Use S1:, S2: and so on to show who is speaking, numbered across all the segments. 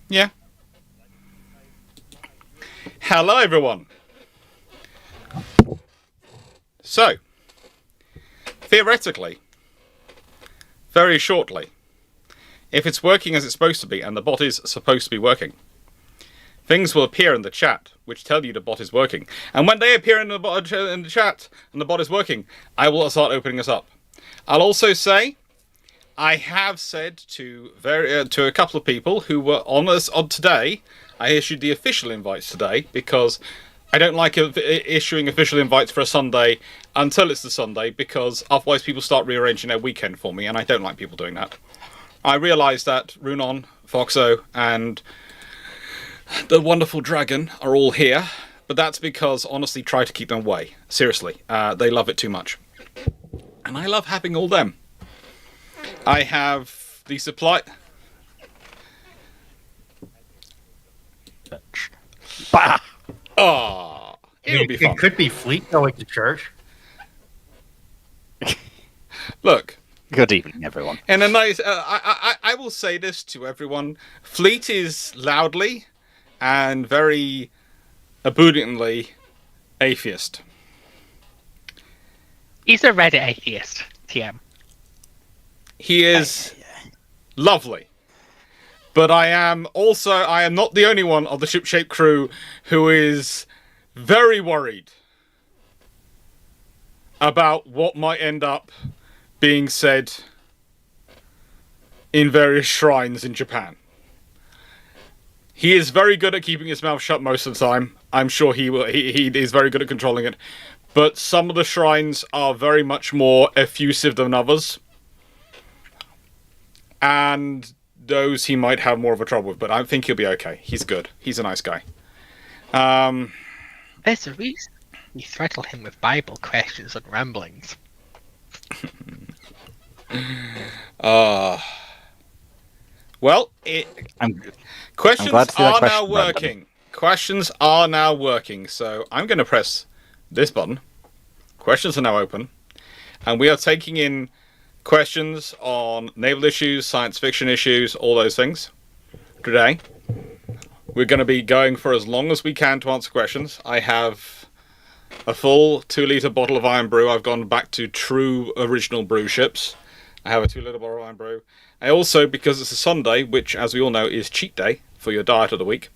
S1: Yeah. Hello, everyone. So, theoretically, very shortly, if it's working as it's supposed to be, and the bot is supposed to be working, things will appear in the chat which tell you the bot is working. And when they appear in the chat and the bot is working, I will start opening us up. I'll also say, I have said to a couple of people who were on us on today, I issued the official invites today because I don't like issuing official invites for a Sunday until it's the Sunday, because otherwise people start rearranging their weekend for me, and I don't like people doing that. I realised that Runon, Foxo, and the wonderful dragon are all here, but that's because, honestly, try to keep them away. Seriously, they love it too much. And I love having all them. I have the supply...
S2: Bah!
S1: Oh, it'll be fun.
S3: It could be Fleet going to church.
S1: Look.
S2: Good evening, everyone.
S1: And a nice... I will say this to everyone. Fleet is loudly and very abundantly atheist.
S4: He's a Reddit atheist, TM.
S1: He is lovely. But I am not the only one of the ship-shape crew who is very worried about what might end up being said in various shrines in Japan. He is very good at keeping his mouth shut most of the time. I'm sure he is very good at controlling it. But some of the shrines are very much more effusive than others. And those he might have more of a trouble with, but I think he'll be okay. He's good. He's a nice guy.
S4: There's a reason you threaten him with Bible questions and ramblings.
S1: Well, questions are
S2: question
S1: now working. Questions are now working. So I'm going to press this button. Questions are now open. And we are taking in questions on naval issues, science fiction issues, all those things. Today, we're going to be going for as long as we can to answer questions. I have a full 2-litre bottle of Iron Brew. I've gone back to true original Bruships. I have a 2-litre bottle of Iron Brew. I also, because it's a Sunday, which, as we all know, is cheat day for your diet of the week,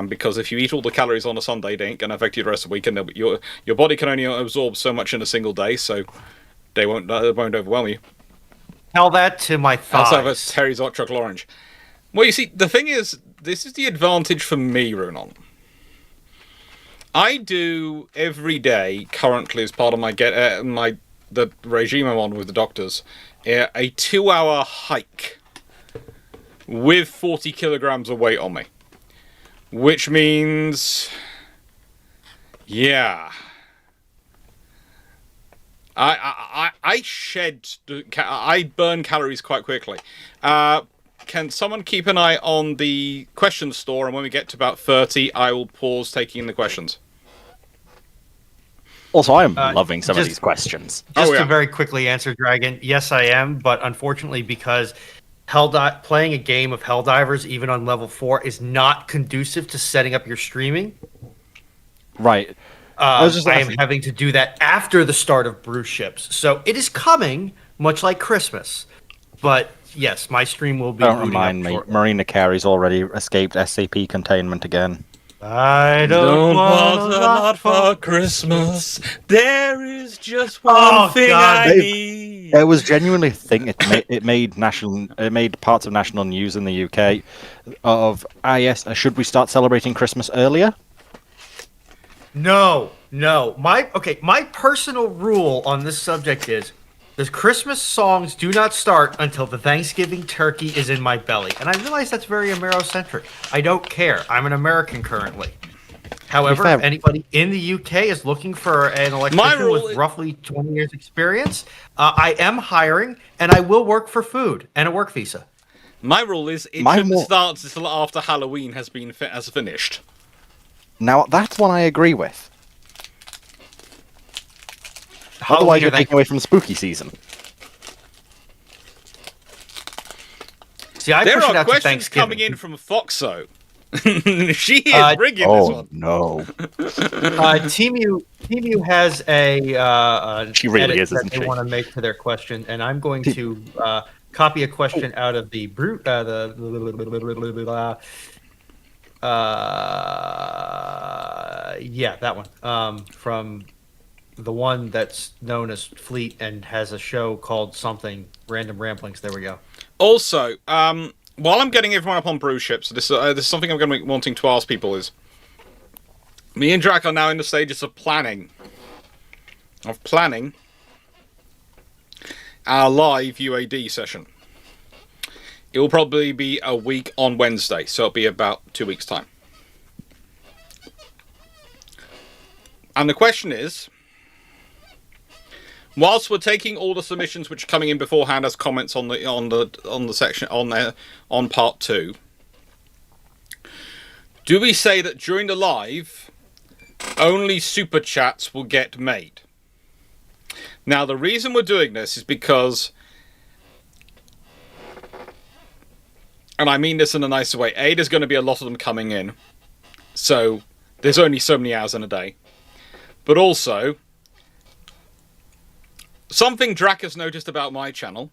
S1: because if you eat all the calories on a Sunday, they ain't going to affect you the rest of the week, and your body can only absorb so much in a single day, so they won't overwhelm you.
S3: Tell that to my thighs.
S1: Also, that's Terry's Hot Chocolate Orange. Well, you see, the thing is, this is the advantage for me, Runon. I do every day, currently, as part of the regime I'm on with the doctors, a 2-hour hike with 40 kilograms of weight on me. Which means... yeah... I burn calories quite quickly. Can someone keep an eye on the questions store, and when we get to about 30, I will pause taking in the questions.
S2: Also, I am loving some of these questions.
S3: Just to very quickly answer, Dragon, yes, I am, but unfortunately, because playing a game of Helldivers, even on level 4, is not conducive to setting up your streaming.
S2: Right.
S3: I am having to do that after the start of Bruships. So it is coming, much like Christmas. But yes, my stream will be.
S2: Don't remind me. Marina Carey's already escaped SCP containment again.
S3: I don't want a lot for
S1: Christmas. There is just one thing I need.
S2: It was genuinely a thing. It made parts of national news in the UK. Yes, should we start celebrating Christmas earlier?
S3: No. My personal rule on this subject is the Christmas songs do not start until the Thanksgiving turkey is in my belly. And I realize that's very Amerocentric. I don't care. I'm an American currently. However, if anybody in the UK is looking for an electrician with roughly 20 years experience, I am hiring, and I will work for food and a work visa.
S1: My rule is it shouldn't start until after Halloween has finished.
S2: Now, that's one I agree with. Otherwise, you're taking away from the spooky season.
S3: See, I
S1: There
S3: push it
S1: are
S3: out to
S1: questions
S3: Thanksgiving.
S1: coming in from Foxo. She is rigging this
S2: Oh
S1: one.
S2: no,
S3: Temu has a
S2: She really
S3: edit
S2: is,
S3: that
S2: isn't
S3: they
S2: she?
S3: want to make to their question, and I'm going to copy a question out of the yeah, that one from the one that's known as Fleet and has a show called something Random Ramblings. There we go.
S1: Also, while I'm getting everyone up on Bruships, this is something I'm going to be wanting to ask people is, me and Drac are now in the stages of planning our live UAD session. It will probably be a week on Wednesday, so it'll be about 2 weeks' time. And the question is, whilst we're taking all the submissions which are coming in beforehand as comments on the section on part 2, do we say that during the live only super chats will get made? Now the reason we're doing this is because, and I mean this in a nicer way, there's going to be a lot of them coming in, so there's only so many hours in a day. But also, something Drac has noticed about my channel,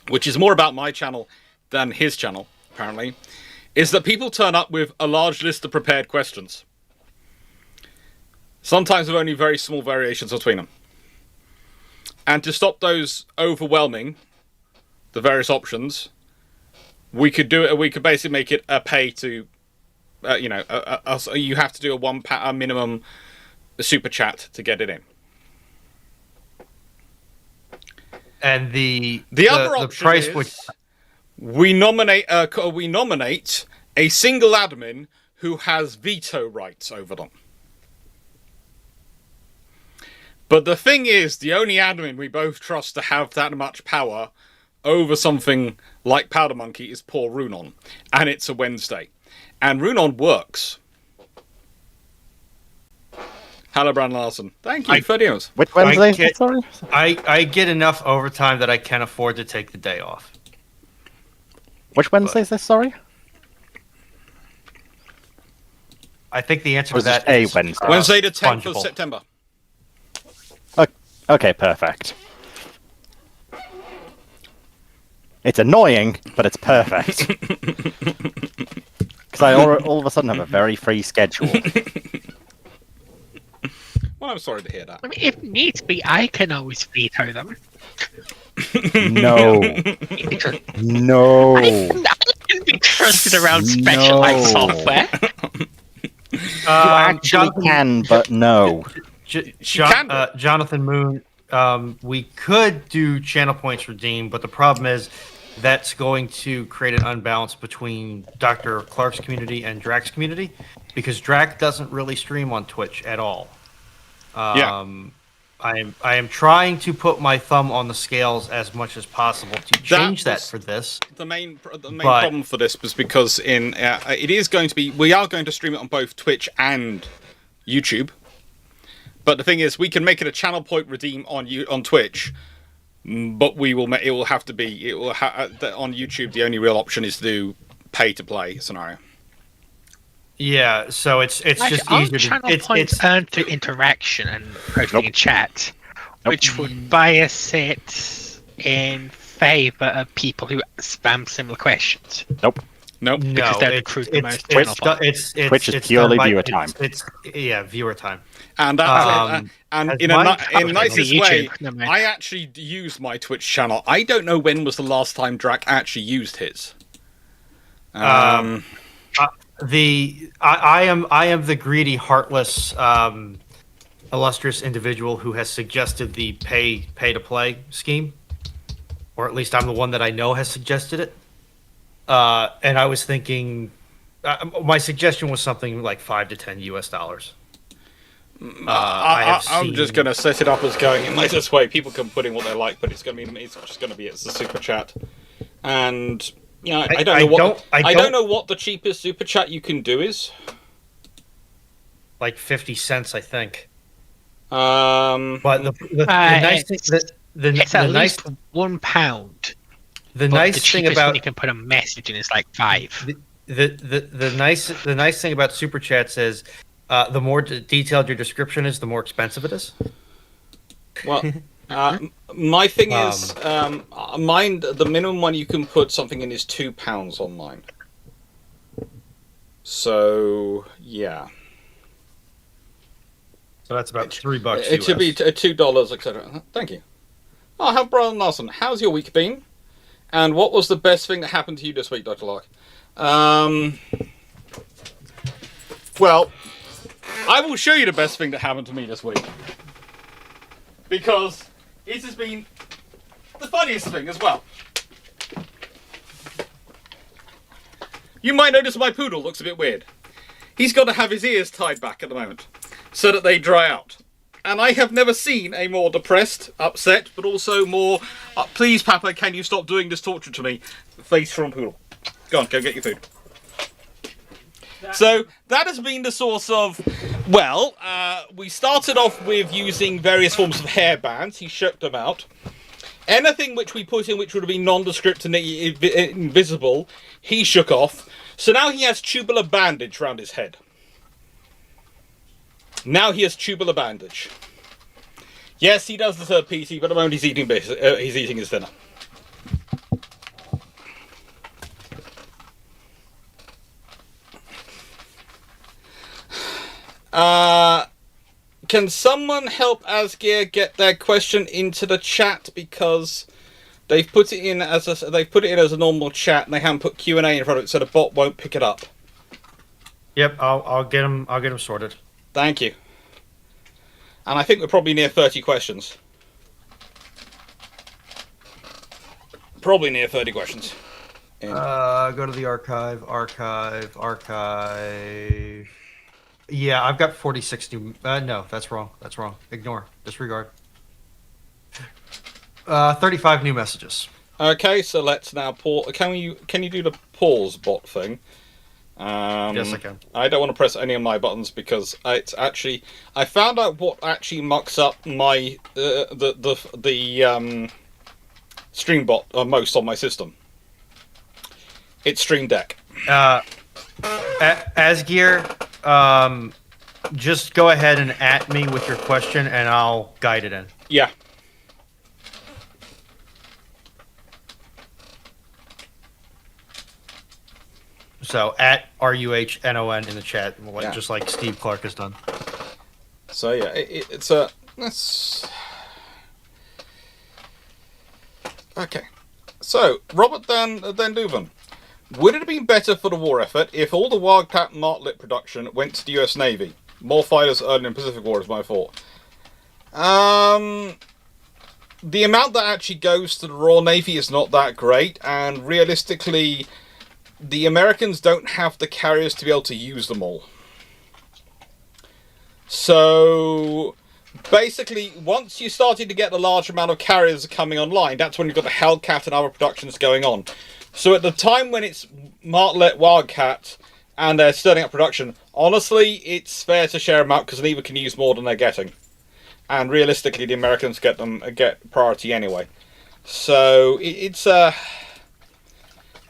S1: which is more about my channel than his channel, apparently, is that people turn up with a large list of prepared questions. Sometimes with only very small variations between them. And to stop those overwhelming the various options, we could do it. We could basically make it a pay to, you have to do a minimum super chat to get it in.
S3: And the
S1: other option
S3: price
S1: is we nominate a single admin who has veto rights over them. But the thing is, the only admin we both trust to have that much power over something like Powder Monkey is poor Runon. And it's a Wednesday. And Runon works. Hello, Brandon Larson. Thank you for videos.
S2: which Wednesday? Sorry.
S3: I get enough overtime that I can afford to take the day off.
S2: Which Wednesday is this? Sorry.
S3: I think the answer
S2: Or
S3: to
S2: is it
S3: that is
S2: a Wednesday?
S1: Wednesday the 10th of
S3: fungible.
S1: September.
S2: Okay, perfect. It's annoying, but it's perfect. Because I all of a sudden have a very free schedule.
S1: Well, I'm sorry to hear that.
S4: I mean, if needs be, I can always veto them.
S2: No. No.
S4: I can be trusted around specialized software.
S2: You actually can, but no.
S3: Jonathan Moon, we could do channel points redeem, but the problem is that's going to create an unbalance between Dr. Clarke's community and Drac's community, because Drac doesn't really stream on Twitch at all. I am trying to put my thumb on the scales as much as possible to change that for this.
S1: The main problem for this was because it is going to be, we are going to stream it on both Twitch and YouTube. But the thing is, we can make it a channel point redeem on Twitch, but it will have to be on YouTube. The only real option is to do pay to play scenario.
S3: Yeah, so it's just easier
S4: channel
S3: to
S4: points earned through interaction and posting in chat, which would bias it in favor of people who spam similar questions.
S2: Nope.
S4: Because they'd accrue the most channel points.
S2: Twitch is purely viewer time.
S3: Viewer time.
S1: And that's and in nicest way,
S4: YouTube,
S1: I actually use my Twitch channel. I don't know when was the last time Drac actually used his.
S3: I am the greedy, heartless, illustrious individual who has suggested the pay to play scheme, or at least I'm the one that I know has suggested it. And I was thinking, my suggestion was something like $5 to $10.
S1: I'm just going to set it up as going in this way. People can put in what they like, but it's just going to be a super chat. And I don't know what the cheapest super chat you can do is.
S3: Like 50 cents, I think.
S1: But
S3: the nice thing,
S4: it's at least £1
S3: The
S4: But
S3: nice
S4: the
S3: thing
S4: cheapest one
S3: about
S4: you can put a message in is like 5.
S3: the nice thing about super chats is the more detailed your description is, the more expensive it is.
S1: Well, my thing is, mine. The minimum one you can put something in is £2 on mine. So yeah,
S3: So that's about $3.
S1: it should be
S3: US.
S1: $2, etc. Thank you. Oh, how Brian Larson? How's your week been? And what was the best thing that happened to you this week, Dr. Clarke? Well, I will show you the best thing that happened to me this week. Because it has been the funniest thing as well. You might notice my poodle looks a bit weird. He's got to have his ears tied back at the moment so that they dry out. And I have never seen a more depressed, upset, but also more, please, Papa, can you stop doing this torture to me, face from poodle. Go on, go get your food. So that has been the source of, well, we started off with using various forms of hair bands. He shook them out. Anything which we put in which would have been nondescript and invisible, he shook off. So now he has tubular bandage around his head. Now he has tubular bandage. Yes, he does the third PC, but at the moment he's eating his dinner. Can someone help Asgear get their question into the chat, because they've put it in as a normal chat and they haven't put Q&A in front of it, so the bot won't pick it up.
S3: Yep, I'll get them sorted.
S1: Thank you. And I think we're probably near 30 questions. Probably near 30 questions.
S3: Go to the archive. Yeah, I've got 46 new. No, that's wrong. Ignore. Disregard. 35 new messages.
S1: Okay, so let's now pause. Can you do the pause bot thing?
S3: Yes, I can.
S1: I don't want to press any of my buttons because it's actually, I found out what actually mucks up my the stream bot most on my system. It's Stream Deck.
S3: Asgear, just go ahead and at me with your question, and I'll guide it in.
S1: Yeah.
S3: So at RUHNON in the chat,
S1: Yeah.
S3: just like Steve Clarke has done.
S1: So yeah, it's a let's. Okay. So Robert Dan Duvan. Would it have been better for the war effort if all the Wildcat Martlet production went to the US Navy? More fighters early in the Pacific War is my thought. The amount that actually goes to the Royal Navy is not that great, and realistically, the Americans don't have the carriers to be able to use them all. So basically, once you started to get a large amount of carriers coming online, that's when you've got the Hellcat and other productions going on. So at the time when it's Martlet, Wildcat, and they're starting up production, honestly, it's fair to share them out because neither can use more than they're getting. And realistically, the Americans get priority anyway. So it's an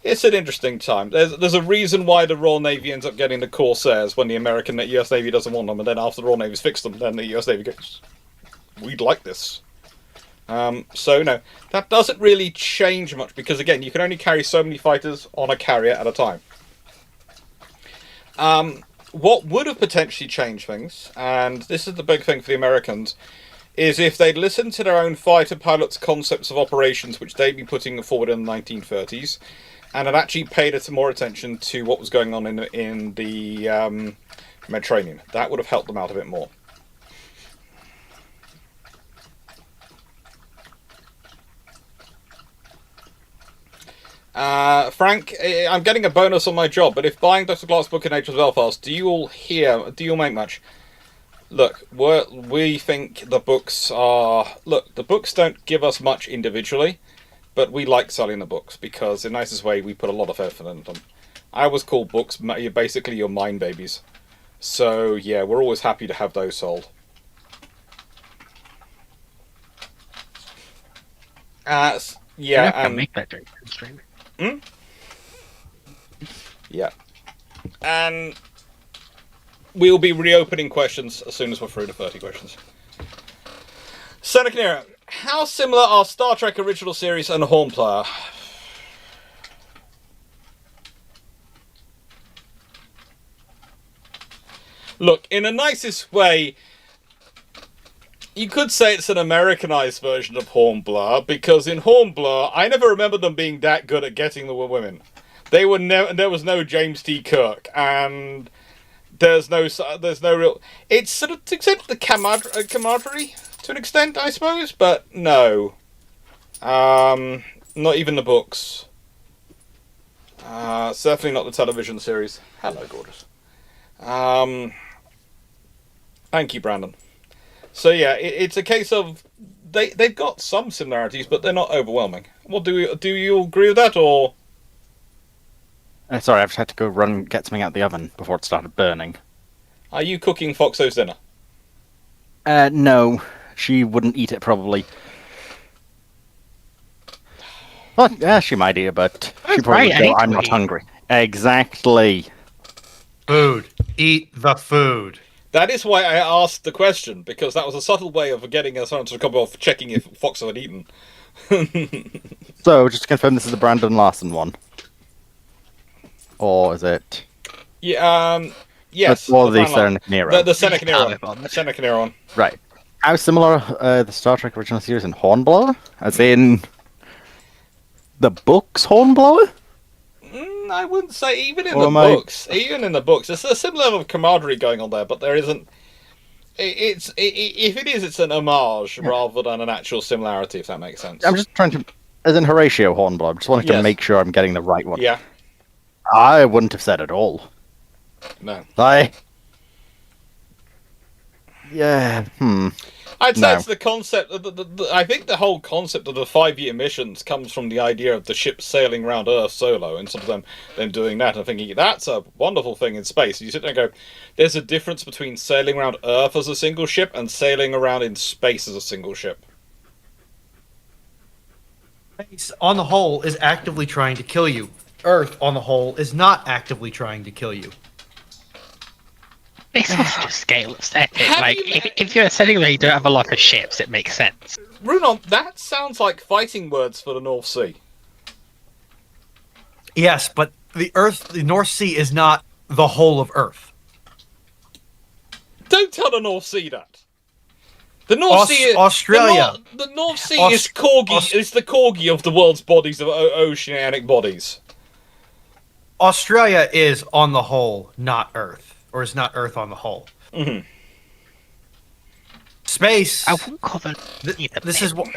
S1: interesting time. There's a reason why the Royal Navy ends up getting the Corsairs when the American US Navy doesn't want them, and then after the Royal Navy's fixed them, then the US Navy goes, "We'd like this." So no, that doesn't really change much because again, you can only carry so many fighters on a carrier at a time. What would have potentially changed things, and this is the big thing for the Americans, is if they'd listened to their own fighter pilots' concepts of operations, which they'd been putting forward in the 1930s, and had actually paid more attention to what was going on in the Mediterranean. That would have helped them out a bit more. Frank, I'm getting a bonus on my job, but if buying Dr. Clarke's book in Nature's Belfast, do you all make much? Look, we think the books are... Look, the books don't give us much individually, but we like selling the books because in the nicest way we put a lot of effort into them. I always call books basically your mind babies. So yeah, we're always happy to have those sold. Yeah,
S4: can
S1: and
S4: make that drink stream.
S1: yeah, and we'll be reopening questions as soon as we're through to 30 questions. Seneca Nero, how similar are Star Trek original series and Hornblower? Look, in the nicest way, you could say it's an Americanized version of Hornblower, because in Hornblower, I never remember them being that good at getting the women. They were there was no James T. Kirk, and there's no real. It's sort of to extent the camaraderie to an extent, I suppose, but no, not even the books. Certainly not the television series. Hello, gorgeous. Thank you, Brandon. So yeah, it's a case of they've got some similarities, but they're not overwhelming. What do you agree with that, or?
S2: Sorry, I've just had to go run get something out of the oven before it started burning.
S1: Are you cooking Foxo's dinner?
S2: No, she wouldn't eat it probably. Well, yeah, she might eat it, but she probably
S4: right,
S2: would
S4: I
S2: go,
S4: need
S2: I'm
S4: to
S2: not
S4: eat.
S2: hungry. Exactly.
S3: Food. Eat the food.
S1: That is why I asked the question, because that was a subtle way of getting us on to come off checking if Foxo had eaten.
S2: So, just to confirm, this is the Brandon Larson one. Or is it?
S1: Yeah, yes.
S2: Or the
S1: Van Laar-
S2: Seneca Nero?
S1: The Seneca Nero
S4: Carve
S1: one.
S4: on.
S1: The Seneca Nero one.
S2: Right. How similar are the Star Trek original series and Hornblower? As in the books Hornblower?
S1: I wouldn't say even in
S2: Or
S1: the
S2: am I-
S1: books. Even in the books, there's a similar level of camaraderie going on there, but there isn't. If it is, it's an homage rather than an actual similarity. If that makes sense.
S2: I'm just trying to, as in Horatio Hornblower, I'm just wanting to
S1: Yes.
S2: make sure I'm getting the right one.
S1: Yeah.
S2: I wouldn't have said at all.
S1: No.
S2: Yeah,
S1: I'd say
S2: No.
S1: it's the concept. I think the whole concept of the 5-year missions comes from the idea of the ship sailing around Earth solo, and some of them doing that and thinking that's a wonderful thing in space. You sit there and go, "There's a difference between sailing around Earth as a single ship and sailing around in space as a single ship."
S3: Space, on the whole, is actively trying to kill you. Earth, on the whole, is not actively trying to kill you.
S4: It's also just scale of setting.
S1: Have
S4: Like,
S1: you-
S4: if you're setting where you don't have a lot of ships, it makes sense.
S1: Runon, that sounds like fighting words for the North Sea.
S3: Yes, but the North Sea is not the whole of Earth.
S1: Don't tell the North Sea that. The North Sea,
S3: Australia.
S1: The North Sea is corgi. It's the corgi of the world's bodies of oceanic bodies.
S3: Australia is, on the whole, not Earth, or is not Earth on the whole.
S1: Mm-hmm.
S3: Space.
S4: I wouldn't call them.
S3: This is what.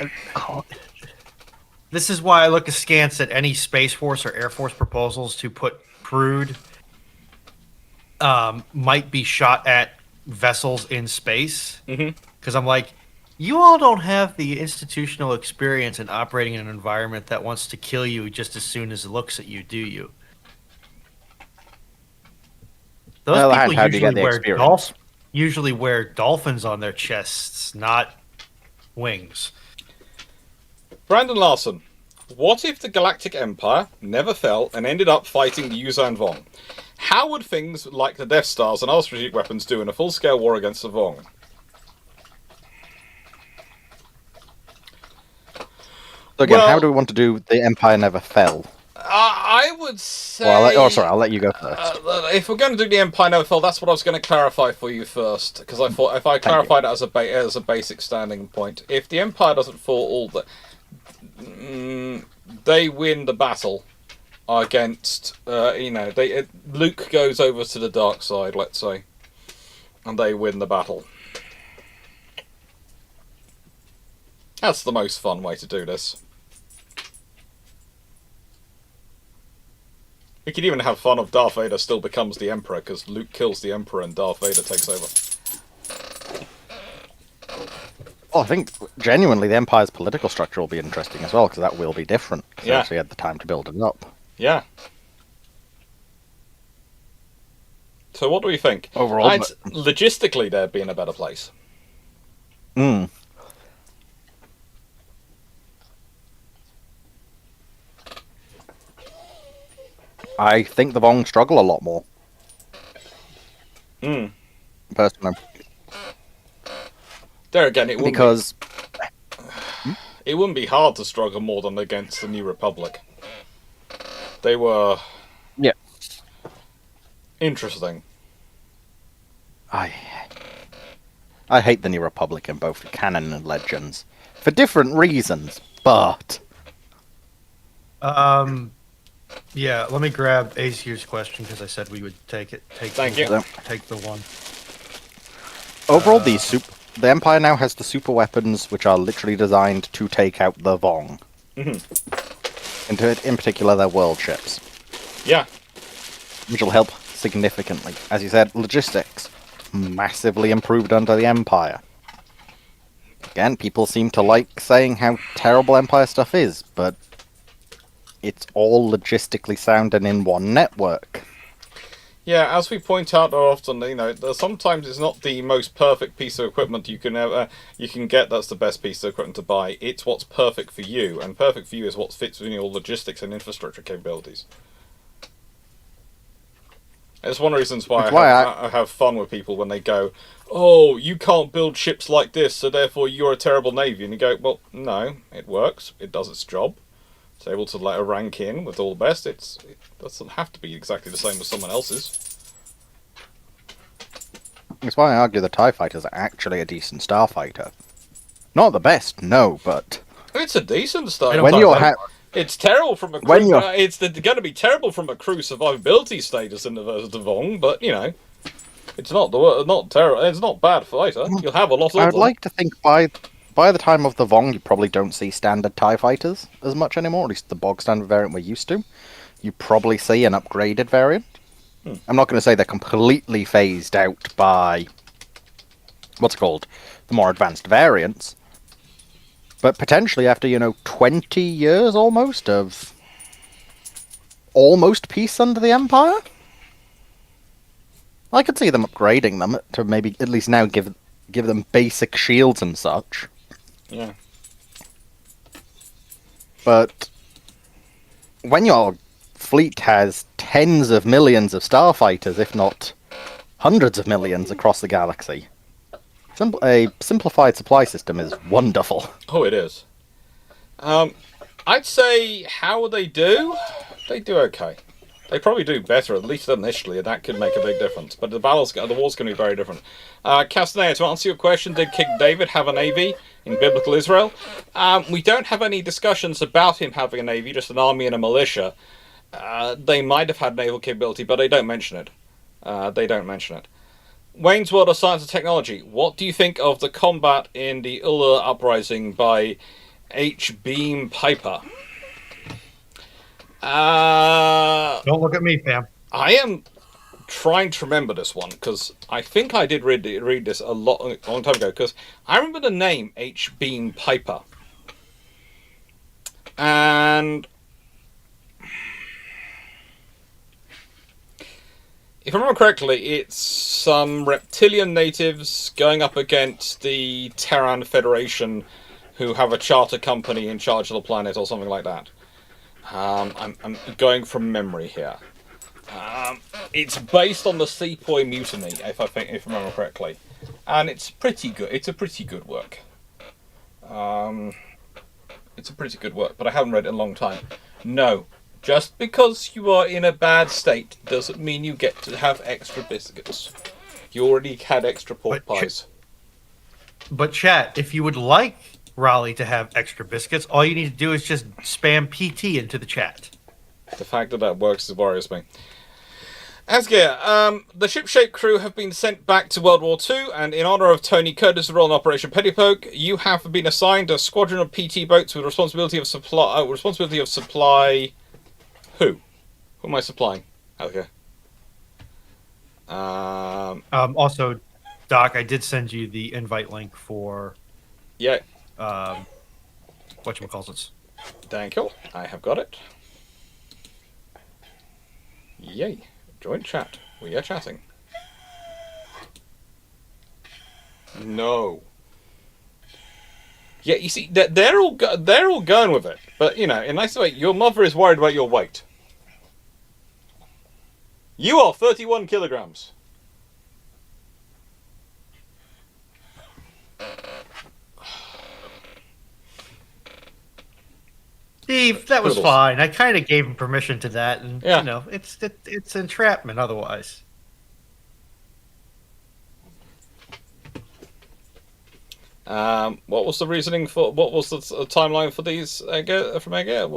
S3: This is why I look askance at any Space Force or Air Force proposals to put crude might be shot at vessels in space. Because I'm like, you all don't have the institutional experience in operating in an environment that wants to kill you just as soon as it looks at you, do you? Those
S2: Well,
S3: people
S2: how do you get the experience?
S3: usually wear dolphins on their chests, not wings.
S1: Brandon Larson, what if the Galactic Empire never fell and ended up fighting the Yuuzhan Vong? How would things like the Death Stars and other strategic weapons do in a full-scale war against the Vong?
S2: So again,
S1: Well-
S2: how do we want to do the Empire Never Fell?
S1: I would say...
S2: Well, sorry, I'll let you go first.
S1: If we're going to do the Empire Never Fell, that's what I was going to clarify for you first, because I thought if I clarified it as a basic standing point, if the Empire doesn't fall, they win the battle against, Luke goes over to the dark side, let's say, and they win the battle. That's the most fun way to do this. We could even have fun if Darth Vader still becomes the Emperor, because Luke kills the Emperor and Darth Vader takes over.
S2: Well, I think genuinely the Empire's political structure will be interesting as well, because that will be different. So
S1: Yeah.
S2: actually had the time to build it up.
S1: Yeah. So what do we think?
S2: Overall,
S1: Logistically, they'd be in a better place.
S2: I think the Vong struggle a lot more.
S1: Hmm.
S2: Personally.
S1: There again, it
S2: Because
S1: wouldn't be hard to struggle more than against the New Republic. They were interesting.
S2: I hate the New Republic in both canon and Legends. For different reasons, but...
S3: Yeah, let me grab Azir's question because I said we would take it.
S1: Thank you.
S3: Take the one.
S2: Overall, the Empire now has the super weapons which are literally designed to take out the Vong. In particular, their world ships.
S1: Yeah.
S2: Which will help significantly. As you said, logistics. Massively improved under the Empire. Again, people seem to like saying how terrible Empire stuff is, but it's all logistically sound and in one network.
S1: Yeah, as we point out often, sometimes it's not the most perfect piece of equipment you can get that's the best piece of equipment to buy. It's what's perfect for you, and perfect for you is what fits within your logistics and infrastructure capabilities. It's one of the reasons why I have fun with people when they go, "Oh, you can't build ships like this, so therefore you're a terrible navy." And you go, "Well, no, it works. It does its job. It's able to let a rank in with all the best. It doesn't have to be exactly the same as someone else's."
S2: That's why I argue the TIE Fighter's actually a decent starfighter. Not the best, no, but...
S1: It's a decent starfighter.
S2: When you're
S1: it's terrible from a crew. It's going to be terrible from a crew survivability status in the versus the Vong, but it's not terrible. It's not bad fighter. You'll have a lot of them.
S2: I would like to think by the time of the Vong, you probably don't see standard TIE fighters as much anymore. At least the bog standard variant we're used to. You probably see an upgraded variant. I'm not going to say they're completely phased out by the more advanced variants. But potentially after, 20 years almost of almost peace under the Empire, I could see them upgrading them to maybe at least now give them basic shields and such.
S1: Yeah.
S2: But when your fleet has tens of millions of starfighters, if not hundreds of millions across the galaxy, a simplified supply system is wonderful.
S1: Oh, it is. I'd say, how would they do? They do okay. They probably do better, at least initially, and that could make a big difference. But the war's going to be very different. Castanea, to answer your question, did King David have a navy in biblical Israel? We don't have any discussions about him having a navy, just an army and a militia. They might have had naval capability, but they don't mention it. Wayne's World of Science and Technology. What do you think of the combat in the Uller Uprising by H. Beam Piper?
S3: Don't look at me, fam.
S1: I am trying to remember this one, because I think I did read this a long time ago, because I remember the name H. Beam Piper. And if I remember correctly, it's some reptilian natives going up against the Terran Federation, who have a charter company in charge of the planet or something like that. I'm going from memory here. It's based on the Sepoy Mutiny, if I remember correctly, and it's pretty good. It's a pretty good work. But I haven't read it in a long time. No. Just because you are in a bad state doesn't mean you get to have extra biscuits. You already had extra pork pies.
S3: But chat, if you would like Raleigh to have extra biscuits, all you need to do is just spam PT into the chat.
S1: The fact that works worries me. Asgeir, the ship-shaped crew have been sent back to World War II, and in honour of Tony Curtis' role in Operation Pettipoke, you have been assigned a squadron of PT boats with responsibility of supply. Who? Who am I supplying? Okay.
S3: Also, Doc, I did send you the invite link for.
S1: Yeah.
S3: Whatchamacallits.
S1: Thank you. I have got it. Yay. Join chat. We are chatting. No. Yeah, you see, they're all going with it. But, in a nice way, your mother is worried about your weight. You are 31 kilograms.
S3: Steve, that was
S1: Poodles.
S3: fine. I kind of gave him permission to that, and
S1: Yeah.
S3: you know, it's entrapment otherwise.
S1: What was the reasoning for? What was the timeline for these from Egg?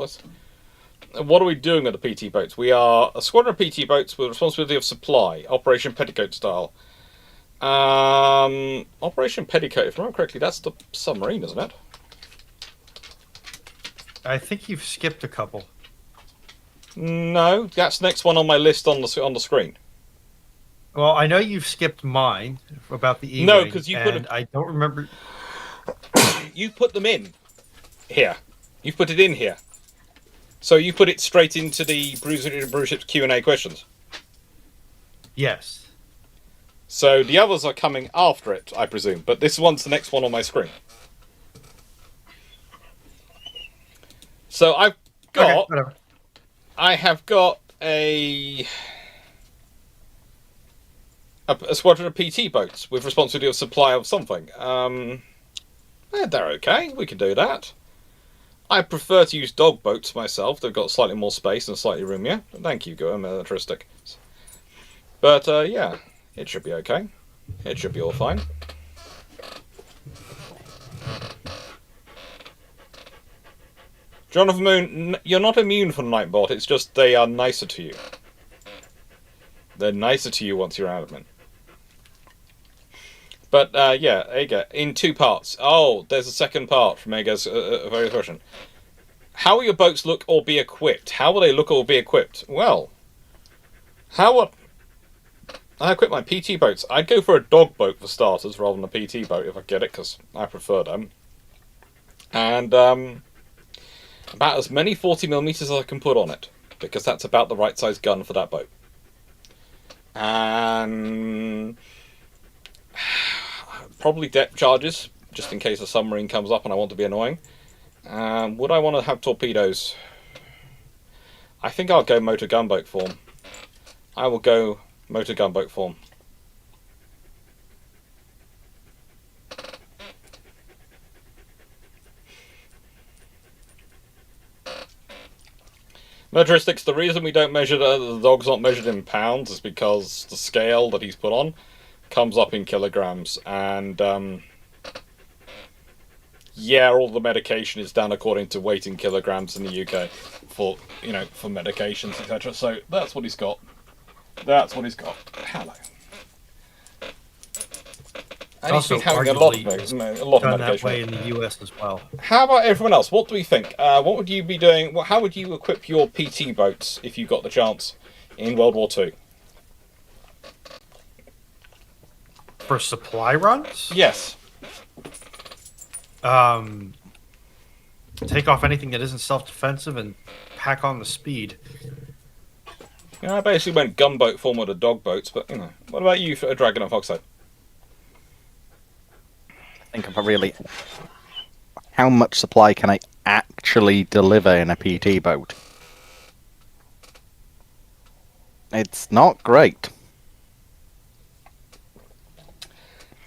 S1: What are we doing with the PT boats? We are a squadron of PT boats with responsibility of supply, Operation Petticoat style. Operation Petticoat, if I remember correctly, that's the submarine, isn't it?
S3: I think you've skipped a couple.
S1: No, that's the next one on my list on the screen.
S3: Well, I know you've skipped mine about the E-wing.
S1: No, 'cause you put
S3: and I don't remember.
S1: You put them in here. You put it in here. So you put it straight into the Bruships Q&A questions.
S3: Yes.
S1: So the others are coming after it, I presume. But this one's the next one on my screen. So I've got...
S3: Okay, whatever.
S1: I have got a squadron of PT boats with responsibility of supply of something. They're okay. We can do that. I prefer to use dog boats myself. They've got slightly more space and slightly roomier. Thank you, Militaristic. But yeah, it should be okay. It should be all fine. Jonathan Moon, you're not immune from Nightbot. It's just they are nicer to you. They're nicer to you once you're out of them. But yeah, Ega, in two parts. Oh, there's a second part from Ega's very question. How will your boats look or be equipped? How will they look or be equipped? Well, how would I equip my PT boats? I'd go for a dog boat for starters rather than a PT boat if I get it, because I prefer them. And about as many 40mm as I can put on it, because that's about the right size gun for that boat. And probably depth charges, just in case a submarine comes up and I want to be annoying. Would I want to have torpedoes? I think I'll go motor gunboat form. I will go motor gunboat form. Militaristics, the reason we don't measure the dog's not measured in pounds is because the scale that he's put on comes up in kilograms, and yeah, all the medication is done according to weight in kilograms in the UK for for medications, etc. So that's what he's got. That's what he's got. Hello. And
S3: Also,
S1: he's been having a lot of
S3: done
S1: medication.
S3: that way in the US as well.
S1: How about everyone else? What do we think? What would you be doing? How would you equip your PT boats if you got the chance in World War II?
S3: For supply runs?
S1: Yes.
S3: Take off anything that isn't self-defensive and pack on the speed.
S1: I basically went gunboat form with the dog boats, but what about you for a Dragon and Foxside?
S2: Think of how much supply can I actually deliver in a PT boat? It's not great.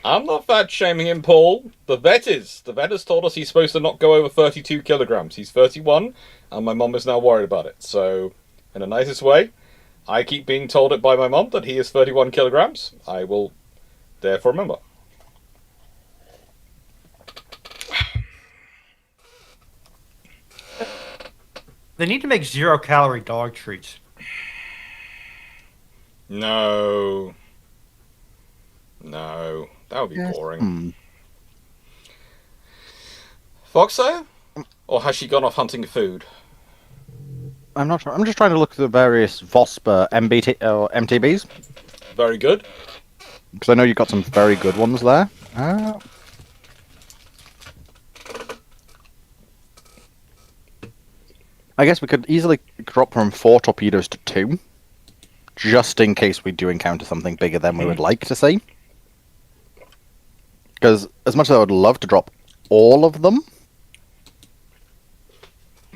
S1: I'm not fat shaming him, Paul. The vet is. The vet has told us he's supposed to not go over 32 kilograms. He's 31, and my mum is now worried about it. So, in the nicest way, I keep being told it by my mum that he is 31 kilograms. I will therefore remember.
S3: They need to make 0-calorie dog treats.
S1: No. No. That would be boring. Foxo? Or has she gone off hunting food?
S2: I'm not sure. I'm just trying to look at the various VOSPA MBT or MTBs.
S1: Very good.
S2: Because I know you've got some very good ones there. I guess we could easily drop from 4 torpedoes to 2. Just in case we do encounter something bigger than we would like to see. Because as much as I would love to drop all of them,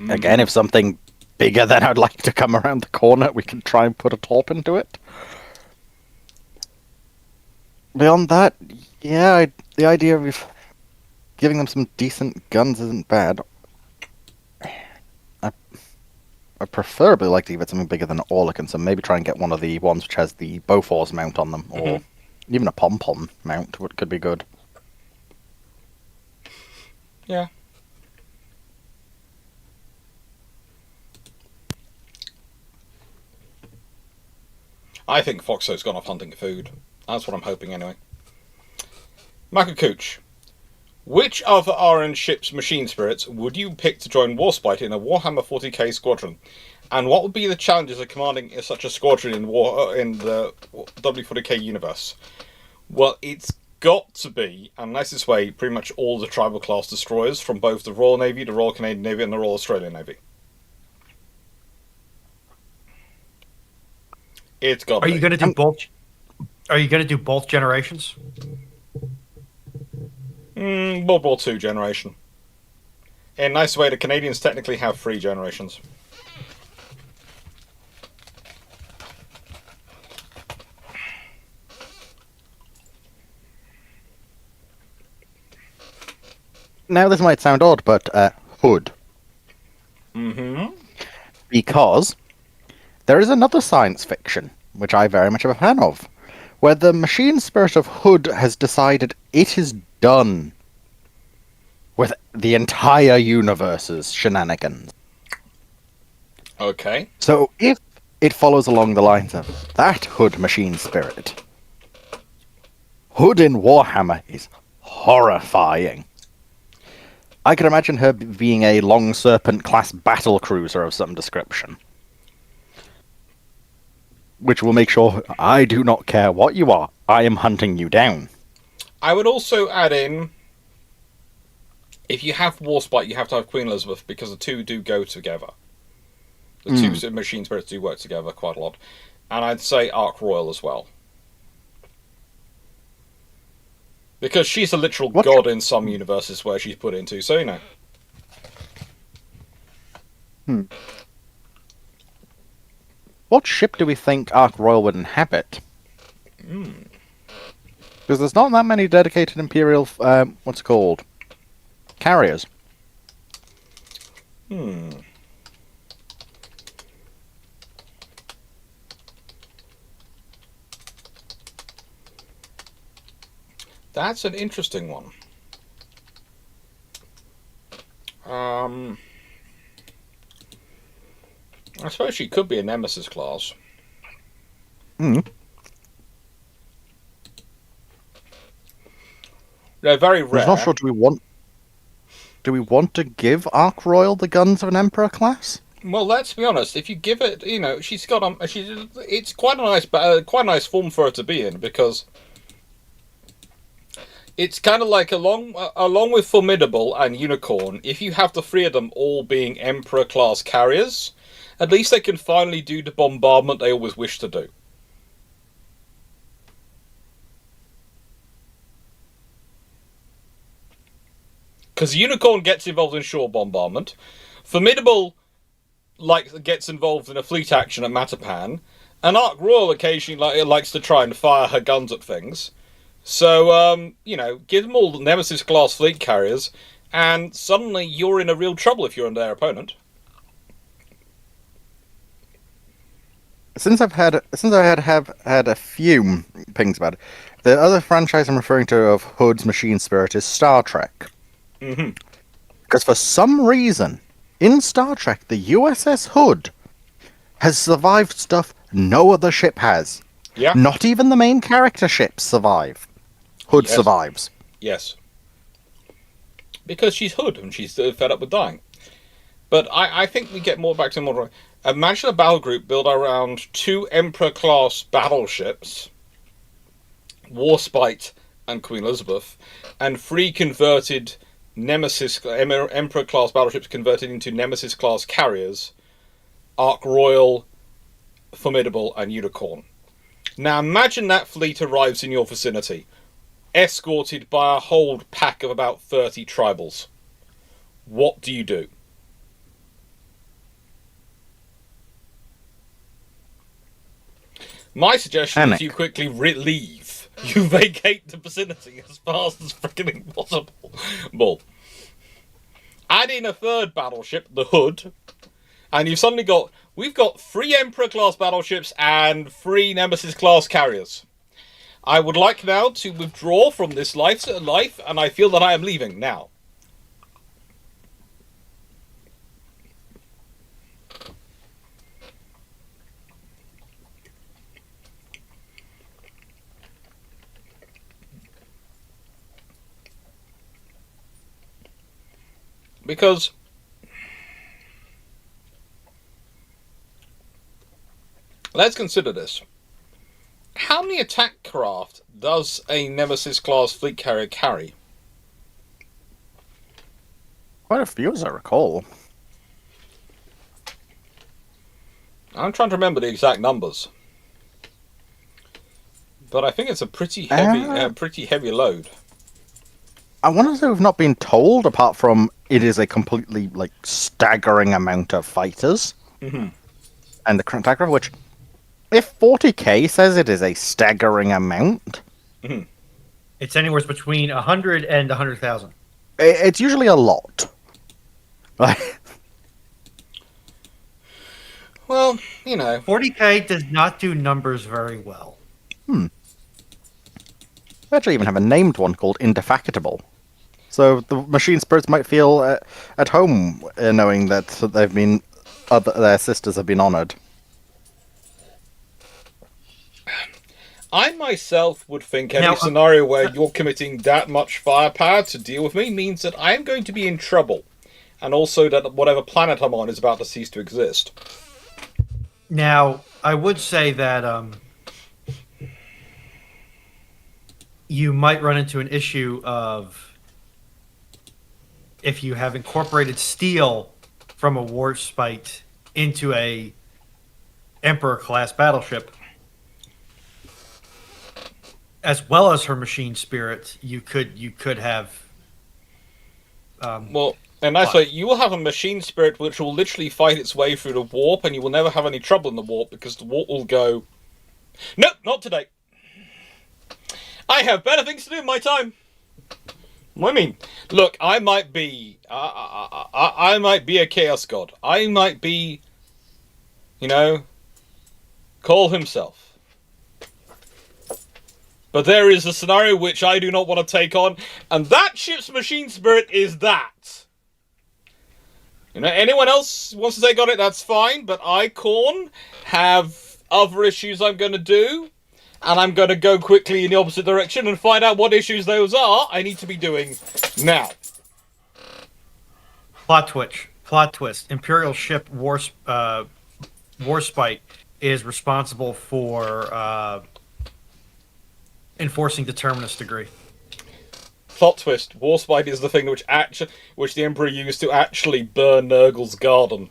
S2: again, if something bigger than I'd like to come around the corner, we can try and put a torp into it. Beyond that, yeah, the idea of giving them some decent guns isn't bad. I preferably like to give it something bigger than Orlican, so maybe try and get one of the ones which has the Bofors mount on them, or even a pom-pom mount could be good.
S1: Yeah. I think Foxo's gone off hunting food. That's what I'm hoping anyway. Makakooch. Which other RN ship's machine spirits would you pick to join Warspite in a Warhammer 40k squadron? And what would be the challenges of commanding such a squadron in the W40k universe? Well, it's got to be, and nicest way, pretty much all the tribal class destroyers from both the Royal Navy, the Royal Canadian Navy, and the Royal Australian Navy. It's got to be.
S3: Are you going to do both? Are you going to do both generations?
S1: World War II generation. In a nice way, the Canadians technically have 3 generations.
S2: Now, this might sound odd, but Hood.
S1: Mm-hmm.
S2: Because there is another science fiction, which I very much am a fan of, where the machine spirit of Hood has decided it is done with the entire universe's shenanigans.
S1: Okay.
S2: So if it follows along the lines of that Hood machine spirit, Hood in Warhammer is horrifying. I can imagine her being a Long Serpent class battle cruiser of some description, which will make sure I do not care what you are, I am hunting you down.
S1: I would also add in, if you have Warspite, you have to have Queen Elizabeth, because the two do go together. The two machine spirits do work together quite a lot. And I'd say Ark Royal as well. Because she's a literal god in some universes where she's put into, so you know.
S2: What ship do we think Ark Royal would inhabit? Because there's not that many dedicated Imperial, what's it called? Carriers.
S1: That's an interesting one. I suppose she could be a Nemesis class. They're very rare.
S2: I'm not sure. Do we want to give Ark Royal the guns of an Emperor class?
S1: Well, let's be honest. If you give it, you know, she's got it's quite a nice form for her to be in, because it's kind of like along with Formidable and Unicorn. If you have the 3 of them all being Emperor class carriers, at least they can finally do the bombardment they always wish to do. Because Unicorn gets involved in shore bombardment, Formidable gets involved in a fleet action at Matapan, and Ark Royal occasionally likes to try and fire her guns at things. So you know, give them all Nemesis class fleet carriers, and suddenly you're in a real trouble if you're their opponent.
S2: Since I had a few things about it, the other franchise I'm referring to of Hood's machine spirit is Star Trek. Because for some reason, in Star Trek, the USS Hood has survived stuff no other ship has.
S1: Yeah.
S2: Not even the main character ships survive. Hood survives.
S1: Yes. Because she's Hood and she's fed up with dying. But I think we get more back to modern. Imagine a battle group built around 2 Emperor-class battleships, Warspite and Queen Elizabeth, and 3 converted Emperor-class battleships converted into Nemesis-class carriers, Ark Royal, Formidable, and Unicorn. Now imagine that fleet arrives in your vicinity, escorted by a whole pack of about 30 tribals. What do you do? My suggestion
S2: Panic.
S1: is you quickly leave. You vacate the vicinity as fast as freaking possible. Add in a third battleship, the Hood, and you've suddenly we've got 3 Emperor-class battleships and 3 Nemesis-class carriers. I would like now to withdraw from this life, and I feel that I am leaving now. Because let's consider this. How many attack craft does a Nemesis-class fleet carrier carry?
S2: Quite a few, as I recall.
S1: I'm trying to remember the exact numbers, but I think it's a pretty heavy load.
S2: I want to say we've not been told, apart from it is a completely staggering amount of fighters and the current attack craft, which, if 40k says it is a staggering amount,
S3: It's anywhere between 100 and 100,000.
S2: it's usually a lot.
S1: Well, you know.
S3: 40k does not do numbers very well.
S2: We actually even have a named one called Indefatigable. So the machine spirits might feel at home knowing that their sisters have been honoured.
S1: I myself would think any scenario where you're committing that much firepower to deal with me means that I am going to be in trouble. And also that whatever planet I'm on is about to cease to exist.
S3: Now, I would say that you might run into an issue of if you have incorporated steel from a warspite into a Emperor-class battleship, as well as her machine spirit, you could have.
S1: Well, and that's like you will have a machine spirit which will literally fight its way through the warp, and you will never have any trouble in the warp because the warp will go. Nope, not today. I have better things to do in my time. I mean, look, I might be a chaos god. I might be, Call himself. But there is a scenario which I do not want to take on, and that ship's machine spirit is that. Anyone else wants to take on it, that's fine, but I, Khorne, have other issues I'm going to do, and I'm going to go quickly in the opposite direction and find out what issues those are I need to be doing now.
S3: Plot twist. Imperial ship Warspite is responsible for enforcing Determinus degree.
S1: Plot twist. Warspite is the thing which the Emperor used to actually burn Nurgle's garden.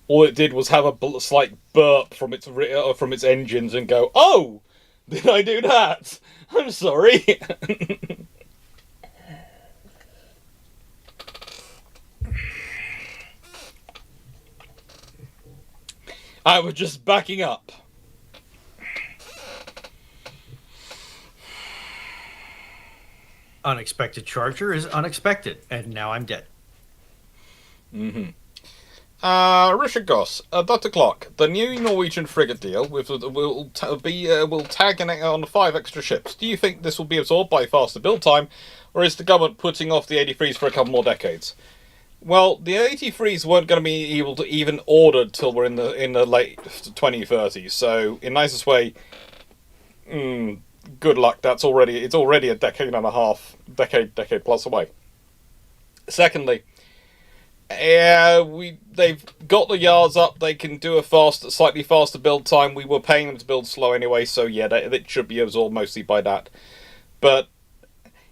S1: All it did was have a slight burp from its engines and go, "Oh, did I do that? I'm sorry." I was just backing up.
S3: Unexpected charger is unexpected, and now I'm dead.
S1: Richard Goss, Dr. Clarke, the new Norwegian frigate deal will tag on 5 extra ships. Do you think this will be absorbed by faster build time, or is the government putting off the 83s for a couple more decades? Well, the 83s weren't going to be able to even ordered till we're in the late 2030s. So, in nicest way, good luck. It's already a decade and a half, decade plus away. Secondly, they've got the yards up. They can do a slightly faster build time. We were paying them to build slow anyway, so yeah, it should be absorbed mostly by that. But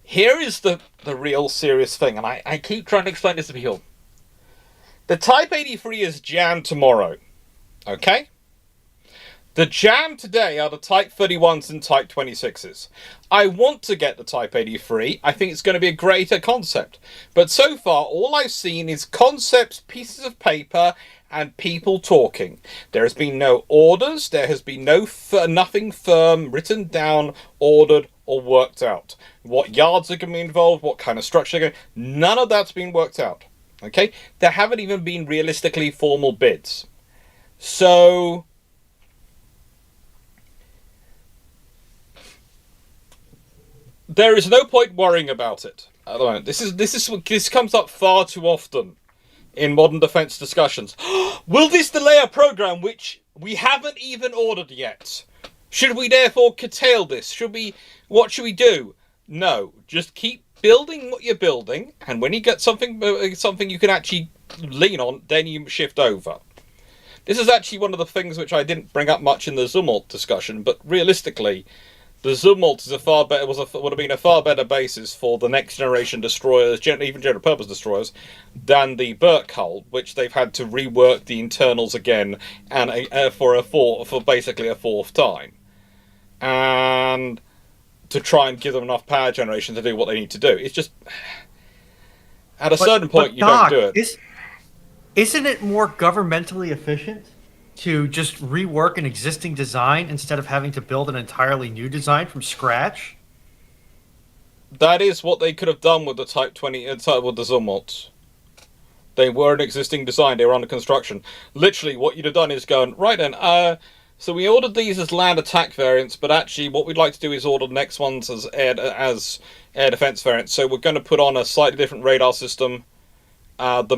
S1: here is the real serious thing, and I keep trying to explain this to people. The Type 83 is jammed tomorrow, okay? The jam today are the Type 31s and Type 26s. I want to get the Type 83. I think it's going to be a greater concept. But so far, all I've seen is concepts, pieces of paper, and people talking. There has been no orders. There has been nothing firm written down, ordered, or worked out. What yards are going to be involved, what kind of structure are going to... None of that's been worked out. Okay? There haven't even been realistically formal bids. So... there is no point worrying about it at the moment. This comes up far too often in modern defence discussions. Will this delay a programme which we haven't even ordered yet? Should we therefore curtail this? What should we do? No, just keep building what you're building, and when you get something you can actually lean on, then you shift over. This is actually one of the things which I didn't bring up much in the Zumwalt discussion, but realistically, the Zumwalt would have been a far better basis for the next generation destroyers, even general purpose destroyers, than the Burkhull, which they've had to rework the internals again and for basically a fourth time, and to try and give them enough power generation to do what they need to do. It's just at a certain point you
S3: Doc,
S1: don't do it.
S3: Isn't it more governmentally efficient to just rework an existing design instead of having to build an entirely new design from scratch?
S1: That is what they could have done with the Type 20, with the Zumwalts. They were an existing design, they were under construction. Literally, what you'd have done is gone, right then, so we ordered these as land attack variants, but actually what we'd like to do is order the next ones as air defense variants. So we're going to put on a slightly different radar system. One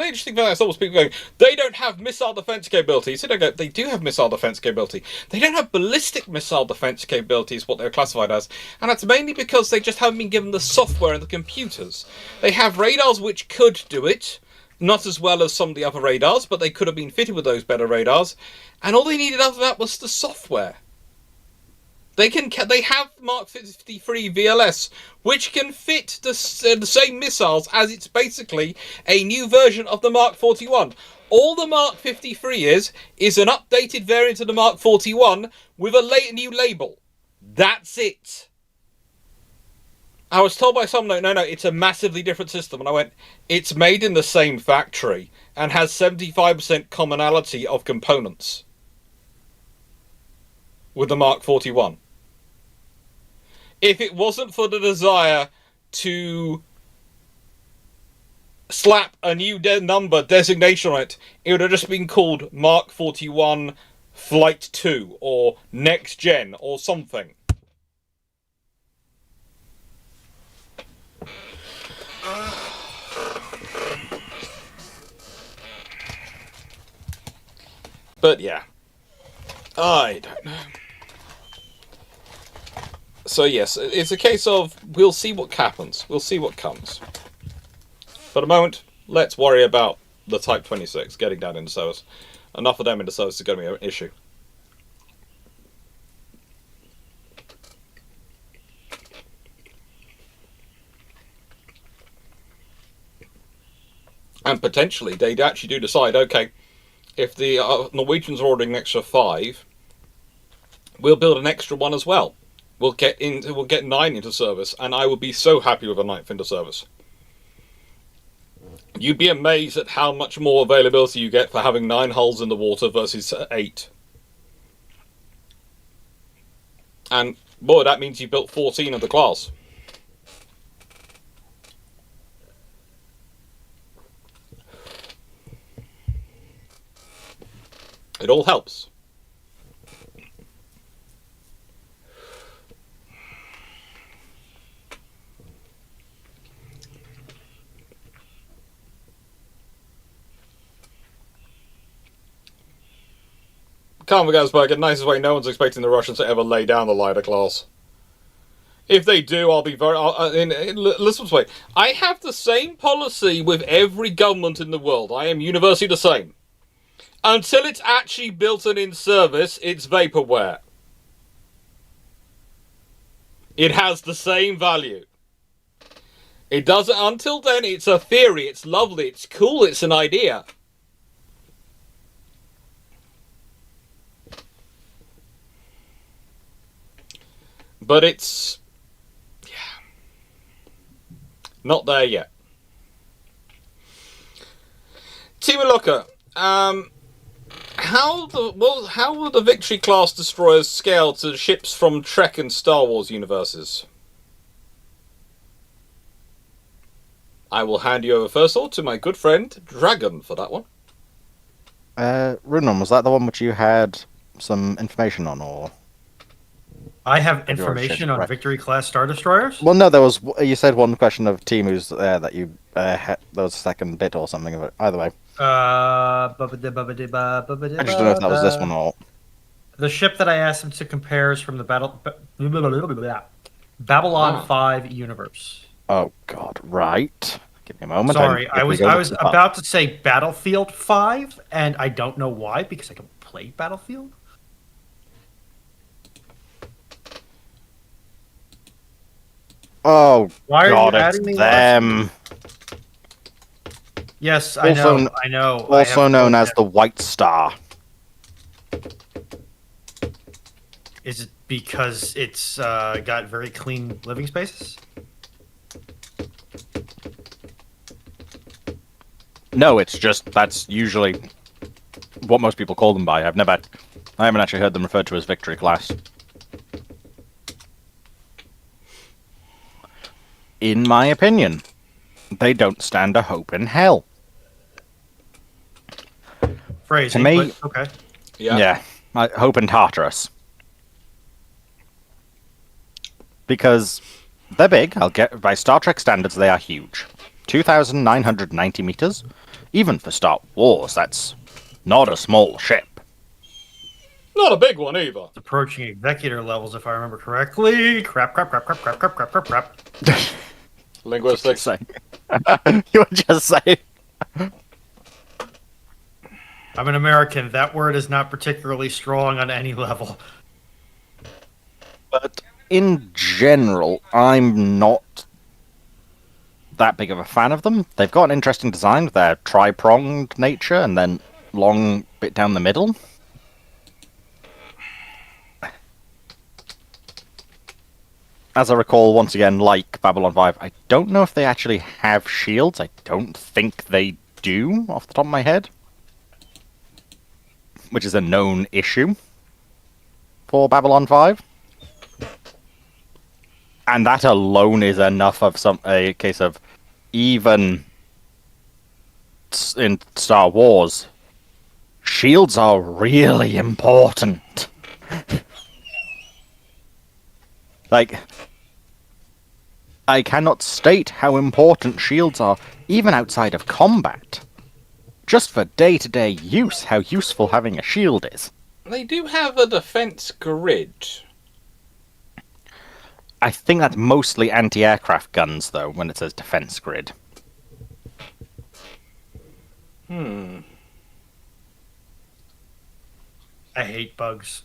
S1: interesting thing I saw was people going, they don't have missile defense capability. So they do have missile defense capability. They don't have ballistic missile defense capability is what they're classified as. And that's mainly because they just haven't been given the software and the computers. They have radars which could do it. Not as well as some of the other radars, but they could have been fitted with those better radars. And all they needed after that was the software. They have Mark 53 VLS, which can fit the same missiles as it's basically a new version of the Mark 41. All the Mark 53 is an updated variant of the Mark 41 with a new label. That's it. I was told by someone, no, it's a massively different system. And I went, it's made in the same factory and has 75% commonality of components with the Mark 41. If it wasn't for the desire to slap a new number designation on it, it would have just been called Mark 41 Flight 2 or Next Gen or something. But yeah, I don't know. So yes, it's a case of we'll see what happens. We'll see what comes. For the moment, let's worry about the Type 26 getting down into service. Enough of them into service is going to be an issue. And potentially, they'd actually do decide, okay, if the Norwegians are ordering an extra 5, we'll build an extra one as well. We'll get 9 into service, and I would be so happy with a 9th into service. You'd be amazed at how much more availability you get for having 9 hulls in the water versus 8. And boy, that means you built 14 of the class. It all helps. Kalmar in nicest way, no one's expecting the Russians to ever lay down the lighter class. If they do, I'll be very... listen to me. I have the same policy with every government in the world. I am universally the same. Until it's actually built and in service, it's vaporware. It has the same value. It doesn't... Until then, it's a theory. It's lovely. It's cool. It's an idea. But it's... yeah. Not there yet. Timuloka, how will the Victory class destroyers scale to ships from Trek and Star Wars universes? I will hand you over first of all to my good friend Dragon for that one.
S2: Runon, was that the one which you had some information on, or?
S3: I have
S2: Yours,
S3: information on
S2: right.
S3: Victory class Star Destroyers.
S2: Well, no, there was. You said one question of Timu's that you there was a second bit or something of it. Either way, I just don't know if that was this one or.
S3: The ship that I asked him to compare is from the Babylon 5 universe.
S2: Oh God! Right. Give me a moment.
S3: Sorry, I was about
S2: about.
S3: to say Battlefield 5, and I don't know why because I don't play Battlefield.
S2: Oh
S3: Why are
S2: God!
S3: you
S2: It's
S3: adding me?
S2: them.
S3: Yes,
S2: Also,
S3: I know.
S2: Also known as the White Star.
S3: Is it because it's got very clean living spaces?
S2: No, it's just that's usually what most people call them by. I haven't actually heard them referred to as Victory class. In my opinion, they don't stand a hope in hell.
S3: Phrasing,
S2: To me,
S3: but okay.
S2: Yeah, hope in Tartarus. Because they're big. By Star Trek standards, they are huge. 2,990 meters. Even for Star Wars, that's not a small ship.
S1: Not a big one either.
S3: It's approaching executor levels, if I remember correctly. Crap.
S1: Linguistics.
S2: You were just saying.
S3: I'm an American. That word is not particularly strong on any level.
S2: But in general, I'm not that big of a fan of them. They've got an interesting design with their tri-pronged nature and then long bit down the middle. As I recall, once again, like Babylon 5, I don't know if they actually have shields. I don't think they do, off the top of my head. Which is a known issue for Babylon 5. And that alone is enough of a case of even in Star Wars, shields are really important. Like, I cannot state how important shields are, even outside of combat. Just for day-to-day use, how useful having a shield is.
S1: They do have a defense grid.
S2: I think that's mostly anti-aircraft guns, though, when it says defense grid.
S3: I hate bugs.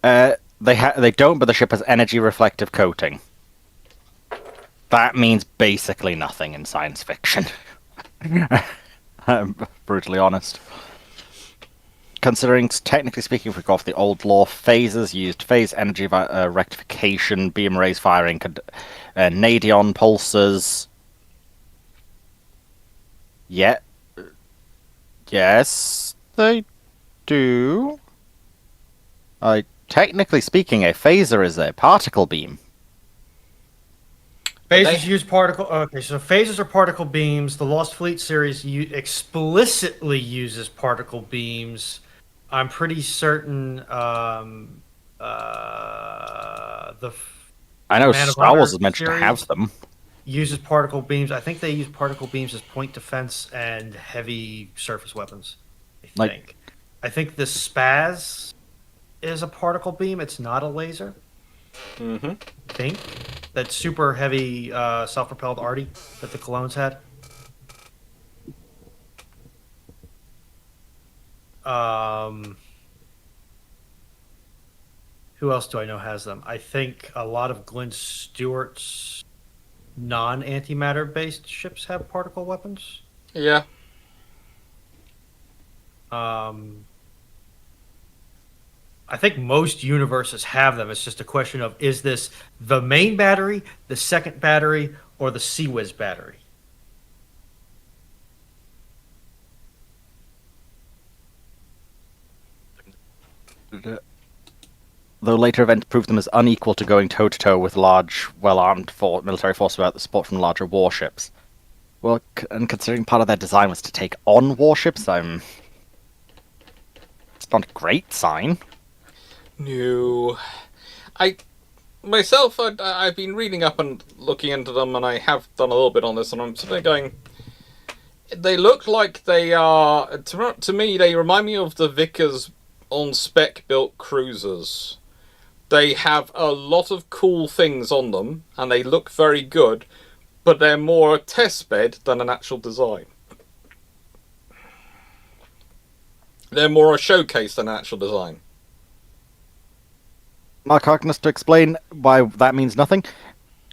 S2: They don't, but the ship has energy reflective coating. That means basically nothing in science fiction. I'm brutally honest. Considering, technically speaking, if we go off the old law, phasers used phase energy rectification, beam rays firing, nadion pulsers. Yeah. Yes, they do. Technically speaking, a phaser is a particle beam.
S3: Phasers use particle. Okay, so phasers are particle beams. The Lost Fleet series explicitly uses particle beams. I'm pretty certain.
S2: I know
S3: Man of
S2: Star Wars
S3: Honor
S2: is meant to
S3: series
S2: have them.
S3: uses particle beams. I think they use particle beams as point defense and heavy surface weapons. I think the Spaz is a particle beam. It's not a laser.
S1: Mm-hmm.
S3: I think that super heavy self-propelled arty that the Colones had. Who else do I know has them? I think a lot of Glenn Stewart's non-antimatter based ships have particle weapons.
S1: Yeah.
S3: I think most universes have them. It's just a question of, is this the main battery, the second battery, or the CWIS battery?
S2: though later events proved them as unequal to going toe-to-toe with large, well-armed military forces without the support from larger warships. Well, and considering part of their design was to take on warships, it's not a great sign.
S1: No. Myself, I've been reading up and looking into them, and I have done a little bit on this, and I'm sort of going... They look like they are... To me, they remind me of the Vickers on-spec built cruisers. They have a lot of cool things on them, and they look very good, but they're more a test bed than an actual design. They're more a showcase than an actual design.
S2: Mark Harkness, to explain why that means nothing,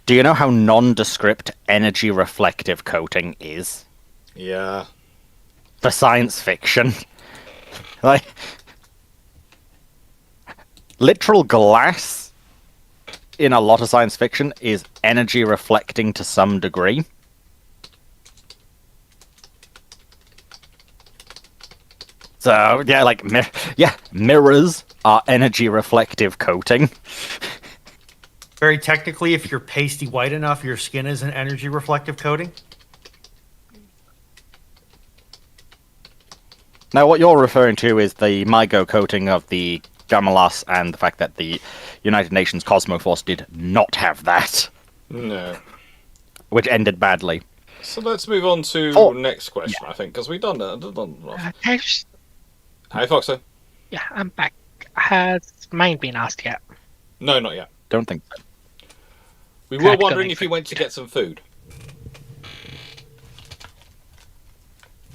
S2: do you know how nondescript energy reflective coating is?
S1: Yeah.
S2: For science fiction. Like, literal glass in a lot of science fiction is energy reflecting to some degree. So, yeah, like, mirrors are energy reflective coating.
S3: Very technically, if you're pasty white enough, your skin is an energy reflective coating.
S2: Now, what you're referring to is the MIGO coating of the Gamalas and the fact that the United Nations Cosmoforce did not have that.
S1: No.
S2: Which ended badly.
S1: So let's move on to next question, yeah. I think, because we've done that. Hi, Foxer.
S4: Yeah, I'm back. Has mine been asked yet?
S1: No, not yet.
S2: Don't think so.
S1: We were wondering if you went to get some food.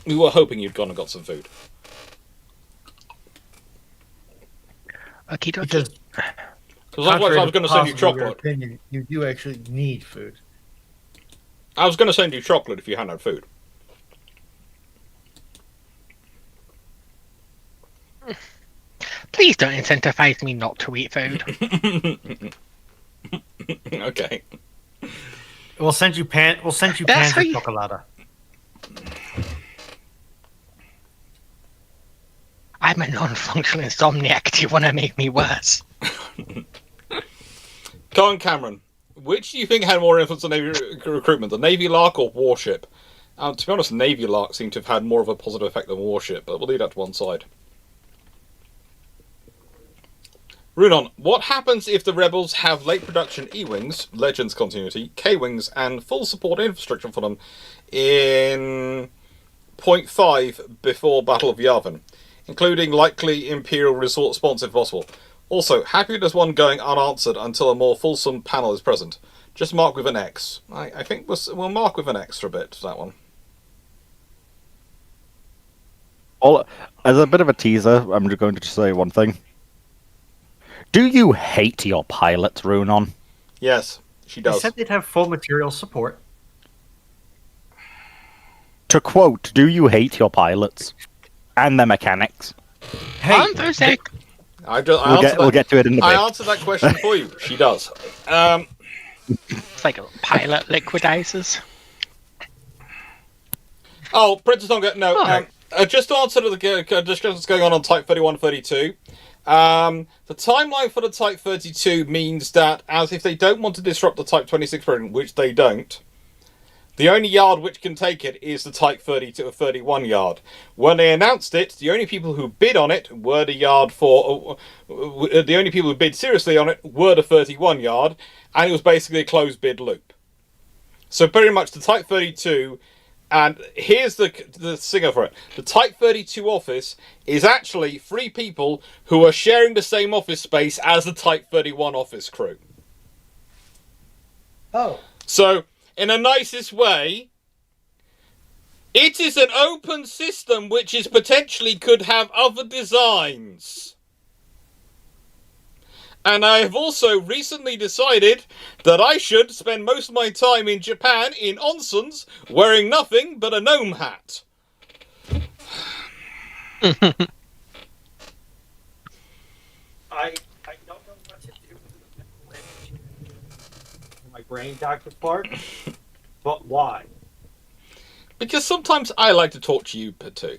S1: We were hoping you'd gone and got some food.
S4: Okay,
S3: because
S1: otherwise I was going to send you chocolate.
S3: Opinion, you do actually need food.
S1: I was going to send you chocolate if you hadn't had food.
S4: Please don't incentivize me not to eat food.
S1: Okay.
S3: We'll send you Panzer Chocolata.
S4: I'm a non-functional insomniac. Do you want to make me worse?
S1: Colin Cameron, which do you think had more influence on Navy recruitment, the Navy Lark or Warship? To be honest, Navy Lark seemed to have had more of a positive effect than Warship, but we'll leave that to one side. Runon, what happens if the Rebels have late production E-Wings, Legends continuity, K-Wings, and full support infrastructure for them in 0.5 before Battle of Yavin, including likely Imperial resort response if possible? Also, happy there's one going unanswered until a more fulsome panel is present. Just mark with an X. I think we'll mark with an X for a bit, that one.
S2: As a bit of a teaser, I'm just going to say one thing. Do you hate your pilots, Runon?
S1: Yes, she does.
S3: They said they'd have full material support.
S2: To quote, do you hate your pilots? And their mechanics?
S3: Hey,
S2: we'll get to it in a bit.
S1: I answered that question for you. She does.
S4: It's like pilot liquidizers.
S1: Oh, Princess Tonga, no. Just to answer to the discussions going on Type 31 and 32, the timeline for the Type 32 means that, as if they don't want to disrupt the Type 26 program, which they don't, the only yard which can take it is the Type 32 or 31 yard. When they announced it, the only people who bid on it were the yard for... the only people who bid seriously on it were the 31 yard, and it was basically a closed bid loop. So pretty much the Type 32... And here's the singer for it. The Type 32 office is actually 3 people who are sharing the same office space as the Type 31 office crew.
S3: Oh.
S1: So, in the nicest way, it is an open system which is potentially could have other designs. And I have also recently decided that I should spend most of my time in Japan in onsens wearing nothing but a gnome hat.
S3: I don't know what to do with my brain, Dr. Clarke, but why?
S1: Because sometimes I like to talk to you too.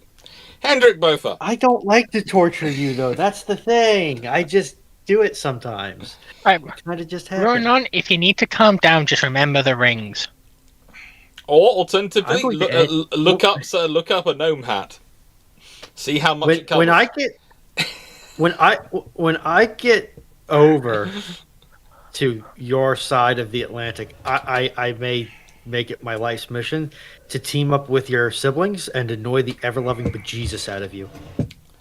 S1: Hendrik Bofa.
S3: I don't like to torture you, though. That's the thing. I just do it sometimes.
S4: Right,
S3: It kind of just happens.
S4: Ronan, if you need to calm down, just remember the rings.
S1: Or
S3: I'm
S1: alternatively,
S3: going to
S1: look up a gnome hat. See how much it covers.
S3: when I get over to your side of the Atlantic, I may make it my life's mission to team up with your siblings and annoy the ever-loving bejesus out of you.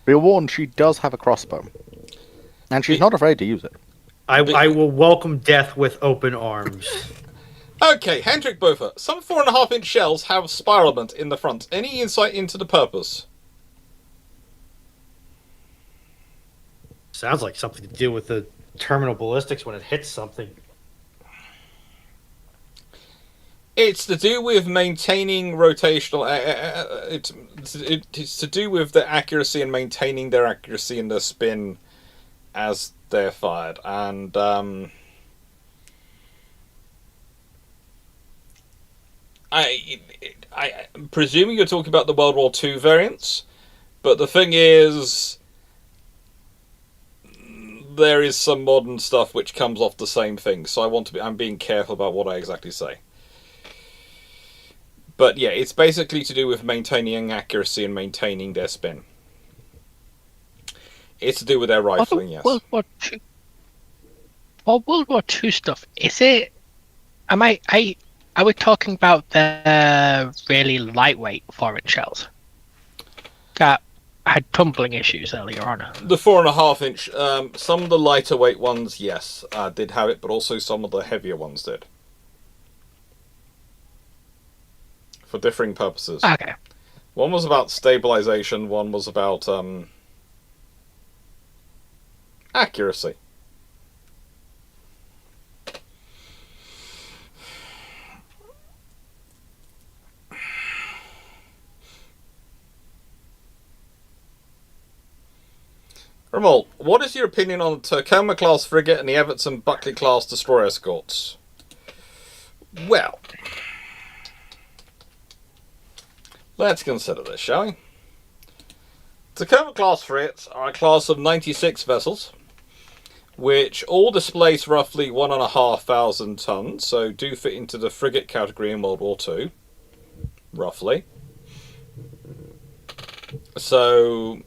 S2: Be warned, she does have a crossbow. And she's not afraid to use it.
S3: I will welcome death with open arms.
S1: Okay, Hendrik Bofa. Some 4.5-inch shells have spiralement in the front. Any insight into the purpose?
S3: Sounds like something to do with the terminal ballistics when it hits something.
S1: It's to do with maintaining rotational. It's to do with the accuracy and maintaining their accuracy and their spin as they're fired. And I'm presuming you're talking about the World War II variants, but the thing is, there is some modern stuff which comes off the same thing. So I'm being careful about what I exactly say. But yeah, it's basically to do with maintaining accuracy and maintaining their spin. It's to do with their rifling, yes.
S4: For World War II stuff, is it? Are we talking about the really lightweight foreign shells that had tumbling issues earlier on?
S1: The 4.5-inch, some of the lighter weight ones, yes, did have it, but also some of the heavier ones did. For differing purposes.
S4: Okay.
S1: One was about stabilization, one was about accuracy. Ramol, what is your opinion on the Tacoma-class frigate and the Evertson-Buckley-class destroyer escorts? Well, let's consider this, shall we? Tacoma-class frigates are a class of 96 vessels, which all displace roughly 1,500 tons, so do fit into the frigate category in World War II, roughly. So,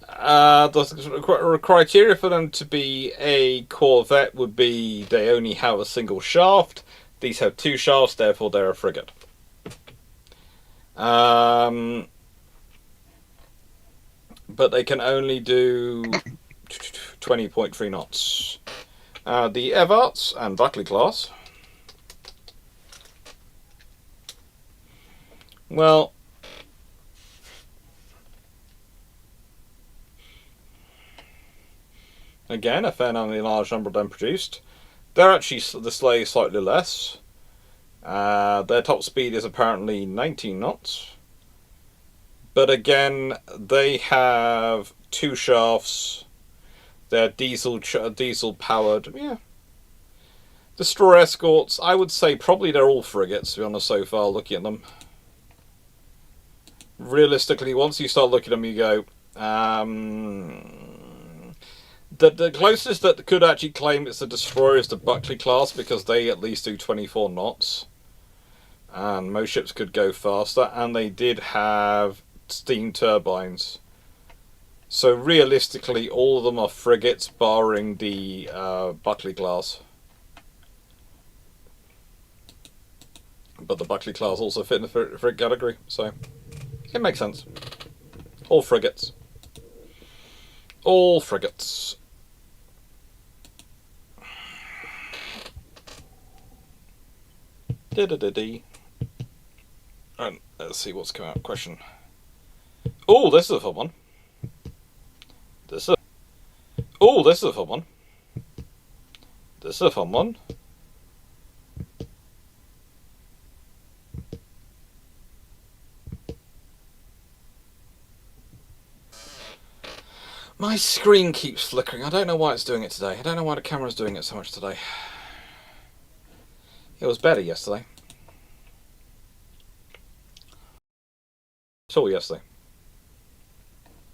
S1: the criteria for them to be a corvette would be they only have a single shaft. These have two shafts, therefore they're a frigate. But they can only do 20.3 knots. The Everts and Buckley class. Well, again, a fairly large number of them produced. They're actually display slightly less. Their top speed is apparently 19 knots. But again, they have two shafts. They're diesel powered. Yeah. Destroyer escorts, I would say probably they're all frigates, to be honest, so far, looking at them. Realistically, once you start looking at them, you go, the closest that could actually claim it's a destroyer is the Buckley class, because they at least do 24 knots. And most ships could go faster, and they did have steam turbines. So realistically, all of them are frigates, barring the Buckley class. But the Buckley class also fit in the frigate category, so it makes sense. All frigates. All frigates. And let's see what's coming out. Question. Oh, this is a fun one. This is a fun one. This is a fun one. My screen keeps flickering. I don't know why it's doing it today. I don't know why the camera's doing it so much today. It was better yesterday. Till yesterday.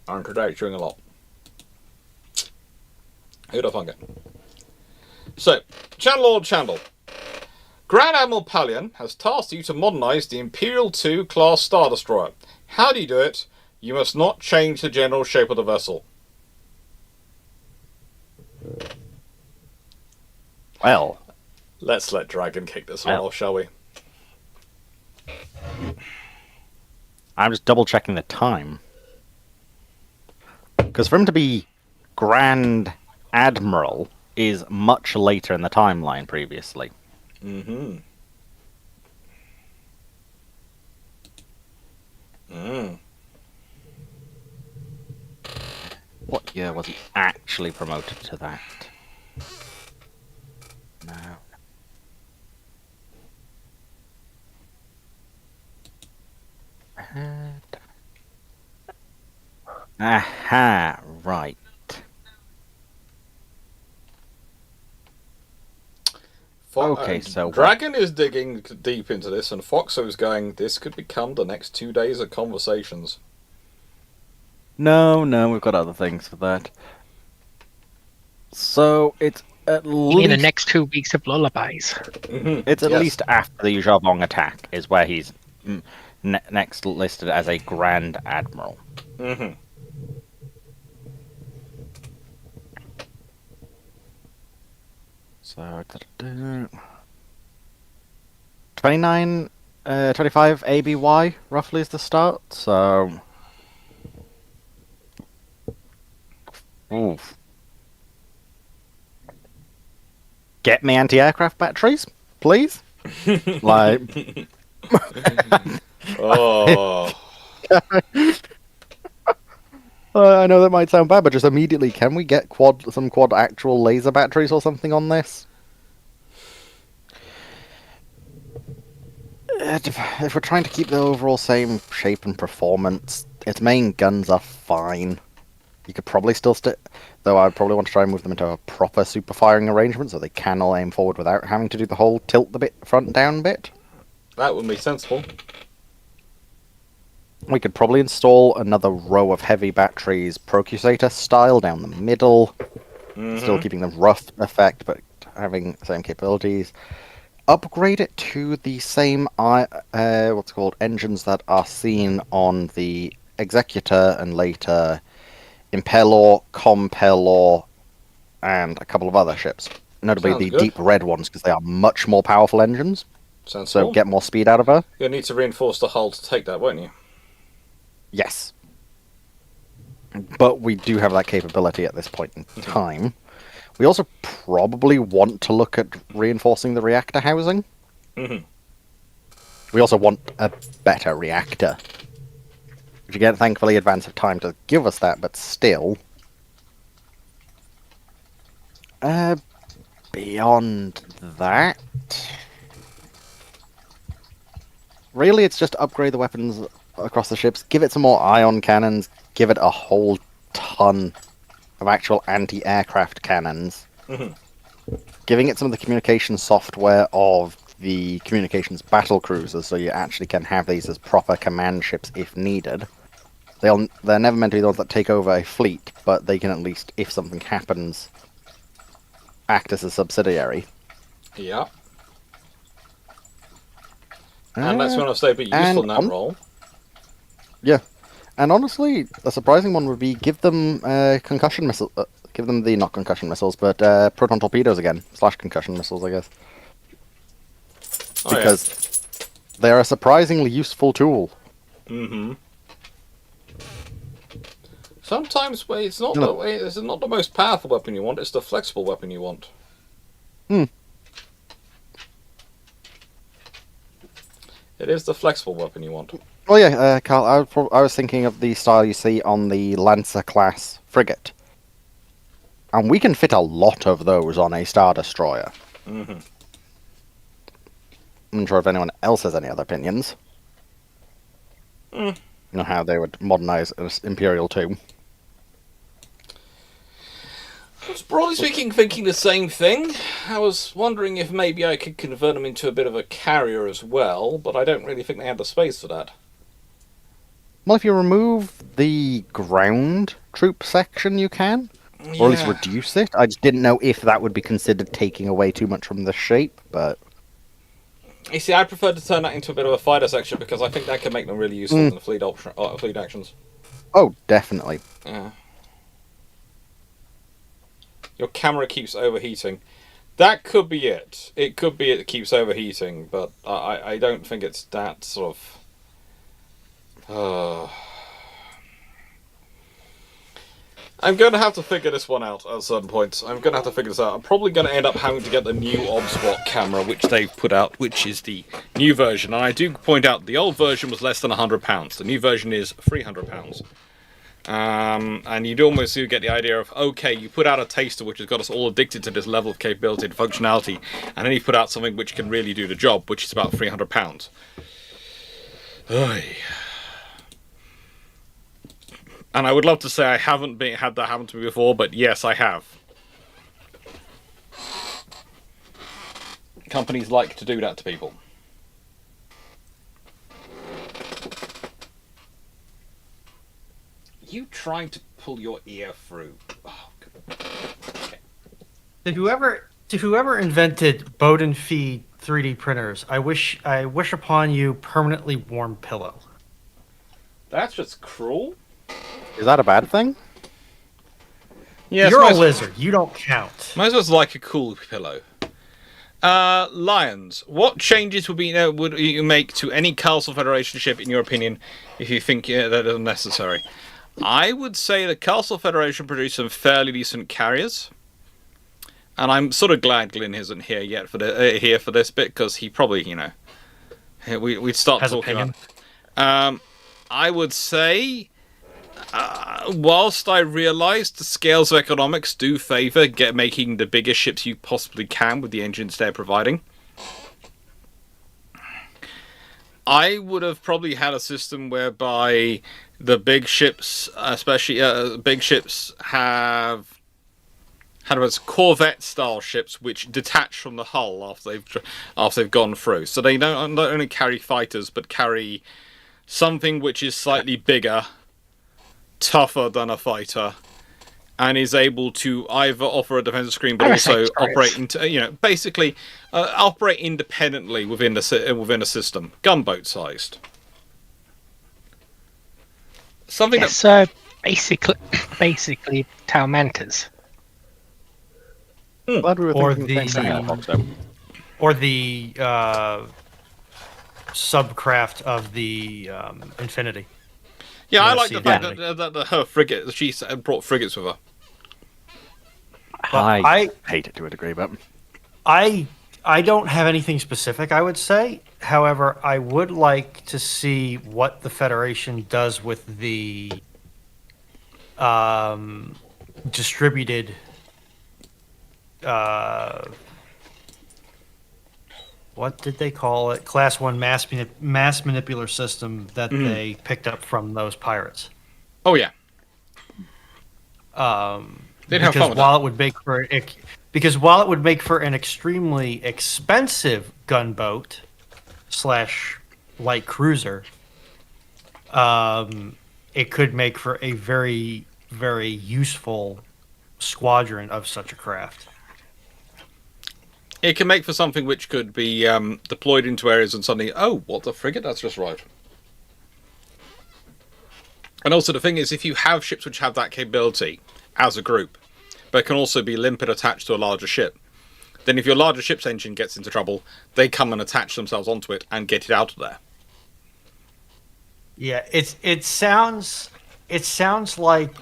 S1: I'm today doing a lot. Who'd have thunk it? So, Chandlord Chandle. Grand Admiral Pallion has tasked you to modernise the Imperial II class Star Destroyer. How do you do it? You must not change the general shape of the vessel.
S2: Well,
S1: let's let Dragon kick this one off, shall we?
S2: I'm just double checking the time. Because for him to be Grand Admiral is much later in the timeline previously.
S1: Mm-hmm.
S2: What year was he actually promoted to that? No. Aha, right. Okay, so
S1: Dragon is digging deep into this, and Foxo's going, this could become the next 2 days of conversations.
S2: No, we've got other things for that. So it's at least
S4: in the next 2 weeks of lullabies.
S2: It's at least after the Jabong attack is where he's next listed as a Grand Admiral.
S1: Mm-hmm.
S2: So 29, 25 ABY roughly is the start. So, oof. Get me anti-aircraft batteries, please. Like,
S1: oh.
S2: I know that might sound bad, but just immediately, can we get some quad actual laser batteries or something on this? If we're trying to keep the overall same shape and performance, its main guns are fine. You could probably still stick, though I'd probably want to try and move them into a proper super firing arrangement so they can all aim forward without having to do the whole tilt the bit front down bit.
S1: That would be sensible.
S2: We could probably install another row of heavy batteries, Procusator style, down the middle. Still keeping the rough effect, but having the same capabilities. Upgrade it to the same engines that are seen on the Executor and later Impellor, Compellor, and a couple of other ships. Notably the deep red ones, because they are much more powerful engines.
S1: Sounds
S2: so
S1: cool.
S2: Get more speed out of her.
S1: You'll need to reinforce the hull to take that, won't you?
S2: Yes. But we do have that capability at this point in time. We also probably want to look at reinforcing the reactor housing. We also want a better reactor. Which again, thankfully, Advance of Time to give us that, but still. Beyond that... Really, it's just upgrade the weapons across the ships, give it some more ion cannons, give it a whole ton of actual anti-aircraft cannons. Giving it some of the communication software of the communications battle cruisers, so you actually can have these as proper command ships if needed. They're never meant to be the ones that take over a fleet, but they can at least, if something happens, act as a subsidiary.
S1: Yeah. And that's going to stay a bit useful in that role.
S2: Yeah. And honestly, a surprising one would be give them concussion missiles. Give them the, not concussion missiles, but proton torpedoes again. / concussion missiles, I guess. Because they're a surprisingly useful tool.
S1: Sometimes it's not the most powerful weapon you want, it's the flexible weapon you want. It is the flexible weapon you want.
S2: Oh yeah, Carl, I was thinking of the style you see on the Lancer-class frigate. And we can fit a lot of those on a Star Destroyer. I'm not sure if anyone else has any other opinions. You know how they would modernize Imperial 2.
S1: I was broadly speaking thinking the same thing. I was wondering if maybe I could convert them into a bit of a carrier as well, but I don't really think they have the space for that.
S2: Well, if you remove the ground troop section, you can. Or at least reduce it. I just didn't know if that would be considered taking away too much from the shape, but...
S1: You see, I prefer to turn that into a bit of a fighter section because I think that can make them really useful in the fleet actions.
S2: Oh, definitely.
S1: Yeah. Your camera keeps overheating. That could be it. It could be it keeps overheating, but I don't think it's that sort of... I'm going to have to figure this one out at certain points. I'm going to have to figure this out. I'm probably going to end up having to get the new OBSWAT camera, which they've put out, which is the new version. And I do point out the old version was less than £100. The new version is £300. And you'd almost get the idea of, okay, you put out a taster which has got us all addicted to this level of capability and functionality, and then you put out something which can really do the job, which is about £300. Oy. And I would love to say I haven't had that happen to me before, but yes, I have. Companies like to do that to people. You trying to pull your ear through? Oh, okay.
S3: To whoever invented Bowden feed 3D printers, I wish upon you permanently warm pillow.
S1: That's just cruel.
S2: Is that a bad thing?
S1: Yes,
S3: You're a lizard. You don't count.
S1: Might as well like a cool pillow. Lions, what changes would you make to any Castle Federation ship, in your opinion, if you think that is necessary? I would say the Castle Federation produced some fairly decent carriers. And I'm sort of glad Glyn isn't here yet for this bit, because he probably, we'd start talking about. I would say, whilst I realise the scales of economics do favour making the biggest ships you possibly can with the engines they're providing, I would have probably had a system whereby the big ships, especially big ships, have Corvette-style ships which detach from the hull after they've gone through. So they not only carry fighters, but carry something which is slightly bigger, tougher than a fighter, and is able to either offer a defensive screen, but also operate operate independently within a system, gunboat sized. Something
S4: basically Taumantas.
S2: Glad we were
S3: Or
S2: thinking the same thing, Fox,
S3: or the subcraft of the Infinity.
S1: Yeah, I like the fact that her frigate, she brought frigates with her.
S2: I hate it to a degree, but
S3: I don't have anything specific, I would say. However, I would like to see what the Federation does with the distributed what did they call it? Class 1 mass manipular system that they picked up from those pirates.
S1: Oh yeah. They'd have fun with
S3: while it would make for an extremely expensive gunboat / light cruiser, it could make for a very, very useful squadron of such a craft.
S1: It can make for something which could be deployed into areas and suddenly, oh, what the frigate? That's just right. And also the thing is, if you have ships which have that capability as a group, but can also be limpet attached to a larger ship, then if your larger ship's engine gets into trouble, they come and attach themselves onto it and get it out of there.
S3: Yeah, it sounds like,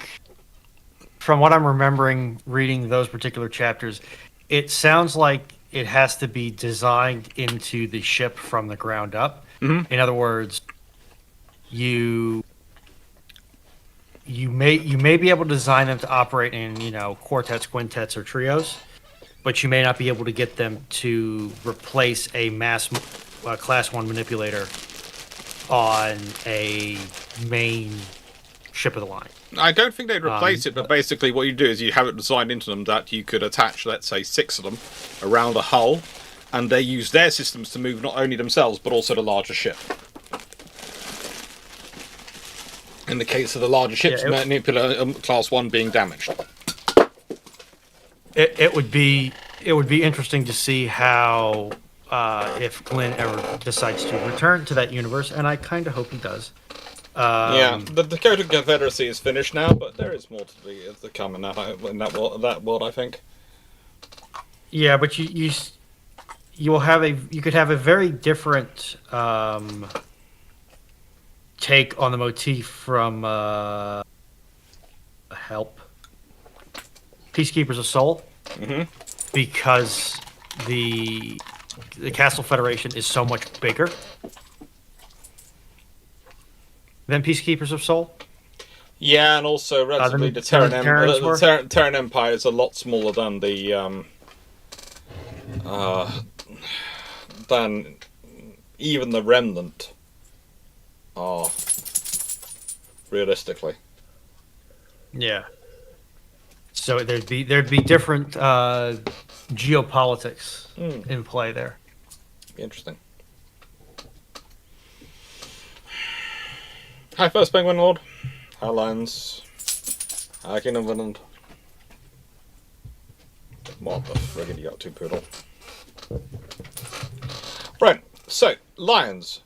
S3: from what I'm remembering reading those particular chapters, it sounds like it has to be designed into the ship from the ground up.
S1: Mm-hmm.
S3: In other words, you may be able to design them to operate in, quartets, quintets, or trios, but you may not be able to get them to replace a class 1 manipulator on a main ship of the line.
S1: I don't think they'd replace it, but basically what you do is you have it designed into them that you could attach, let's say, 6 of them around a hull, and they use their systems to move not only themselves, but also the larger ship. in the case of the larger ships,
S3: Yeah,
S1: Manipula Class 1 being damaged.
S3: it would be interesting to see how if Glenn ever decides to return to that universe, and I kind of hope he does.
S1: Yeah, the Dakota Confederacy is finished now, but there is more to come in that world, I think.
S3: Yeah, but you will have you could have a very different take on the motif from Help, Peacekeepers of Soul, because the Castle Federation is so much bigger than Peacekeepers of Soul.
S1: Yeah, and also relatively the Terran Empire is a lot smaller than the than even the Remnant are, realistically.
S3: Yeah. So there'd be different geopolitics in play there.
S1: Be interesting. Hi, First Penguin Lord. Hi, Lions. Hi, Kingdom of Vinland. What the friggin' you got, 2 poodle? Right, so, Lions.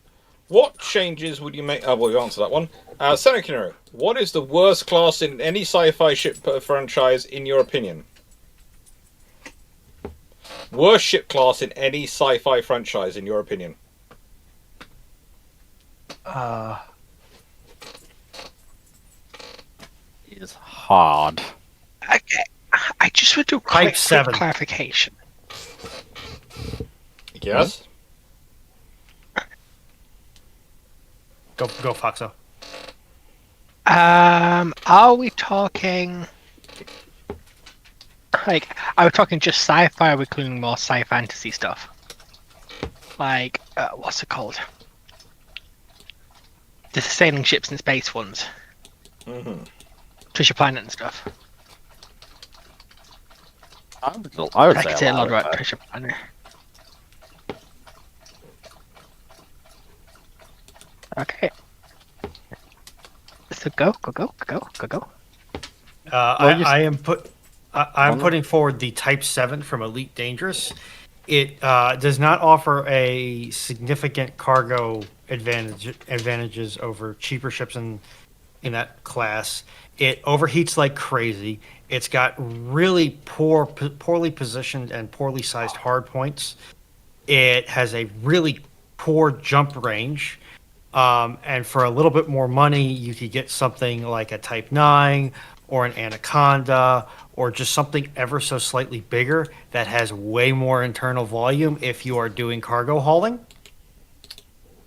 S1: What changes would you make... Oh, well, you answered that one. Senekiro, what is the worst class in any sci-fi ship franchise, in your opinion? Worst ship class in any sci-fi franchise, in your opinion?
S2: Is hard.
S4: Okay, I just want to do quick clarification.
S1: Yes?
S3: Go Foxo.
S4: Are we talking... Like, are we talking just sci-fi, or are we including more sci-fantasy stuff? Like, what's it called? The sailing ships and space ones. Treasure Planet and stuff.
S2: I would
S4: I
S2: say
S4: could say a lot
S2: of
S4: about Treasure Planet. Okay. So go.
S3: I'm putting forward the Type 7 from Elite Dangerous. It does not offer a significant cargo advantages over cheaper ships in that class. It overheats like crazy. It's got really poorly positioned and poorly sized hard points. It has a really poor jump range. And for a little bit more money, you could get something like a Type 9 or an Anaconda or just something ever so slightly bigger that has way more internal volume if you are doing cargo hauling.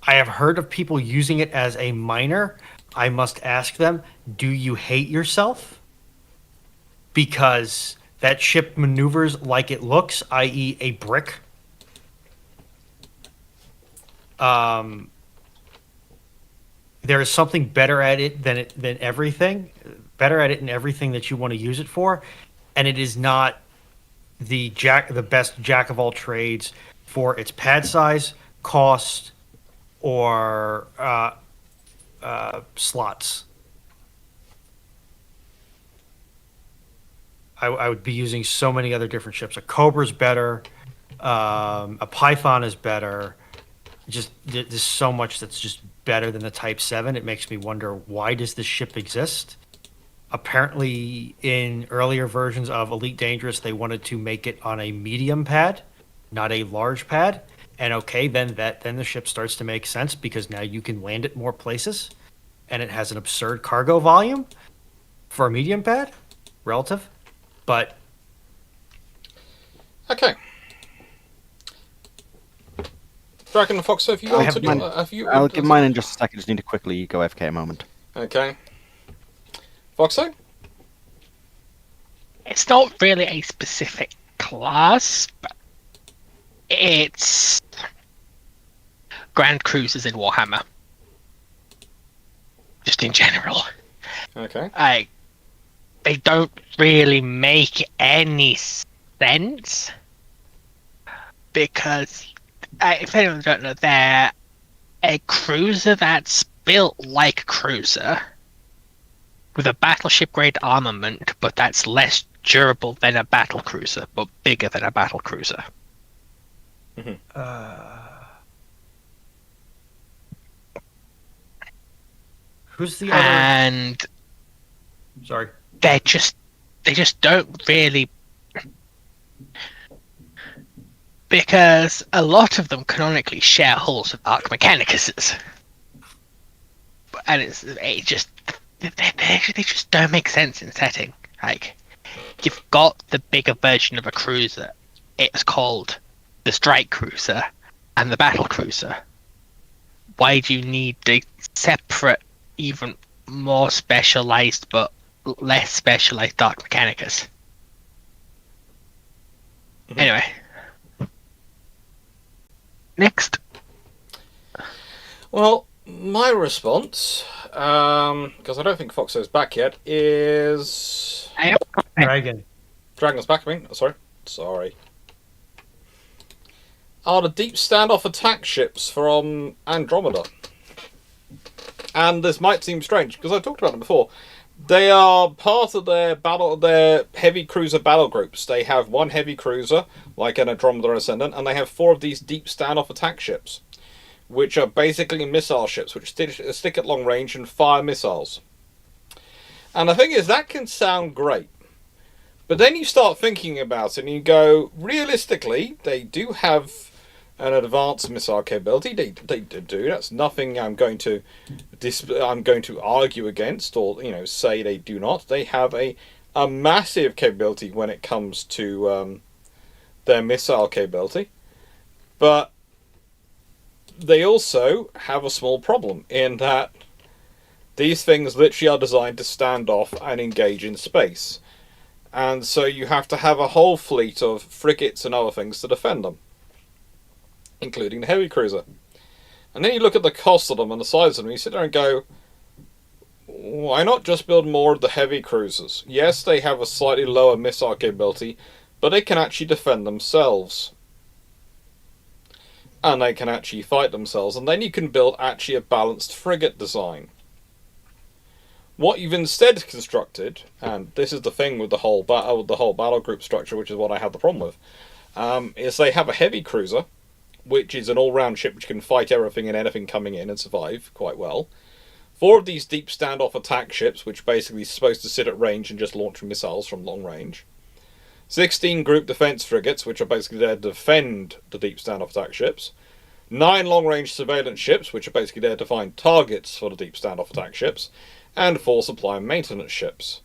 S3: I have heard of people using it as a miner. I must ask them, do you hate yourself? Because that ship maneuvers like it looks, i.e. a brick. There is something better at it than everything. Better at it in everything that you want to use it for, and it is not the best jack of all trades for its pad size, cost, or slots. I would be using so many other different ships. A Cobra's better. A Python is better. Just there's so much that's just better than the Type 7. It makes me wonder, why does this ship exist? Apparently, in earlier versions of Elite Dangerous, they wanted to make it on a medium pad, not a large pad. And okay, then the ship starts to make sense because now you can land it more places, and it has an absurd cargo volume for a medium pad, relative. But
S1: okay. Dragon and Fox, have you answered your...
S2: I'll give mine in just a second. Just need to quickly go FK a moment.
S1: Okay. Foxo?
S4: It's not really a specific class, but it's Grand Cruisers in Warhammer. Just in general.
S1: Okay.
S4: They don't really make any sense because, if anyone don't know, they're a cruiser that's built like a cruiser, with a battleship grade armament, but that's less durable than a battle cruiser, but bigger than a battle cruiser.
S3: Who's the other?
S4: And
S3: Sorry.
S4: they just don't really, because a lot of them canonically share hulls with Arc Mechanicus's, and they just don't make sense in setting. Like, you've got the bigger version of a cruiser. It's called the Strike Cruiser and the Battle Cruiser. Why do you need the separate, even more specialized but less specialized Dark Mechanicus? Anyway. Next.
S1: Well, my response, because I don't think Foxo's back yet, is... Dragon's back, I mean. Sorry. Are the deep standoff attack ships from Andromeda. And this might seem strange, because I talked about them before. They are part of their heavy cruiser battle groups. They have one heavy cruiser, like an Andromeda Ascendant, and they have 4 of these deep standoff attack ships, which are basically missile ships, which stick at long range and fire missiles. And the thing is, that can sound great. But then you start thinking about it, and you go, realistically, they do have an advanced missile capability. They do. That's nothing I'm going to argue against, or say they do not. They have a massive capability when it comes to their missile capability, but they also have a small problem in that these things literally are designed to stand off and engage in space, and so you have to have a whole fleet of frigates and other things to defend them, including the heavy cruiser. And then you look at the cost of them and the size of them, and you sit there and go, why not just build more of the heavy cruisers? Yes, they have a slightly lower missile capability, but they can actually defend themselves. And they can actually fight themselves, and then you can build actually a balanced frigate design. What you've instead constructed, and this is the thing with the whole battle group structure, which is what I have the problem with, is they have a heavy cruiser, which is an all-round ship which can fight everything and anything coming in and survive quite well. 4 of these deep standoff attack ships, which basically is supposed to sit at range and just launch missiles from long range. 16 group defense frigates, which are basically there to defend the deep standoff attack ships. 9 long-range surveillance ships, which are basically there to find targets for the deep standoff attack ships. And 4 supply and maintenance ships.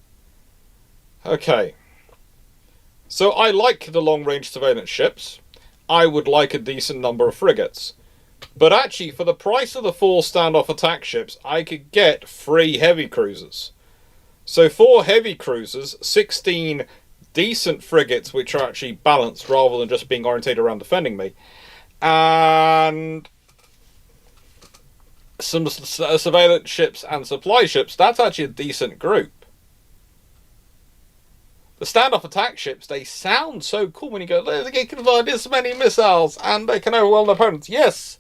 S1: Okay. So I like the long-range surveillance ships. I would like a decent number of frigates. But actually, for the price of the 4 standoff attack ships, I could get 3 heavy cruisers. So 4 heavy cruisers, 16 decent frigates which are actually balanced rather than just being orientated around defending me, and some surveillance ships and supply ships. That's actually a decent group. The standoff attack ships, they sound so cool when you go, they can fire this many missiles and they can overwhelm opponents. Yes,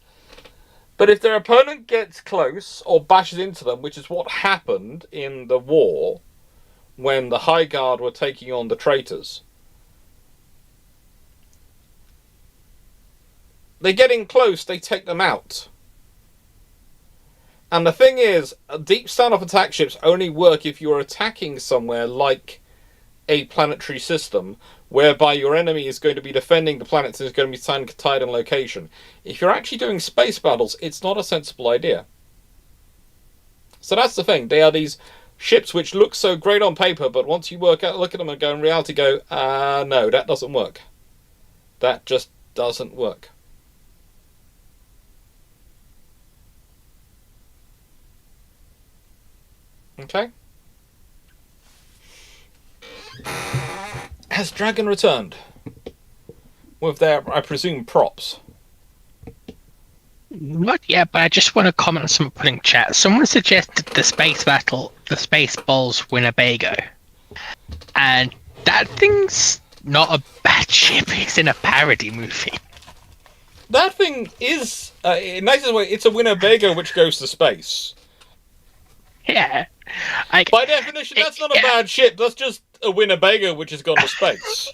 S1: but if their opponent gets close or bashes into them, which is what happened in the war when the High Guard were taking on the traitors, they get in close, they take them out. And the thing is, deep standoff attack ships only work if you're attacking somewhere like a planetary system, whereby your enemy is going to be defending the planets and is going to be tied in location. If you're actually doing space battles, it's not a sensible idea. So that's the thing. They are these ships which look so great on paper, but once you look at them and go in reality, go, no, that doesn't work. That just doesn't work. Okay. Has Dragon returned? With their, I presume, props.
S4: Not yet, but I just want to comment on something put in chat. Someone suggested the space battle, the Spaceballs Winnebago. And that thing's not a bad ship, it's in a parody movie.
S1: That thing is, in nicest way, it's a Winnebago which goes to space.
S4: Yeah. Like,
S1: By definition, that's not a bad ship. That's just a Winnebago which has gone to space.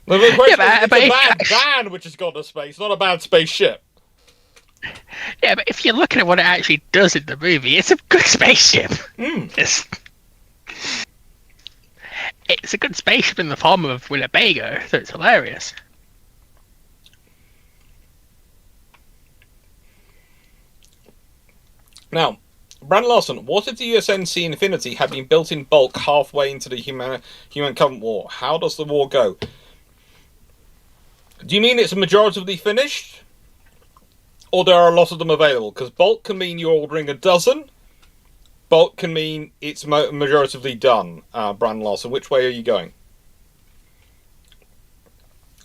S1: The question is, it's a bad van which has gone to space, not a bad spaceship.
S4: Yeah, but if you're looking at what it actually does in the movie, it's a good spaceship. It's a good spaceship in the form of Winnebago, so it's hilarious.
S1: Now, Brandon Larson, what if the USNC Infinity had been built in bulk halfway into the Human Covenant War? How does the war go? Do you mean it's majoritively finished? Or there are a lot of them available? Because bulk can mean you're ordering a dozen. Bulk can mean it's majoritively done. Brandon Larson, which way are you going?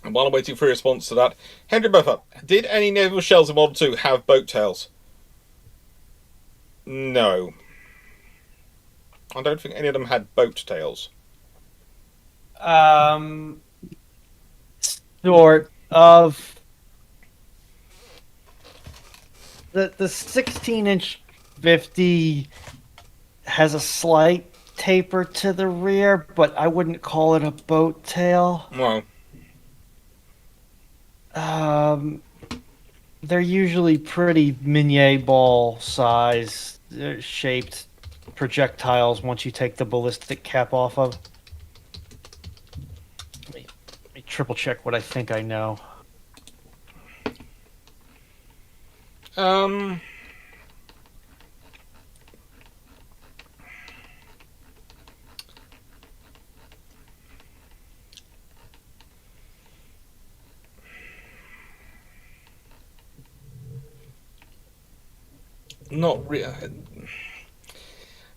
S1: And while I'm waiting for a response to that, Henry Buffer, did any naval shells in Model 2 have boat tails? No. I don't think any of them had boat tails.
S3: Sort of. The 16-inch 50 has a slight taper to the rear, but I wouldn't call it a boat tail.
S1: Well,
S3: They're usually pretty minier ball size shaped projectiles once you take the ballistic cap off of. Let me triple check what I think I know.
S1: Not really.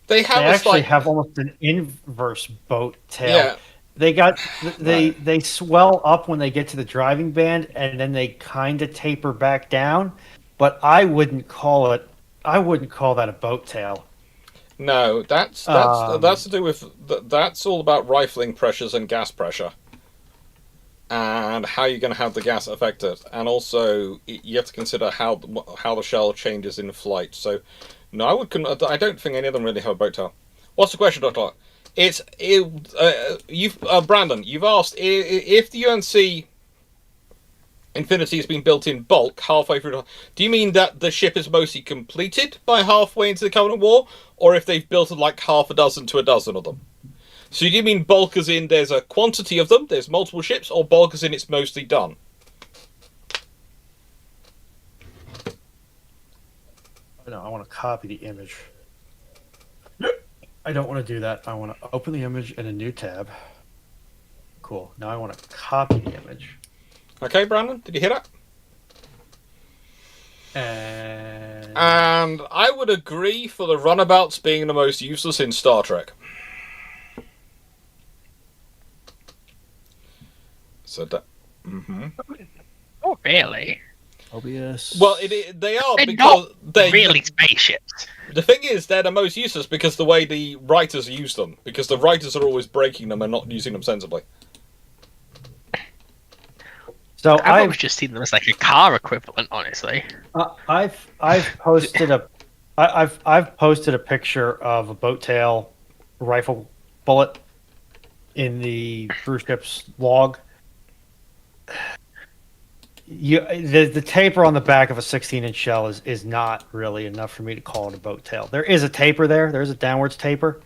S1: They
S3: actually have almost an inverse boat tail.
S1: Yeah.
S3: They swell up when they get to the driving band, and then they kind of taper back down. But I wouldn't call that a boat tail.
S1: No, that's to do with that's all about rifling pressures and gas pressure, and how you're going to have the gas affect it, and also you have to consider how the shell changes in flight. So, no, I don't think any of them really have a boat tail. What's the question, Dr. Clarke? Brandon, you've asked if the UNC Infinity has been built in bulk halfway through. Do you mean that the ship is mostly completed by halfway into the Covenant War, or if they've built like half a dozen to a dozen of them? So do you mean bulk as in there's a quantity of them, there's multiple ships, or bulk as in it's mostly done?
S3: No, I want to copy the image. I don't want to do that. I want to open the image in a new tab. Cool. Now I want to copy the image.
S1: Okay, Brandon, did you hear that?
S3: And
S1: I would agree for the runabouts being the most useless in Star Trek. So that. Mm-hmm.
S4: Oh, really?
S3: OBS.
S1: Well, they are
S4: They're
S1: because
S4: not
S1: they
S4: really spaceships.
S1: The thing is, they're the most useless because the way the writers use them. Because the writers are always breaking them and not using them sensibly.
S3: So
S4: I've always just seen them as like a car equivalent, honestly.
S3: I've posted a picture of a boat tail rifle bullet in the Bruships log. The taper on the back of a 16-inch shell is not really enough for me to call it a boat tail. There is a taper there. There's a downwards taper,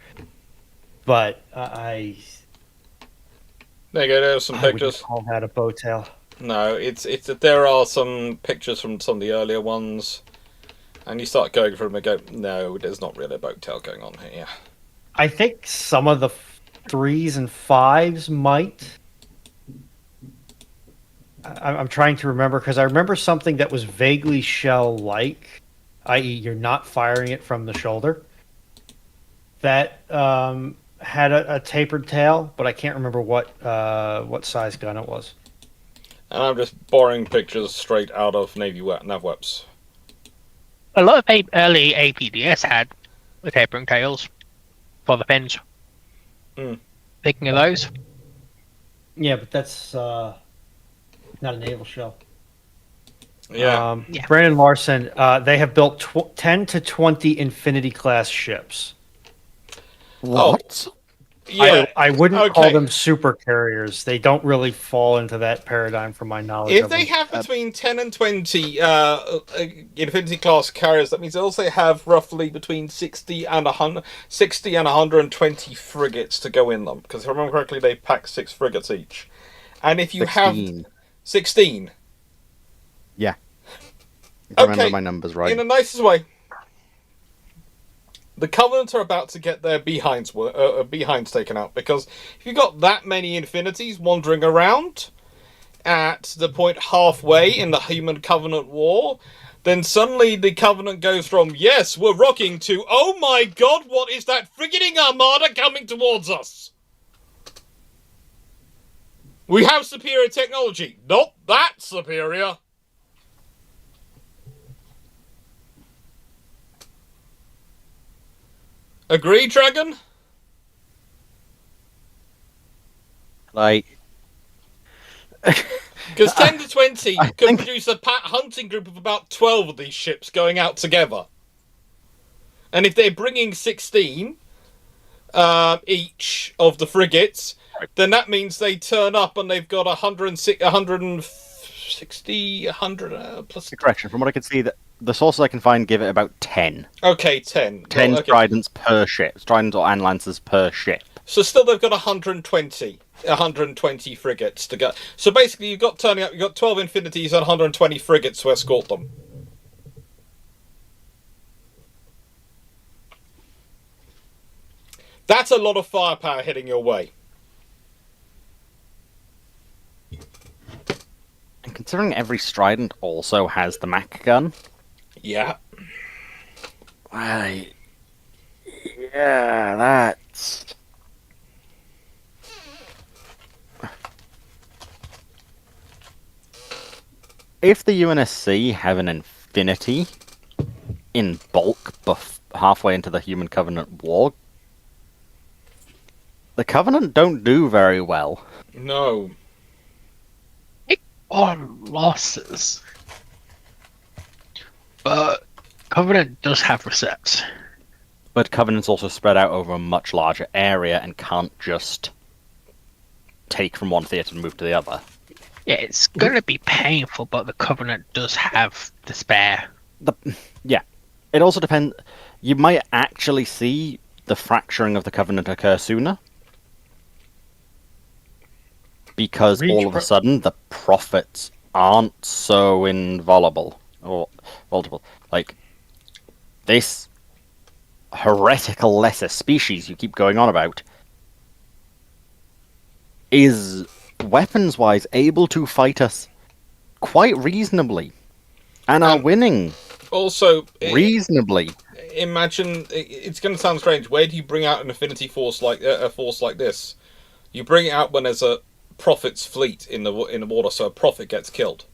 S3: but
S1: There you go. There's some pictures.
S3: Wouldn't call that a boat tail.
S1: No, it's there are some pictures from some of the earlier ones, and you start going through them and go, no, there's not really a boat tail going on here.
S3: I think some of the 3s and 5s might. I'm trying to remember because I remember something that was vaguely shell-like, i.e., you're not firing it from the shoulder. That had a tapered tail, but I can't remember what size gun it was.
S1: And I'm just borrowing pictures straight out of NavWeps.
S4: A lot of early APDS had the tapering tails for the pins. Thinking of those?
S3: Yeah, but that's not a naval shell.
S1: Yeah.
S3: Brandon Larson, they have built 10 to 20 Infinity class ships.
S2: What?
S1: Yeah.
S3: I wouldn't call
S1: okay.
S3: them super carriers. They don't really fall into that paradigm from my knowledge
S1: If
S3: of
S1: they
S3: them.
S1: have between 10 and 20 Infinity class carriers, that means they also have roughly between 60 and 120 frigates to go in them. Because if I remember correctly, they pack 6 frigates each. And if you
S2: 16.
S1: have 16,
S2: Yeah. If I
S1: okay,
S2: remember my numbers right.
S1: in the nicest way, the Covenant are about to get their behinds taken out. Because if you've got that many Infinities wandering around at the point halfway in the Human Covenant War, then suddenly the Covenant goes from, yes, we're rocking, to, oh my god, what is that frigating armada coming towards us? We have superior technology. Not that superior. Agree, Dragon?
S2: Like,
S1: Because 10 to 20
S2: I
S1: can
S2: think-
S1: produce a hunting group of about 12 of these ships going out together. And if they're bringing 16 each of the frigates, then that means they turn up and they've got 160, 100 plus...
S2: correction, from what I can see, that the sources I can find give it about 10.
S1: Okay, 10.
S2: 10
S1: Well, okay.
S2: tridents per ship. Tridents or and lancers per ship.
S1: So still they've got 120 frigates to go. So basically you've got 12 Infinities and 120 frigates to escort them. That's a lot of firepower heading your way.
S2: And considering every Trident also has the Mach gun,
S1: Yeah.
S2: yeah, that's... If the UNSC have an Infinity in bulk halfway into the Human Covenant War, the Covenant don't do very well.
S1: No.
S4: Or losses. But Covenant does have receps.
S2: But Covenant's also spread out over a much larger area and can't just take from one theatre and move to the other.
S4: Yeah, it's going to be painful, but the Covenant does have the spare.
S2: Yeah. It also depends... You might actually see the fracturing of the Covenant occur sooner. Because all of a sudden, the Prophets aren't so inviolable. Or multiple. Like, this heretical lesser species you keep going on about is, weapons-wise, able to fight us quite reasonably. And are winning
S1: Also,
S2: reasonably.
S1: imagine, it's going to sound strange, where do you bring out an affinity force like a force like this? You bring it out when there's a Prophet's fleet in the water, so a Prophet gets killed.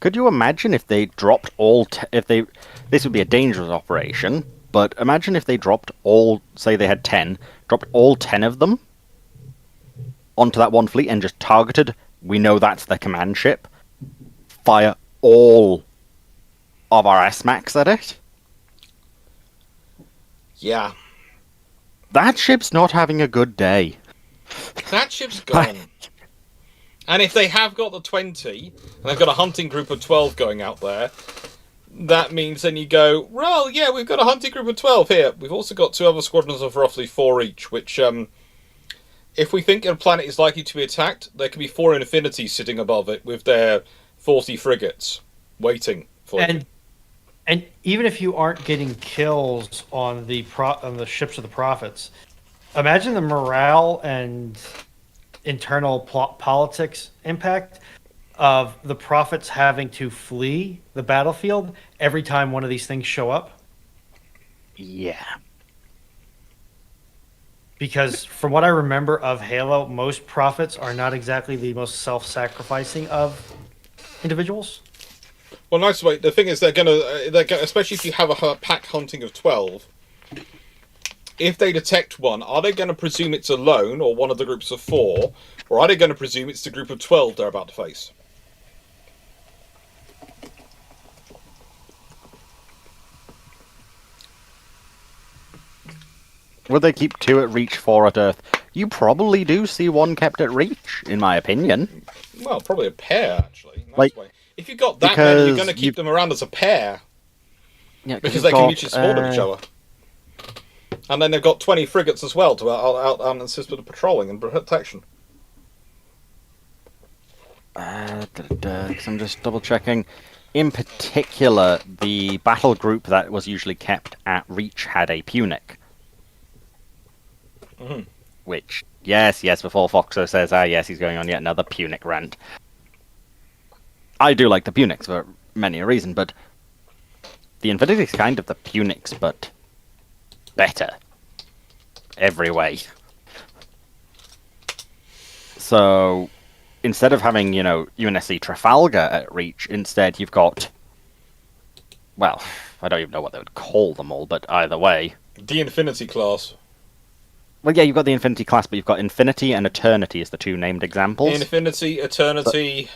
S2: Could you imagine if they dropped all... this would be a dangerous operation, but imagine if they dropped all... Say they had 10, dropped all 10 of them onto that one fleet and just targeted, we know that's the command ship, fire all of our S-Max at it?
S1: Yeah.
S2: That ship's not having a good day.
S1: That ship's gone. And if they have got the 20, and they've got a hunting group of 12 going out there, that means then you go, well, yeah, we've got a hunting group of 12 here. We've also got 2 other squadrons of roughly 4 each, which, if we think a planet is likely to be attacked, there could be 4 Infinities sitting above it with their 40 frigates waiting for you.
S3: And even if you aren't getting kills on the ships of the Prophets, imagine the morale and internal politics impact of the Prophets having to flee the battlefield every time one of these things show up.
S2: Yeah.
S3: Because from what I remember of Halo, most Prophets are not exactly the most self-sacrificing of individuals.
S1: Well, nice way. The thing is, they're gonna, especially if you have a pack hunting of 12. If they detect one, are they going to presume it's alone or one of the groups of 4, or are they going to presume it's the group of 12 they're about to face?
S2: Would they keep 2 at Reach, 4 at Earth? You probably do see 1 kept at Reach, in my opinion.
S1: Well, probably a pair, actually. Nice
S2: Like,
S1: way. If you've got that many, you're
S2: because
S1: going to keep them around as a pair.
S2: Yeah,
S1: Because they can mutually support each other. And then they've got 20 frigates as well to assist with the patrolling and protection.
S2: 'Cause I'm just double checking. In particular, the battle group that was usually kept at Reach had a Punic.
S1: Mhm.
S2: Which, yes, before Foxo says, yes, he's going on yet another Punic rant. I do like the Punics for many a reason, but the Infinity's kind of the Punics, but better. Every way. So, instead of having, UNSC Trafalgar at Reach, instead you've got, well, I don't even know what they would call them all, but either way.
S1: The Infinity class.
S2: Well, yeah, you've got the Infinity class, but you've got Infinity and Eternity as the 2 named examples.
S1: Infinity, Eternity...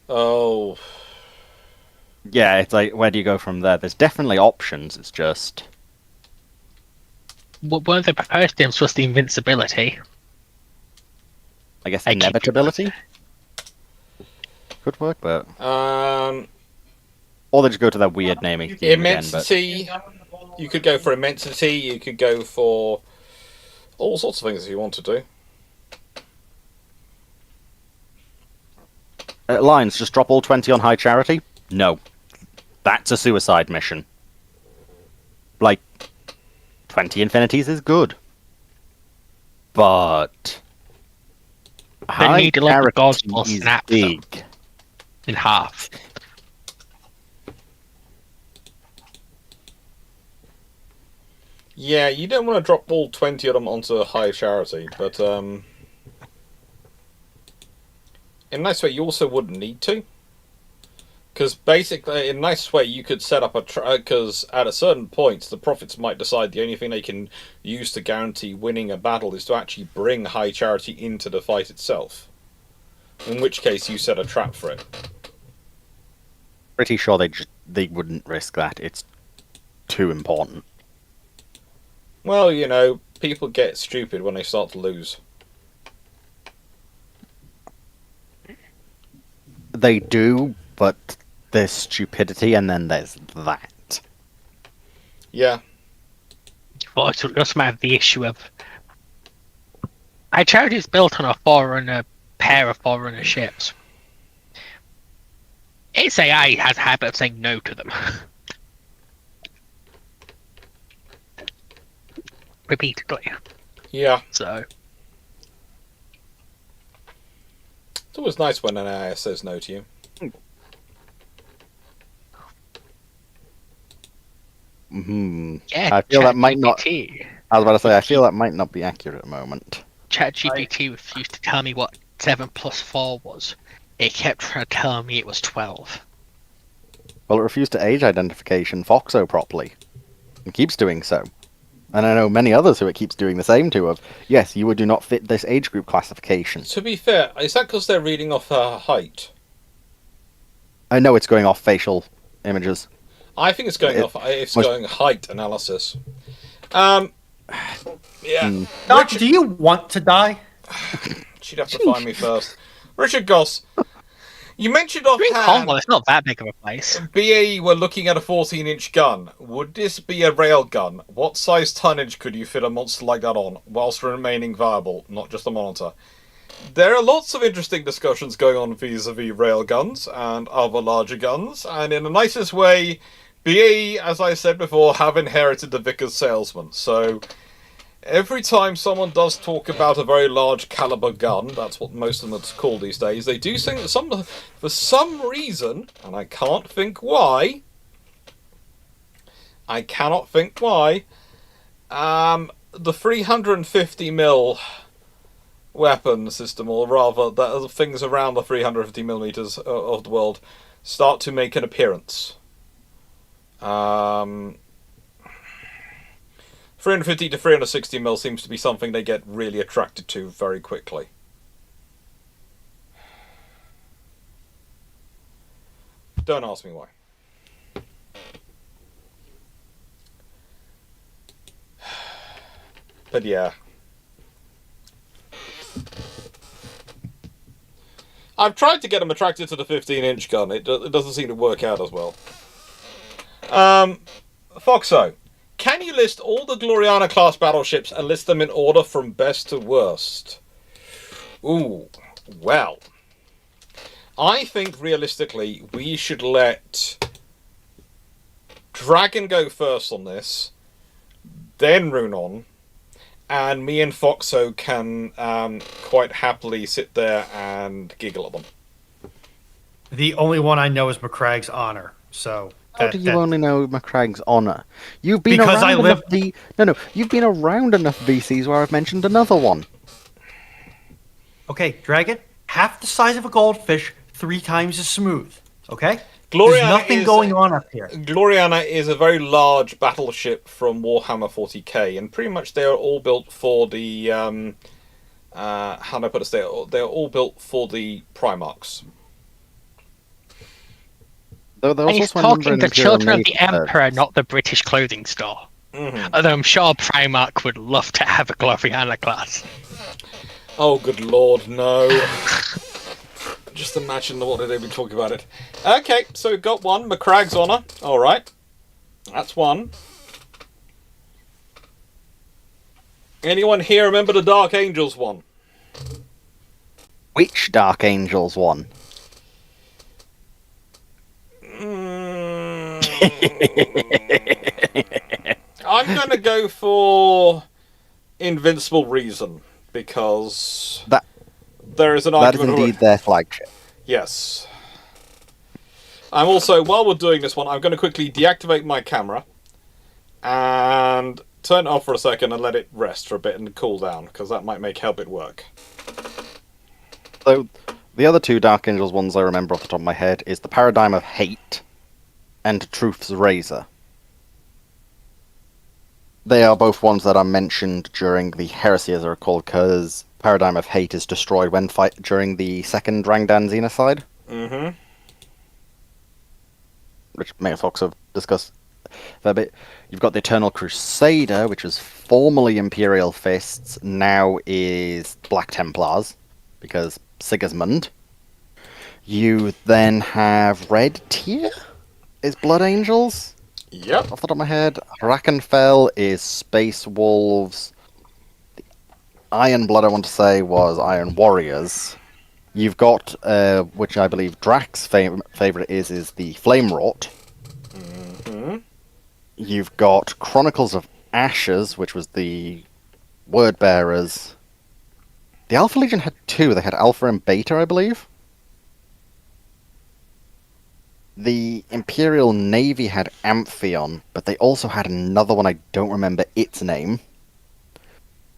S1: Oh...
S2: Yeah, it's like, where do you go from there? There's definitely options, it's just...
S4: One of the proposed names was the Invincibility.
S2: I guess
S4: I keep
S2: Inevitability? Could work, but...
S1: Um...
S2: Or they just go to that weird naming scheme
S1: Immensity...
S2: again,
S1: You could go for Immensity, you could go for... all sorts of things if you want to do.
S2: Lines, just drop all 20 on High Charity? No. That's a suicide mission. Like, 20 Infinities is good. But...
S4: They need a lot of gods
S2: Charity
S4: will
S2: is
S4: snap them
S2: big.
S4: in half.
S1: Yeah, you don't want to drop all 20 of them onto High Charity, but in a nice way you also wouldn't need to. Because basically, in a nice way, you could set up because at a certain point, the Prophets might decide the only thing they can use to guarantee winning a battle is to actually bring High Charity into the fight itself. In which case, you set a trap for it.
S2: Pretty sure they wouldn't risk that. It's too important.
S1: Well, people get stupid when they start to lose.
S2: They do, but there's stupidity and then there's that.
S1: Yeah.
S4: But it's just a matter of the issue of... High Charity is built on a pair of Forerunner ships. Its AI has a habit of saying no to them. Repeatedly.
S1: Yeah.
S4: So...
S1: It's always nice when an AI says no to you.
S4: Yeah,
S2: I feel that might not...
S4: ChatGPT.
S2: I was about to say, I feel that might not be accurate at the moment.
S4: ChatGPT refused to tell me what 7 plus 4 was. It kept trying to tell me it was 12.
S2: Well, it refused to age identification Foxo properly. And keeps doing so. And I know many others who it keeps doing the same to of, yes, you do not fit this age group classification.
S1: To be fair, is that because they're reading off her height?
S2: I know it's going off facial images.
S1: I think it's going going height analysis. Yeah.
S3: Doc, do you want to die?
S1: She'd have to find me first. Richard Goss, you mentioned
S4: Green
S1: offhand
S4: Cornwall, it's not that big of a place.
S1: BAE were looking at a 14-inch gun. Would this be a rail gun? What size tonnage could you fit a monster like that on, whilst remaining viable, not just a monitor? There are lots of interesting discussions going on vis-a-vis rail guns and other larger guns, and in the nicest way, BAE, as I said before, have inherited the Vickers salesman, so every time someone does talk about a very large caliber gun, that's what most of them are called these days, they do think that for some reason, and I cannot think why, the 350mm weapon system, or rather the things around the 350 millimeters of the world, start to make an appearance. 350 to 360 mil seems to be something they get really attracted to very quickly. Don't ask me why. But yeah. I've tried to get them attracted to the 15-inch gun. It doesn't seem to work out as well. Foxo, can you list all the Gloriana-class battleships and list them in order from best to worst? Ooh, well. I think, realistically, we should let Dragon go first on this, then Runon, and me and Foxo can quite happily sit there and giggle at them.
S3: The only one I know is McCragg's Honor. So
S2: How do you only know McCragg's Honor? You've been
S3: Because
S2: around
S3: I live-
S2: enough You've been around enough VCs where I've mentioned another one.
S3: Okay, Dragon, half the size of a goldfish, 3 times as smooth. Okay?
S1: Gloriana
S3: There's nothing going on up here.
S1: Gloriana is a very large battleship from Warhammer 40k, and pretty much they are all built for the how do I put it? They're all built for the Primarchs.
S2: Though there was
S4: He's
S2: also a number
S4: talking
S2: in
S4: the children of
S2: Navy
S4: the Emperor,
S2: service.
S4: not the British clothing store.
S1: Mm-hmm.
S4: Although I'm sure Primark would love to have a Gloriana class.
S1: Oh, good lord, no. Just imagine what they'd be talking about it. Okay, so we've got one. McCragg's Honor. Alright. That's one. Anyone here remember the Dark Angels one?
S2: Which Dark Angels one?
S1: I'm going to go for Invincible Reason, because
S2: That
S1: there is an
S2: that is
S1: argument.
S2: indeed their flagship.
S1: Yes. I'm also, while we're doing this one, I'm going to quickly deactivate my camera and turn it off for a second and let it rest for a bit and cool down, because that might help it work.
S2: So the other 2 Dark Angels ones I remember off the top of my head is the Paradigm of Hate and Truth's Razor. They are both ones that are mentioned during the Heresy, as I recall, because Paradigm of Hate is destroyed when fight during the second Rangdan Xenocide,
S1: Mm-hmm.
S2: which me and Fox have discussed a fair bit. You've got the Eternal Crusader, which was formerly Imperial Fists, now is Black Templars, because Sigismund. You then have Red Tier, is Blood Angels,
S1: Yep.
S2: off the top of my head. Rakenfell is Space Wolves. The Iron Blood, I want to say, was Iron Warriors. You've got, which I believe Drax's favourite is the Flame Wrought.
S1: Mm-hmm.
S2: You've got Chronicles of Ashes, which was the Word Bearers. The Alpha Legion had 2. They had Alpha and Beta, I believe. The Imperial Navy had Amphion, but they also had another one, I don't remember its name.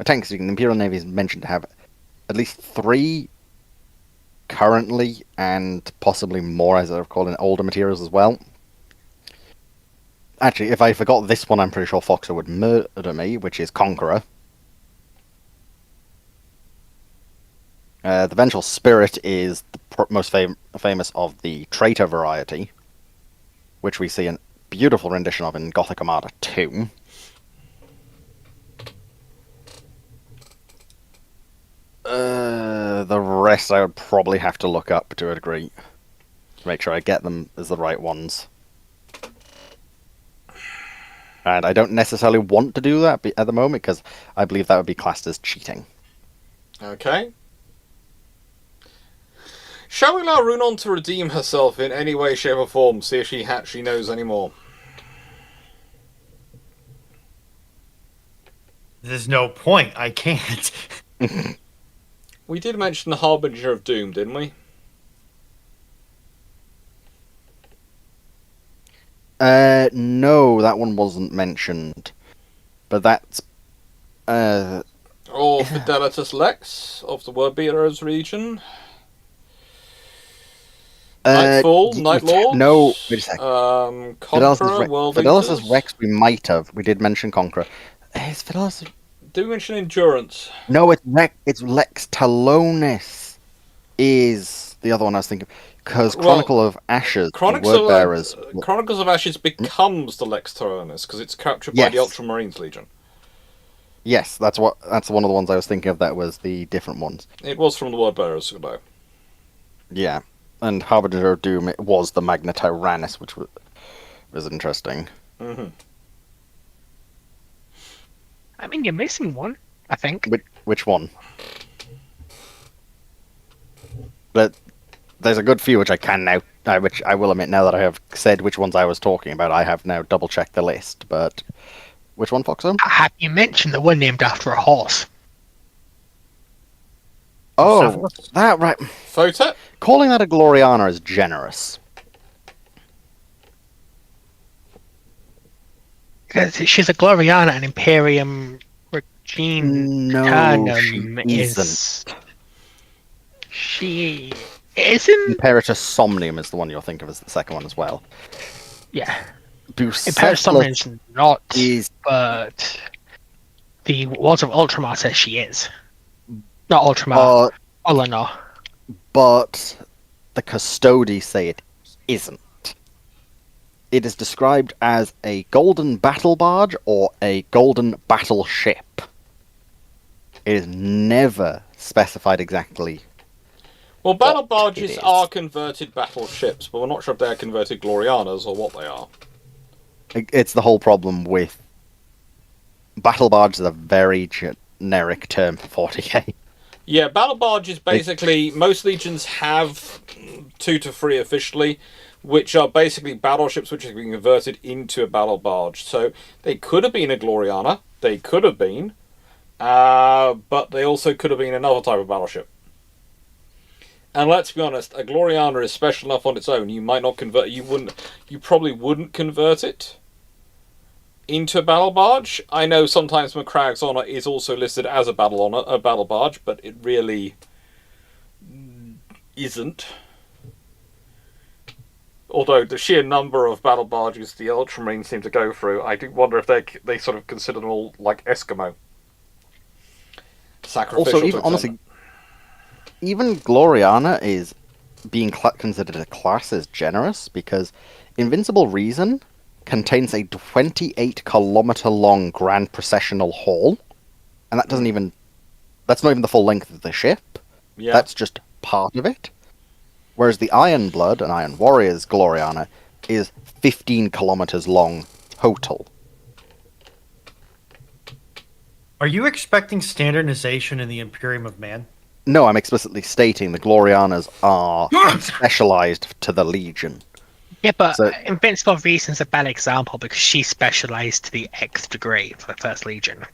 S2: Technically, the Imperial Navy is mentioned to have at least 3 currently, and possibly more, as I recall, in older materials as well. Actually, if I forgot this one, I'm pretty sure Foxer would murder me, which is Conqueror. The Vengeful Spirit is the most famous of the Traitor variety, which we see a beautiful rendition of in Gothic Armada 2. The rest I would probably have to look up to a degree to make sure I get them as the right ones. And I don't necessarily want to do that at the moment, because I believe that would be classed as cheating.
S1: Okay. Shall we allow Runon to redeem herself in any way, shape, or form? See if she actually knows any more.
S3: There's no point. I can't.
S1: We did mention the Harbinger of Doom, didn't we?
S2: No, that one wasn't mentioned. But that's...
S1: Or Fidelitas Lex of the Wordbearers region? Nightfall, Night Lords?
S2: No, wait a sec.
S1: Conqueror, World
S2: Fidelitas
S1: Eaters?
S2: Rex we might have. We did mention Conqueror. Is Fidelitas...
S1: Do we mention Endurance?
S2: No, it's Lex Talonis is the other one I was thinking. Because
S1: Well,
S2: Chronicle of Ashes, Word Bearers...
S1: Chronicles of Ashes becomes the Lex Tyrannus because it's captured by the
S2: Yes.
S1: Ultramarines Legion.
S2: Yes, that's one of the ones I was thinking of. That was the different ones.
S1: It was from the word bearers, no.
S2: Yeah, and Harbinger of Doom, it was the Magna Tyrannis, which was interesting.
S1: Mm-hmm.
S4: I mean, you're missing one, I think.
S2: Which one? But there's a good few which I can now, which I will admit now that I have said which ones I was talking about, I have now double checked the list. But which one, Foxhome?
S4: Have you mentioned the one named after a horse?
S2: Oh,
S3: Cephalus?
S2: that right.
S1: Photet?
S2: Calling that a Gloriana is generous.
S4: Because she's a Gloriana and Imperium Regine
S2: No,
S4: Turnum
S2: she
S4: is.
S2: isn't.
S4: She isn't?
S2: Imperator Somnium is the one you'll think of as the second one as well.
S4: Yeah.
S2: Bucephalus
S4: Imperium Somnium's not,
S2: is
S4: but the Walls of Ultramar says she is. Not Ultramar, Olenor.
S2: but the Custodes say it isn't. It is described as a golden battle barge or a golden battleship. It is never specified exactly.
S1: Well, battle
S2: What
S1: barges
S2: it is.
S1: are converted battleships, but we're not sure if they're converted Glorianas or what they are.
S2: It's the whole problem with battle barge is a very generic term for 40k.
S1: Yeah, battle barges basically, most legions have 2 to 3 officially, which are basically battleships which have been converted into a battle barge. So they could have been a Gloriana, they could have been, but they also could have been another type of battleship. And let's be honest, a Gloriana is special enough on its own. You might not convert. You probably wouldn't convert it into a battle barge. I know sometimes Macragg's Honor is also listed as a battle barge, but it really isn't. Although the sheer number of battle barges the Ultramarines seem to go through, I do wonder if they sort of consider them all like Eskimo. Sacrificial.
S2: Also, even honestly, even Gloriana is being considered a class as generous because Invincible Reason contains a 28-kilometer long grand processional hall, and that doesn't even. That's not even the full length of the ship.
S1: Yeah.
S2: That's just part of it. Whereas the Iron Blood and Iron Warriors Gloriana is 15 kilometers long total.
S3: Are you expecting standardization in the Imperium of Man?
S2: No, I'm explicitly stating the Glorianas are specialized to the Legion.
S4: Yeah, but
S2: So-
S4: Invincible Reason's a bad example because she specialised to the X degree for the First Legion.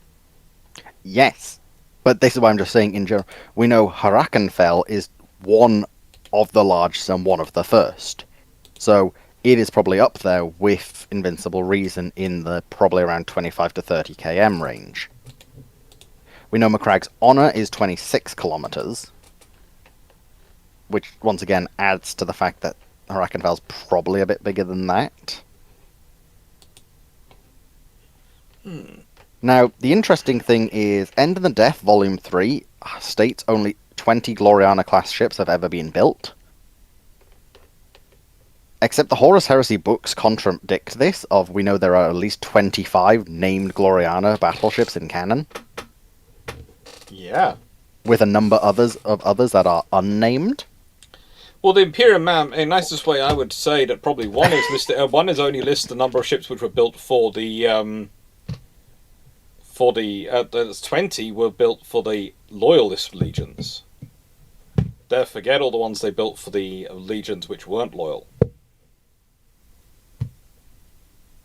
S2: Yes, but this is why I'm just saying in general. We know Harakenfell is one of the largest and one of the first. So it is probably up there with Invincible Reason in the probably around 25 to 30 km range. We know Macragg's Honor is 26 kilometers, which once again adds to the fact that Harakenfell's probably a bit bigger than that. Now, the interesting thing is End of the Death Volume 3 states only 20 Gloriana class ships have ever been built. Except the Horus Heresy books contradict this, of we know there are at least 25 named Gloriana battleships in canon,
S1: Yeah.
S2: with a number of others that are unnamed.
S1: Well, the Imperium Man, in nicest way, I would say that probably one is listed. One is only lists the number of ships which were built for the. There's 20 were built for the Loyalist legions. Don't forget all the ones they built for the legions which weren't loyal.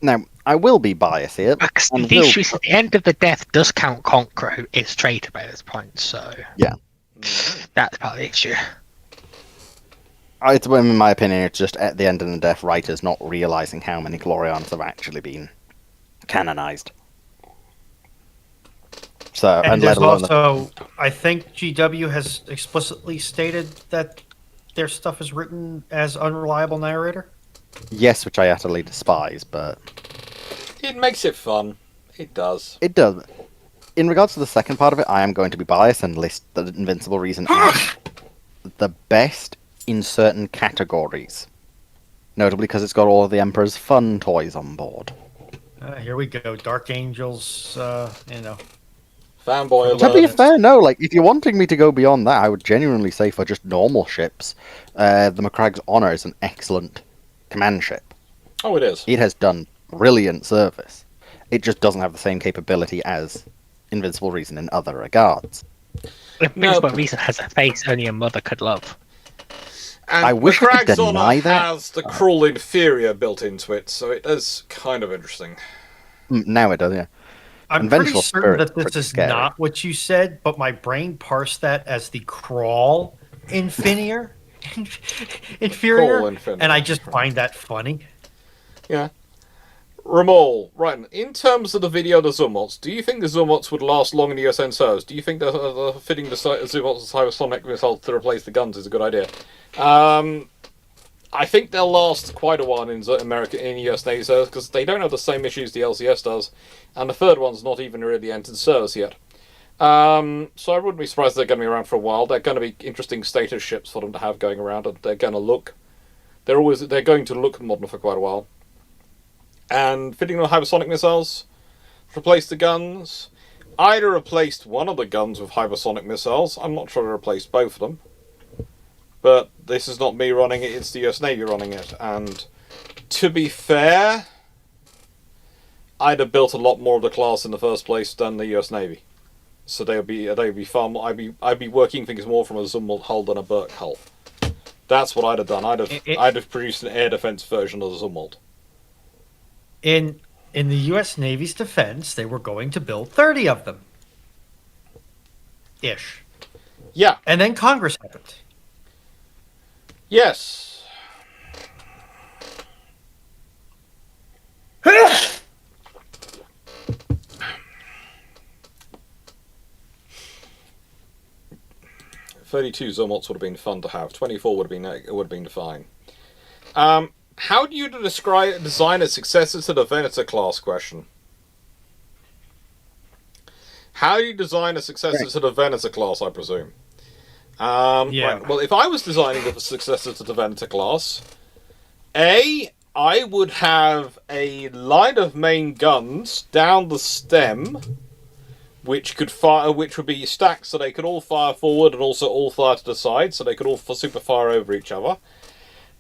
S2: Now, I will be biased here.
S4: Because
S2: and
S4: the
S2: will-
S4: issue is that the End of the Death does count Conqueror, who is traitor by this point, so
S2: Yeah.
S4: that's part of the issue.
S2: It's, in my opinion, it's just at the End of the Death writers not realizing how many Glorianas have actually been canonized. So,
S3: And
S2: and
S3: there's
S2: let alone
S3: also, I think GW has explicitly stated that their stuff is written as unreliable narrator.
S2: yes, which I utterly despise, but
S1: It makes it fun. It does.
S2: it does. In regards to the second part of it, I am going to be biased and list the Invincible Reason as the best in certain categories. Notably because it's got all of the Emperor's fun toys on board.
S3: Here we go. Dark Angels,
S5: Fanboy
S2: To be
S5: alert.
S2: fair, no. Like, if you're wanting me to go beyond that, I would genuinely say for just normal ships, the McCragg's Honor is an excellent command ship.
S5: Oh, it is.
S2: It has done brilliant service. It just doesn't have the same capability as Invincible Reason in other regards.
S4: Invincible Reason has a face only a mother could love.
S5: And
S2: I wish I could
S5: McCragg's Honor
S2: deny that.
S5: has the cruel inferior built into it, so it is kind of interesting.
S2: Now it does, yeah.
S3: I'm
S2: And
S3: pretty
S2: Vengeful
S3: certain
S2: Spirit's
S3: that this
S2: pretty
S3: is
S2: scary.
S3: not what you said, but my brain parsed that as the crawl inferior. Inferior.
S5: Crawl inferior.
S3: And I just find that funny.
S5: Yeah. Ramal, right, in terms of the video of the Zoomots, do you think the Zoomots would last long in the USN servers? Do you think the fitting the Zoomots as hypersonic missiles to replace the guns is a good idea? I think they'll last quite a while in America, in US Navy servers, because they don't have the same issues the LCS does, and the third one's not even really entered service yet. So I wouldn't be surprised they're going to be around for a while. They're going to be interesting status ships for them to have going around, and they're going to look... They're going to look modern for quite a while. And fitting the hypersonic missiles, replace the guns. Either replaced one of the guns with hypersonic missiles. I'm not sure I replaced both of them. But this is not me running it, it's the US Navy running it. And to be fair, I'd have built a lot more of the class in the first place than the US Navy. So they'd be far more. I'd be working things more from a Zumwalt hull than a Burke hull. That's what I'd have done. I'd have produced an air defense version of the Zumwalt.
S3: In the U.S. Navy's defense, they were going to build 30 of them. Ish.
S5: Yeah.
S3: And then Congress happened.
S5: Yes. 32 Zommots would have been fun to have. 24 would have been fine. How do you design a successor to the Venator class question? How do you design a successor to the Venator class, I presume?
S3: Yeah.
S5: Right. Well, if I was designing a successor to the Venator class, I would have a line of main guns down the stem, which would be stacked so they could all fire forward and also all fire to the side, so they could all super fire over each other.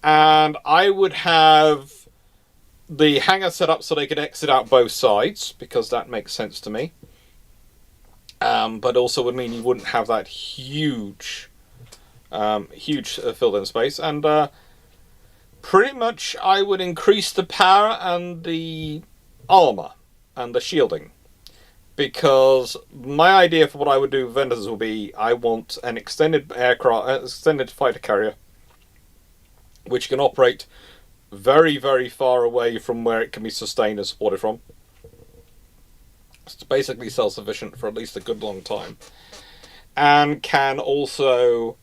S5: And I would have the hangar set up so they could exit out both sides, because that makes sense to me. But also would mean you wouldn't have that huge filled-in space. And pretty much I would increase the power and the armor and the shielding. Because my idea for what I would do with Vendors will be, I want an extended fighter carrier, which can operate very, very far away from where it can be sustained and supported from. It's basically self-sufficient for at least a good long time. And can also,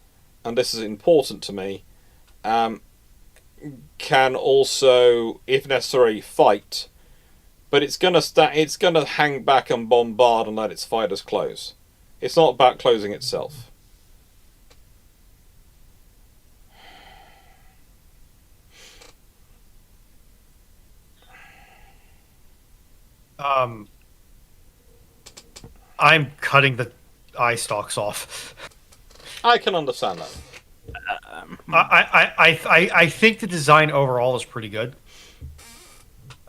S5: and this is important to me, can also, if necessary, fight. But it's gonna hang back and bombard and let its fighters close. It's not about closing itself.
S3: I'm cutting the eye stalks off.
S5: I can understand that.
S3: I think the design overall is pretty good.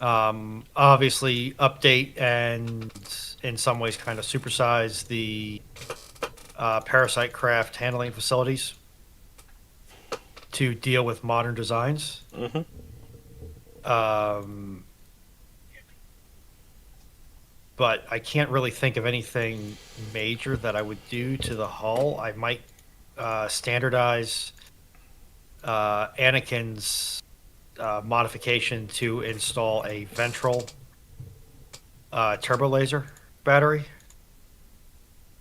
S3: Obviously, update and in some ways kind of supersize the parasite craft handling facilities to deal with modern designs.
S5: Mm-hmm.
S3: But I can't really think of anything major that I would do to the hull. I might standardize Anakin's modification to install a ventral turbo laser battery.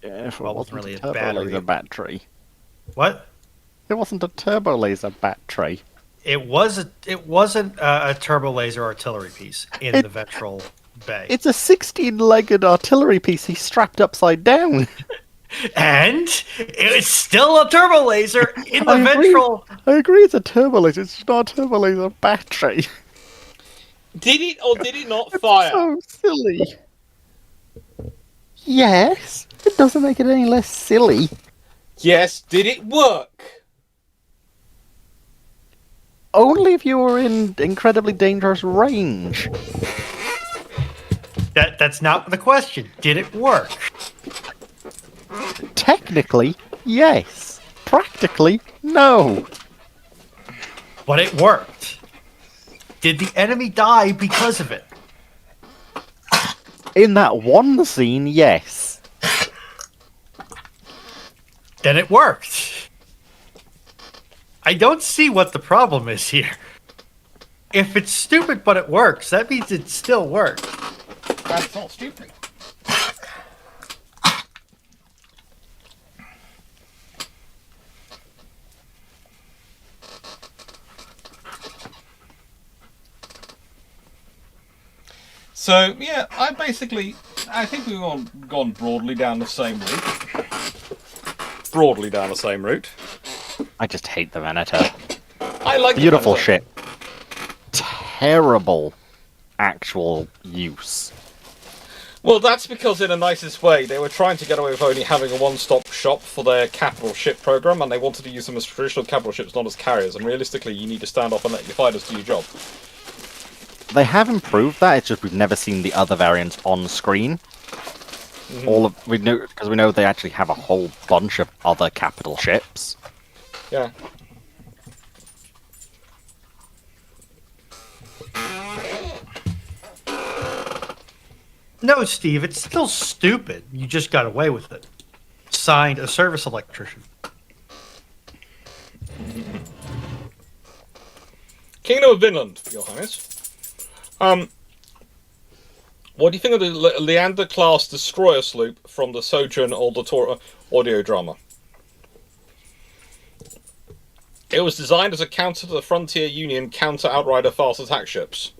S2: Yeah, if it
S3: Well, it
S2: wasn't
S3: wasn't really
S2: a
S3: a
S2: turbo
S3: battery.
S2: laser battery.
S3: What?
S2: It wasn't a turbo laser battery.
S3: It wasn't a turbo laser artillery piece in the ventral bay.
S2: It's a 16-legged artillery piece he's strapped upside down.
S3: And it's still a turbo laser in the
S2: I agree.
S3: ventral.
S2: I agree it's a turbo laser, it's just not a turbo laser battery.
S5: Did it or did it not fire?
S2: So silly. Yes. It doesn't make it any less silly.
S5: Yes, did it work?
S2: Only if you were in incredibly dangerous range.
S3: That's not the question. Did it work?
S2: Technically, yes. Practically, no.
S3: But it worked. Did the enemy die because of it?
S2: In that one scene, yes.
S3: Then it worked. I don't see what the problem is here. If it's stupid but it works, that means it still worked.
S1: That's not stupid. So, yeah, I think we've gone broadly down the same route. Broadly down the same route.
S2: I just hate the Venator.
S5: I like the
S2: Beautiful
S5: Venator.
S2: ship. Terrible actual use.
S5: Well, that's because, in the nicest way, they were trying to get away with only having a one-stop shop for their capital ship program, and they wanted to use them as traditional capital ships, not as carriers. And realistically, you need to stand off and let your fighters do your job.
S2: They have improved that. It's just we've never seen the other variants on screen. We know they actually have a whole bunch of other capital ships.
S5: Yeah.
S3: No, Steve, it's still stupid. You just got away with it. Signed, a service electrician.
S5: Kingdom of Vinland, Your Highness. What do you think of the Leander-class destroyer sloop from the Sojourn audio drama? It was designed as a counter to the Frontier Union counter-outrider fast attack ships.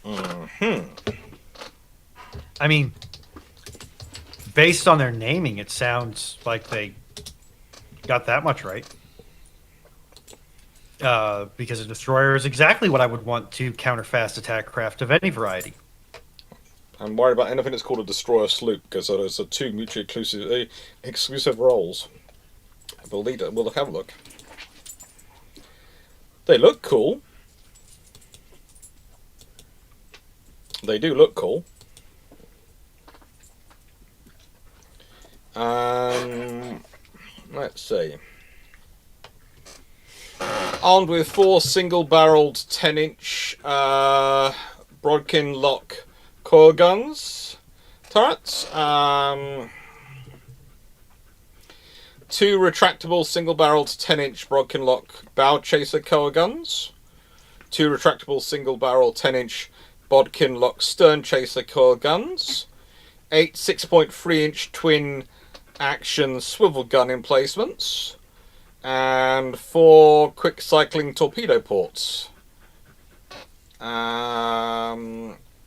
S3: I mean, based on their naming, it sounds like they got that much right. Because a destroyer is exactly what I would want to counter fast attack craft of any variety.
S5: I'm worried about anything that's called a destroyer sloop, because those are two mutually exclusive roles. We'll have a look. They look cool. They do look cool. Let's see. Armed with 4 single-barreled 10-inch Brodkin Lock core guns, turrets, 2 retractable single-barreled 10-inch Brodkin Lock bow chaser core guns, 2 retractable single-barrel 10-inch Bodkin Lock stern chaser core guns, 8 6.3-inch twin action swivel gun emplacements, and 4 quick cycling torpedo ports.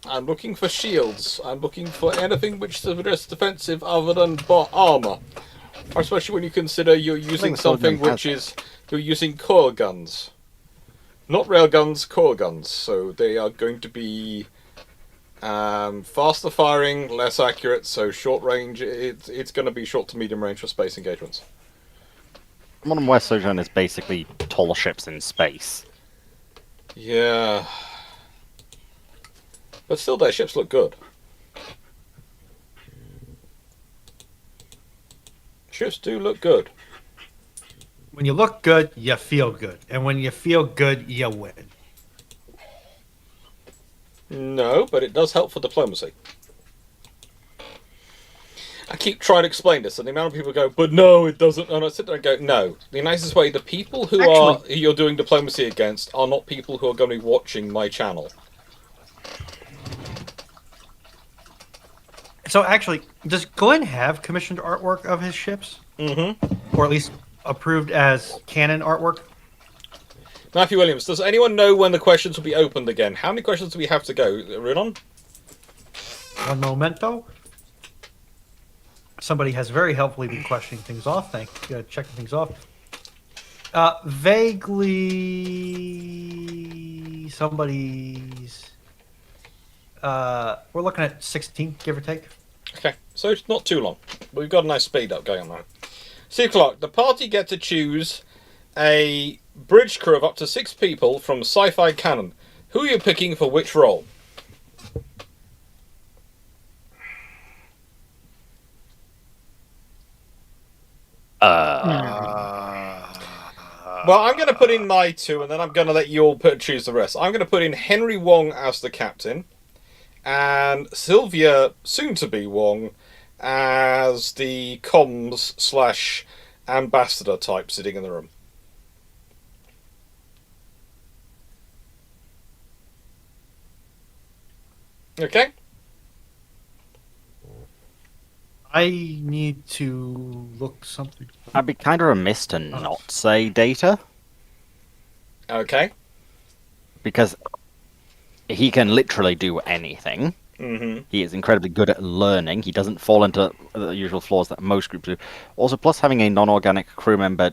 S5: I'm looking for shields. I'm looking for anything which is just defensive other than armor. Especially when you consider you're using something which is you're using core guns. Not rail guns, core guns. So they are going to be faster firing, less accurate, so short range. It's going to be short to medium range for space engagements.
S2: Modern West Sojourn is basically tall ships in space.
S5: Yeah. But still, their ships look good. Ships do look good.
S3: When you look good, you feel good. And when you feel good, you win.
S5: No, but it does help for diplomacy. I keep trying to explain this, and the amount of people go, but no, it doesn't. And I sit there and go, no. The nicest way, the people who you're doing diplomacy against are not people who are going to be watching my channel.
S3: So actually, does Glenn have commissioned artwork of his ships?
S5: Mm-hmm.
S3: Or at least approved as canon artwork?
S5: Matthew Williams, does anyone know when the questions will be opened again? How many questions do we have to go, Runon?
S3: One momento. Somebody has very helpfully been questioning things off. Checking things off. Vaguely, somebody's. We're looking at 16, give or take.
S5: Okay. So it's not too long. We've got a nice speed up going on now. See, Clarke, the party get to choose a bridge crew of up to 6 people from sci-fi canon. Who are you picking for which role? Well, I'm going to put in my 2, and then I'm going to let you all choose the rest. I'm going to put in Henry Wong as the captain, and Sylvia, soon-to-be Wong, as the comms / ambassador type sitting in the room. Okay?
S3: I need to look something.
S2: I'd be kind of remiss to not say Data,
S5: Okay.
S2: because he can literally do anything.
S5: Mm-hmm.
S2: He is incredibly good at learning. He doesn't fall into the usual flaws that most groups do. Also, plus having a non-organic crew member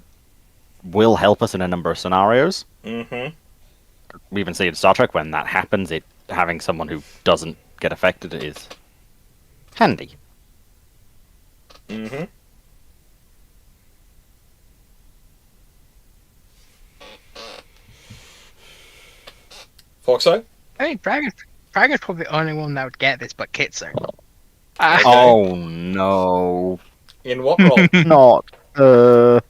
S2: will help us in a number of scenarios.
S5: Mm-hmm.
S2: We even see in Star Trek when that happens, having someone who doesn't get affected is handy.
S5: Mm-hmm. Foxo?
S4: I think Dragon's probably the only one that would get this, but Kitsu.
S5: Okay.
S2: Oh no.
S5: In what role?
S2: Not the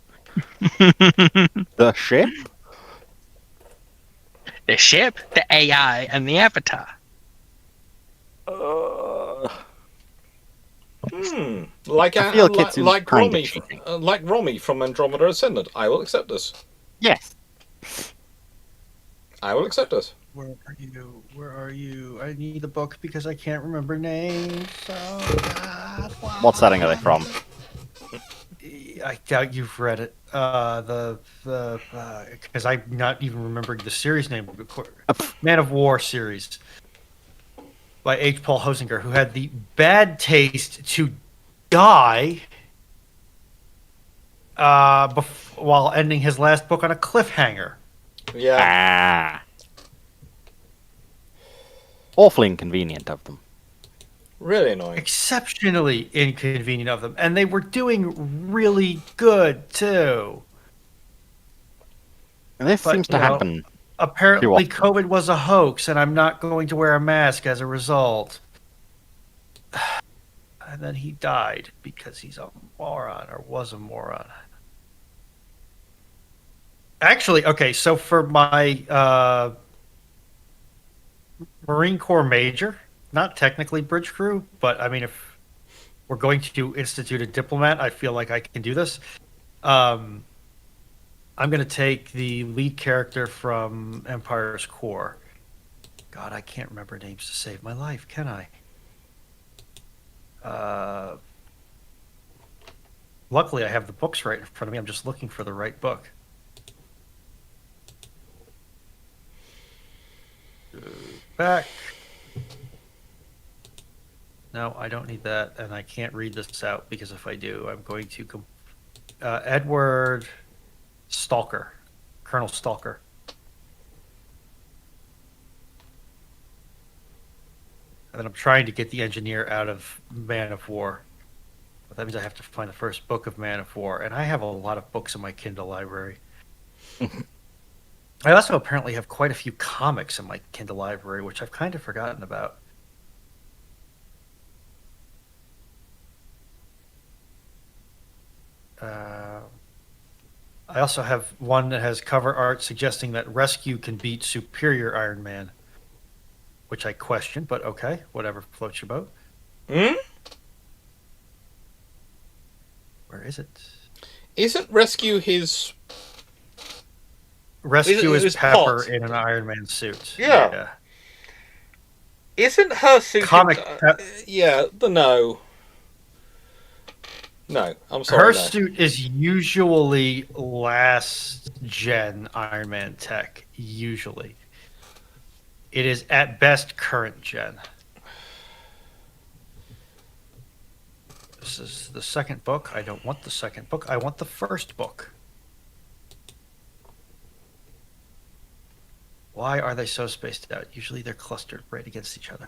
S2: ship?
S4: The ship, the AI, and the Avatar.
S5: Like
S2: I feel
S5: like,
S2: Kitsu's
S5: like
S2: kinda
S5: Romy,
S2: cheating.
S5: like Romy from Andromeda Ascendant. I will accept this.
S2: Yes.
S5: I will accept this.
S3: Where are you? Where are you? I need the book because I can't remember names. Oh God! Why?
S2: What setting are they from?
S3: I doubt you've read it. Because I'm not even remembering the series name. Man of War series by H. Paul Hosinger, who had the bad taste to die while ending his last book on a cliffhanger.
S5: Yeah.
S2: Ah. Awfully inconvenient of them.
S5: Really annoying.
S3: Exceptionally inconvenient of them, and they were doing really good too.
S2: And this
S3: But,
S2: seems to
S3: you know,
S2: happen.
S3: Apparently,
S2: Too often.
S3: COVID was a hoax, and I'm not going to wear a mask as a result. And then he died because he's a moron, or was a moron. Actually, okay, so for my Marine Corps major, not technically bridge crew, but I mean, if we're going to institute a diplomat, I feel like I can do this. I'm going to take the lead character from Empire's Core. God, I can't remember names to save my life, can I? Luckily, I have the books right in front of me. I'm just looking for the right book. Back. No, I don't need that, and I can't read this out because if I do, I'm going to... Edward Stalker. Colonel Stalker. And then I'm trying to get the engineer out of Man of War. But that means I have to find the first book of Man of War. And I have a lot of books in my Kindle library. I also apparently have quite a few comics in my Kindle library, which I've kind of forgotten about. I also have one that has cover art suggesting that Rescue can beat Superior Iron Man, which I question, but okay, whatever floats your boat.
S5: Hmm?
S3: Where is it?
S5: Isn't Rescue his...
S3: Rescue
S5: Is
S3: is
S5: it
S3: Pepper
S5: Pot?
S3: in an Iron Man suit.
S5: Yeah. Isn't her suit...
S3: Comic...
S5: yeah, no. No, I'm sorry.
S3: Her
S5: no.
S3: suit is usually last gen Iron Man tech. Usually, it is at best current gen. This is the second book. I don't want the second book. I want the first book. Why are they so spaced out? Usually they're clustered right against each other.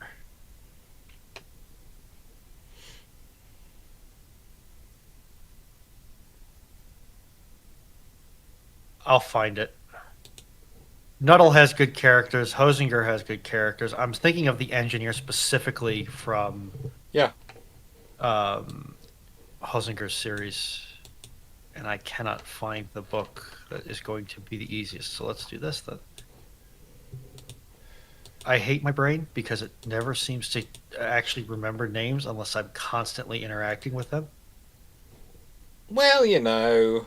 S3: I'll find it. Nuttall has good characters. Hosinger has good characters. I'm thinking of the engineer specifically from
S5: Yeah.
S3: Hosinger's series, and I cannot find the book that is going to be the easiest. So let's do this then. I hate my brain because it never seems to actually remember names unless I'm constantly interacting with them.
S5: Well, you know,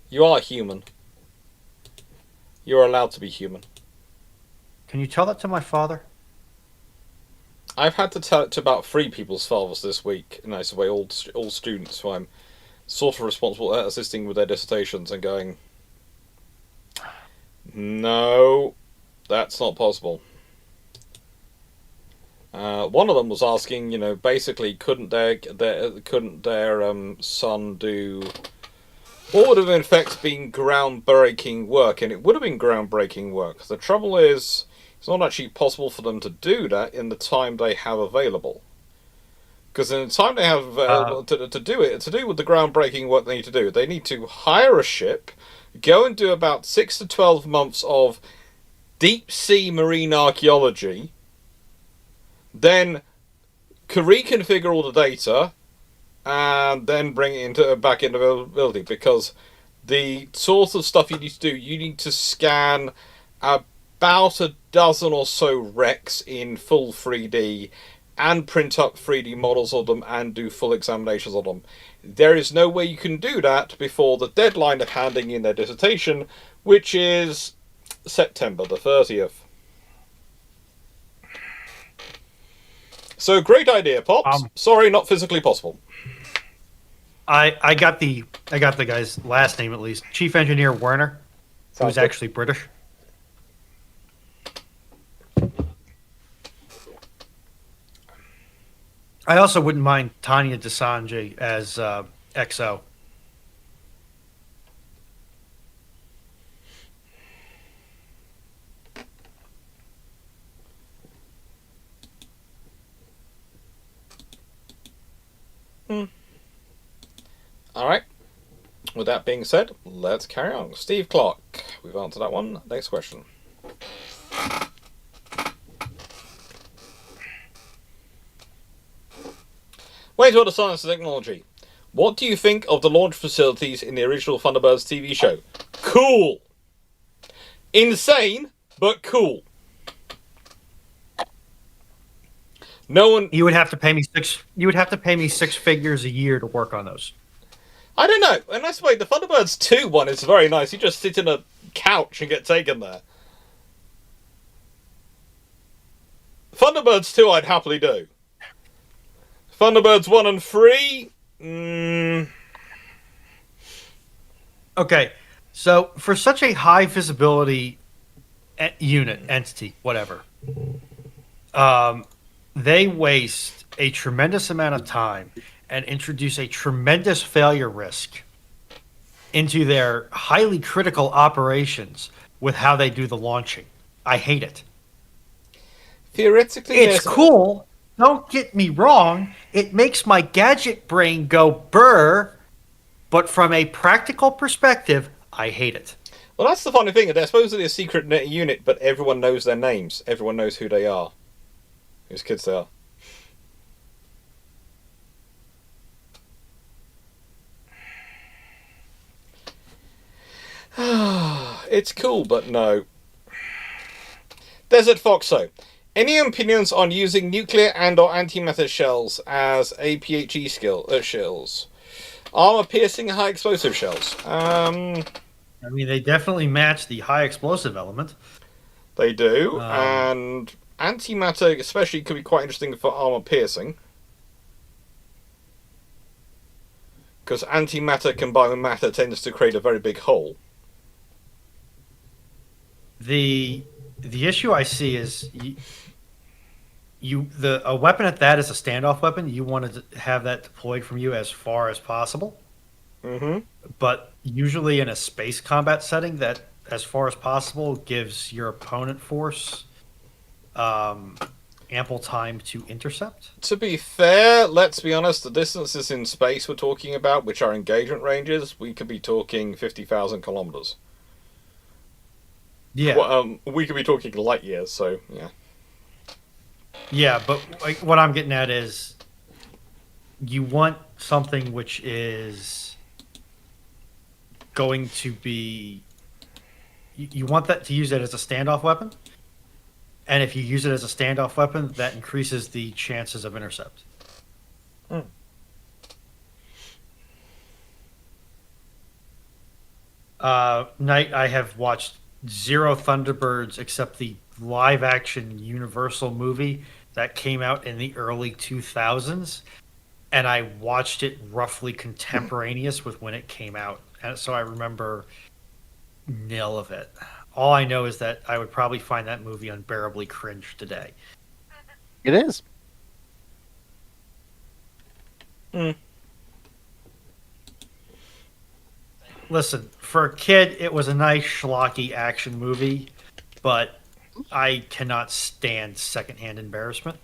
S5: you are human. You're allowed to be human.
S3: Can you tell that to my father?
S5: I've had to tell it to about 3 people's fathers this week. In a nice way, all students who I'm sort of responsible at assisting with their dissertations and going, no, that's not possible. One of them was asking, you know, basically, couldn't their son do what would have in effect been groundbreaking work? And it would have been groundbreaking work. The trouble is, it's not actually possible for them to do that in the time they have available. Because in the time they have available to do it, to do with the groundbreaking work they need to do, they need to hire a ship, go and do about 6 to 12 months of deep sea marine archaeology, then reconfigure all the data, and then bring it back into availability. Because the sort of stuff you need to do, you need to scan about a dozen or so wrecks in full 3D and print up 3D models of them and do full examinations of them. There is no way you can do that before the deadline of handing in their dissertation, which is September the 30th. So, great idea, Pops. Sorry, not physically possible.
S3: I got the guy's last name at least. Chief Engineer Werner, who's actually British. I also wouldn't mind Tanya Desanjay as XO.
S5: Alright. With that being said, let's carry on. Steve Clarke. We've answered that one. Next question. Wastewater Science and Technology. What do you think of the launch facilities in the original Thunderbirds TV show? Cool! Insane, but cool. No one.
S3: You would have to pay me six figures a year to work on those.
S5: I don't know. And that's why the Thunderbirds 2 one is very nice. You just sit in a couch and get taken there. Thunderbirds 2 I'd happily do. Thunderbirds 1 and 3?
S3: Okay, so for such a high visibility entity, whatever, they waste a tremendous amount of time and introduce a tremendous failure risk into their highly critical operations with how they do the launching. I hate it.
S5: Theoretically,
S3: it's cool. Don't get me wrong. It makes my gadget brain go burr, but from a practical perspective, I hate it.
S5: Well, that's the funny thing. They're supposedly a secret unit, but everyone knows their names. Everyone knows who they are. Whose kids they are. It's cool, but no. Desert Foxo. Any opinions on using nuclear and/or antimatter shells as APHE shells? Armor-piercing high explosive shells.
S3: I mean, they definitely match the high explosive element.
S5: They do, and antimatter especially could be quite interesting for armor-piercing. Because antimatter combined with matter tends to create a very big hole.
S3: The issue I see is a weapon at that is a standoff weapon. You want to have that deployed from you as far as possible.
S5: Mm-hmm.
S3: But usually in a space combat setting, that as far as possible gives your opponent force ample time to intercept.
S5: To be fair, let's be honest, the distances in space we're talking about, which are engagement ranges, we could be talking 50,000 kilometers.
S3: Yeah.
S5: Well, we could be talking light years, so yeah.
S3: Yeah, but like, what I'm getting at is you want something which is going to be. You want that to use it as a standoff weapon. And if you use it as a standoff weapon, that increases the chances of intercept. Night, I have watched zero Thunderbirds except the live action Universal movie that came out in the early 2000s. And I watched it roughly contemporaneous with when it came out. And so I remember nil of it. All I know is that I would probably find that movie unbearably cringe today.
S2: It is.
S3: Listen, for a kid, it was a nice schlocky action movie, but I cannot stand secondhand embarrassment.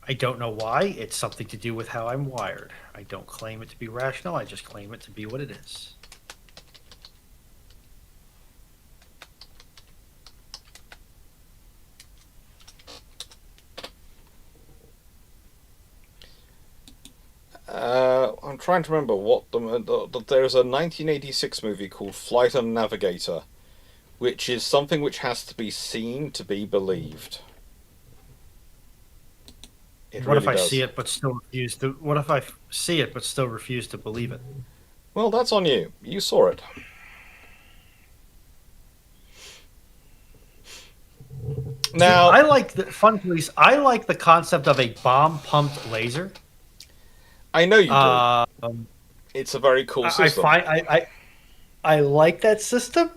S3: I don't know why. It's something to do with how I'm wired. I don't claim it to be rational. I just claim it to be what it is.
S5: I'm trying to remember what there's a 1986 movie called Flight and Navigator, which is something which has to be seen to be believed.
S3: What if I see it but still refuse to? What if I see it but still refuse to believe it?
S5: Well, that's on you. You saw it. Now,
S3: I like the fun police. I like the concept of a bomb pumped laser.
S5: I know you do. It's a very cool system.
S3: I like that system.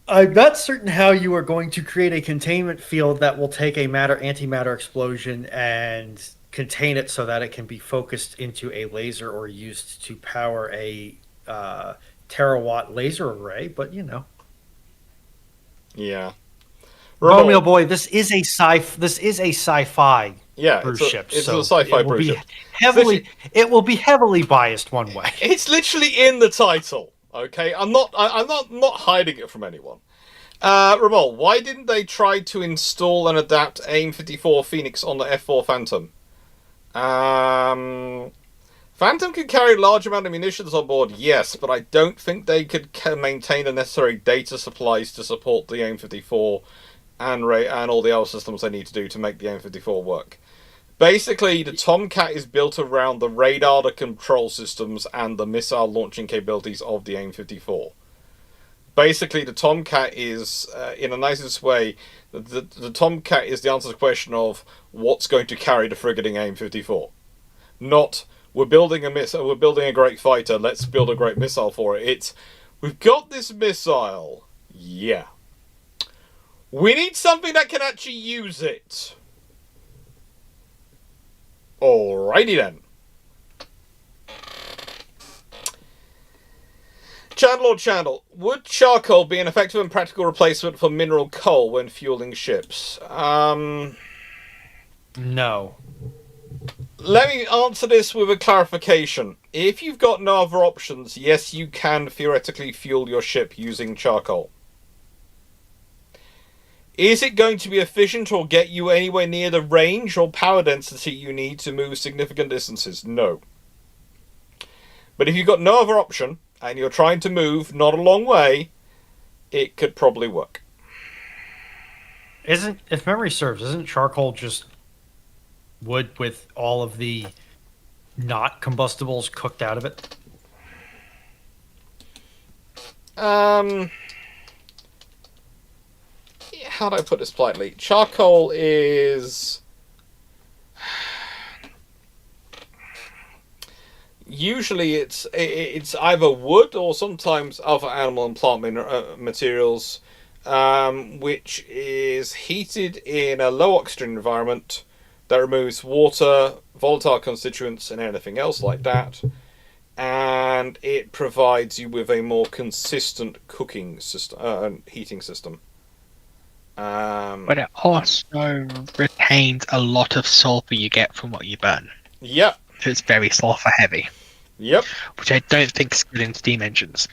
S3: I'm not certain how you are going to create a containment field that will take a antimatter explosion and contain it so that it can be focused into a laser or used to power a terawatt laser array. But you know,
S5: yeah.
S3: Romeo boy, this is a sci-fi.
S5: Yeah,
S3: Bruships,
S5: it's a sci-fi Bruship.
S3: It will be heavily biased one way.
S5: It's literally in the title. Okay, I'm not hiding it from anyone. Ramol, why didn't they try to install and adapt AIM-54 Phoenix on the F4 Phantom? Phantom can carry a large amount of munitions on board, yes, but I don't think they could maintain the necessary data supplies to support the AIM-54 and all the other systems they need to do to make the AIM-54 work. Basically, the Tomcat is built around the radar, the control systems, and the missile launching capabilities of the AIM-54. Basically, the Tomcat is, in the nicest way, the Tomcat is the answer to the question of what's going to carry the frigating AIM-54. Not, we're building a missile, we're building a great fighter, let's build a great missile for it. It's, we've got this missile, yeah. We need something that can actually use it. Alrighty then. Chandler, would charcoal be an effective and practical replacement for mineral coal when fueling ships?
S3: No.
S5: Let me answer this with a clarification. If you've got no other options, yes, you can theoretically fuel your ship using charcoal. Is it going to be efficient or get you anywhere near the range or power density you need to move significant distances? No. But if you've got no other option, and you're trying to move not a long way, it could probably work.
S3: If memory serves, isn't charcoal just wood with all of the not combustibles cooked out of it?
S5: How do I put this politely? Charcoal is usually it's either wood or sometimes other animal and plant materials, which is heated in a low oxygen environment that removes water, volatile constituents, and anything else like that. and it provides you with a more consistent cooking system, heating system.
S4: But it also retains a lot of sulfur you get from what you burn.
S5: Yep.
S4: So it's very sulfur heavy.
S5: Yep.
S4: Which I don't think is good in steam engines.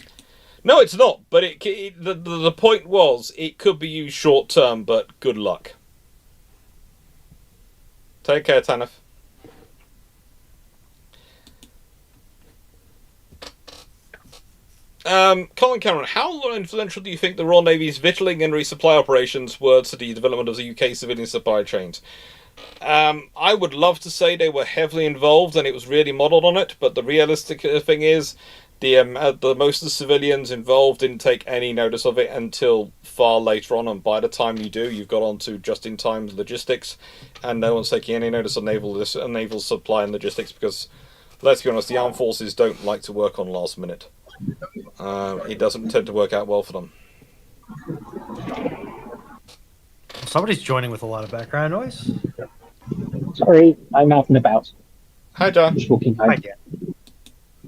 S5: No, it's not. But the point was it could be used short term, but good luck. Take care, Tanif. Colin Cameron, how influential do you think the Royal Navy's victualling and resupply operations were to the development of the UK civilian supply chains? I would love to say they were heavily involved and it was really modelled on it, but the realistic thing is the most of the civilians involved didn't take any notice of it until far later on, and by the time you do, you've got onto just-in-time logistics, and no one's taking any notice of naval supply and logistics because, let's be honest, the armed forces don't like to work on last minute. It doesn't tend to work out well for them.
S3: Somebody's joining with a lot of background noise.
S6: Sorry, I'm out and about.
S5: Hi, John.
S6: Just walking home.
S3: Hi, Dan.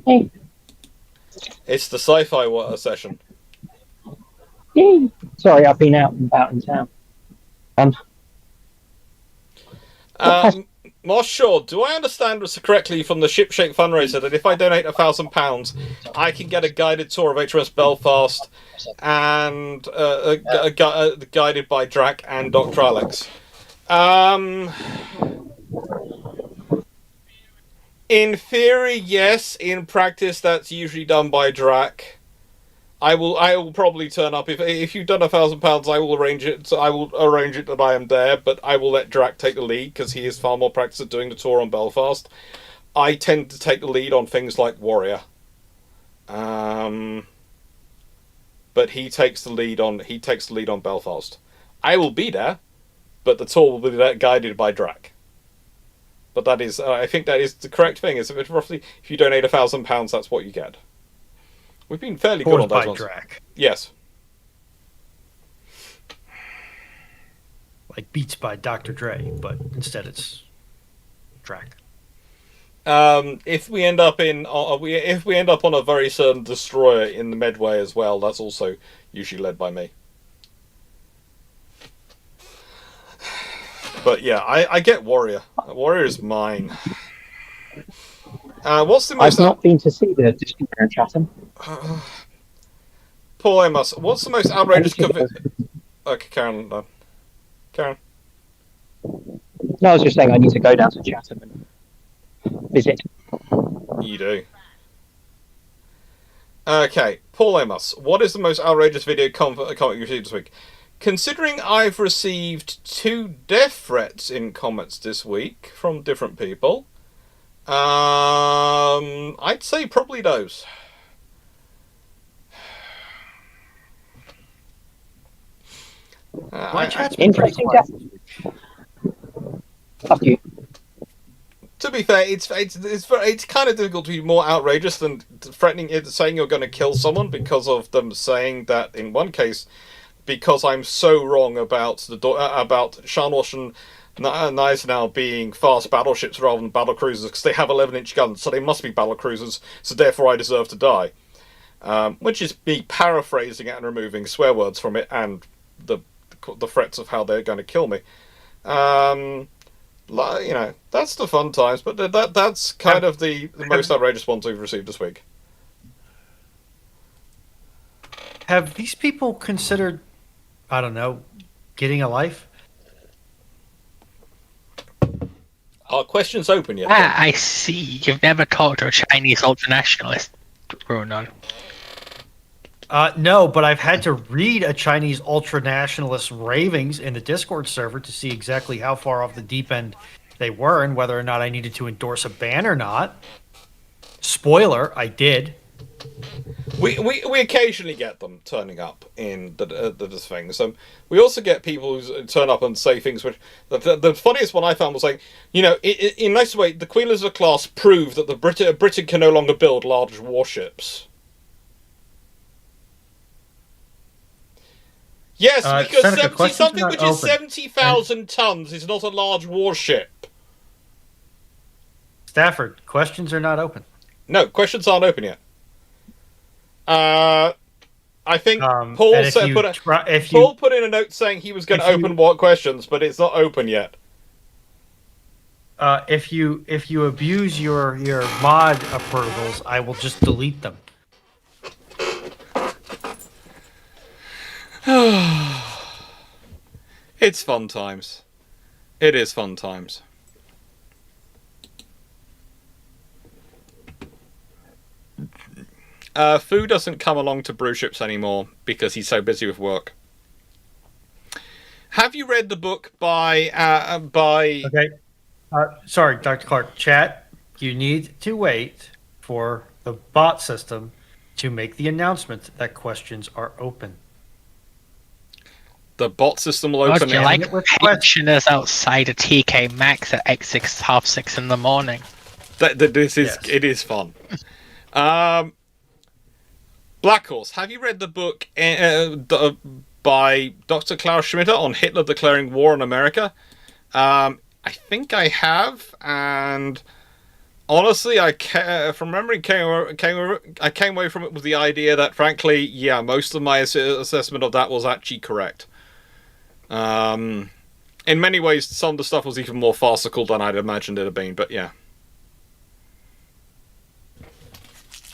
S6: Hey.
S5: It's the sci-fi session.
S6: Yay. Sorry, I've been out and about in town.
S5: Moss Shaw, do I understand this correctly from the Ship Shape fundraiser that if I donate £1,000, I can get a guided tour of HMS Belfast and guided by Drac and Dr. Alex? In theory, yes. In practice, that's usually done by Drac. I will probably turn up if you've done £1,000. I will arrange it. So I will arrange it that I am there, but I will let Drac take the lead because he is far more practiced at doing the tour on Belfast. I tend to take the lead on things like Warrior, but he takes the lead on Belfast. I will be there, but the tour will be guided by Drac. But that is, I think that is the correct thing. Is roughly if you donate £1,000, that's what you get. We've been fairly good on those ones.
S3: Drac.
S5: Yes.
S3: Like Beats by Dr. Dre, but instead it's Drac.
S5: If we end up on a very certain destroyer in the Medway as well, that's also usually led by me. But yeah, I get Warrior. Warrior is mine. What's the most?
S6: I've not been to see the destroyer in Chatham.
S5: Paul Amos, what's the most outrageous? Okay, Karen. Karen.
S6: No, I was just saying I need to go down to Chatham and visit.
S5: You do. Okay, Paul Amos, what is the most outrageous video comment you received this week? Considering I've received 2 death threats in comments this week from different people, I'd say probably those.
S3: My chat's been pretty
S6: Interesting
S3: quiet.
S6: death. Up to you.
S5: To be fair, it's kind of difficult to be more outrageous than saying you're going to kill someone because of them saying that in one case, because I'm so wrong about about Sharnwash and Gneisenau being fast battleships rather than battle cruisers because they have 11-inch guns, so they must be battle cruisers. So therefore, I deserve to die. Which is me paraphrasing it and removing swear words from it and the threats of how they're going to kill me. That's the fun times, but that's kind of the most outrageous ones we've received this week.
S3: Have these people considered, I don't know, getting a life?
S5: Are questions open yet?
S4: I see. You've never talked to a Chinese ultranationalist, Ronan.
S3: No, but I've had to read a Chinese ultra-nationalist ravings in the Discord server to see exactly how far off the deep end they were and whether or not I needed to endorse a ban or not. Spoiler, I did.
S5: We occasionally get them turning up in the things. We also get people who turn up and say things which... The funniest one I found was like, in a nice way, the Queen Elizabeth class proved that Britain can no longer build large warships. Yes, because
S3: Seneca,
S5: something which is
S3: open.
S5: 70,000 tons is not a large warship.
S3: Stafford, questions are not open.
S5: No, questions aren't open yet. I think Paul
S3: and
S5: Paul put in a note saying he was going to open what questions, but it's not open yet.
S3: If you abuse your mod approvals, I will just delete them.
S1: It's fun times. It is fun times. Fu doesn't come along to Bruships anymore because he's so busy with work. Have you read the book by?
S3: Okay. Sorry, Dr. Clarke. Chat. You need to wait for the bot system to make the announcement that questions are open.
S1: The bot system will
S4: God,
S1: open.
S4: you're like pensioners outside a TK Maxx at half six in the morning.
S1: This is
S3: Yes.
S1: It is fun. Black Horse. Have you read the book by Dr. Klaus Schmitter on Hitler declaring war on America? I think I have, and honestly, from memory, I came away from it with the idea that, frankly, yeah, most of my assessment of that was actually correct. In many ways, some of the stuff was even more farcical than I'd imagined it had been, but yeah.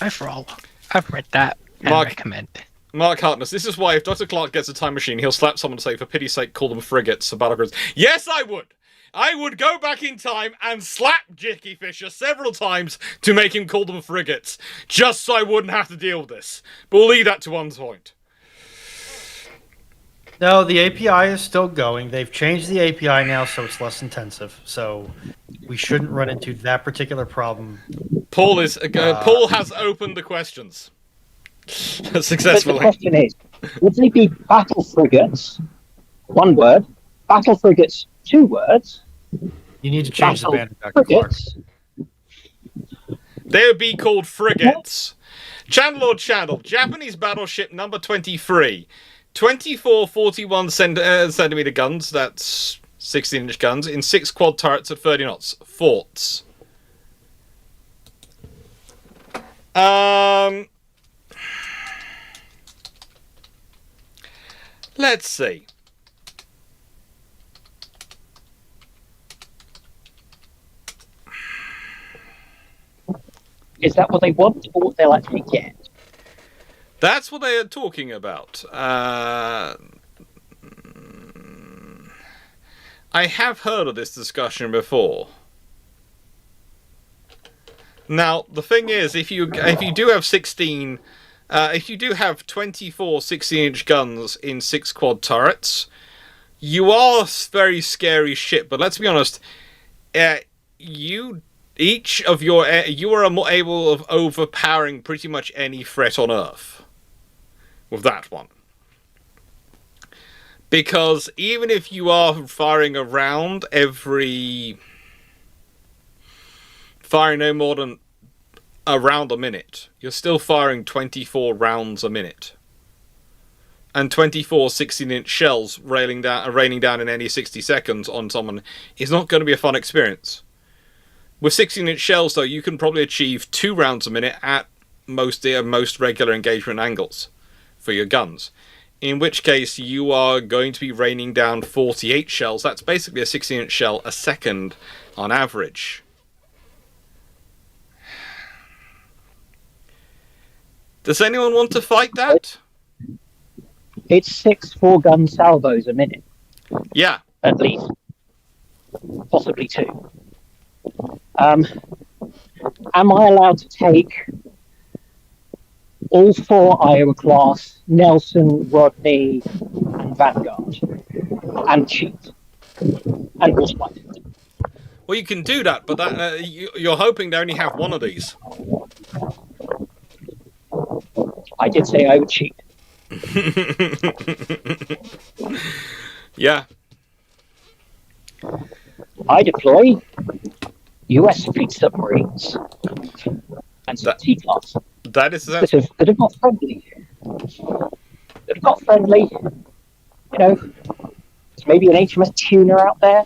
S4: Overall, I've read that and recommend it.
S1: Mark Hartness, this is why if Dr. Clarke gets a time machine, he'll slap someone and say, for pity's sake, call them frigates or battlegroups. Yes, I would! I would go back in time and slap Jicky Fisher several times to make him call them frigates, just so I wouldn't have to deal with this. But we'll leave that to one point.
S3: No, the API is still going. They've changed the API now, so it's less intensive. So we shouldn't run into that particular problem.
S1: Paul has opened the questions successfully.
S6: But the question is, would they be battle frigates, one word, battle frigates, 2 words?
S3: You need to change the
S6: battle
S3: band, Dr. Clarke.
S6: frigates,
S1: They would be called frigates. Channel, Japanese battleship number 23. 24 41 centimeter guns, that's 16-inch guns, in 6 quad turrets at 30 knots. Forts. Let's see.
S6: is that what they want or what they'll actually get?
S1: That's what they are talking about. I have heard of this discussion before. Now, the thing is, if you do have 16, if you do have 24 16-inch guns in 6 quad turrets, you are very scary shit. But let's be honest, you are more able of overpowering pretty much any threat on Earth with that one. Because even if you are firing no more than a round a minute, you're still firing 24 rounds a minute. And 24 16-inch shells raining down in any 60 seconds on someone is not going to be a fun experience. With 16-inch shells, though, you can probably achieve 2 rounds a minute at most regular engagement angles for your guns. In which case, you are going to be raining down 48 shells. That's basically a 16-inch shell a second on average. Does anyone want to fight that?
S6: It's 6 4-gun salvos a minute,
S1: Yeah.
S6: at least. Possibly 2. Am I allowed to take all 4 Iowa class, Nelson, Rodney, and Vanguard, and cheat? And horse fight?
S1: Well, you can do that, but you're hoping to only have one of these.
S6: I did say I would cheat.
S1: Yeah.
S6: I deploy US fleet submarines and some T-class
S1: That is
S6: that are not friendly. That are not friendly. You know, there's maybe an HMS tuner out there,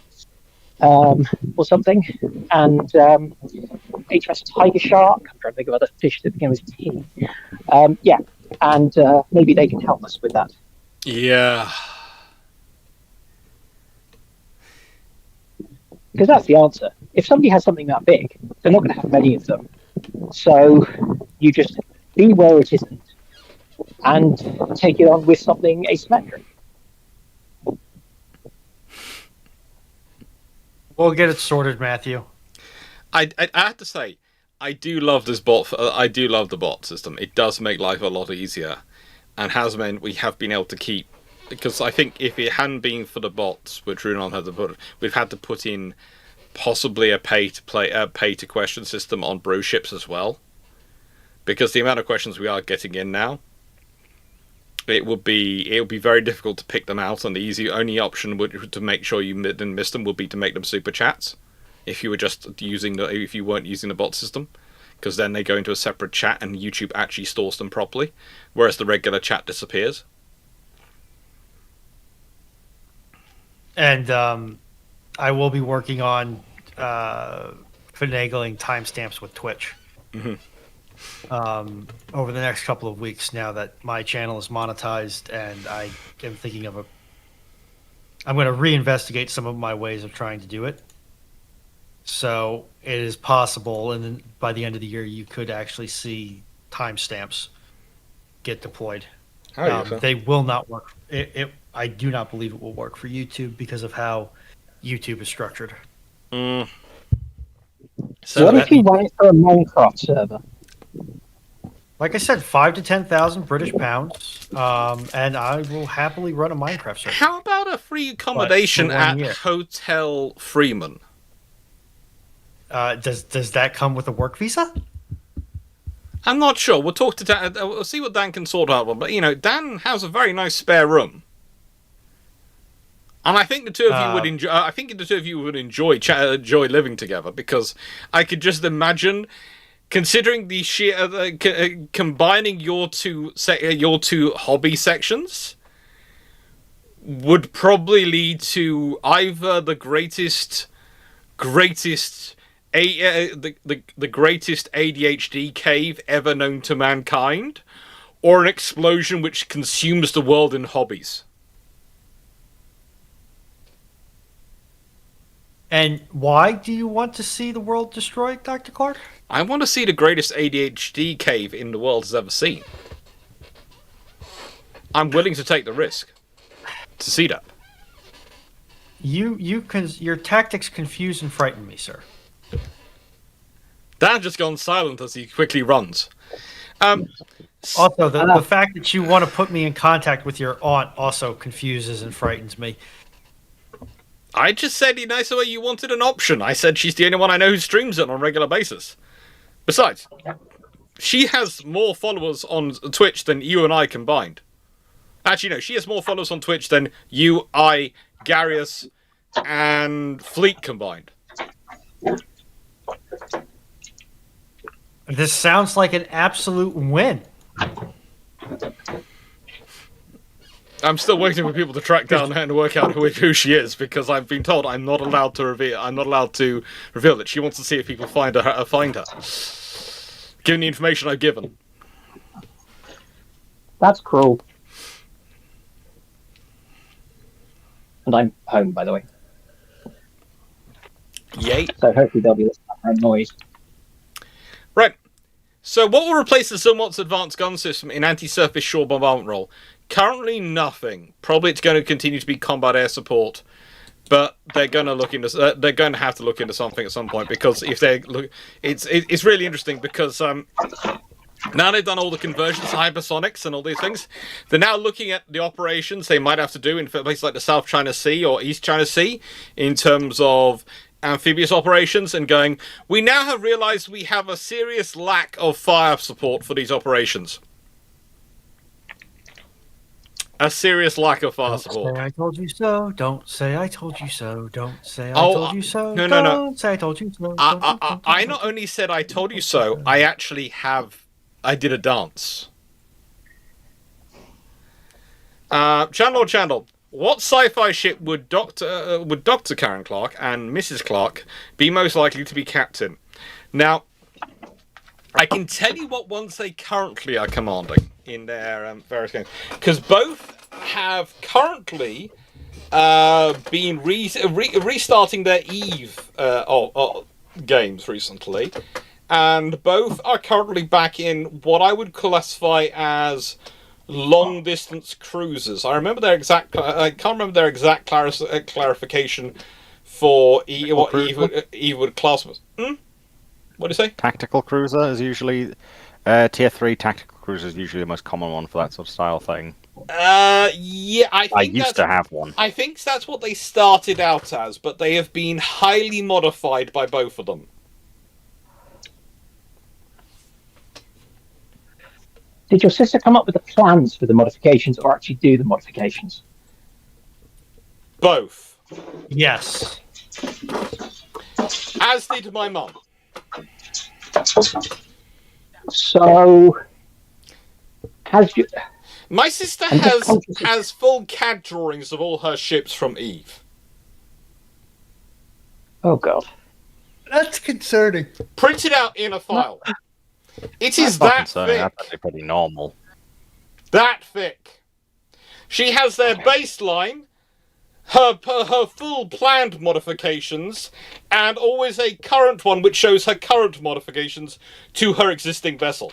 S6: or something, and HMS Tiger Shark. I'm trying to think of other fish that begin with T. Yeah, and maybe they can help us with that.
S5: Yeah.
S6: Because that's the answer. If somebody has something that big, they're not going to have many of them. So you just be where it isn't and take it on with something asymmetric.
S3: We'll get it sorted, Matthew.
S1: I have to say, I do love this bot. I do love the bot system. It does make life a lot easier, and has meant we have been able to keep. Because I think if it hadn't been for the bots, which Runon had to put, we've had to put in possibly a pay to question system on Bruships as well. Because the amount of questions we are getting in now, it would be very difficult to pick them out, and the only option would to make sure you didn't miss them would be to make them super chats. If you weren't using the bot system, because then they go into a separate chat and YouTube actually stores them properly, whereas the regular chat disappears.
S3: And I will be working on finagling timestamps with Twitch over the next couple of weeks. Now that my channel is monetized, and I am thinking of I'm going to reinvestigate some of my ways of trying to do it. So it is possible, and then by the end of the year, you could actually see timestamps get deployed. They will not work. I do not believe it will work for YouTube because of how YouTube is structured.
S6: So what if you run it for a Minecraft server?
S3: Like I said, 5 to 10,000 British pounds, and I will happily run a Minecraft server.
S1: How about a free accommodation at Hotel Freeman?
S3: Does that come with a work visa?
S1: I'm not sure. We'll talk to Dan. We'll see what Dan can sort out. But Dan has a very nice spare room, and I think the two of you would enjoy. I think the two of you would enjoy living together, because I could just imagine, considering the sheer combining your two hobby sections, would probably lead to either the greatest the greatest ADHD cave ever known to mankind, or an explosion which consumes the world in hobbies.
S3: And why do you want to see the world destroyed, Dr. Clarke?
S1: I want to see the greatest ADHD cave in the world has ever seen. I'm willing to take the risk to see that.
S3: Your tactics confuse and frighten me, sir.
S1: Dan just gone silent as he quickly runs.
S3: Also, the fact that you want to put me in contact with your aunt also confuses and frightens me.
S1: I just said in a nicer way you wanted an option. I said she's the only one I know who streams it on a regular basis. Besides, she has more followers on Twitch than you and I combined. Actually, no, she has more followers on Twitch than you, I, Garius, and Fleet combined.
S3: This sounds like an absolute win.
S1: I'm still waiting for people to track down her and work out who she is, because I've been told I'm not allowed to reveal. I'm not allowed to reveal that she wants to see if people find her. Given the information I've given.
S6: That's cruel. And I'm home, by the way.
S1: Yay!
S6: So hopefully there'll be this background noise.
S1: Right. So what will replace the Zilmot's advanced gun system in anti-surface shore bombardment role? Currently nothing. Probably it's going to continue to be combat air support, but they're going to look into. They're going to have to look into something at some point, because if they look, it's really interesting, because now they've done all the conversions to hypersonics and all these things. They're now looking at the operations they might have to do in places like the South China Sea or East China Sea in terms of amphibious operations, and going, we now have realized we have a serious lack of fire support for these operations. A serious lack of fire support.
S3: Don't say I told you so. Don't say I told you so. Don't say I
S1: Oh,
S3: told you so.
S1: no.
S3: Don't say I told you so.
S1: I not only said I told you so, I actually I did a dance. Chandler, what sci-fi ship would Dr. Karen Clarke and Mrs. Clarke be most likely to be captain? Now, I can tell you what ones they currently are commanding in their various games, because both have currently been restarting their Eve games recently, and both are currently back in what I would classify as long-distance cruisers. I remember their exact. I can't remember their exact clarification for what Eve would class as. What do you say?
S2: Tactical cruiser is usually tier 3 tactical cruiser is usually the most common one for that sort of style thing.
S1: Yeah,
S2: I used to have one.
S1: I think that's what they started out as, but they have been highly modified by both of them.
S6: Did your sister come up with the plans for the modifications, or actually do the modifications?
S1: Both.
S3: Yes.
S1: As did my mum.
S6: So,
S1: My sister
S6: I'm just conscious
S1: has full CAD drawings of all her ships from Eve.
S6: oh god,
S3: That's concerning.
S1: Printed out in a file. It is
S2: That's not
S1: that
S2: concerning,
S1: thick.
S2: that's actually pretty normal.
S1: That thick. She has their baseline, her full planned modifications, and always a current one which shows her current modifications to her existing vessel.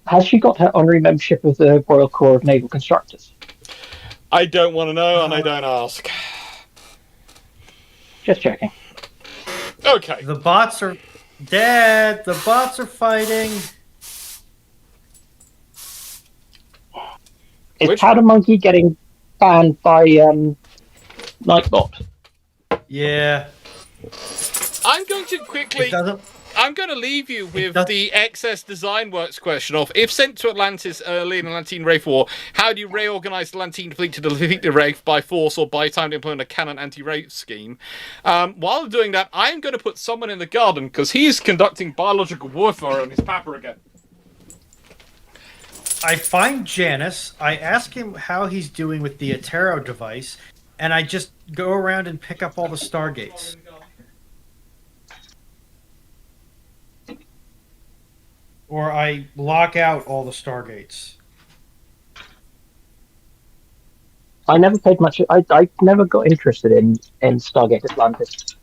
S6: has she got her honorary membership of the Royal Corps of Naval Constructors?
S1: I don't want to know, and I don't ask.
S6: Just checking.
S1: Okay.
S3: The bots are dead. The bots are fighting.
S6: Is
S1: Which
S6: Powder Monkey getting banned by Nightbot?
S3: Yeah.
S1: I'm going to quickly...
S3: It doesn't.
S1: I'm going to leave you with
S3: does-
S1: the excess design works question of, if sent to Atlantis early in the Lantine Wraith War, how do you reorganize the Lantine fleet to defeat the Wraith by force or by time to implement a cannon anti-Wraith scheme? While doing that, I'm going to put someone in the garden, because he's conducting biological warfare on his papa again.
S3: I find Janus. I ask him how he's doing with the Atero device, and I just go around and pick up all the Stargates. Or I lock out all the Stargates.
S6: I never paid much. I never got interested in Stargate Atlantis.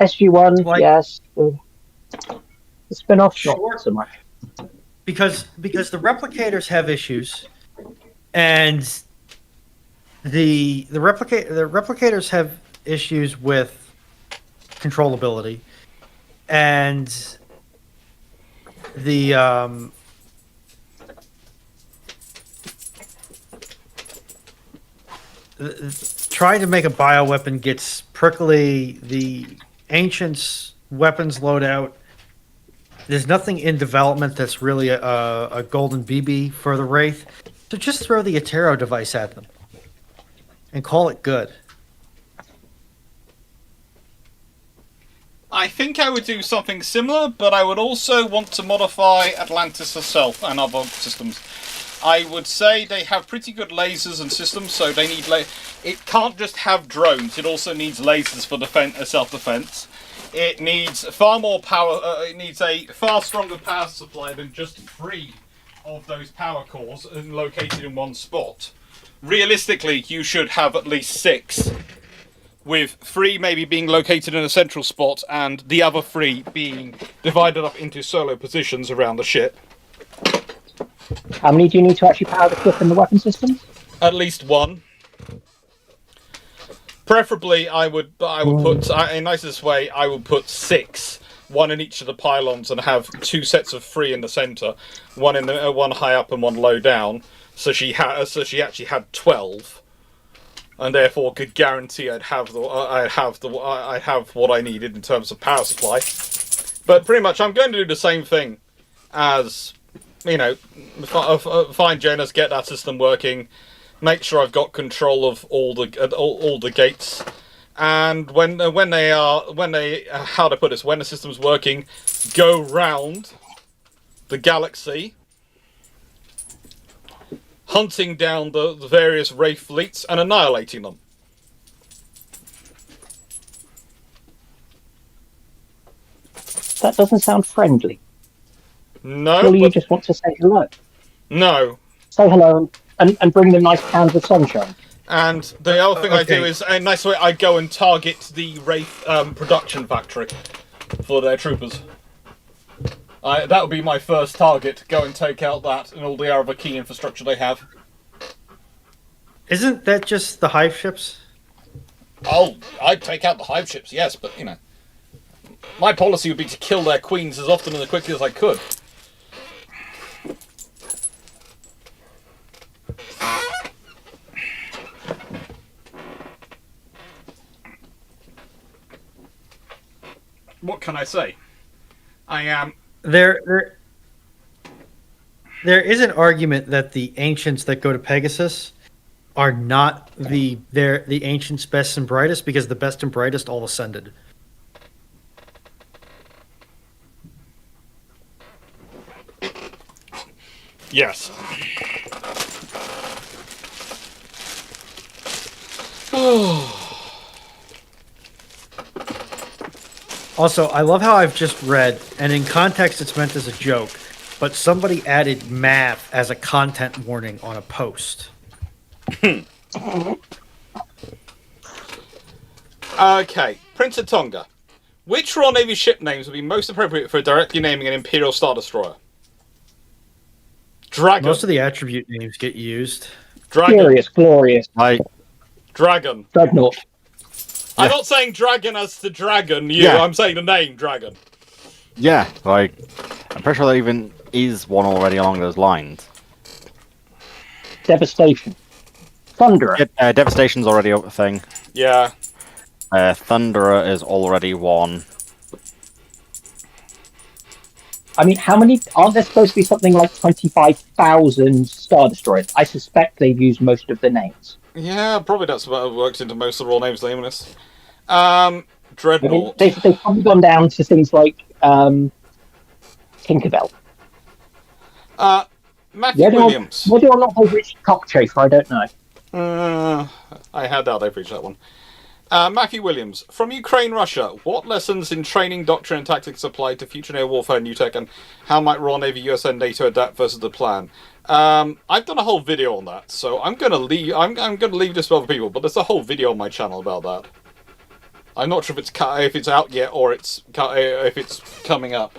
S6: SG-1,
S3: Like-
S6: yes. The spin-off,
S3: Sure.
S6: not so much.
S3: Because the replicators have issues, and the replicators have issues with controllability, and the trying to make a bioweapon gets prickly. The Ancients' weapons loadout. There's nothing in development that's really a golden BB for the Wraith. So just throw the Atero device at them and call it good.
S1: I think I would do something similar, but I would also want to modify Atlantis herself and other systems. I would say they have pretty good lasers and systems, so they need it can't just have drones. It also needs lasers for self-defense. It needs far more power. It needs a far stronger power supply than just 3 of those power cores located in one spot. Realistically, you should have at least 6, with 3 maybe being located in a central spot and the other 3 being divided up into solo positions around the ship.
S6: How many do you need to actually power the ship and the weapon systems?
S1: At least 1. Preferably, I would put, in nicest way, I would put 6, 1 in each of the pylons, and have 2 sets of 3 in the centre, one high up and 1 low down. So she actually had 12, and therefore could guarantee I'd have what I needed in terms of power supply. But pretty much, I'm going to do the same thing as, find Janus, get that system working. Make sure I've got control of all the gates, and when the system's working, go round the galaxy, hunting down the various Wraith fleets and annihilating them.
S6: That doesn't sound friendly.
S1: No,
S6: Surely you
S1: but
S6: just want to say hello.
S1: no.
S6: Say hello and bring them nice cans of sunshine.
S1: And the other thing I do
S3: okay.
S1: is, a nice way, I go and target the Wraith production factory for their troopers. That would be my first target. Go and take out that and all the other key infrastructure they have.
S3: Isn't that just the hive ships?
S1: Oh, I'd take out the hive ships, yes, but my policy would be to kill their queens as often and as quickly as I could. What can I say? I am.
S3: There is an argument that the ancients that go to Pegasus are not the ancients' best and brightest, because the best and brightest all ascended.
S1: Yes.
S3: Also, I love how I've just read, and in context it's meant as a joke, but somebody added math as a content warning on a post.
S1: Okay, Prince of Tonga. Which Royal Navy ship names would be most appropriate for directly naming an Imperial Star Destroyer? Dragon.
S3: Most of the attribute names get used.
S1: Dragon.
S6: Glorious, glorious.
S1: Dragon.
S6: Dreadnought.
S1: I'm not saying dragon as the dragon,
S2: Yeah.
S1: I'm saying the name dragon.
S2: Yeah, I'm pretty sure there even is one already along those lines.
S6: Devastation. Thunderer.
S2: Devastation's already a thing.
S1: Yeah.
S2: Thunderer is already one.
S6: I mean, how many... Aren't there supposed to be something like 25,000 Star Destroyers? I suspect they've used most of the names.
S1: Yeah, probably that's what works into most of the Royal Navy's name lists.
S6: I mean,
S1: Dreadnought.
S6: they've probably gone down to things like Tinkerbell.
S1: Matthew Williams.
S6: Whether or not they've reached Cockchafer, I don't know.
S1: I had that, they've reached that one. Matthew Williams. From Ukraine, Russia, what lessons in training, doctrine, and tactics apply to future naval warfare, new tech, and how might Royal Navy, US, and NATO adapt versus the plan? I've done a whole video on that, so I'm gonna leave. I'm gonna leave this for other people, but there's a whole video on my channel about that. I'm not sure if it's out yet or if it's coming up.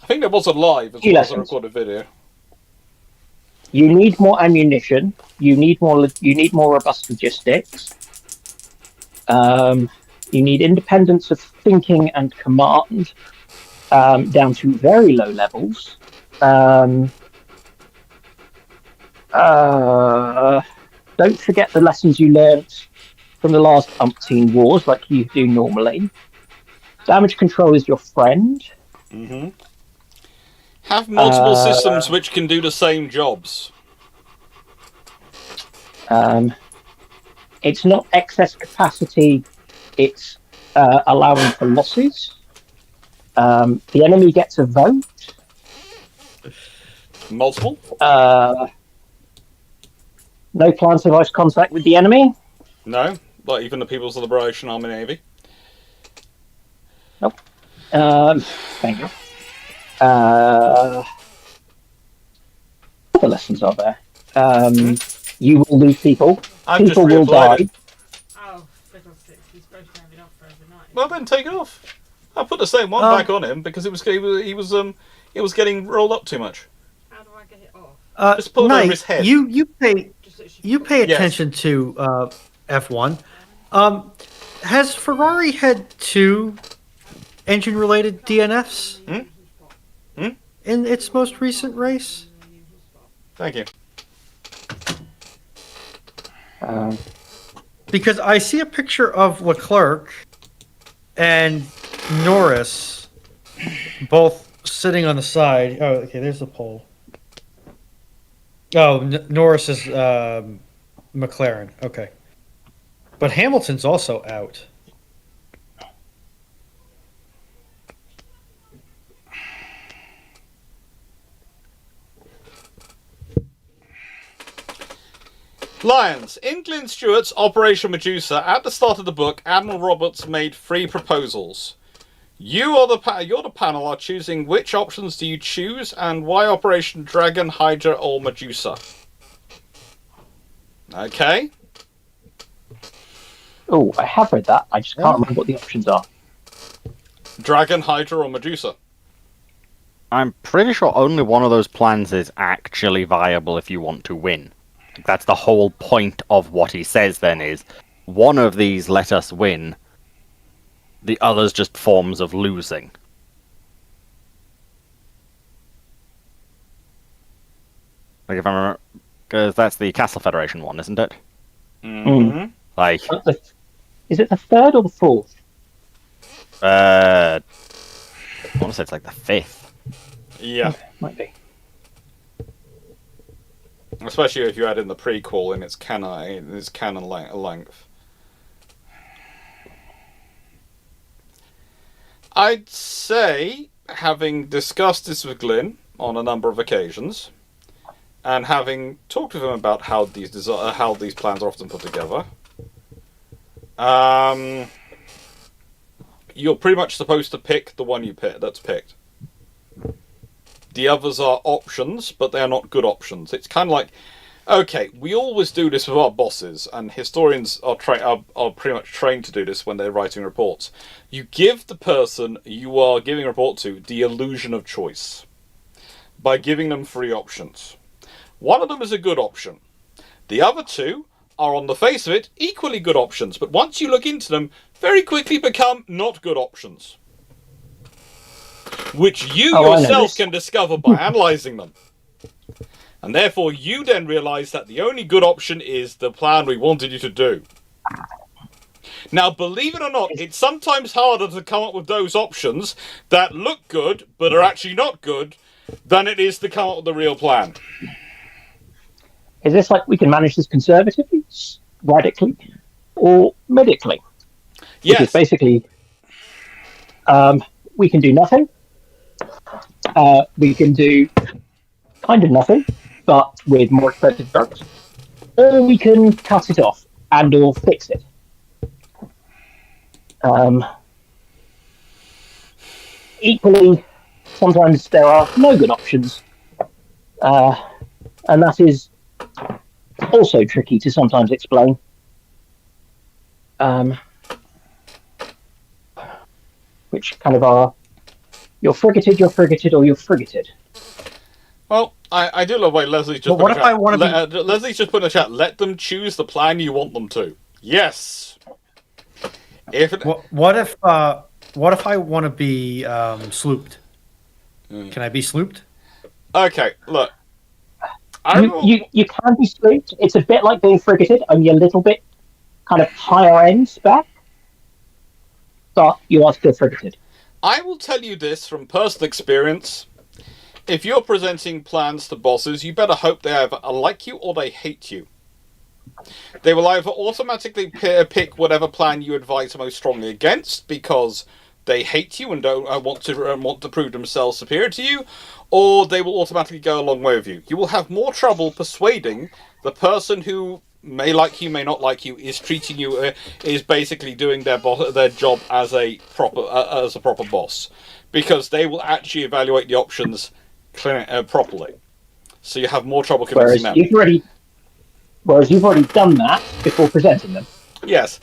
S1: I think there was a live as well as a recorded video.
S6: You need more ammunition. You need more robust logistics. You need independence of thinking and command down to very low levels. Don't forget the lessons you learnt from the last umpteen wars, like you do normally. Damage control is your friend.
S1: Mm-hmm. Have multiple systems which can do the same jobs.
S6: It's not excess capacity, it's allowing for losses. The enemy gets a vote.
S1: Multiple?
S6: No plans of ice contact with the enemy.
S1: No, not even the People's Liberation Army Navy.
S6: Nope. Thank you. What other lessons are there? You will lose people.
S1: I've
S6: People
S1: just
S6: will
S1: reapplied
S6: die.
S1: it.
S7: Oh, for God's sake, he's supposed to have it off for overnight.
S1: Well, then take it off. I put the same one back on him because it was getting rolled up too much.
S7: How do I get it off?
S1: Just pull it over his head.
S3: You pay
S7: Just literally
S3: you pay attention to F1. Has Ferrari had 2 engine-related DNFs in its most recent race?
S1: Thank you.
S3: Because I see a picture of Clarke and Norris both sitting on the side. Oh, okay, there's the pole. Oh, Norris is McLaren. Okay. But Hamilton's also out.
S5: Lions. In Glyn Stewart's Operation Medusa, at the start of the book, Admiral Roberts made 3 proposals. You're the panel are choosing which options do you choose, and why Operation Dragon, Hydra, or Medusa? Okay.
S6: Oh, I have read that. I just can't remember what the options are.
S5: Dragon, Hydra, or Medusa?
S2: I'm pretty sure only one of those plans is actually viable if you want to win. That's the whole point of what he says then is, one of these let us win, the other's just forms of losing. Like if I remember, because that's the Castle Federation one, isn't it?
S5: Mm-hmm.
S2: Like,
S6: Is it the 3rd or the 4th?
S2: I want to say it's like the 5th.
S5: Yeah.
S6: Might be.
S5: Especially if you add in the prequel in its canon length. I'd say, having discussed this with Glyn on a number of occasions, and having talked with him about how these plans are often put together, you're pretty much supposed to pick the one that's picked. The others are options, but they're not good options. It's kind of like, okay, we always do this with our bosses, and historians are pretty much trained to do this when they're writing reports. You give the person you are giving a report to the illusion of choice by giving them 3 options. One of them is a good option. The other 2 are, on the face of it, equally good options, but once you look into them, very quickly become not good options. Which you yourself can discover by analysing them. And therefore you then realise that the only good option is the plan we wanted you to do. Now, believe it or not, it's sometimes harder to come up with those options that look good, but are actually not good, than it is to come up with the real plan.
S6: Is this like we can manage this conservatively, radically, or medically?
S5: Yes.
S6: Which is basically, we can do nothing. We can do kind of nothing, but with more expensive drugs. Or we can cut it off and or fix it. Equally, sometimes there are no good options. And that is also tricky to sometimes explain. Which kind of are, you're frigated, or you're frigated.
S5: Well, I do love the way Leslie's just
S3: But what if I want to be...
S5: Leslie's just put in the chat, let them choose the plan you want them to. Yes.
S3: What if I want to be slooped? Can I be slooped?
S5: Okay, look.
S6: You can be slooped. It's a bit like being frigated, only a little bit kind of higher end spec. But you are still frigated.
S5: I will tell you this from personal experience. If you're presenting plans to bosses, you better hope they either like you or they hate you. They will either automatically pick whatever plan you advise most strongly against because they hate you and don't want to prove themselves superior to you, or they will automatically go a long way with you. You will have more trouble persuading the person who may like you, may not like you, is treating you, is basically doing their job as a proper boss, because they will actually evaluate the options properly. So you have more trouble convincing them.
S6: Whereas you've already done that before presenting them.
S5: Yes.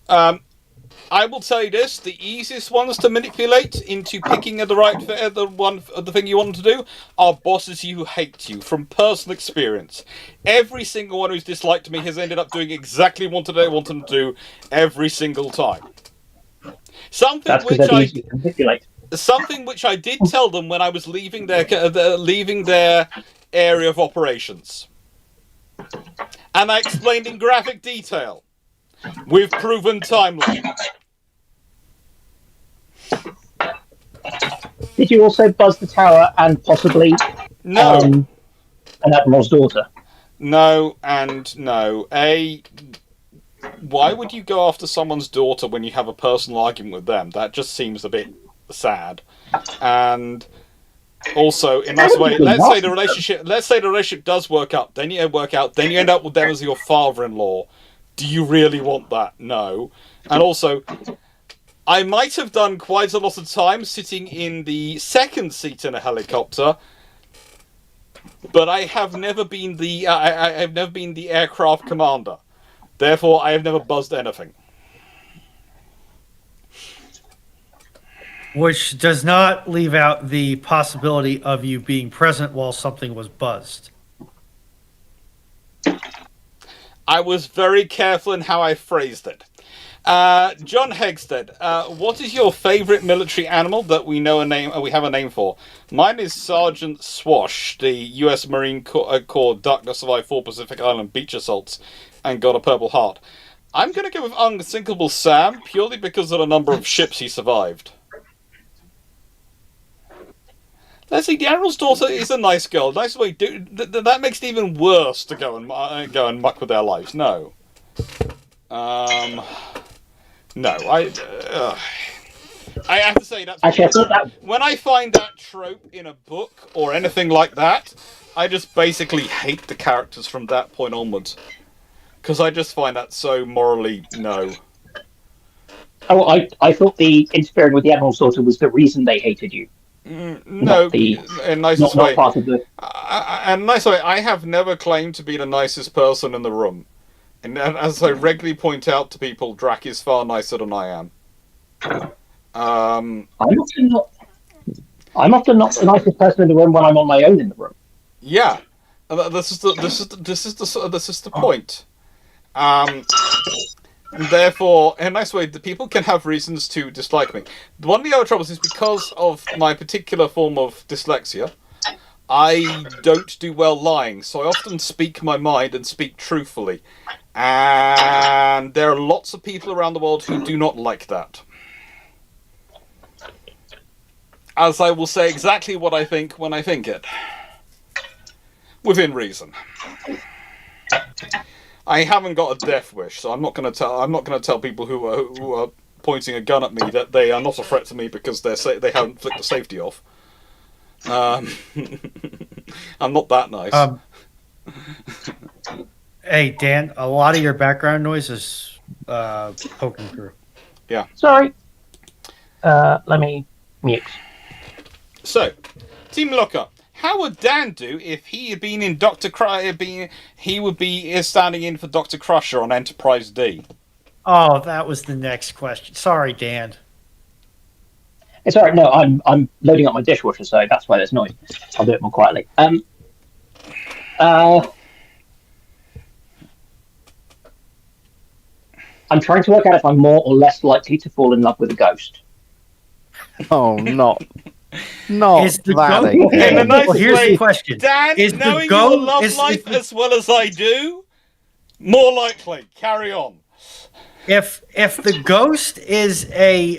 S5: I will tell you this: the easiest ones to manipulate into picking the thing you want them to do are bosses who hate you. From personal experience, every single one who's disliked me has ended up doing exactly what I want them to do every single time. Something which I did tell them when I was leaving their area of operations, and I explained in graphic detail with proven timeline.
S6: Did you also buzz the tower and possibly an admiral's daughter?
S5: No and no. Why would you go after someone's daughter when you have a personal argument with them? That just seems a bit sad. And
S1: Also, in
S6: That
S1: that
S6: would
S1: way,
S6: be
S1: let's say the
S6: nasty.
S1: relationship does work up, then you end up with them as your father-in-law. Do you really want that? No. And also, I might have done quite a lot of time sitting in the second seat in a helicopter, but I have never been I have never been the aircraft commander. Therefore, I have never buzzed anything.
S3: Which does not leave out the possibility of you being present while something was buzzed.
S1: I was very careful in how I phrased it. John Hegstead, what is your favourite military animal that we know a name? We have a name for. Mine is Sergeant Swash, the U.S. Marine Corps duck that survived 4 Pacific Island beach assaults and got a Purple Heart. I'm going to go with Unsinkable Sam purely because of the number of ships he survived. Let's see, the Admiral's daughter is a nice girl. Nice way. That makes it even worse to go and muck with their lives. No. No. I have to say that's
S6: Actually, I thought that.
S1: when I find that trope in a book or anything like that, I just basically hate the characters from that point onwards, because I just find that so morally no.
S6: Oh, I thought the interfering with the Admiral's daughter was the reason they hated you.
S1: No, in nicest
S6: Not
S1: way.
S6: part of the.
S1: And nice way, I have never claimed to be the nicest person in the room. And as I regularly point out to people, Drac is far nicer than I am.
S6: I'm often not the nicest person in the room when I'm on my own in the room.
S1: Yeah, this is the point. Therefore, in a nice way, the people can have reasons to dislike me. One of the other troubles is because of my particular form of dyslexia, I don't do well lying, so I often speak my mind and speak truthfully. And there are lots of people around the world who do not like that. As I will say exactly what I think when I think it. Within reason. I haven't got a death wish, so I'm not going to tell people who are pointing a gun at me that they are not a threat to me because they haven't flicked the safety off. I'm not that nice.
S3: Hey, Dan, a lot of your background noise is poking through.
S1: Yeah.
S6: Sorry. Let me mute.
S1: So, Team Locker. How would Dan do if he had been in he would be standing in for Dr. Crusher on Enterprise D?
S3: Oh, that was the next question. Sorry, Dan.
S6: It's all right. No, I'm loading up my dishwasher, so that's why there's noise. I'll do it more quietly. I'm trying to work out if I'm more or less likely to fall in love with a ghost.
S2: Oh, not
S3: Is the
S2: that
S3: ghost-
S2: again.
S1: In a nice
S3: Here's
S1: way,
S3: the question.
S1: Dan,
S3: Is the
S1: knowing
S3: ghost-
S1: your love
S3: is
S1: life
S3: the-
S1: as well as I do, more likely. Carry on.
S3: If the ghost is a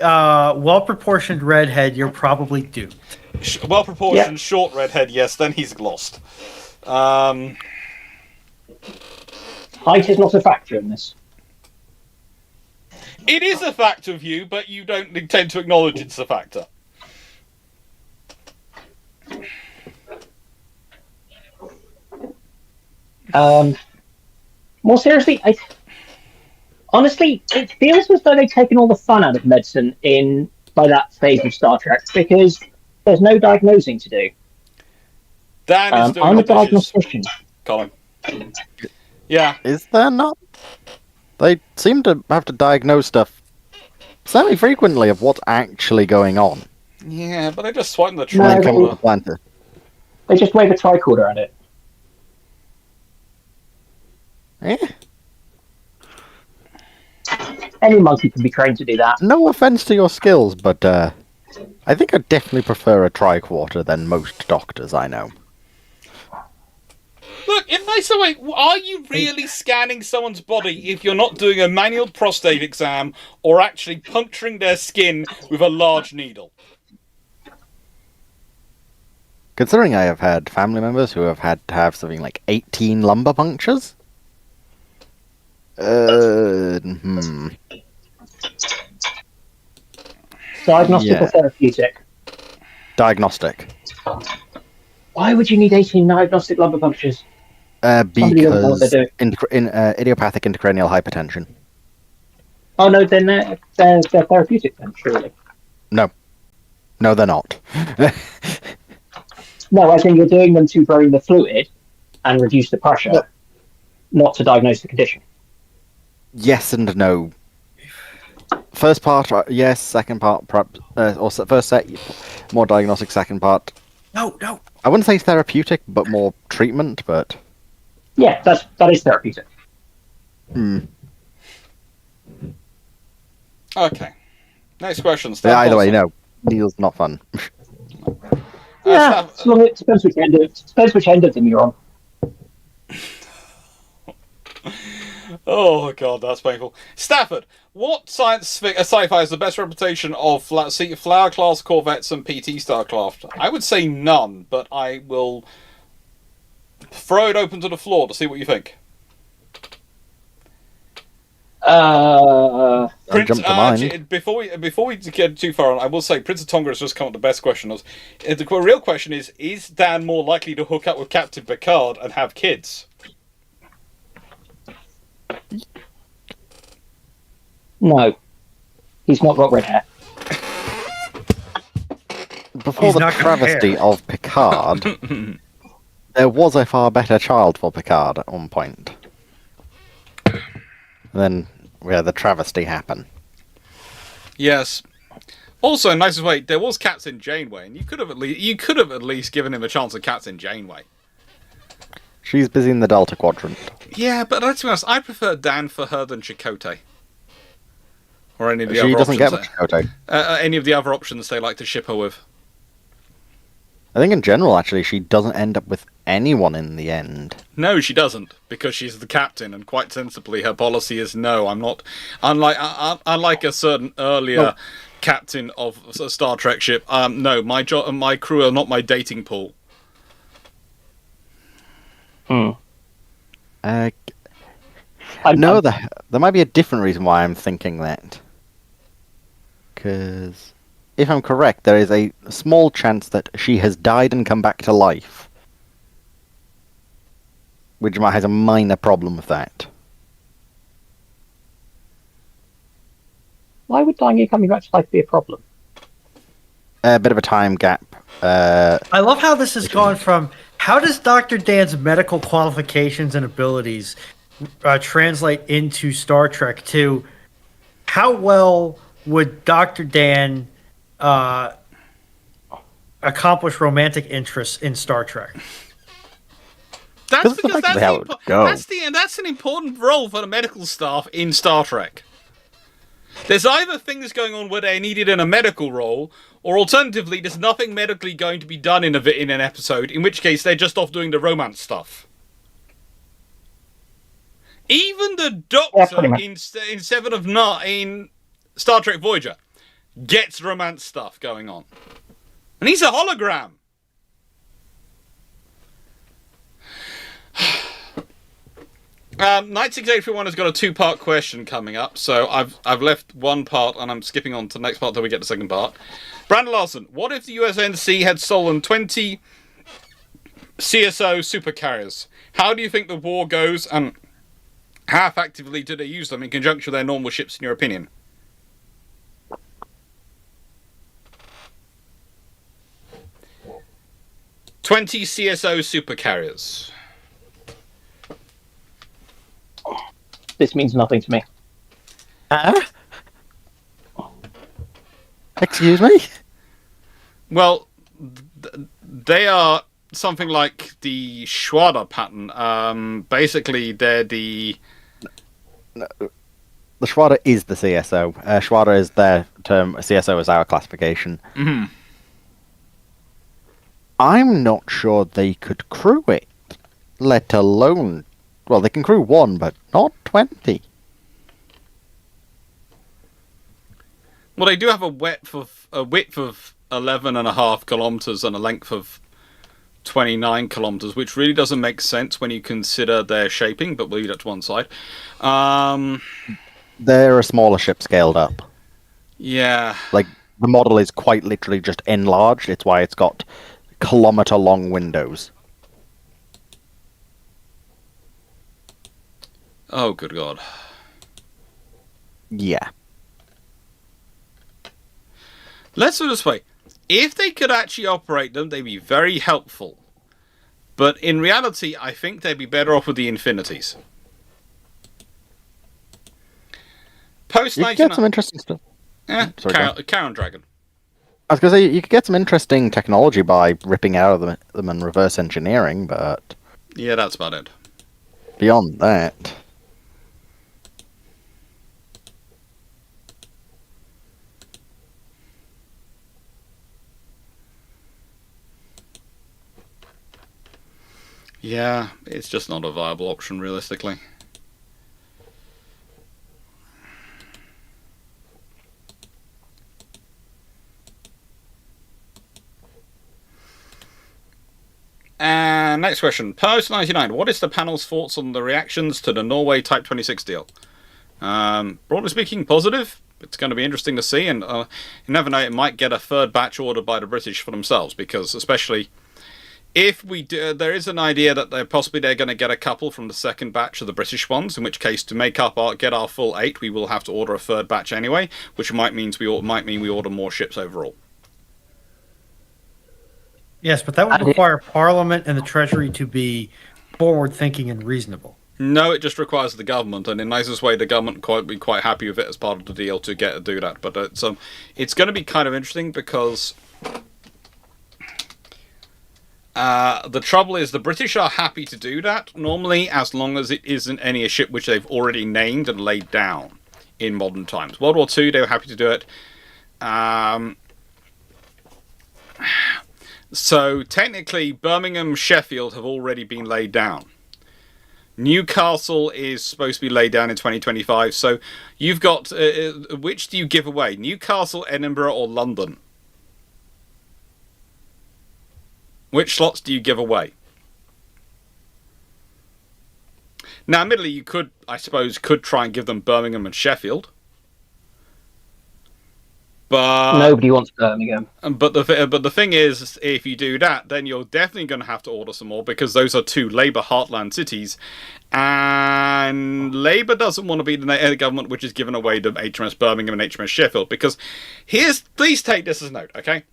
S3: well-proportioned redhead, you're probably doomed.
S1: Well-proportioned, short redhead, yes, then he's lost.
S6: Height is not a factor in this.
S1: It is a fact of you, but you don't intend to acknowledge it's a factor.
S6: More seriously, honestly, it feels as though they've taken all the fun out of medicine by that phase of Star Trek, because there's no diagnosing to do.
S1: Dan is doing
S6: I'm a
S1: the dishes.
S6: diagnostician.
S1: Colin. Yeah.
S2: Is there not? They seem to have to diagnose stuff semi-frequently of what's actually going on.
S1: Yeah, but they just swipe the
S6: No,
S2: When it comes to
S1: tricorder.
S2: the planet.
S6: They just wave a tricorder at it.
S2: Eh?
S6: Any monkey can be trained to do that.
S2: No offense to your skills, but I think I definitely prefer a tricorder than most doctors I know.
S1: Look, in a nicer way, are you really scanning someone's body if you're not doing a manual prostate exam or actually puncturing their skin with a large needle?
S2: Considering I have had family members who have had to have something like 18 lumbar punctures.
S6: Diagnostic
S2: Yeah.
S6: or therapeutic?
S2: Diagnostic.
S6: Why would you need 18 diagnostic lumbar punctures? Somebody doesn't know what
S2: Because
S6: they're doing.
S2: idiopathic intracranial hypertension.
S6: Oh no, then they're therapeutic then, surely.
S2: No, they're not.
S6: No, I think you're doing them to drain the fluid and reduce the pressure, not to diagnose the condition.
S2: Yes and no. First part, yes. Second part, perhaps, first set, more diagnostic. Second part,
S3: No.
S2: I wouldn't say therapeutic, but more treatment. But
S6: Yeah, that is therapeutic.
S5: Okay. Next question.
S2: yeah, either way,
S5: Paulson.
S2: no. Needle's not fun.
S6: Yeah, it depends which end of them you're on.
S5: Oh god, that's painful. Stafford, what sci-fi has the best reputation of flower class corvettes and PT starcraft? I would say none, but I will throw it open to the floor to see what you think.
S2: Don't jump to mind.
S5: Before we get too far on, I will say Prince of Tonga has just come up with the best question. The real question is Dan more likely to hook up with Captain Picard and have kids?
S6: No, he's not got red hair.
S2: Before
S3: He's
S2: the
S3: not gonna
S2: travesty
S3: care.
S2: of Picard, there was a far better child for Picard at one point. Then, the travesty happened.
S5: Yes. Also, in nicest way, there was Captain Janeway, and you could have at least given him a chance at Captain Janeway.
S2: She's busy in the Delta Quadrant.
S5: Yeah, but let's be honest, I prefer Dan for her than Chakotay. Or any of the
S2: She
S5: other
S2: doesn't
S5: options.
S2: get much Chakotay.
S5: Any of the other options they like to ship her with.
S2: I think in general, actually, she doesn't end up with anyone in the end.
S5: No, she doesn't, because she's the captain, and quite sensibly, her policy is no. I'm not. Unlike a certain earlier captain of a Star Trek ship. No, my crew are not my dating pool.
S2: No, there might be a different reason why I'm thinking that. Because, if I'm correct, there is a small chance that she has died and come back to life. Which has a minor problem with that.
S6: Why would dying and coming back to life be a problem?
S2: A bit of a time gap.
S3: I love how this has gone from how does Dr. Dan's medical qualifications and abilities translate into Star Trek to how well would Dr. Dan accomplish romantic interests in Star Trek?
S5: That's because
S2: effectively how it would go.
S5: that's an important role for the medical staff in Star Trek. There's either things going on where they're needed in a medical role, or alternatively, there's nothing medically going to be done in an episode, in which case they're just off doing the romance stuff. Even the Doctor in Seven of Nine in Star Trek Voyager gets romance stuff going on, and he's a hologram. 96831 has got a two-part question coming up, so I've left one part and I'm skipping on to the next part till we get the second part. Brandon Larson, what if the USNC had stolen 20 CSO supercarriers? How do you think the war goes, and how effectively do they use them in conjunction with their normal ships, in your opinion? "20 CSO supercarriers.
S6: This means nothing to me.
S2: Excuse me?
S5: Well, they are something like the Schwader pattern. Basically, they're the...
S2: The Schwader is the CSO. Schwader is their term. CSO is our classification.
S5: Mm-hmm.
S2: I'm not sure they could crew it, let alone... Well, they can crew one, but not 20.
S5: Well, they do have a width of 11.5 kilometers and a length of 29 kilometers, which really doesn't make sense when you consider their shaping, but we'll leave that to one side.
S2: They're a smaller ship scaled up.
S5: Yeah.
S2: Like, the model is quite literally just enlarged. It's why it's got kilometer-long windows.
S1: Oh, good God.
S2: Yeah.
S1: Let's put it this way. If they could actually operate them, they'd be very helpful. But in reality, I think they'd be better off with the Infinities. Post
S2: You could get some
S1: 99...
S2: interesting stuff. Sorry, go on.
S1: Karen Dragon.
S2: I was going to say, you could get some interesting technology by ripping out of them and reverse engineering, but
S1: Yeah, that's about it.
S2: beyond that...
S1: Yeah, it's just not a viable option, realistically. And next question. Post 99. What is the panel's thoughts on the reactions to the Norway Type 26 deal? Broadly speaking, positive. It's going to be interesting to see, and you never know, it might get a third batch ordered by the British for themselves, because especially if we do, there is an idea that they're going to get a couple from the second batch of the British ones, in which case to get our full 8, we will have to order a third batch anyway, which might mean we order more ships overall.
S3: Yes, but that would require Parliament and the Treasury to be forward-thinking and reasonable.
S1: No, it just requires the government, and in the nicest way, the government would be quite happy with it as part of the deal to do that. But it's going to be kind of interesting because the trouble is the British are happy to do that normally, as long as it isn't any ship which they've already named and laid down in modern times. World War II, they were happy to do it. So technically, Birmingham, Sheffield have already been laid down. Newcastle is supposed to be laid down in 2025. So you've got which do you give away? Newcastle, Edinburgh, or London? Which slots do you give away? Now, admittedly, you could, I suppose, try and give them Birmingham and Sheffield. But
S6: Nobody wants Birmingham.
S1: But the thing is, if you do that, then you're definitely going to have to order some more, because those are two Labour heartland cities, and Labour doesn't want to be the government which is giving away the HMS Birmingham and HMS Sheffield. Because please take this as a note, okay?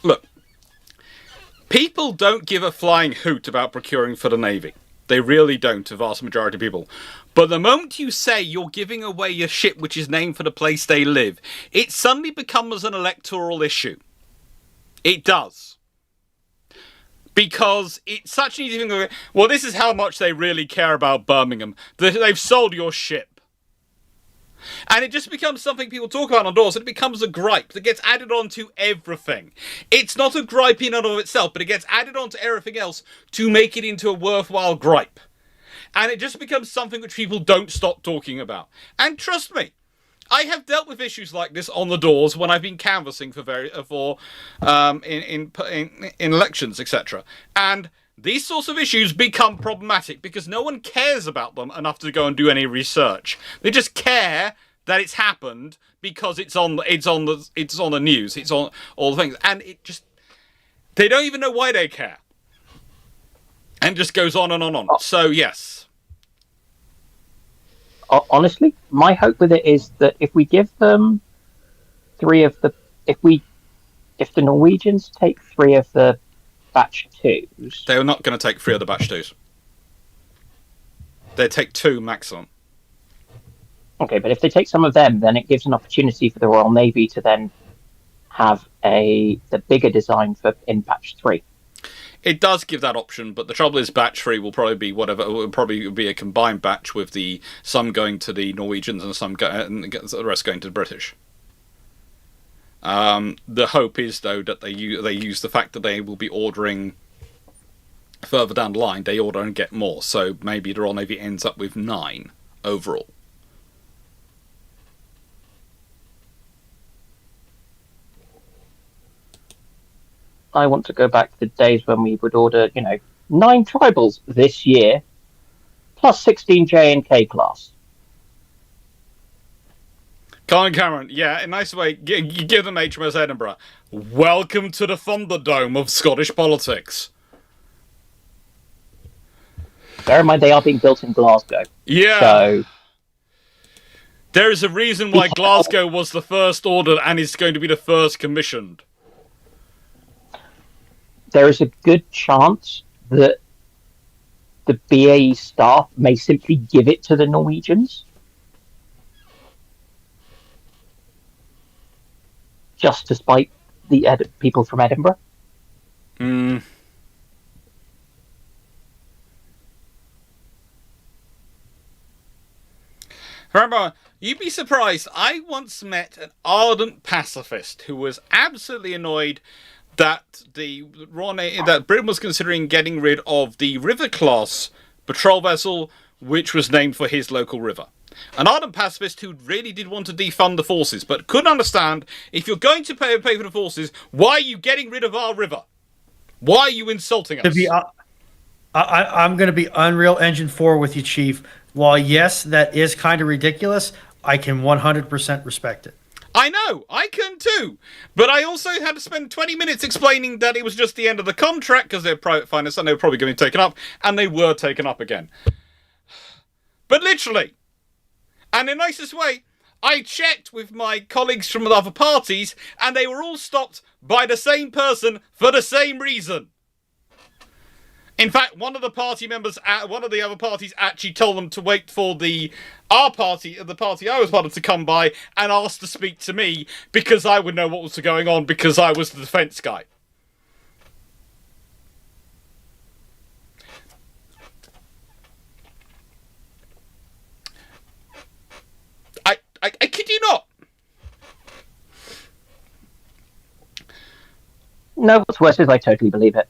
S1: Look, people don't give a flying hoot about procuring for the Navy. They really don't, a vast majority of people. But the moment you say you're giving away your ship which is named for the place they live, it suddenly becomes an electoral issue. It does. Because it's such an easy thing. Well, this is how much they really care about Birmingham. They've sold your ship. And it just becomes something people talk about on doors, and it becomes a gripe that gets added on to everything. It's not a gripe in and of itself, but it gets added on to everything else to make it into a worthwhile gripe. And it just becomes something which people don't stop talking about. And trust me, I have dealt with issues like this on the doors when I've been canvassing in elections, etc. And these sorts of issues become problematic because no one cares about them enough to go and do any research. They just care that it's happened because it's on the news, it's on all the things, and they don't even know why they care, and it just goes on and on and on. So yes.
S6: Honestly, my hope with it is that if we give them if the Norwegians take 3 of the batch 2s,
S1: they're not going to take 3 of the batch 2s. They take 2 maximum.
S6: Okay, but if they take some of them, then it gives an opportunity for the Royal Navy to then have the bigger design in batch 3.
S1: It does give that option, but the trouble is batch 3 will probably be a combined batch with some going to the Norwegians and the rest going to the British. The hope is, though, that they use the fact that they will be ordering further down the line, they order and get more. So maybe the Royal Navy ends up with 9 overall.
S6: I want to go back to the days when we would order, 9 tribals this year, plus 16 J and K class.
S1: Colin Cameron, yeah, in a nice way, give them HMS Edinburgh. Welcome to the Thunderdome of Scottish politics.
S6: Bear in mind, they are being built in Glasgow.
S1: Yeah.
S6: So
S1: there is a reason why Glasgow was the first ordered and is going to be the first commissioned.
S6: there is a good chance that the BAE staff may simply give it to the Norwegians. Just to spite the people from Edinburgh.
S1: Hmm. Remember, you'd be surprised. I once met an ardent pacifist who was absolutely annoyed that that Britain was considering getting rid of the River class patrol vessel, which was named for his local river. An ardent pacifist who really did want to defund the forces, but couldn't understand, if you're going to pay for the forces, why are you getting rid of our river? Why are you insulting us?
S3: I'm going to be Unreal Engine 4 with you, Chief. While, yes, that is kind of ridiculous, I can 100% respect it.
S1: I know, I can too. But I also had to spend 20 minutes explaining that it was just the end of the contract because they're private finance and they were probably going to be taken up, and they were taken up again. But literally, and in the nicest way, I checked with my colleagues from other parties, and they were all stopped by the same person for the same reason. In fact, one of the party members at one of the other parties actually told them to wait for the party I was part of, to come by and ask to speak to me because I would know what was going on because I was the defence guy. I kid you not.
S6: No, what's worse is I totally believe it.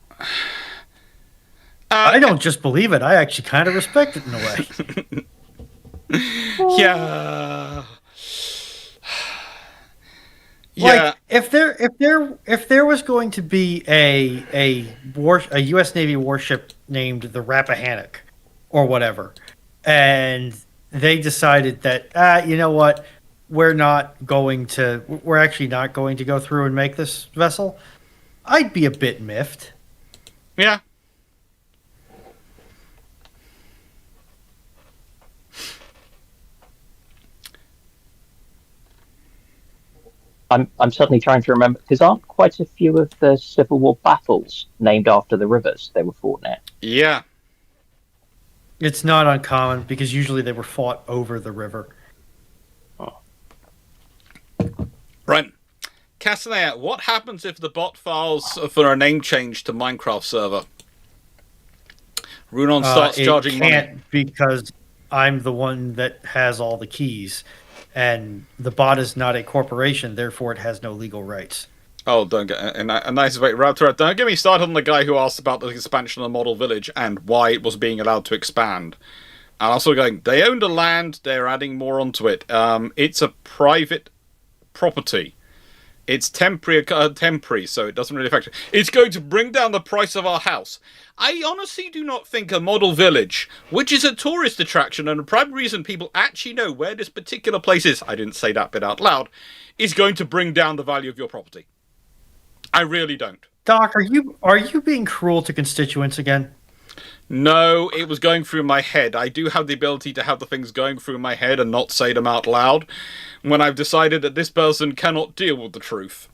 S3: I don't just believe it. I actually kind of respect it in a way.
S1: Yeah.
S3: Like, if there was going to be a U.S. Navy warship named the Rappahannock or whatever, and they decided that you know what, we're actually not going to go through and make this vessel, I'd be a bit miffed.
S1: Yeah.
S6: I'm suddenly trying to remember, because aren't quite a few of the Civil War battles named after the rivers they were fought near?
S1: Yeah.
S3: It's not uncommon because usually they were fought over the river.
S1: Right. Castanea, what happens if the bot files for a name change to Minecraft server? Runon starts charging money.
S3: It can't because I'm the one that has all the keys. And the bot is not a corporation, therefore it has no legal rights.
S1: Oh, don't get a nice way. Raptor, don't get me started on the guy who asked about the expansion of the model village and why it was being allowed to expand. And also going, they own the land, they're adding more onto it. It's a private property. It's temporary, so it doesn't really affect it. It's going to bring down the price of our house. I honestly do not think a model village, which is a tourist attraction and a prime reason people actually know where this particular place is, I didn't say that bit out loud, is going to bring down the value of your property. I really don't.
S3: Doc, are you being cruel to constituents again?
S1: No, it was going through my head. I do have the ability to have the things going through my head and not say them out loud when I've decided that this person cannot deal with the truth.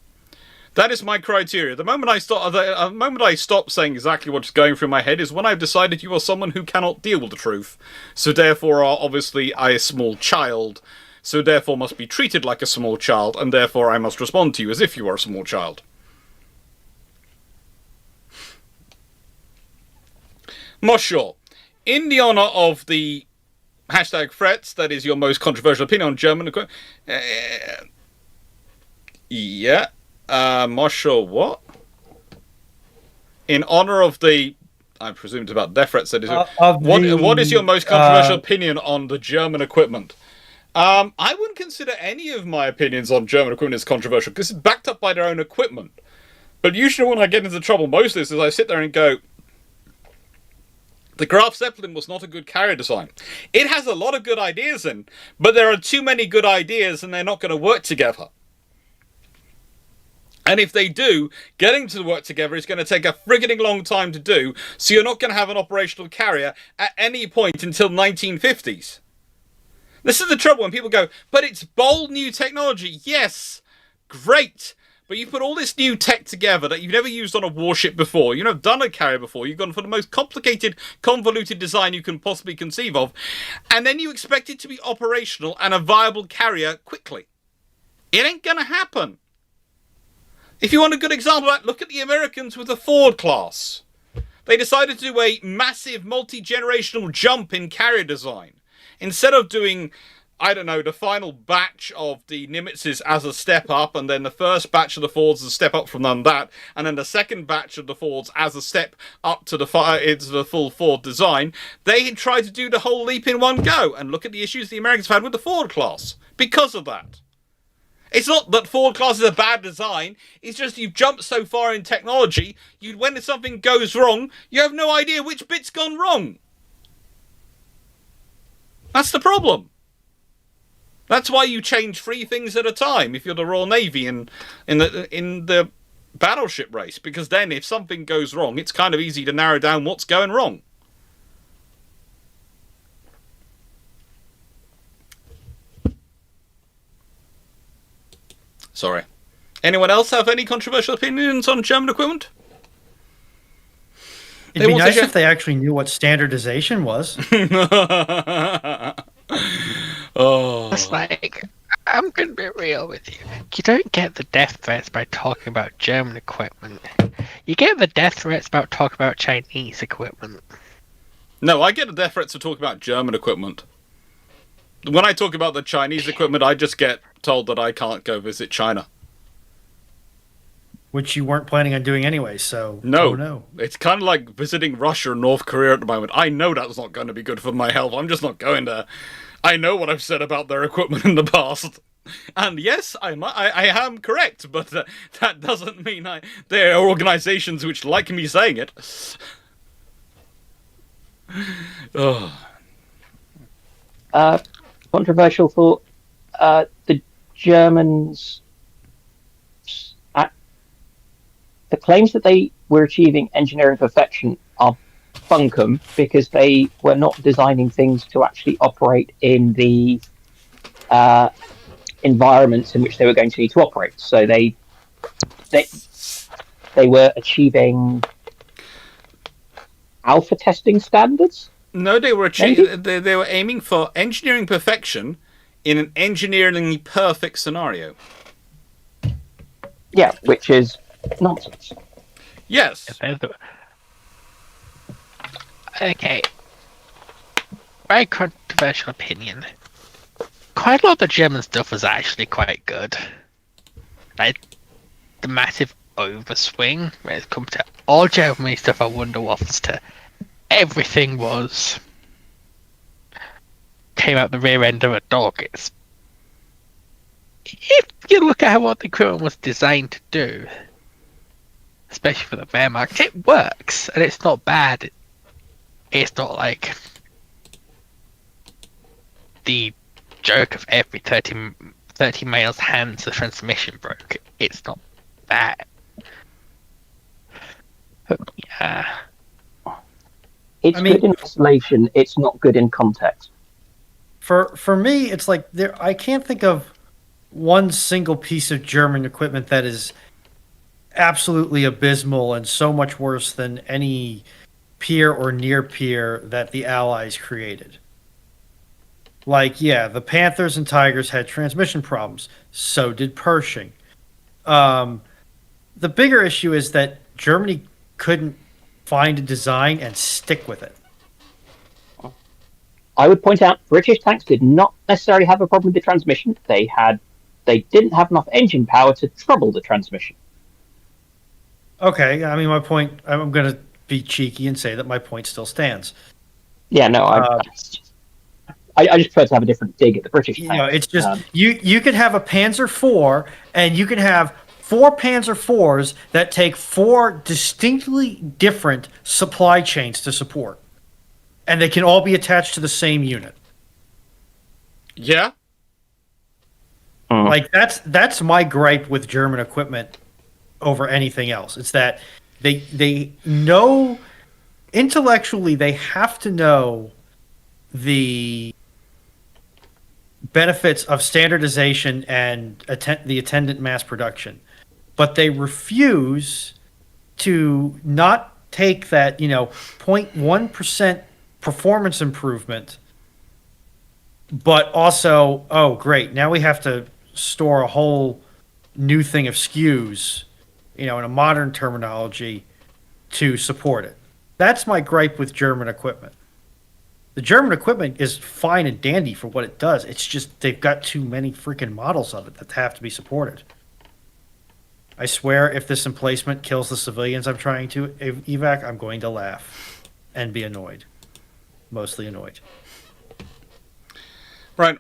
S1: That is my criteria. The moment I stop saying exactly what's going through my head is when I've decided you are someone who cannot deal with the truth. So therefore are obviously I a small child. So therefore must be treated like a small child, and therefore I must respond to you as if you are a small child. Moshaw, in the honour of the hashtag threats, that is your most controversial opinion on German equipment. Moshaw, what? In honour of the, I presume it's about death threats. That is, what is your most controversial opinion on the German equipment? I wouldn't consider any of my opinions on German equipment as controversial because it's backed up by their own equipment. But usually when I get into trouble, most of this is I sit there and go, The Graf Zeppelin was not a good carrier design. It has a lot of good ideas in, but there are too many good ideas and they're not going to work together. And if they do, getting to work together is going to take a frigging long time to do, so you're not going to have an operational carrier at any point until 1950s. This is the trouble when people go, but it's bold new technology. Yes, great. But you put all this new tech together that you've never used on a warship before. You've never done a carrier before. You've gone for the most complicated, convoluted design you can possibly conceive of. And then you expect it to be operational and a viable carrier quickly. It ain't going to happen. If you want a good example of that, look at the Americans with the Ford class. They decided to do a massive multi-generational jump in carrier design. Instead of doing, I don't know, the final batch of the Nimitzes as a step up, and then the first batch of the Fords as a step up from that, and then the second batch of the Fords as a step up to into the full Ford design, they had tried to do the whole leap in one go. And look at the issues the Americans have had with the Ford class because of that. It's not that Ford class is a bad design, it's just you've jumped so far in technology, when something goes wrong, you have no idea which bit's gone wrong. That's the problem. That's why you change 3 things at a time if you're the Royal Navy in the battleship race, because then if something goes wrong, it's kind of easy to narrow down what's going wrong. Sorry. Anyone else have any controversial opinions on German equipment?
S3: It'd be nice if they actually knew what standardization was.
S1: Oh.
S4: It's like, I'm going to be real with you. You don't get the death threats by talking about German equipment. You get the death threats about talking about Chinese equipment.
S1: No, I get the death threats for talking about German equipment. When I talk about the Chinese equipment, I just get told that I can't go visit China.
S3: Which you weren't planning on doing anyway, so...
S1: No.
S3: Oh, no.
S1: It's kind of like visiting Russia and North Korea at the moment. I know that's not going to be good for my health. I'm just not going there. I know what I've said about their equipment in the past. And yes, I am correct, but that doesn't mean there are organizations which like me saying it. Oh.
S6: Controversial thought. The Germans, the claims that they were achieving engineering perfection are bunkum, because they were not designing things to actually operate in the environments in which they were going to need to operate. So they were achieving alpha testing standards.
S1: No, they were they were aiming for engineering perfection in an engineeringly perfect scenario.
S6: Yeah, which is nonsense.
S1: Yes.
S4: Okay. Very controversial opinion. Quite a lot of the German stuff was actually quite good. Like, the massive overswing when it comes to all German stuff, I wonder what's to everything was came out the rear end of a dog. If you look at what the equipment was designed to do, especially for the Wehrmacht, it works and it's not bad. It's not like the joke of every 30 males' hands the transmission broke. It's not bad. But, yeah.
S6: It's good in isolation, it's not good in context.
S3: For me, it's like I can't think of one single piece of German equipment that is absolutely abysmal and so much worse than any peer or near peer that the Allies created. Like, yeah, the Panthers and Tigers had transmission problems. So did Pershing. The bigger issue is that Germany couldn't find a design and stick with it.
S6: I would point out British tanks did not necessarily have a problem with the transmission. They didn't have enough engine power to trouble the transmission.
S3: Okay, I mean, my point, I'm going to be cheeky and say that my point still stands.
S6: Yeah, no, I just prefer to have a different dig at the British tanks.
S3: You know, it's just, you could have a Panzer IV, and you can have 4 Panzer IVs that take 4 distinctly different supply chains to support. and they can all be attached to the same unit.
S1: Yeah.
S3: Like that's my gripe with German equipment over anything else. It's that they know intellectually they have to know the benefits of standardization and the attendant mass production, but they refuse to not take that 0.1% performance improvement, but also, oh great, now we have to store a whole new thing of SKUs, in a modern terminology, to support it. That's my gripe with German equipment. The German equipment is fine and dandy for what it does. It's just they've got too many freaking models of it that have to be supported. I swear, if this emplacement kills the civilians I'm trying to evac, I'm going to laugh and be annoyed. Mostly annoyed.
S1: Right.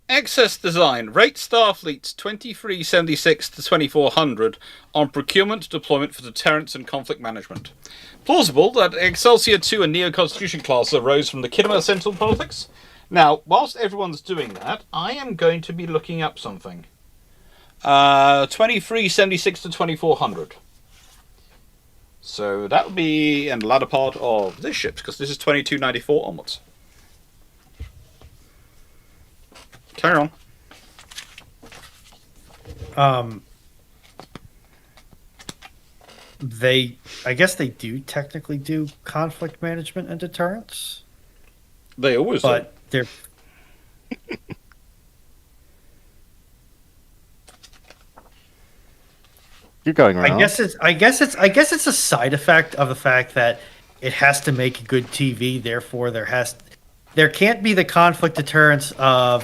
S1: Excess design. Rate Starfleet's 2376 to 2400 on procurement deployment for deterrence and conflict management. Plausible that Excelsior 2 and Neo-Constitution class arose from the Kinema Central politics. Now, whilst everyone's doing that, I am going to be looking up something. 2376 to 2400. So that would be in the latter part of this ship, because this is 2294 onwards. Carry on.
S3: I guess they do technically do conflict management and deterrence,
S1: They always do.
S3: but they're
S2: You're going around.
S3: I guess it's a side effect of the fact that it has to make good TV. Therefore, there can't be the conflict deterrence of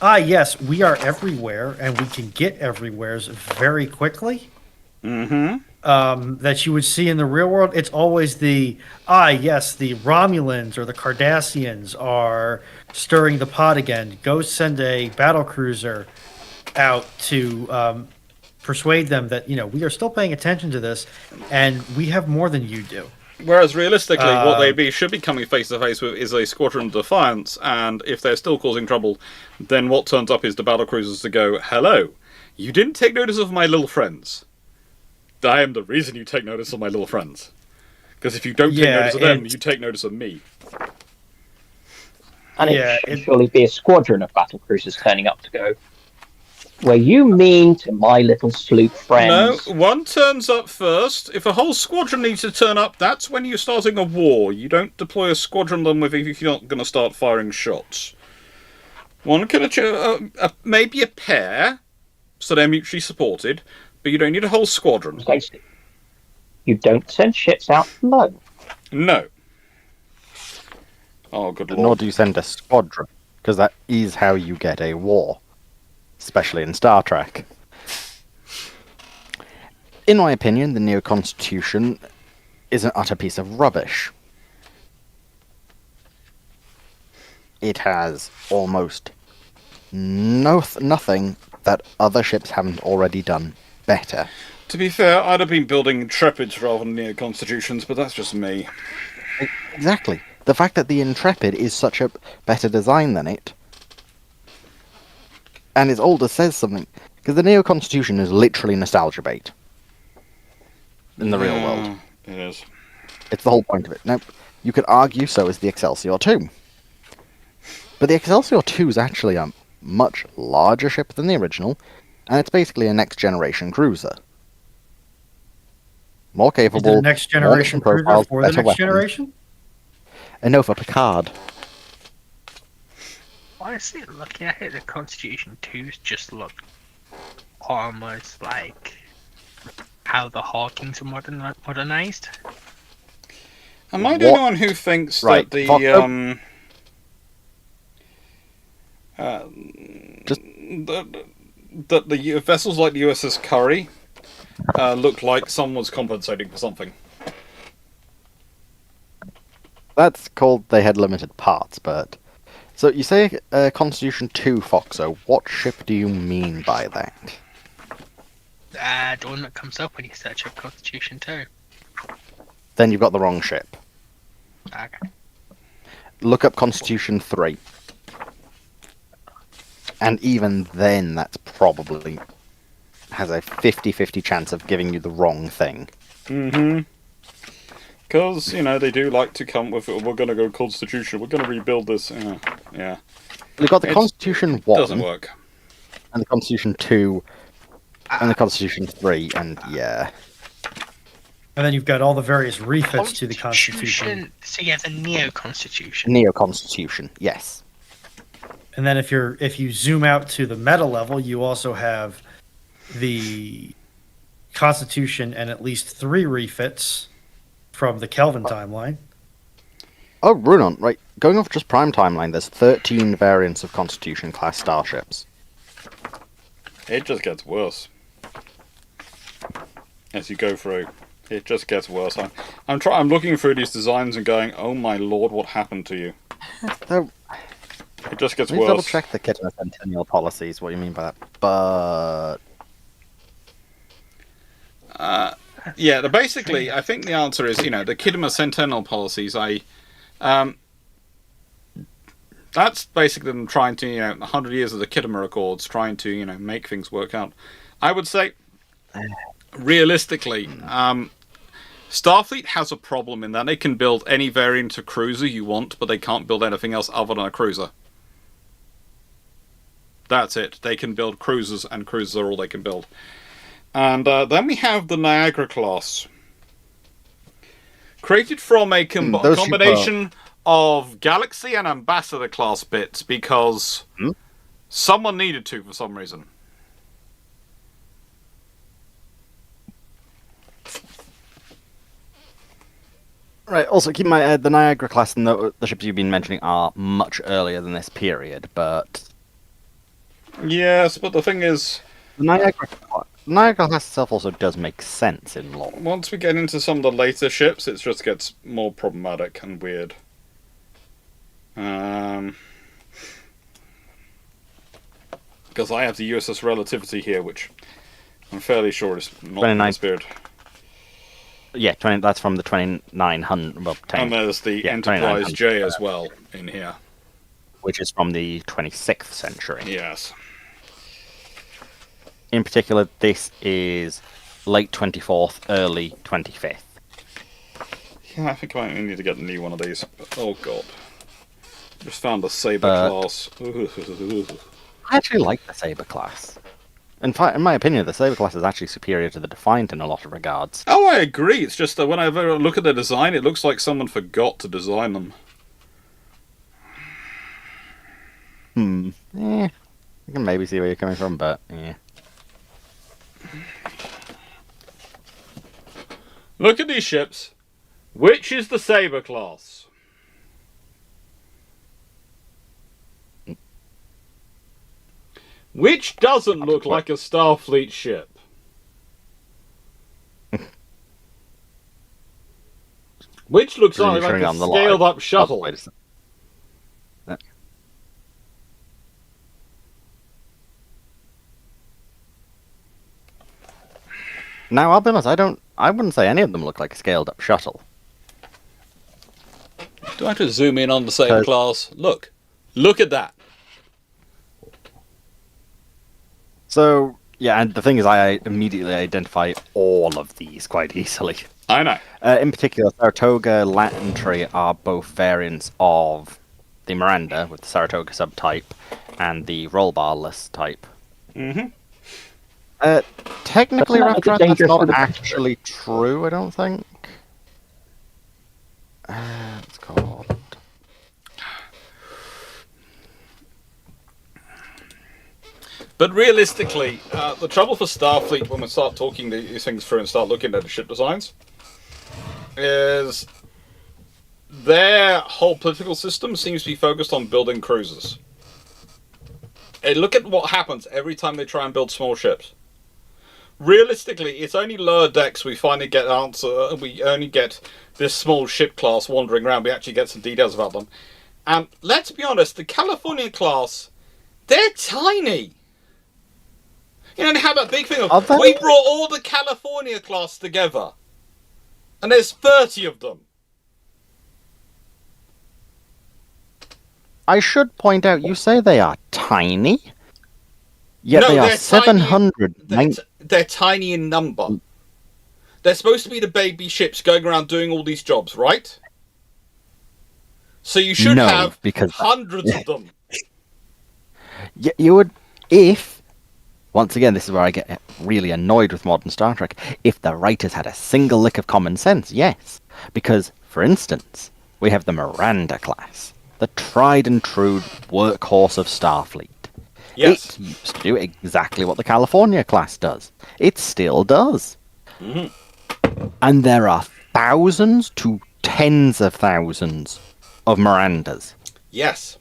S3: yes, we are everywhere and we can get everywheres very quickly. That you would see in the real world. It's always the yes, the Romulans or the Cardassians are stirring the pot again. Go send a battle cruiser out to persuade them that we are still paying attention to this and we have more than you do.
S1: Whereas realistically, what they should be coming face to face with is a squadron of Defiance, and if they're still causing trouble, then what turns up is the battle cruisers to go, "Hello, you didn't take notice of my little friends. I am the reason you take notice of my little friends. Because if you don't take notice of them, you take notice of me."
S6: And it should surely be a squadron of battle cruisers turning up to go, "Were you mean to my little sloop friends?"
S1: No, one turns up first. If a whole squadron needs to turn up, that's when you're starting a war. You don't deploy a squadron them with if you're not going to start firing shots. One can maybe a pair, so they're mutually supported, but you don't need a whole squadron.
S6: You don't send ships out alone.
S1: No. Oh, good lord.
S2: Nor do you send a squadron, because that is how you get a war. Especially in Star Trek. In my opinion, the Neo-Constitution is an utter piece of rubbish. It has almost nothing that other ships haven't already done better.
S1: To be fair, I'd have been building Intrepids rather than Neo-Constitutions, but that's just me.
S2: Exactly. The fact that the Intrepid is such a better design than it, and it's older, says something. Because the Neo-Constitution is literally nostalgia bait. In the real world.
S1: It is.
S2: It's the whole point of it. Now, you could argue so is the Excelsior 2. But the Excelsior 2 is actually a much larger ship than the original, and it's basically a next-generation cruiser. More capable,
S3: Is it a next-generation
S2: more
S3: cruiser
S2: profiles,
S3: for the
S2: better
S3: next
S2: weapons.
S3: generation?
S2: And no, for Picard.
S4: Honestly, looking at it, the Constitution 2's just look almost like how the Hawkings are modernized.
S1: Am I the only one who thinks
S2: Right,
S1: that the the vessels like the USS Curry look like someone's compensating for something?
S2: That's called they had limited parts, but... So, you say Constitution 2, Foxo. What ship do you mean by that?
S4: The one that comes up when you search up Constitution 2.
S2: Then you've got the wrong ship.
S4: Okay.
S2: look up Constitution 3. And even then, that's probably has a 50-50 chance of giving you the wrong thing.
S1: Mm-hmm. Because, they do like to come with, we're going to go Constitution, we're going to rebuild this. Yeah.
S2: We've got the Constitution 1.
S1: Doesn't work.
S2: And the Constitution 2. And the Constitution 3, and yeah.
S3: And then you've got all the various refits to the Constitution.
S4: So you have the Neo-Constitution.
S2: Neo-Constitution, yes.
S3: And then if you zoom out to the meta level, you also have the Constitution and at least 3 refits from the Kelvin timeline.
S2: Oh, Runon, right. Going off just Prime timeline, there's 13 variants of Constitution-class starships.
S1: It just gets worse. As you go through. It just gets worse. I'm looking through these designs and going, oh my lord, what happened to you?
S2: Though,
S1: It just gets
S2: let me
S1: worse.
S2: double check the Kitchener Centennial policies, what you mean by that. But...
S1: Yeah, basically, I think the answer is, the Kidima Centennial policies, that's basically them trying to, 100 years of the Kidima Accords, trying to, make things work out. I would say, realistically, Starfleet has a problem in that they can build any variant of cruiser you want, but they can't build anything else other than a cruiser. That's it. They can build cruisers, and cruisers are all they can build. And then we have the Niagara class. Created from a combination of Galaxy and Ambassador class bits because someone needed to for some reason.
S2: Right, also keep in mind, the Niagara class and the ships you've been mentioning are much earlier than this period, but...
S1: Yes, but the thing is...
S2: The Niagara class itself also does make sense in lore.
S1: Once we get into some of the later ships, it just gets more problematic and weird. Because I have the USS Relativity here, which I'm fairly sure is not in the spirit.
S2: Yeah, that's from the 2900. Well,
S1: and there's the Enterprise J as well in here,
S2: which is from the 26th century.
S1: Yes.
S2: In particular, this is late 24th, early 25th.
S1: Yeah, I think I might need to get a new one of these. Oh god. Just found the Saber class.
S2: I actually like the Saber class. In fact, in my opinion, the Saber class is actually superior to the Defiant in a lot of regards.
S1: Oh, I agree. It's just that when I look at the design, it looks like someone forgot to design them.
S2: I can maybe see where you're coming from, but yeah.
S1: Look at these ships. Which is the Saber class? Which doesn't look like a Starfleet ship? Which looks like a scaled-up shuttle?
S2: Now, I'll be honest, I wouldn't say any of them look like a scaled-up shuttle.
S1: Do I have to zoom in on the Saber class? Look at that.
S2: So, yeah, and the thing is, I immediately identify all of these quite easily.
S1: I know.
S2: In particular, Saratoga, Latin Tree are both variants of the Miranda, with the Saratoga subtype, and the Rollbarless type.
S1: Mm-hmm.
S2: Technically, that's not actually true, I don't think. It's called...
S1: But realistically, the trouble for Starfleet when we start talking these things through and start looking at the ship designs is their whole political system seems to be focused on building cruisers. And look at what happens every time they try and build small ships. Realistically, it's only lower decks we finally get an answer. We only get this small ship class wandering around. We actually get some details about them. And let's be honest, the California class, they're tiny. You know, they have that big thing of, we brought all the California class together. And there's 30 of them.
S2: I should point out, you say they are tiny, yet
S1: No,
S2: they are
S1: they're tiny.
S2: 700.
S1: They're tiny in number. They're supposed to be the baby ships going around doing all these jobs, right? So you should
S2: No,
S1: have
S2: because
S1: hundreds of them.
S2: you would, if, once again, this is where I get really annoyed with modern Star Trek, if the writers had a single lick of common sense, yes. Because, for instance, we have the Miranda class, the tried and true workhorse of Starfleet.
S1: Yes.
S2: It used to do exactly what the California class does. It still does. And there are thousands to tens of thousands of Mirandas.
S1: Yes.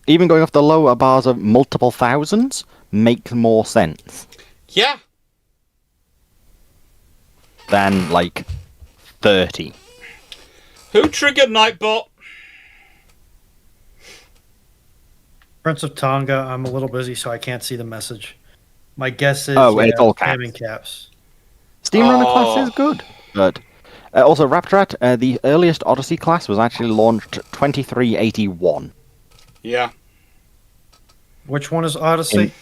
S2: Even going off the lower bars of multiple thousands makes more sense
S1: Yeah.
S2: than, like, 30.
S1: Who triggered Nightbot?
S3: Prince of Tonga. I'm a little busy, so I can't see the message. My guess is
S2: It's all caps.
S3: Camming caps.
S2: Steamrunner class is good, but also Raptorat, the earliest Odyssey class was actually launched 2381.
S1: Yeah.
S3: Which one is Odyssey?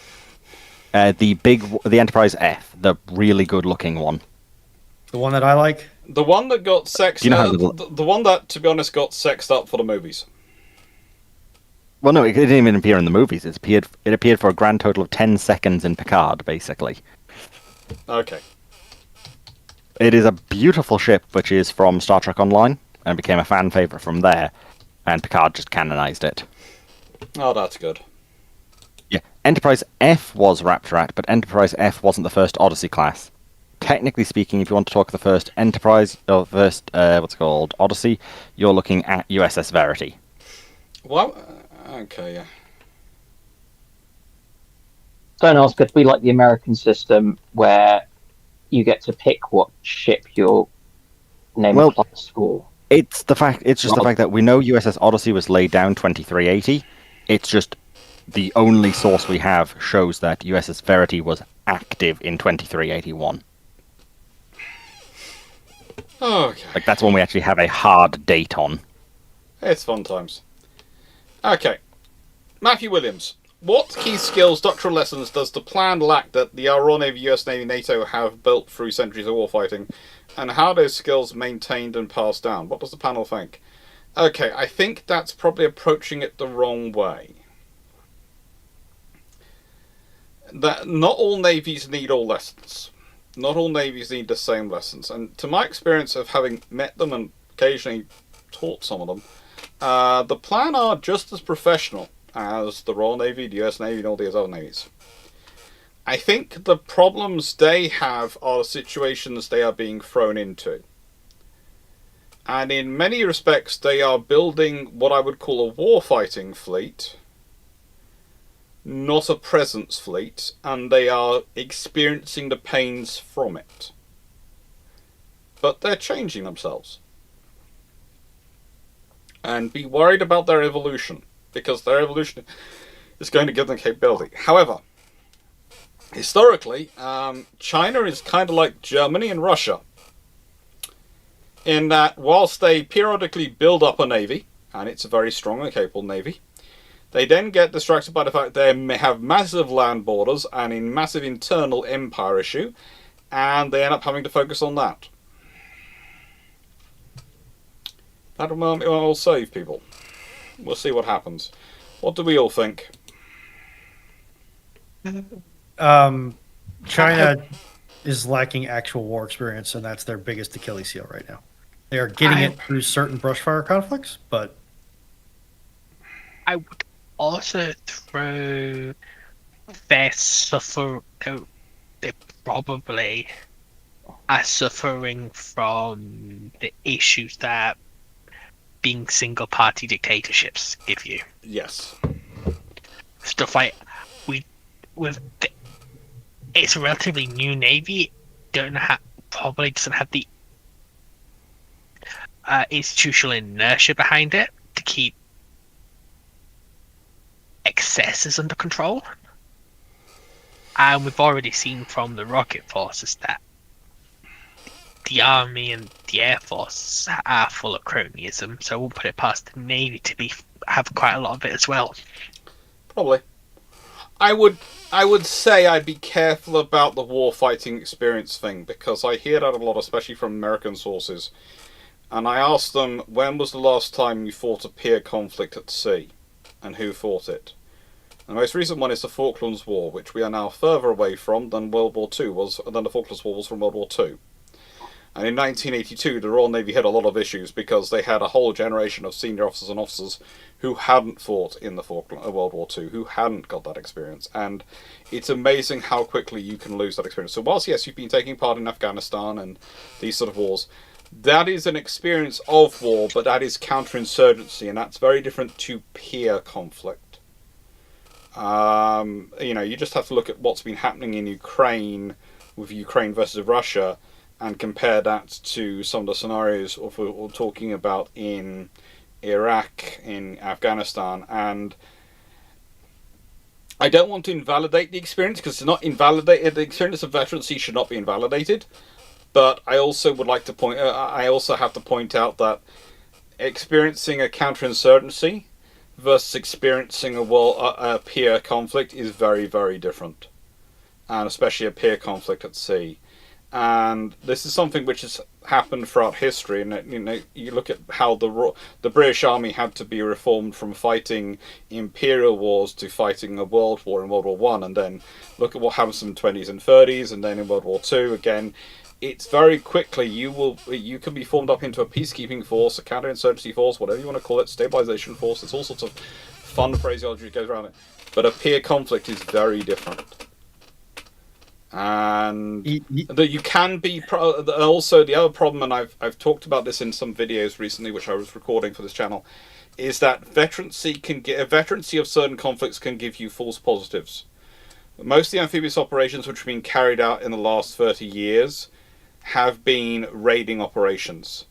S2: The Enterprise F, the really good-looking one.
S3: The one that I like?
S1: The one that got sexed.
S2: Do you know how
S1: the one that, to be honest, got sexed up for the movies.
S2: Well, no, it didn't even appear in the movies. It appeared for a grand total of 10 seconds in Picard, basically.
S1: Okay.
S2: It is a beautiful ship, which is from Star Trek Online, and became a fan favorite from there, and Picard just canonized it.
S1: Oh, that's good.
S2: Yeah, Enterprise F was Raptorat, but Enterprise F wasn't the first Odyssey class. Technically speaking, if you want to talk the first Enterprise, or first, Odyssey, you're looking at USS Verity.
S1: Well, okay, yeah.
S6: Don't ask if we like the American system where you get to pick what ship your name applies for.
S2: It's the fact that we know USS Odyssey was laid down 2380. It's just the only source we have shows that USS Verity was active in 2381.
S1: Okay.
S2: Like, that's when we actually have a hard date on.
S1: It's fun times. Okay. Matthew Williams. What key skills, doctoral lessons does the plan lack that the Royal Navy, US Navy, NATO have built through centuries of warfighting? And how are those skills maintained and passed down? What does the panel think? Okay, I think that's probably approaching it the wrong way. That not all navies need all lessons. Not all navies need the same lessons. And to my experience of having met them and occasionally taught some of them, the plan are just as professional as the Royal Navy, the US Navy, and all these other navies. I think the problems they have are the situations they are being thrown into. And in many respects, they are building what I would call a warfighting fleet, not a presence fleet, and they are experiencing the pains from it. But they're changing themselves. And be worried about their evolution, because their evolution is going to give them capability. However, historically, China is kind of like Germany and Russia, in that whilst they periodically build up a navy, and it's a very strong and capable navy, they then get distracted by the fact they may have massive land borders and a massive internal empire issue, and they end up having to focus on that. That will save people. We'll see what happens. What do we all think?
S3: China is lacking actual war experience, and that's their biggest Achilles heel right now. They are getting it through certain brushfire conflicts, but
S4: I would also throw their suffer. They probably are suffering from the issues that being single-party dictatorships give you.
S1: Yes.
S4: Stuff like it's a relatively new navy. Probably doesn't have the institutional inertia behind it to keep excesses under control. And we've already seen from the rocket forces that the Army and the Air Force are full of cronyism, so we'll put it past the Navy to have quite a lot of it as well.
S1: Probably. I would say I'd be careful about the warfighting experience thing, because I hear that a lot, especially from American sources. And I asked them, when was the last time you fought a peer conflict at sea? And who fought it? The most recent one is the Falklands War, which we are now further away from than World War II was, than the Falklands War was from World War II. And in 1982, the Royal Navy had a lot of issues because they had a whole generation of senior officers and officers who hadn't fought in the World War II, who hadn't got that experience. And it's amazing how quickly you can lose that experience. So whilst, yes, you've been taking part in Afghanistan and these sort of wars, that is an experience of war, but that is counterinsurgency, and that's very different to peer conflict. You just have to look at what's been happening in Ukraine, with Ukraine versus Russia, and compare that to some of the scenarios we're talking about in Iraq, in Afghanistan. And I don't want to invalidate the experience, because it's not invalidated. The experience of veterancy should not be invalidated. But I also would like to I also have to point out that experiencing a counterinsurgency versus experiencing a peer conflict is very, very different, and especially a peer conflict at sea. And this is something which has happened throughout history. And you look at how the British Army had to be reformed from fighting imperial wars to fighting a world war in World War One, and then look at what happens in the 20s and 30s, and then in World War Two again. It's very quickly you can be formed up into a peacekeeping force, a counterinsurgency force, whatever you want to call it, stabilization force. There's all sorts of fun phraseology that goes around it. But a peer conflict is very different. And that you can be also the other problem, and I've talked about this in some videos recently, which I was recording for this channel, is that veterancy of certain conflicts can give you false positives. Most of the amphibious operations which have been carried out in the last 30 years have been raiding operations.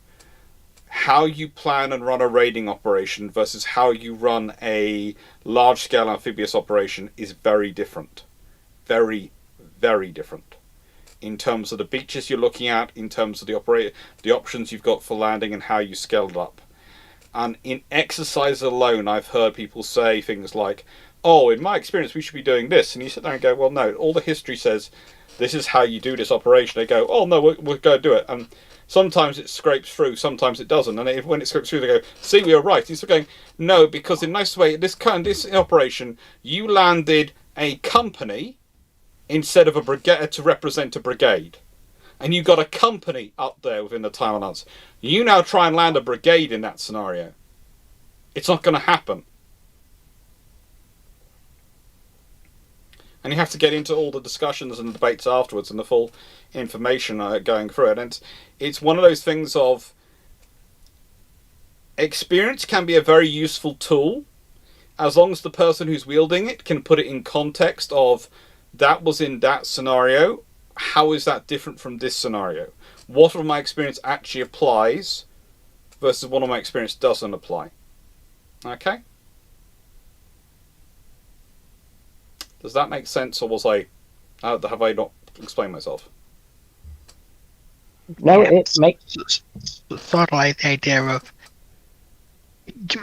S1: How you plan and run a raiding operation versus how you run a large-scale amphibious operation is very different. Very, very different. In terms of the beaches you're looking at, in terms of the options you've got for landing and how you scale it up. And in exercise alone, I've heard people say things like, oh, in my experience, we should be doing this. And you sit there and go, well, no, all the history says this is how you do this operation. They go, oh, no, we're going to do it. And sometimes it scrapes through, sometimes it doesn't. And when it scrapes through, they go, see, we were right. And you're going, no, because in a nice way, this operation, you landed a company instead of a brigade to represent a brigade. And you got a company up there within the time allowance. You now try and land a brigade in that scenario. It's not going to happen. And you have to get into all the discussions and debates afterwards and the full information going through it. And it's one of those things of experience can be a very useful tool as long as the person who's wielding it can put it in context of that was in that scenario. How is that different from this scenario? What of my experience actually applies versus what of my experience doesn't apply? Okay? Does that make sense, or have I not explained myself?
S6: No, it makes
S4: sort of like the idea of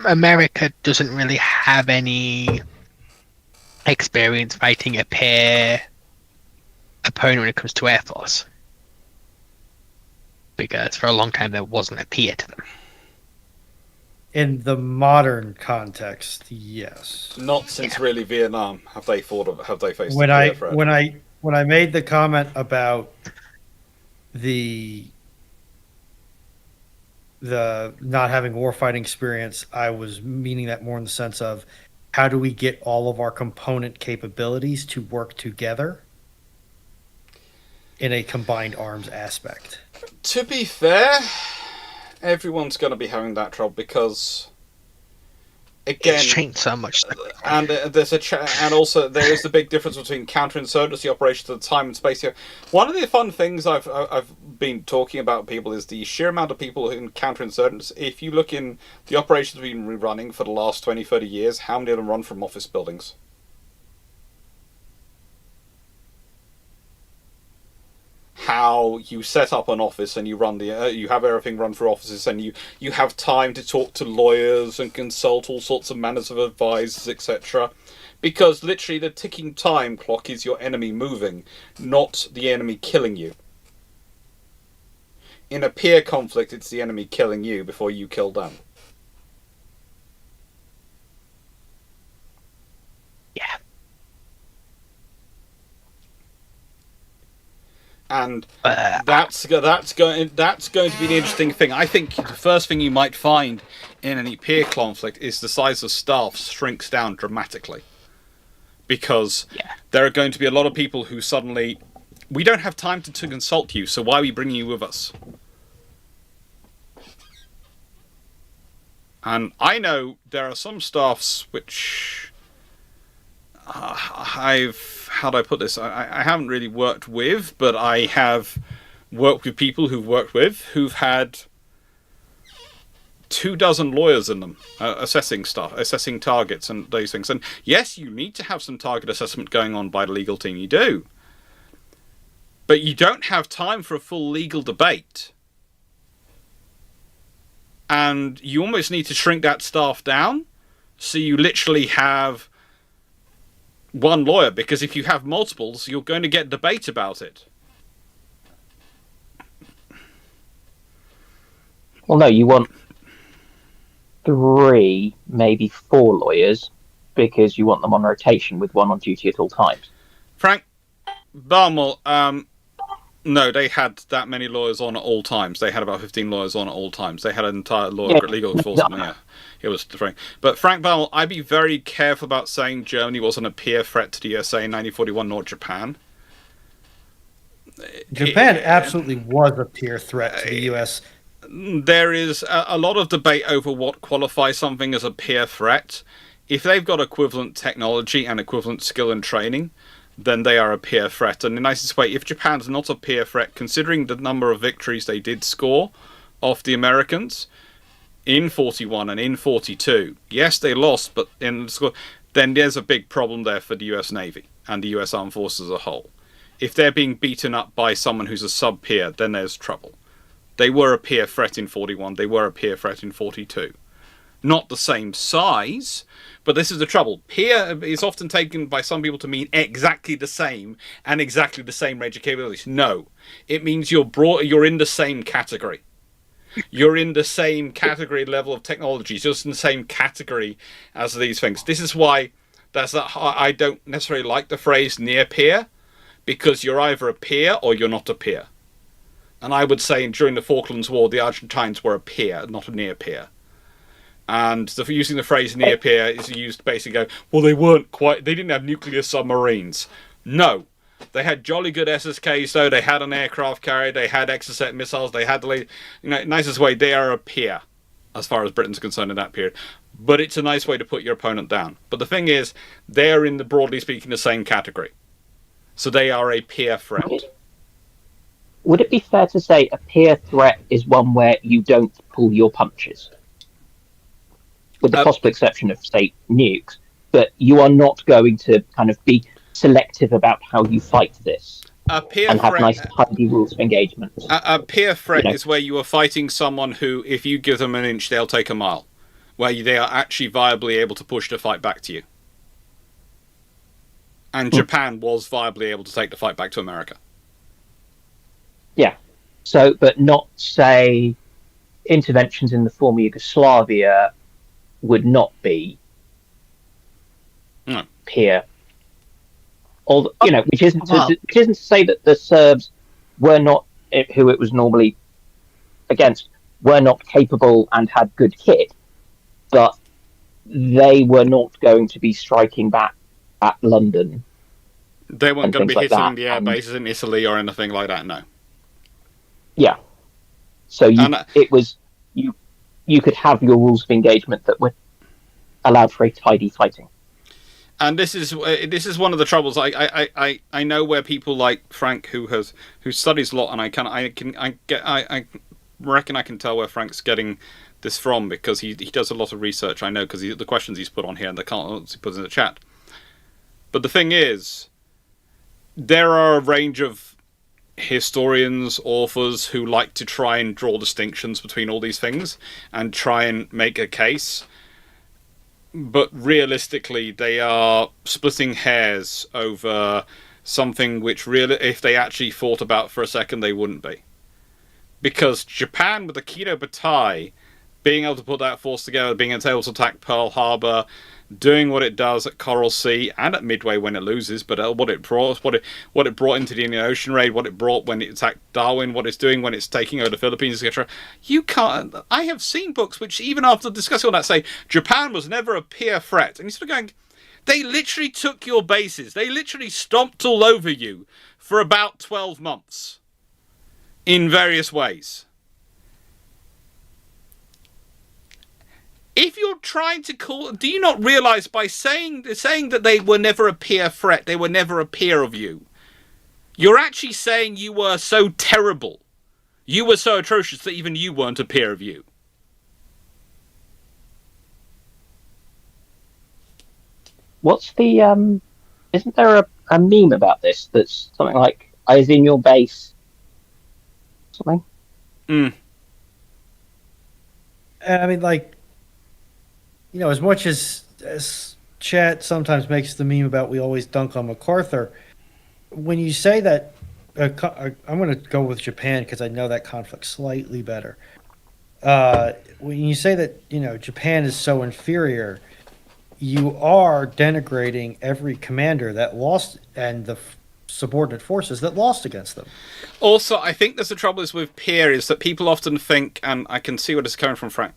S4: America doesn't really have any experience fighting a peer opponent when it comes to Air Force, because for a long time there wasn't a peer to them.
S3: In the modern context, yes.
S1: Not since really Vietnam have they faced
S3: When
S1: a peer threat.
S3: When I made the comment about the not having warfighting experience, I was meaning that more in the sense of how do we get all of our component capabilities to work together in a combined arms aspect.
S1: To be fair, everyone's going to be having that trouble because, again,
S4: It's changed so much.
S1: and there's and also there is the big difference between counterinsurgency operations and time and space here. One of the fun things I've been talking about with people is the sheer amount of people in counterinsurgency. If you look in the operations we've been running for the last 20, 30 years, how many of them run from office buildings? how you set up an office and you run you have everything run through offices, and you have time to talk to lawyers and consult all sorts of manners of advisors, etc. Because literally the ticking time clock is your enemy moving, not the enemy killing you. In a peer conflict, it's the enemy killing you before you kill them.
S4: Yeah.
S1: And that's going to be the interesting thing. I think the first thing you might find in any peer conflict is the size of staff shrinks down dramatically, because there are going to be a lot of people who suddenly, we don't have time to consult you, so why are we bringing you with us? And I know there are some staffs which how do I put this? I haven't really worked with, but I have worked with people who've had 24 lawyers in them, assessing targets and those things. And yes, you need to have some target assessment going on by the legal team, you do. But you don't have time for a full legal debate. And you almost need to shrink that staff down, so you literally have one lawyer, because if you have multiples, you're going to get debate about it.
S6: Well, no, you want 3, maybe 4 lawyers, because you want them on rotation with one on duty at all times.
S1: Frank Barmel, no, they had that many lawyers on at all times. They had about 15 lawyers on at all times. They had an entire legal force. Yeah, it was Frank. But Frank Barmel, I'd be very careful about saying Germany wasn't a peer threat to the USA in 1941, nor Japan.
S3: Japan absolutely was a peer threat to the U.S.
S1: There is a lot of debate over what qualifies something as a peer threat. If they've got equivalent technology and equivalent skill and training, then they are a peer threat. And the nicest way, if Japan's not a peer threat, considering the number of victories they did score off the Americans in 41 and in 42, yes, they lost, but then there's a big problem there for the US Navy and the US Armed Forces as a whole. If they're being beaten up by someone who's a sub-peer, then there's trouble. They were a peer threat in 41, they were a peer threat in 42. Not the same size, but this is the trouble. Peer is often taken by some people to mean exactly the same and exactly the same range of capabilities. No, it means you're in the same category. You're in the same category level of technology, just in the same category as these things. This is why I don't necessarily like the phrase near peer, because you're either a peer or you're not a peer. And I would say during the Falklands War, the Argentines were a peer, not a near peer. And using the phrase near peer is used to basically go, well, they didn't have nuclear submarines. No. They had jolly good SSKs, though. They had an aircraft carrier. They had Exocet missiles. They had nicest way, they are a peer, as far as Britain's concerned in that period. But it's a nice way to put your opponent down. But the thing is, they're in broadly speaking, the same category. So they are a peer threat.
S6: Would it be fair to say a peer threat is one where you don't pull your punches? With the possible exception of, say, nukes, but you are not going to kind of be selective about how you fight this and have nice, tidy rules of engagement.
S1: A peer threat is where you are fighting someone who, if you give them an inch, they'll take a mile, where they are actually viably able to push the fight back to you. And Japan was viably able to take the fight back to America.
S6: Yeah. So, but not, say, interventions in the former Yugoslavia would not be peer, or which isn't to say that the Serbs were not, who it was normally against, were not capable and had good kit, but they were not going to be striking back at London.
S1: They weren't going to be hitting the air bases in Italy or anything like that. No.
S6: Yeah. So you could have your rules of engagement that were allowed for a tidy fighting.
S1: And this is one of the troubles. I know where people like Frank, who studies a lot, and I reckon I can tell where Frank's getting this from, because he does a lot of research. I know, because the questions he's put on here and the comments he puts in the chat. But the thing is, there are a range of historians, authors who like to try and draw distinctions between all these things and try and make a case. But realistically, they are splitting hairs over something which really, if they actually thought about for a second, they wouldn't be. Because Japan, with the Kido Butai, being able to put that force together, being able to attack Pearl Harbor, doing what it does at Coral Sea and at Midway when it loses, but what it brought into the Indian Ocean raid, what it brought when it attacked Darwin, what it's doing when it's taking over the Philippines, etc. You can't. I have seen books which, even after discussing all that, say Japan was never a peer threat, and you're sort of going, they literally took your bases, they literally stomped all over you for about 12 months in various ways. If you're trying to call, do you not realize by saying that they were never a peer threat, they were never a peer of you, you're actually saying you were so terrible, you were so atrocious that even you weren't a peer of you?
S6: What's the isn't there a meme about this that's something like I was in your base something?
S3: I mean, like, you know, as much as chat sometimes makes the meme about we always dunk on MacArthur, when you say that, I'm going to go with Japan because I know that conflict slightly better. When you say that, you know, Japan is so inferior, you are denigrating every commander that lost and the subordinate forces that lost against them.
S1: Also, I think there's the trouble is with peer is that people often think, and I can see what is coming from Frank.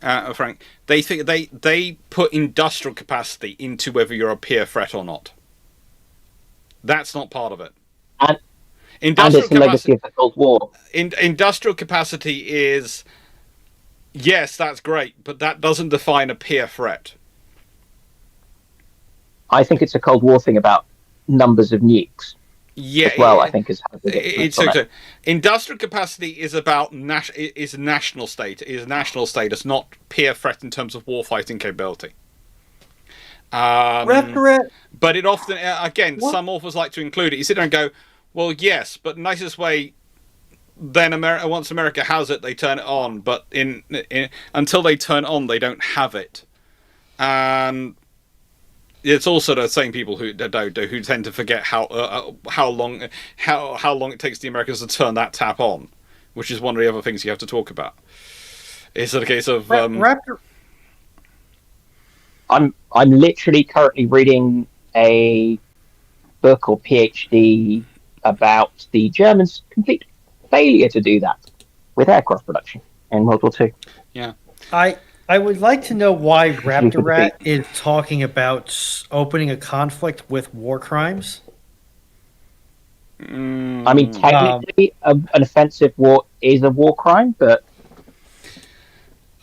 S1: They think they put industrial capacity into whether you're a peer threat or not. That's not part of it.
S6: And
S1: Industrial
S6: it's the legacy of the Cold War.
S1: Industrial capacity is, yes, that's great, but that doesn't define a peer threat.
S6: I think it's a Cold War thing about numbers of nukes.
S1: Yeah,
S6: as well, I think is how
S1: it's industrial capacity is about national status, not peer threat in terms of warfighting capability. But it often, again, some authors like to include it. You sit there and go, well, yes, but the nicest way. Then once America has it, they turn it on. But until they turn it on, they don't have it. And it's also the same people who tend to forget how long it takes the Americans to turn that tap on, which is one of the other things you have to talk about. It's a case of
S3: Raptor.
S6: I'm literally currently reading a book or PhD about the Germans' complete failure to do that with aircraft production in World War II.
S1: Yeah,
S3: I would like to know why Raptor Rat is talking about opening a conflict with war crimes.
S6: I mean, technically, an offensive war is a war crime, but...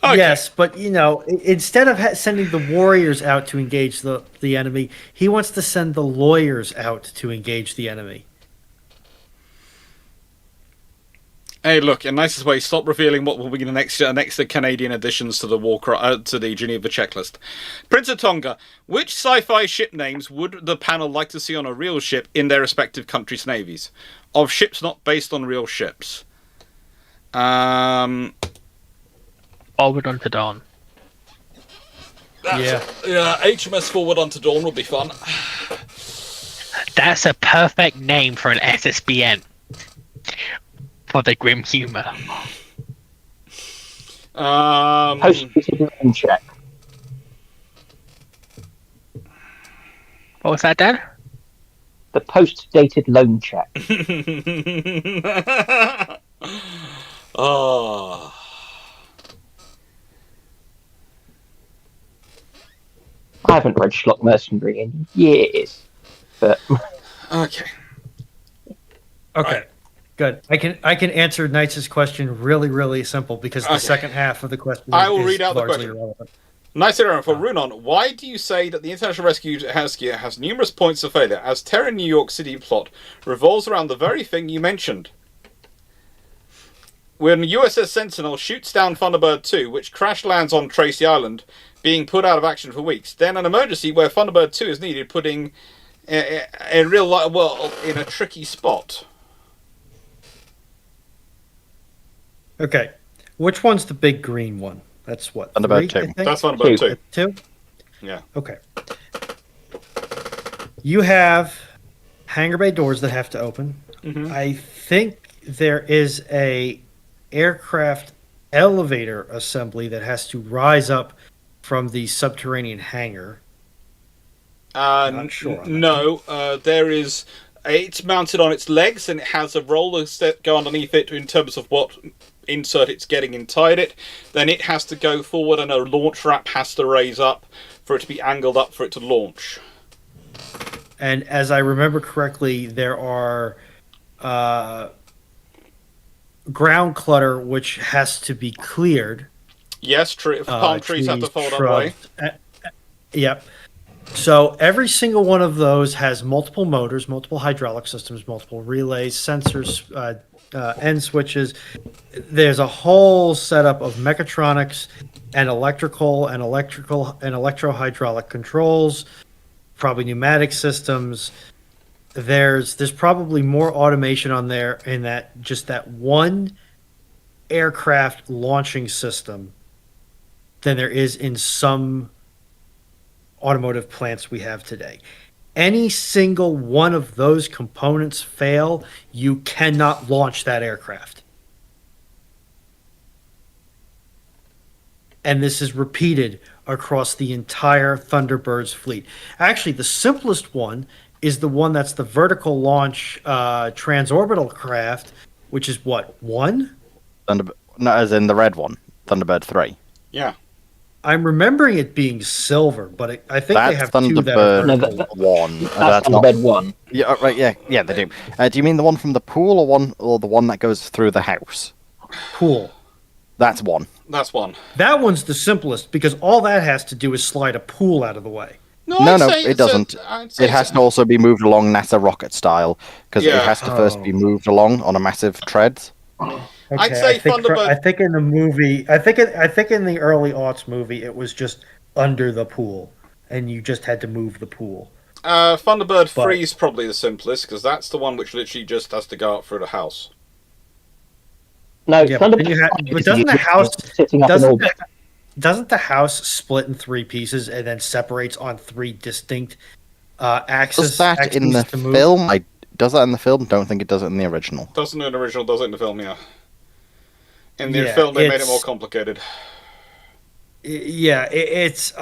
S3: Okay. Yes, but, you know, instead of sending the warriors out to engage the enemy, he wants to send the lawyers out to engage the enemy.
S1: Hey, look, in nicest way, stop revealing what will be the next Canadian additions to the to the Geneva checklist. Prince of Tonga, which sci-fi ship names would the panel like to see on a real ship in their respective countries' navies? Of ships not based on real ships.
S4: Forward Unto Dawn.
S1: Yeah, HMS Forward Unto Dawn would be fun.
S4: That's a perfect name for an SSBN. For the grim humor.
S6: Post-dated loan check.
S4: What was that, Dan?
S6: The post-dated loan check.
S1: Oh.
S6: I haven't read Schlock Mercenary in years, but
S1: okay.
S3: Right. Good. I can answer Knight's question really simple because the second half of the question
S1: I will read out the question.
S3: Irrelevant.
S1: Nice to for Runon. Why do you say that the International Rescue has numerous points of failure, as Terror New York City plot revolves around the very thing you mentioned? When USS Sentinel shoots down Thunderbird 2, which crash lands on Tracy Island, being put out of action for weeks, then an emergency where Thunderbird 2 is needed, putting a real life world in a tricky spot.
S3: Okay. Which one's the big green one? That's what?
S2: Thunderbird
S3: 3, I
S2: 2.
S3: think?
S1: That's Thunderbird 2.
S3: 2?
S1: Yeah.
S3: Okay. You have hangar bay doors that have to open.
S1: Mhm.
S3: I think there is a aircraft elevator assembly that has to rise up from the subterranean hangar. Not sure on that.
S1: No, there is. It's mounted on its legs, and it has a roller set go underneath it in terms of what insert it's getting inside it. Then it has to go forward, and a launch ramp has to raise up for it to be angled up for it to launch.
S3: And as I remember correctly, there are ground clutter which has to be cleared.
S1: Yes, palm trees have to fall out of the way.
S3: Yep. So every single one of those has multiple motors, multiple hydraulic systems, multiple relays, sensors, end switches. There's a whole setup of mechatronics and electrical and electro-hydraulic controls, probably pneumatic systems. There's probably more automation on there in that just that one aircraft launching system than there is in some automotive plants we have today. Any single one of those components fail, you cannot launch that aircraft. And this is repeated across the entire Thunderbird's fleet. Actually, the simplest one is the one that's the vertical launch transorbital craft, which is what, 1?
S2: No, as in the red one, Thunderbird 3.
S1: Yeah.
S3: I'm remembering it being silver, but I think
S2: That's
S3: they have two that are
S2: Thunderbird
S3: vertical.
S2: 1.
S6: That's Thunderbird 1.
S2: Yeah, right. Yeah, they do. Do you mean the one from the pool, or the one that goes through the house?
S3: Pool.
S2: That's 1.
S1: That's one.
S3: That one's the simplest because all that has to do is slide a pool out of the way.
S2: No,
S1: I'd say
S2: it
S1: it's
S2: doesn't. It has to also be moved along NASA rocket style because
S1: Yeah.
S2: it has to first be moved along on a massive treads.
S1: I'd say
S3: I think
S1: Thunderbird-
S3: I think in the movie, I think in the early aughts movie, it was just under the pool, and you just had to move the pool.
S1: Thunderbird
S3: But-
S1: 3 is probably the simplest because that's the one which literally just has to go up through the house.
S6: No,
S3: Yeah, but, then
S6: Thunderbird
S3: you have,
S6: 5
S3: but
S6: is
S3: doesn't the
S6: you
S3: house
S6: sitting up in
S3: doesn't
S6: orbit.
S3: doesn't the house split in 3 pieces and then separates on 3 distinct axes?
S2: Does that in the
S3: axes to move?
S2: film? Does that in the film? Don't think it does it in the original.
S1: Doesn't in the original, does it in the film, yeah. In the
S3: Yeah,
S1: film, they made it
S3: it's-
S1: more complicated.
S3: Yeah, it's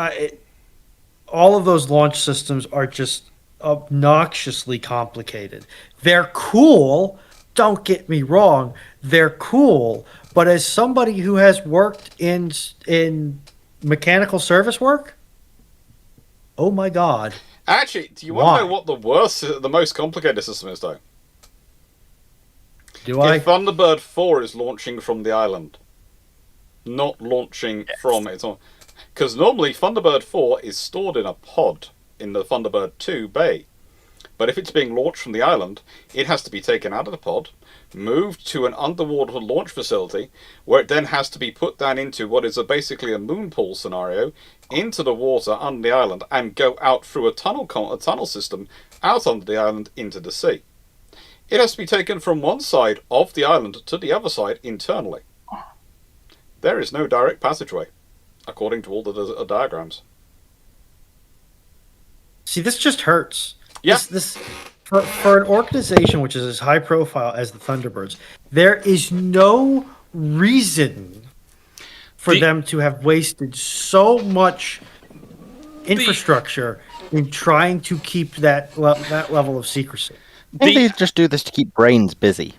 S3: all of those launch systems are just obnoxiously complicated. They're cool. Don't get me wrong. They're cool. But as somebody who has worked in mechanical service work, oh my god.
S1: Actually, do you want to know
S3: Why?
S1: what the most complicated system is, though?
S3: Do I?
S1: If Thunderbird 4 is launching from the island, not launching from its own. Because normally Thunderbird 4 is stored in a pod in the Thunderbird 2 bay. But if it's being launched from the island, it has to be taken out of the pod, moved to an underwater launch facility, where it then has to be put down into what is basically a moon pool scenario, into the water under the island, and go out through a tunnel system out under the island into the sea. It has to be taken from one side of the island to the other side internally. There is no direct passageway, according to all the diagrams.
S3: See, this just hurts.
S1: Yeah.
S3: This for an organization which is as high profile as the Thunderbirds, there is no reason for them to have wasted so much infrastructure in trying to keep that level of secrecy.
S2: Maybe they just do this to keep brains busy.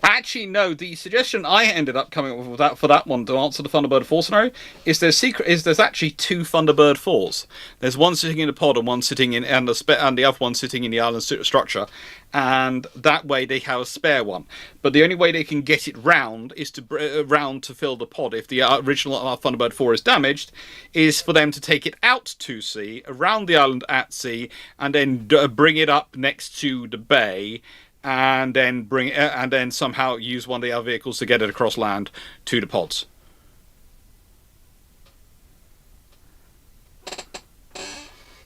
S1: Actually, no. The suggestion I ended up coming up with for that one to answer the Thunderbird 4 scenario is there's actually 2 Thunderbird 4s. There's one sitting in a pod and one sitting in and the other one sitting in the island structure, and that way they have a spare one. But the only way they can get it round is to round to fill the pod. If the original Thunderbird 4 is damaged, is for them to take it out to sea, around the island at sea, and then bring it up next to the bay. And then somehow use one of the other vehicles to get it across land to the pods.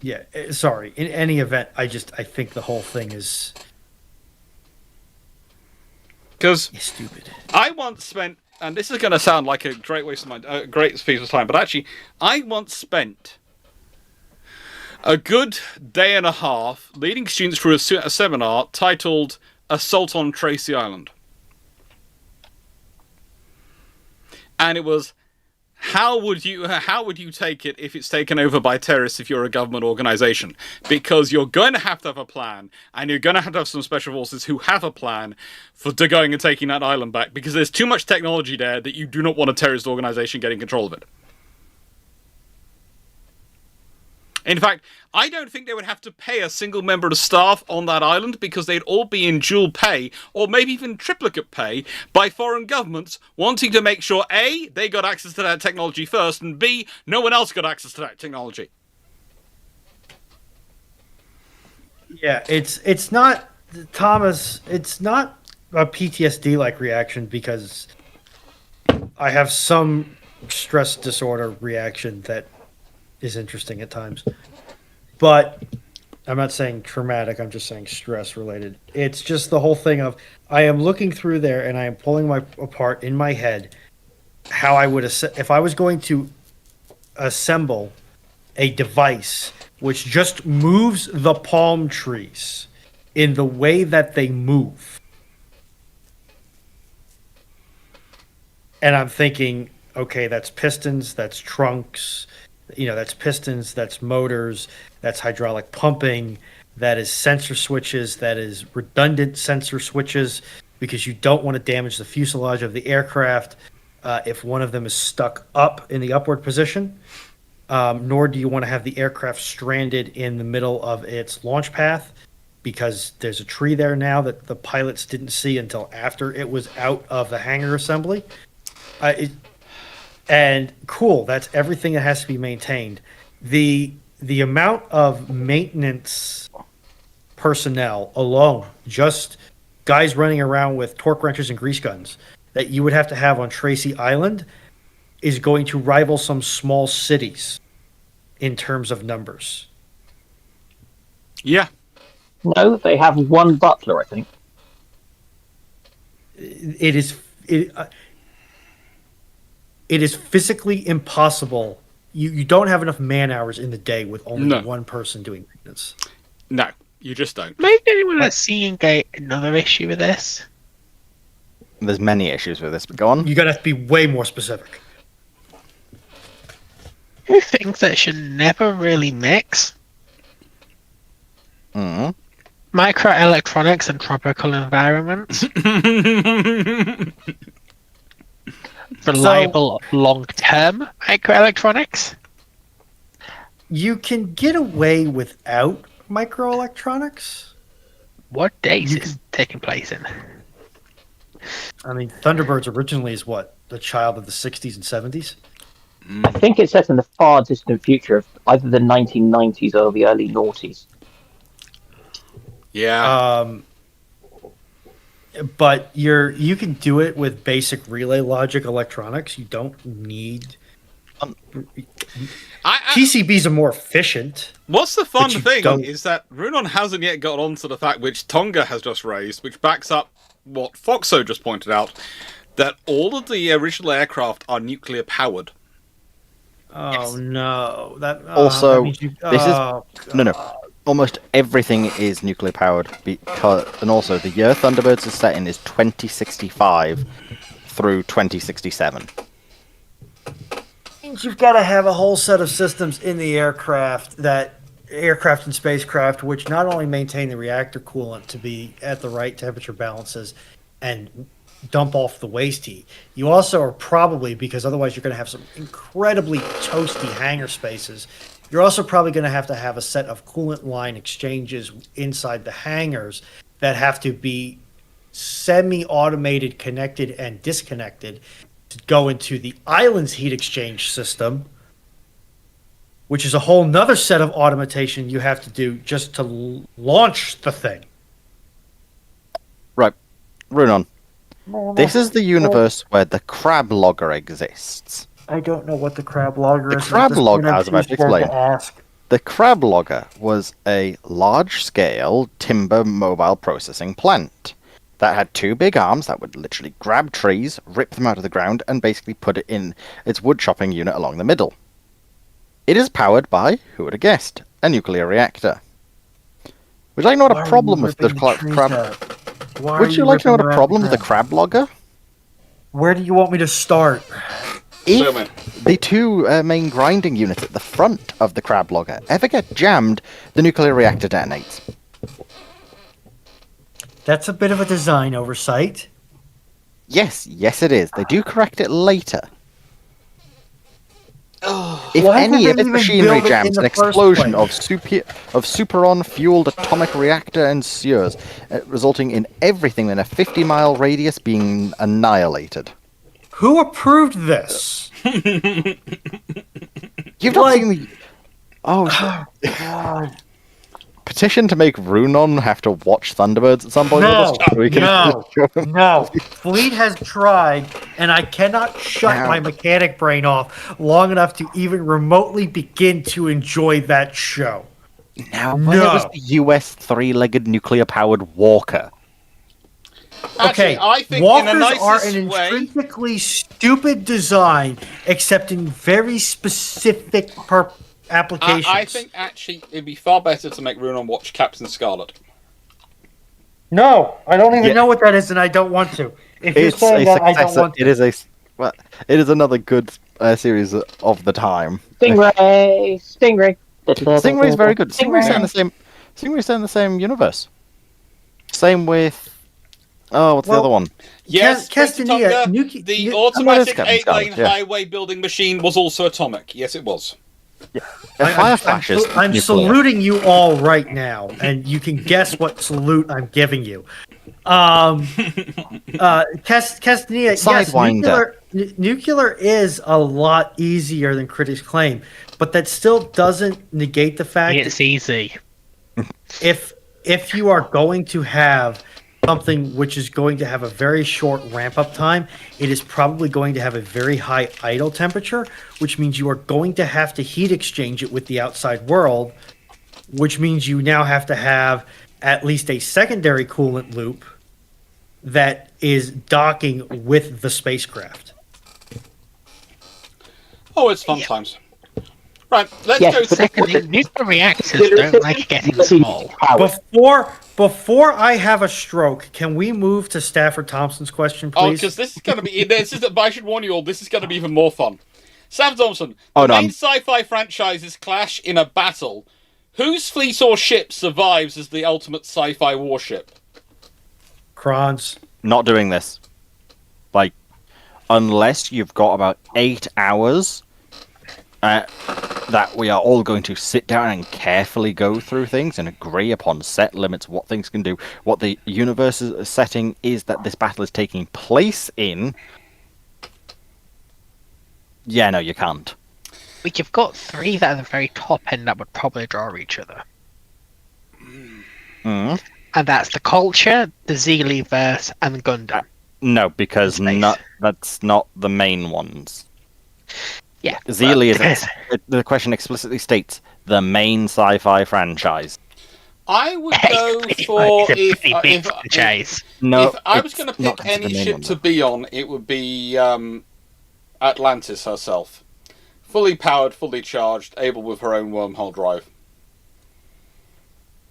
S3: Yeah, sorry. In any event, I think the whole thing is
S1: Because
S3: stupid.
S1: I once spent and this is going to sound like a great waste of my great piece of time, but actually, I once spent a good day and a half leading students through a seminar titled "Assault on Tracy Island," and it was. How would you take it if it's taken over by terrorists if you're a government organisation? Because you're going to have a plan, and you're going to have some special forces who have a plan for going and taking that island back, because there's too much technology there that you do not want a terrorist organisation getting control of it. In fact, I don't think they would have to pay a single member of the staff on that island, because they'd all be in dual pay, or maybe even triplicate pay, by foreign governments wanting to make sure, A, they got access to that technology first, and B, no one else got access to that technology.
S3: Yeah, it's not, Thomas, it's not a PTSD-like reaction, because I have some stress disorder reaction that is interesting at times. But I'm not saying traumatic, I'm just saying stress related. It's just the whole thing of I am looking through there and I am pulling apart in my head how I would if I was going to assemble a device which just moves the palm trees in the way that they move. And I'm thinking, okay, that's pistons, that's trunks, that's pistons, that's motors, that's hydraulic pumping, that is sensor switches, that is redundant sensor switches, because you don't want to damage the fuselage of the aircraft if one of them is stuck up in the upward position, nor do you want to have the aircraft stranded in the middle of its launch path, because there's a tree there now that the pilots didn't see until after it was out of the hangar assembly. And cool, that's everything that has to be maintained. The amount of maintenance personnel alone, just guys running around with torque wrenches and grease guns, that you would have to have on Tracy Island is going to rival some small cities in terms of numbers.
S1: Yeah.
S6: No, they have one butler, I think.
S3: It is physically impossible. You don't have enough man hours in the day with only one person doing maintenance.
S1: No, you just don't.
S4: Maybe anyone that's seeing another issue with this?
S2: There's many issues with this, but go on.
S3: You're going to have to be way more specific.
S4: Who thinks that should never really mix? Microelectronics and tropical environments. Reliable long-term microelectronics.
S3: You can get away without microelectronics.
S4: What days is taking place in?
S3: I mean, Thunderbirds originally is what? The child of the 60s and 70s?
S6: I think it's set in the far distant future of either the 1990s or the early noughties.
S1: Yeah.
S3: But you can do it with basic relay logic electronics. You don't need... PCBs are more efficient.
S1: What's the fun thing is that Runon hasn't yet got onto the fact which Tonga has just raised, which backs up what Foxo just pointed out, that all of the original aircraft are nuclear powered.
S3: Oh,
S1: yes.
S3: No.
S2: Also,
S3: that
S2: no. Almost everything is nuclear powered, and also the year Thunderbirds is set in is 2065 through 2067.
S3: Means you've got to have a whole set of systems in the aircraft and spacecraft, which not only maintain the reactor coolant to be at the right temperature balances and dump off the waste heat. You also are probably, because otherwise you're going to have some incredibly toasty hangar spaces, you're also probably going to have a set of coolant line exchanges inside the hangars that have to be semi-automated, connected, and disconnected to go into the island's heat exchange system, which is a whole nother set of automation you have to do just to launch the thing.
S2: Right. Runon. This is the universe where the crab logger exists.
S3: I don't know what the crab logger is.
S2: The crab logger, I was about to explain. The crab logger was a large-scale timber mobile processing plant that had two big arms that would literally grab trees, rip them out of the ground, and basically put it in its wood chopping unit along the middle. It is powered by, who would have guessed, a nuclear reactor. Would you like to know what a problem with the crab? Would you like to know what a problem with the crab logger?
S3: Where do you want me to start?
S2: If the two main grinding units at the front of the crab logger ever get jammed, the nuclear reactor detonates.
S3: That's a bit of a design oversight.
S2: Yes, it is. They do correct it later. If
S3: Why
S2: any
S3: did
S2: of
S3: they
S2: its
S3: even
S2: machinery
S3: build it in
S2: jams,
S3: the
S2: an
S3: first
S2: explosion
S3: place?
S2: of superon-fueled atomic reactor ensues, resulting in everything in a 50-mile radius being annihilated.
S3: Who approved this?
S2: You've not seen the... Oh,
S3: God.
S2: petition to make Runon have to watch Thunderbirds at some point
S3: No,
S2: with us? So we can
S3: no. Fleet has tried, and I cannot shut
S2: Now-
S3: my mechanic brain off long enough to even remotely begin to enjoy that show.
S2: Now, where was the US three-legged nuclear-powered Walker?
S3: Okay,
S5: Actually, I think
S3: walkers
S5: in a
S3: are
S5: nicest
S3: an
S5: way,
S3: intrinsically stupid design, except in very specific applications.
S5: I think actually it'd be far better to make Runon watch Captain Scarlet.
S3: No, I don't even
S2: Yeah.
S3: know what that is, and I don't want to. If you're
S2: It's
S3: saying
S2: a
S3: that, I don't
S2: successor.
S3: want to.
S2: It is another good series of the time.
S6: Stingray.
S2: Stingray is very good. Stingray's set in
S6: Stingray.
S2: the same. Stingray's set in the same universe. Same with. Oh, what's the
S3: Well,
S2: other one?
S5: Yes,
S3: Castanea,
S5: Castanea, the
S3: Nu-
S5: automatic
S2: Captain Scarlet,
S5: 8-lane
S2: yeah.
S5: highway building machine was also atomic. Yes, it was.
S2: Fire flashes.
S3: I'm
S2: nuclear.
S3: saluting you all right now, and you can guess what salute I'm giving you. Castanea, yes,
S2: Sidewinder.
S3: nuclear is a lot easier than critics claim, but that still doesn't negate the fact
S4: It's easy.
S3: if you are going to have something which is going to have a very short ramp up time, it is probably going to have a very high idle temperature, which means you are going to have to heat exchange it with the outside world, which means you now have to have at least a secondary coolant loop that is docking with the spacecraft.
S5: Oh, it's fun times. Right, let's
S6: Yes,
S5: go
S6: but
S5: to...
S4: Secondly, nuclear reactors don't like getting small.
S3: Before I have a stroke, can we move to Stafford Thompson's question,
S5: Oh,
S3: please?
S5: because this is going to be... but I should warn you all, this is going to be even more fun. Sam Thompson,
S2: Oh,
S5: the
S2: no,
S5: main
S2: I'm-
S5: sci-fi franchises clash in a battle. Whose fleet or ship survives as the ultimate sci-fi warship?
S3: Kron's.
S2: Not doing this. Like, unless you've got about 8 hours that we are all going to sit down and carefully go through things and agree upon set limits, what things can do, what the universe's setting is that this battle is taking place in. Yeah, no, you can't.
S4: But you've got three that are the very top end that would probably draw each other.
S2: Mm.
S4: And that's the Culture, the Zealyverse, and Gundam.
S2: No, because
S4: Space.
S2: that's not the main ones.
S4: Yeah.
S2: Zealy is the question explicitly states the main sci-fi franchise.
S5: I would go
S4: It's
S5: for...
S4: a
S5: If
S4: pretty big franchise.
S2: No,
S5: if I was
S2: it's
S5: going to
S2: not
S5: pick
S2: considered
S5: any
S2: the main
S5: ship
S2: one,
S5: to
S2: though.
S5: be on, it would be Atlantis herself. Fully powered, fully charged, able with her own wormhole drive.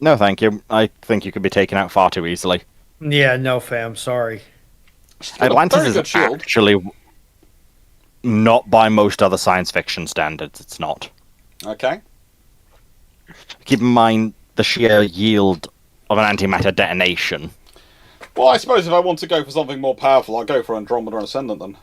S2: No, thank you. I think you could be taken out far too easily.
S3: Yeah, no, fam. Sorry.
S5: She's got a
S2: Atlantis
S5: very
S2: is
S5: good shield.
S2: actually not by most other science fiction standards. It's not.
S5: Okay.
S2: Keep in mind the sheer yield of an antimatter detonation.
S5: Well, I suppose if I want to go for something more powerful, I'll go for Andromeda Ascendant then.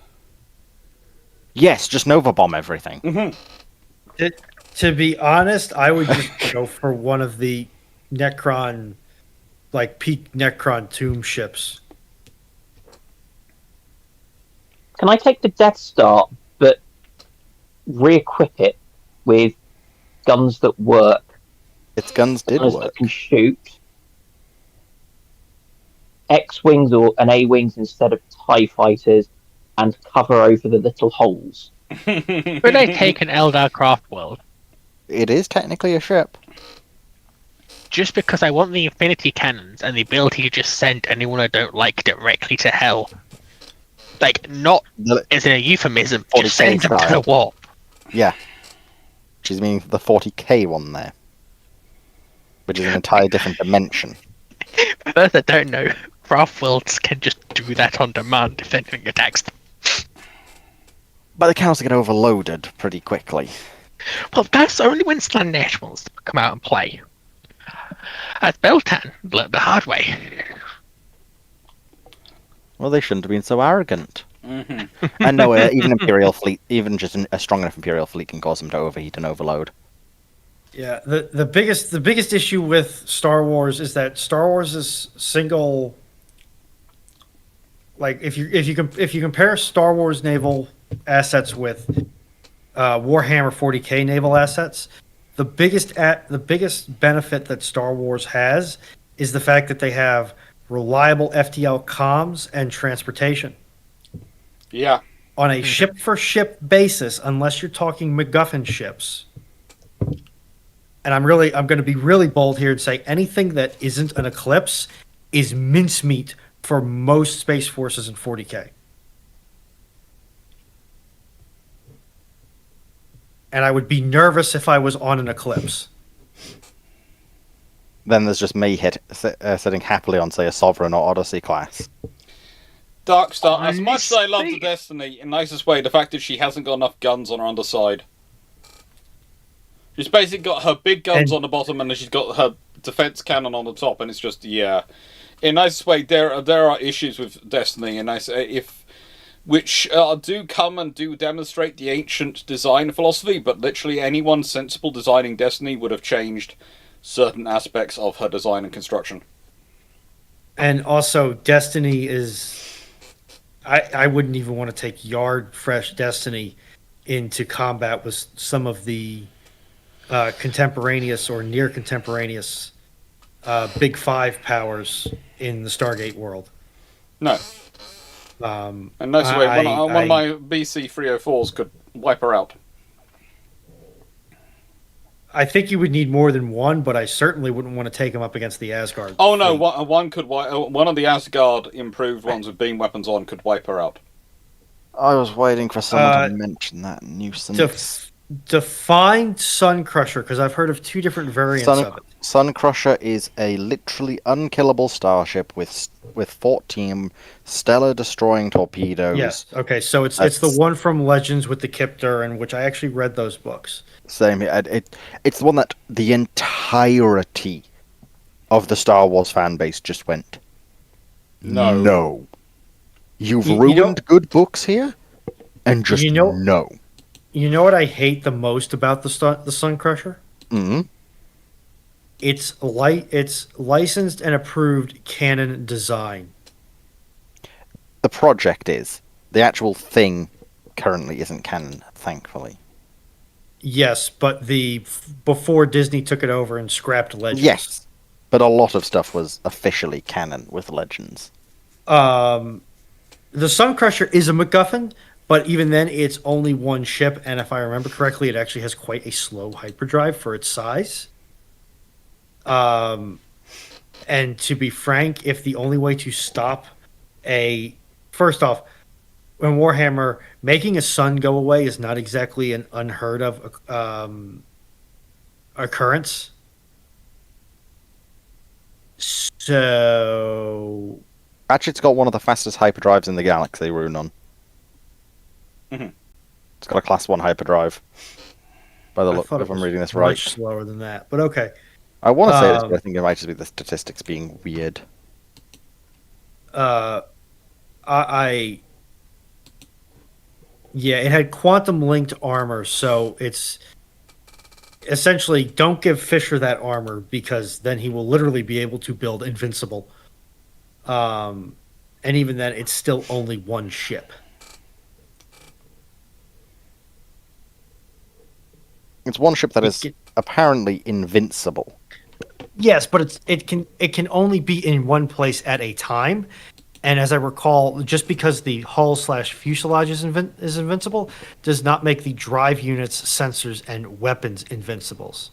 S2: Yes, just Nova Bomb everything.
S5: Mm-hmm.
S3: To be honest, I would just go for one of the Necron, like peak Necron tomb ships.
S6: Can I take the Death Star, but re-equip it with guns that work,
S2: Its guns did
S6: guns
S2: work.
S6: that can shoot, X-wings and A-wings instead of TIE fighters, and cover over the little holes?
S4: Would I take an Eldar Craft World?
S2: It is technically a ship.
S4: just because I want the infinity cannons and the ability to just send anyone I don't like directly to hell. Like, not as in a euphemism,
S2: 40K
S4: just send them to
S2: style.
S4: the warp.
S2: Yeah. She's meaning the 40k one there. Which is an entirely different dimension.
S4: For those that don't know, craft worlds can just do that on demand if anything attacks them.
S2: But they can also get overloaded pretty quickly.
S4: Well, that's only when Slan Nationals come out and play. As Beltan learned the hard way.
S2: Well, they shouldn't have been so arrogant.
S1: Mm-hmm.
S2: And no, even Imperial fleet, even just a strong enough Imperial fleet can cause them to overheat and overload.
S3: Yeah, the biggest issue with Star Wars is that Star Wars is single. Like if you compare Star Wars naval assets with Warhammer 40K naval assets, the biggest benefit that Star Wars has is the fact that they have reliable FTL comms and transportation.
S5: Yeah.
S3: On a ship for ship basis, unless you're talking MacGuffin ships. And I'm going to be really bold here and say anything that isn't an Eclipse is mincemeat for most space forces in 40K. And I would be nervous if I was on an Eclipse.
S2: Then there's just me sitting happily on, say, a Sovereign or Odyssey class.
S1: Darkstar, as much as I love the Destiny, in nicest way, the fact that she hasn't got enough guns on her underside. She's basically got her big guns on the bottom, and then she's got her defense cannon on the top, and it's just, yeah. In nicest way, there are issues with Destiny, and which do come and do demonstrate the ancient design philosophy, but literally anyone sensible designing Destiny would have changed certain aspects of her design and construction.
S3: And also, Destiny is... I wouldn't even want to take Yard Fresh Destiny into combat with some of the contemporaneous or near contemporaneous Big Five powers in the Stargate world.
S1: No. And nice way, one of my BC 304s could wipe her out.
S3: I think you would need more than one, but I certainly wouldn't want to take him up against the Asgard.
S1: Oh no, one could one of the Asgard improved ones with beam weapons on could wipe her out.
S2: I was waiting for someone to mention that nuisance.
S3: Define Sun Crusher, because I've heard of two different variants of it.
S2: Sun Crusher is a literally unkillable starship with 14 stellar destroying torpedoes.
S3: Yes. Okay. So it's the one from Legends with the Kipter, and which I actually read those books.
S2: Same. It's the one that the entirety of the Star Wars fan base just went. No. You've ruined good books here, and just no.
S3: You know what I hate the most about the Sun Crusher?
S2: Mm-hmm.
S3: It's licensed and approved canon design.
S2: The project is. The actual thing currently isn't canon, thankfully.
S3: Yes, but before Disney took it over and scrapped Legends.
S2: Yes, but a lot of stuff was officially canon with Legends.
S3: The Sun Crusher is a MacGuffin, but even then, it's only one ship, and if I remember correctly, it actually has quite a slow hyperdrive for its size. And to be frank, if the only way to stop first off, when Warhammer, making a sun go away is not exactly an unheard of occurrence. So...
S2: Ratchet's got one of the fastest hyperdrives in the galaxy, Runon.
S1: Mm-hmm.
S2: It's got a class 1 hyperdrive. By the look, if I'm reading this right.
S3: Much slower than that, but okay.
S2: I want to say this, but I think it might just be the statistics being weird.
S3: Yeah, it had quantum linked armor, so it's essentially don't give Fisher that armor because then he will literally be able to build Invincible. And even then, it's still only one ship.
S2: It's one ship that is apparently invincible.
S3: Yes, but it can only be in one place at a time. And as I recall, just because the hull/fuselage is invincible, does not make the drive units, sensors, and weapons invincibles.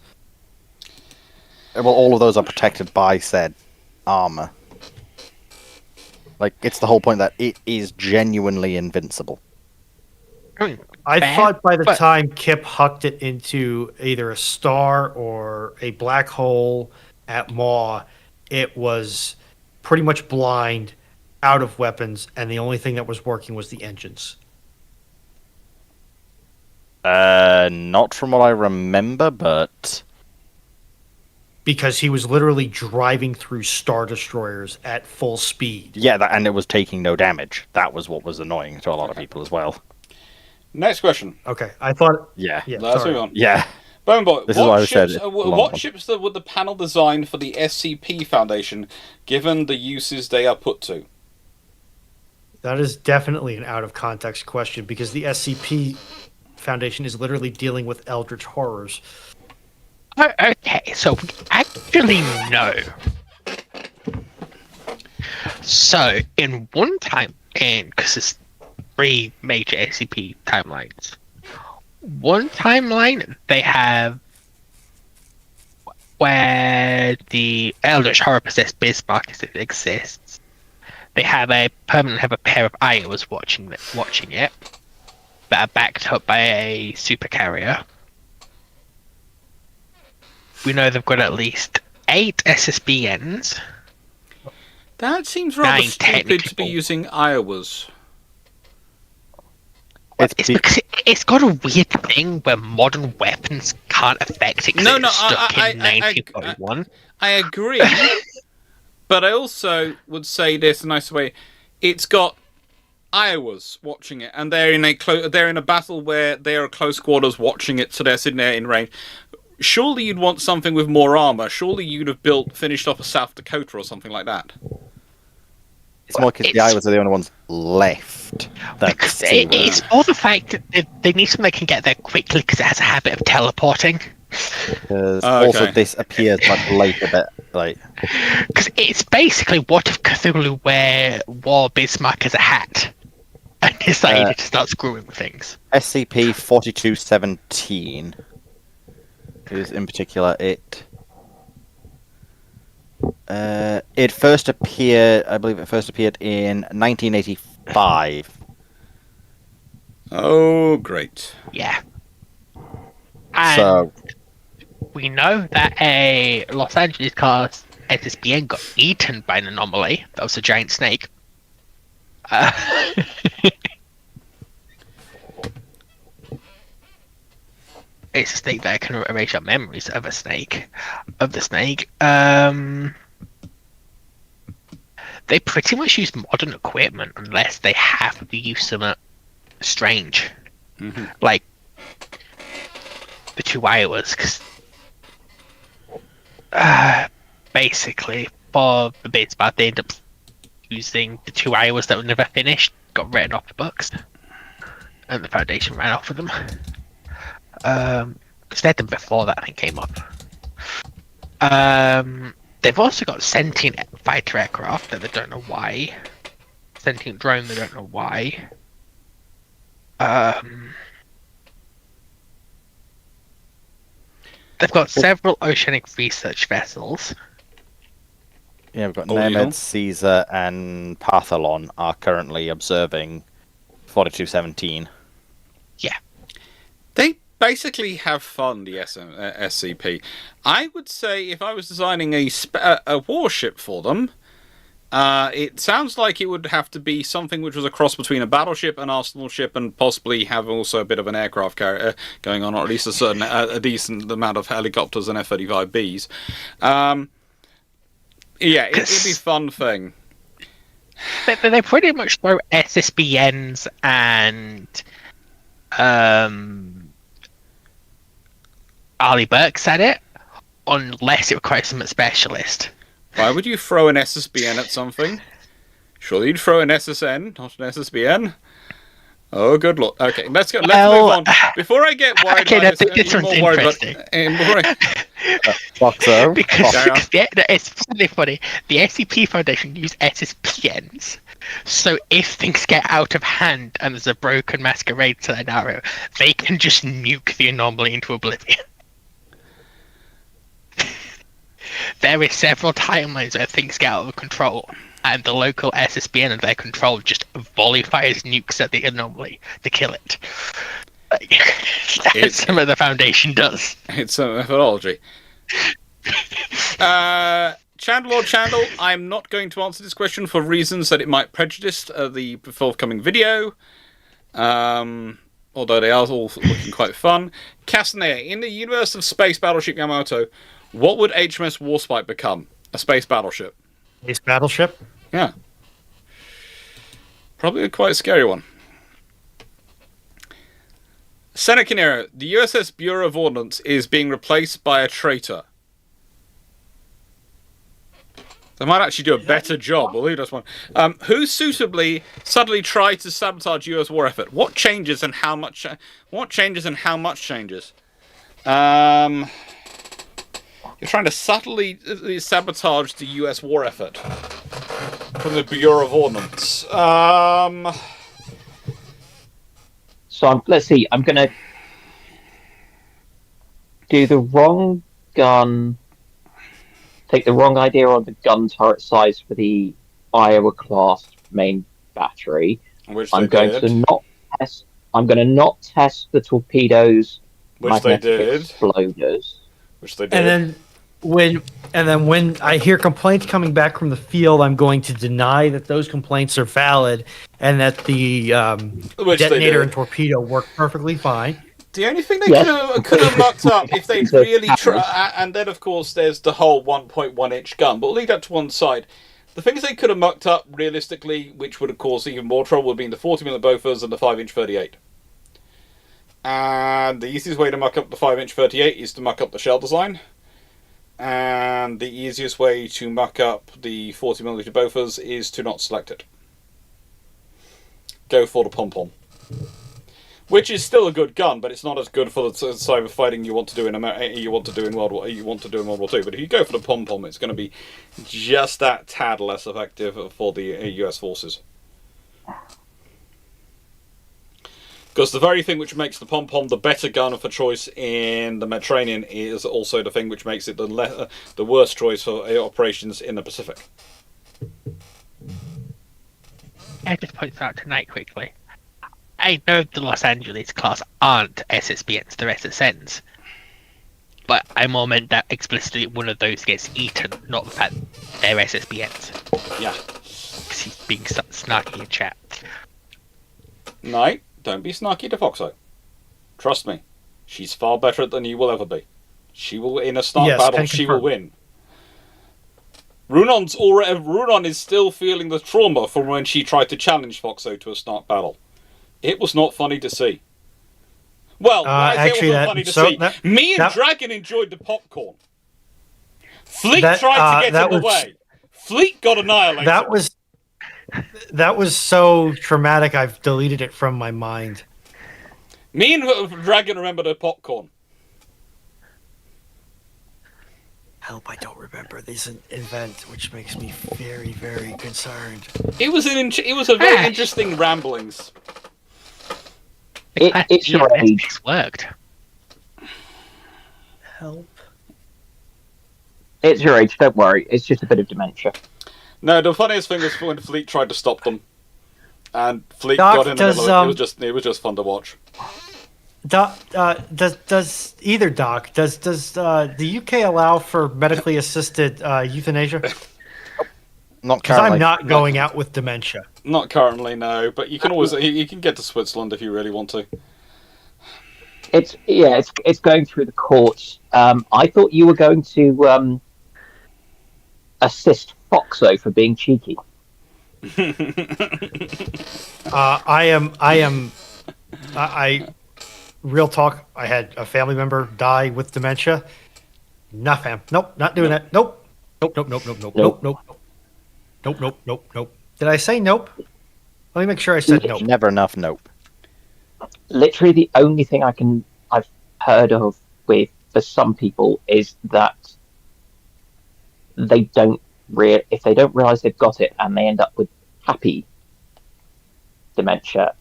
S2: well, all of those are protected by said armor. Like, it's the whole point that it is genuinely invincible.
S3: I
S4: Fair,
S3: thought by the
S4: but-
S3: time Kip hucked it into either a star or a black hole at Maw, it was pretty much blind, out of weapons, and the only thing that was working was the engines.
S2: Not from what I remember, but
S3: Because he was literally driving through Star Destroyers at full speed.
S2: yeah, and it was taking no damage. That was what was annoying to a lot of people as well.
S5: Next question.
S3: Okay, I thought.
S2: Yeah.
S3: Yeah,
S5: Let's
S3: sorry.
S5: move on.
S2: Yeah.
S5: Bone Boy,
S2: This is why I said
S5: ships,
S2: it's a
S5: what
S2: long one.
S5: ships would the panel design for the SCP Foundation, given the uses they are put to?
S3: That is definitely an out of context question because the SCP Foundation is literally dealing with eldritch horrors.
S4: Okay, so we actually know. So, in one time, because there's 3 major SCP timelines. One timeline, they have where the Eldritch Horror possessed Bismarck exists. They have a pair of Iowas watching it, that are backed up by a supercarrier. We know they've got at least 8 SSBNs.
S1: That seems rather
S4: 9
S1: stupid to be
S4: technical.
S1: using Iowas.
S2: It's
S4: It's because it's got a weird thing where modern weapons can't affect it because
S1: No,
S4: it
S1: no,
S4: was stuck
S1: I-
S4: in 1941.
S1: I agree, but I also would say this a nice way. It's got Iowas watching it, and they're in a battle where they are close quarters watching it, so they're sitting there in range. Surely you'd want something with more armor. Surely you'd have finished off a South Dakota or something like that.
S2: It's more because the
S4: It's-
S2: Iowas are the only ones left. That
S4: Because
S2: see
S4: it's all the fact that they need something that can get there quickly because it has a habit of teleporting.
S2: because
S1: Oh,
S2: also
S1: okay.
S2: this appears much later, but like
S4: Because it's basically what if Cthulhu wore Bismarck as a hat and decided to start screwing with things.
S2: SCP-4217 is in particular it. It first appeared, I believe, in 1985.
S1: Oh, great.
S4: Yeah. And
S2: So
S4: we know that a Los Angeles car's SSBN got eaten by an anomaly. That was a giant snake. It's a snake that can erase your memories of the snake. They pretty much use modern equipment unless they have to use some strange.
S1: Mhm.
S4: Like the 2 Iowas, because basically for the bits about they end up using the 2 Iowas that were never finished, got written off the books, and the Foundation ran off with them. Because they had them before that thing came up. They've also got sentient fighter aircraft that they don't know why. Sentient drone, they don't know why. They've got several oceanic research vessels.
S2: yeah, we've got
S1: Oh, yeah.
S2: Nemed, Caesar, and Partholon are currently observing 4217.
S1: They basically have fun, the SCP. I would say if I was designing a warship for them, it sounds like it would have to be something which was a cross between a battleship, an arsenal ship, and possibly have also a bit of an aircraft carrier going on, or at least a decent amount of helicopters and F-35Bs. Yeah, it'd be a fun thing.
S4: They pretty much throw SSBNs and Arleigh Burks at it, unless it requires some specialist.
S1: Why would you throw an SSBN at something? Surely you'd throw an SSN, not an SSBN. Oh, good lord. Okay, let's go. Let's
S4: Well,
S1: move on. Before I get worried
S4: okay,
S1: about
S4: now this
S1: even
S4: one's
S1: more worried about-
S4: interesting.
S1: before I-
S2: Foxo,
S4: Because
S1: Carry on.
S4: it's really funny. The SCP Foundation use SSBNs, so if things get out of hand and there's a broken masquerade scenario, they can just nuke the anomaly into oblivion. There is several timelines where things get out of control, and the local SSBN and their control just volley fires nukes at the anomaly to kill it. That's some of the Foundation does.
S1: It's a methodology. Chandler, I'm not going to answer this question for reasons that it might prejudice the forthcoming video. Although they are all looking quite fun. Castanea, in the universe of Space Battleship Yamato, what would HMS Warspite become? A space battleship.
S3: Space battleship?
S1: Yeah. Probably a quite scary one. Seneca, the USS Bureau of Ordnance is being replaced by a traitor. They might actually do a better job. We'll leave this one. Who suitably suddenly tried to sabotage U.S. war effort? What changes and how much? What changes and how much changes? You're trying to subtly sabotage the U.S. war effort from the Bureau of Ordnance.
S6: So let's see. I'm going to do the wrong gun. Take the wrong idea on the gun turret size for the Iowa class main battery. I'm going to not test the torpedoes,
S1: which they did,
S6: exploders.
S1: Which they did.
S3: And then when I hear complaints coming back from the field, I'm going to deny that those complaints are valid and that the detonator and torpedo work perfectly fine.
S1: The only thing they could have mucked up if they'd really tried, and then of course there's the whole 1.1 inch gun, but we'll leave that to one side. The things they could have mucked up realistically, which would have caused even more trouble, would be the 40mm Bofors and the 5-inch 38. And the easiest way to muck up the 5-inch 38 is to muck up the shell design. And the easiest way to muck up the 40mm Bofors is to not select it. Go for the pom-pom. Which is still a good gun, but it's not as good for the cyber fighting you want to do in World War II. But if you go for the pom pom, it's going to be just that tad less effective for the US forces. Because the very thing which makes the pom pom the better gun for choice in the Mediterranean is also the thing which makes it the worst choice for operations in the Pacific.
S4: I just point out tonight quickly. I know the Los Angeles class aren't SSBNs, they're SSNs. But I more meant that explicitly one of those gets eaten, not that they're SSBNs.
S1: Yeah.
S4: Because he's being snarky in chat.
S1: No, don't be snarky to Foxo. Trust me, she's far better than you will ever be. She will, in a start battle, she will win. Runon is still feeling the trauma from when she tried to challenge Foxo to a start battle. It was not funny to see. Well, actually, it wasn't funny to see. Me and Dragon enjoyed the popcorn. Fleet tried to get in the way. Fleet got annihilated.
S3: That was so traumatic. I've deleted it from my mind.
S1: Me and Dragon remember the popcorn.
S3: Help! I don't remember this event, which makes me very, very concerned.
S1: It was a very interesting ramblings.
S6: It's your age.
S4: It's worked.
S3: Help.
S6: It's your age, don't worry. It's just a bit of dementia.
S1: No, the funniest thing was when Fleet tried to stop them. And Fleet got in the middle of it. It was just fun to watch.
S3: Doc, does the UK allow for medically assisted euthanasia?
S2: Not
S3: Because
S2: currently.
S3: I'm not going out with dementia.
S1: Not currently, no. But you can always you can get to Switzerland if you really want to.
S6: It's going through the courts. I thought you were going to assist Foxo for being cheeky.
S3: Real talk. I had a family member die with dementia. Nah, fam. Nope, not doing that. Nope. Nope. Did I say nope? Let me make sure I said nope.
S2: Never enough nope.
S6: Literally, the only thing I've heard of for some people is that if they don't realize they've got it and they end up with happy dementia,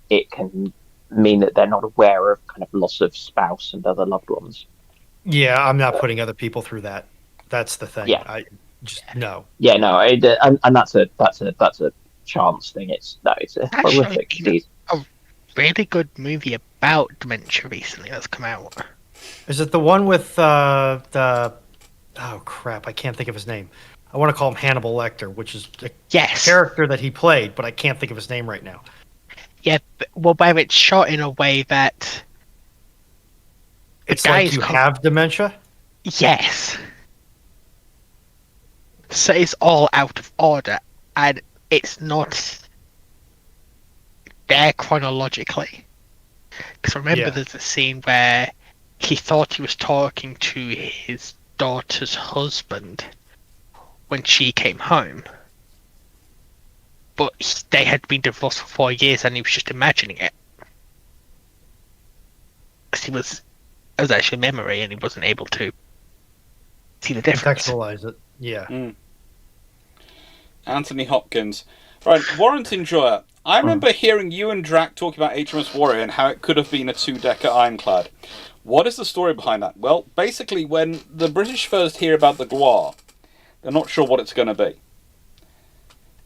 S6: it can mean that they're not aware of kind of loss of spouse and other loved ones.
S3: Yeah, I'm not putting other people through that. That's the thing.
S6: Yeah.
S3: I just no.
S6: Yeah, no, and that's a chance thing. It's a
S4: Actually
S6: horrific
S4: been
S6: disease.
S4: a really good movie about dementia recently that's come out.
S3: Is it the one with the? Oh crap! I can't think of his name. I want to call him Hannibal Lecter, which is a
S4: Yes.
S3: character that he played, but I can't think of his name right now.
S4: Yeah, well, where it's shot in a way that
S3: It's
S4: guy
S3: like
S4: is
S3: you
S4: com-
S3: have dementia.
S4: yes, so it's all out of order, and it's not there chronologically. Because remember,
S3: Yeah.
S4: there's a scene where he thought he was talking to his daughter's husband when she came home, but they had been divorced for 4 years, and he was just imagining it. Because it was actually memory, and he wasn't able to see the difference.
S3: Contextualize it. Yeah.
S1: Anthony Hopkins. Right, Warrant Enjoyer. I remember hearing you and Drac talk about HMS Warrior and how it could have been a two-decker ironclad. What is the story behind that? Well, basically, when the British first hear about the Gloire, they're not sure what it's going to be.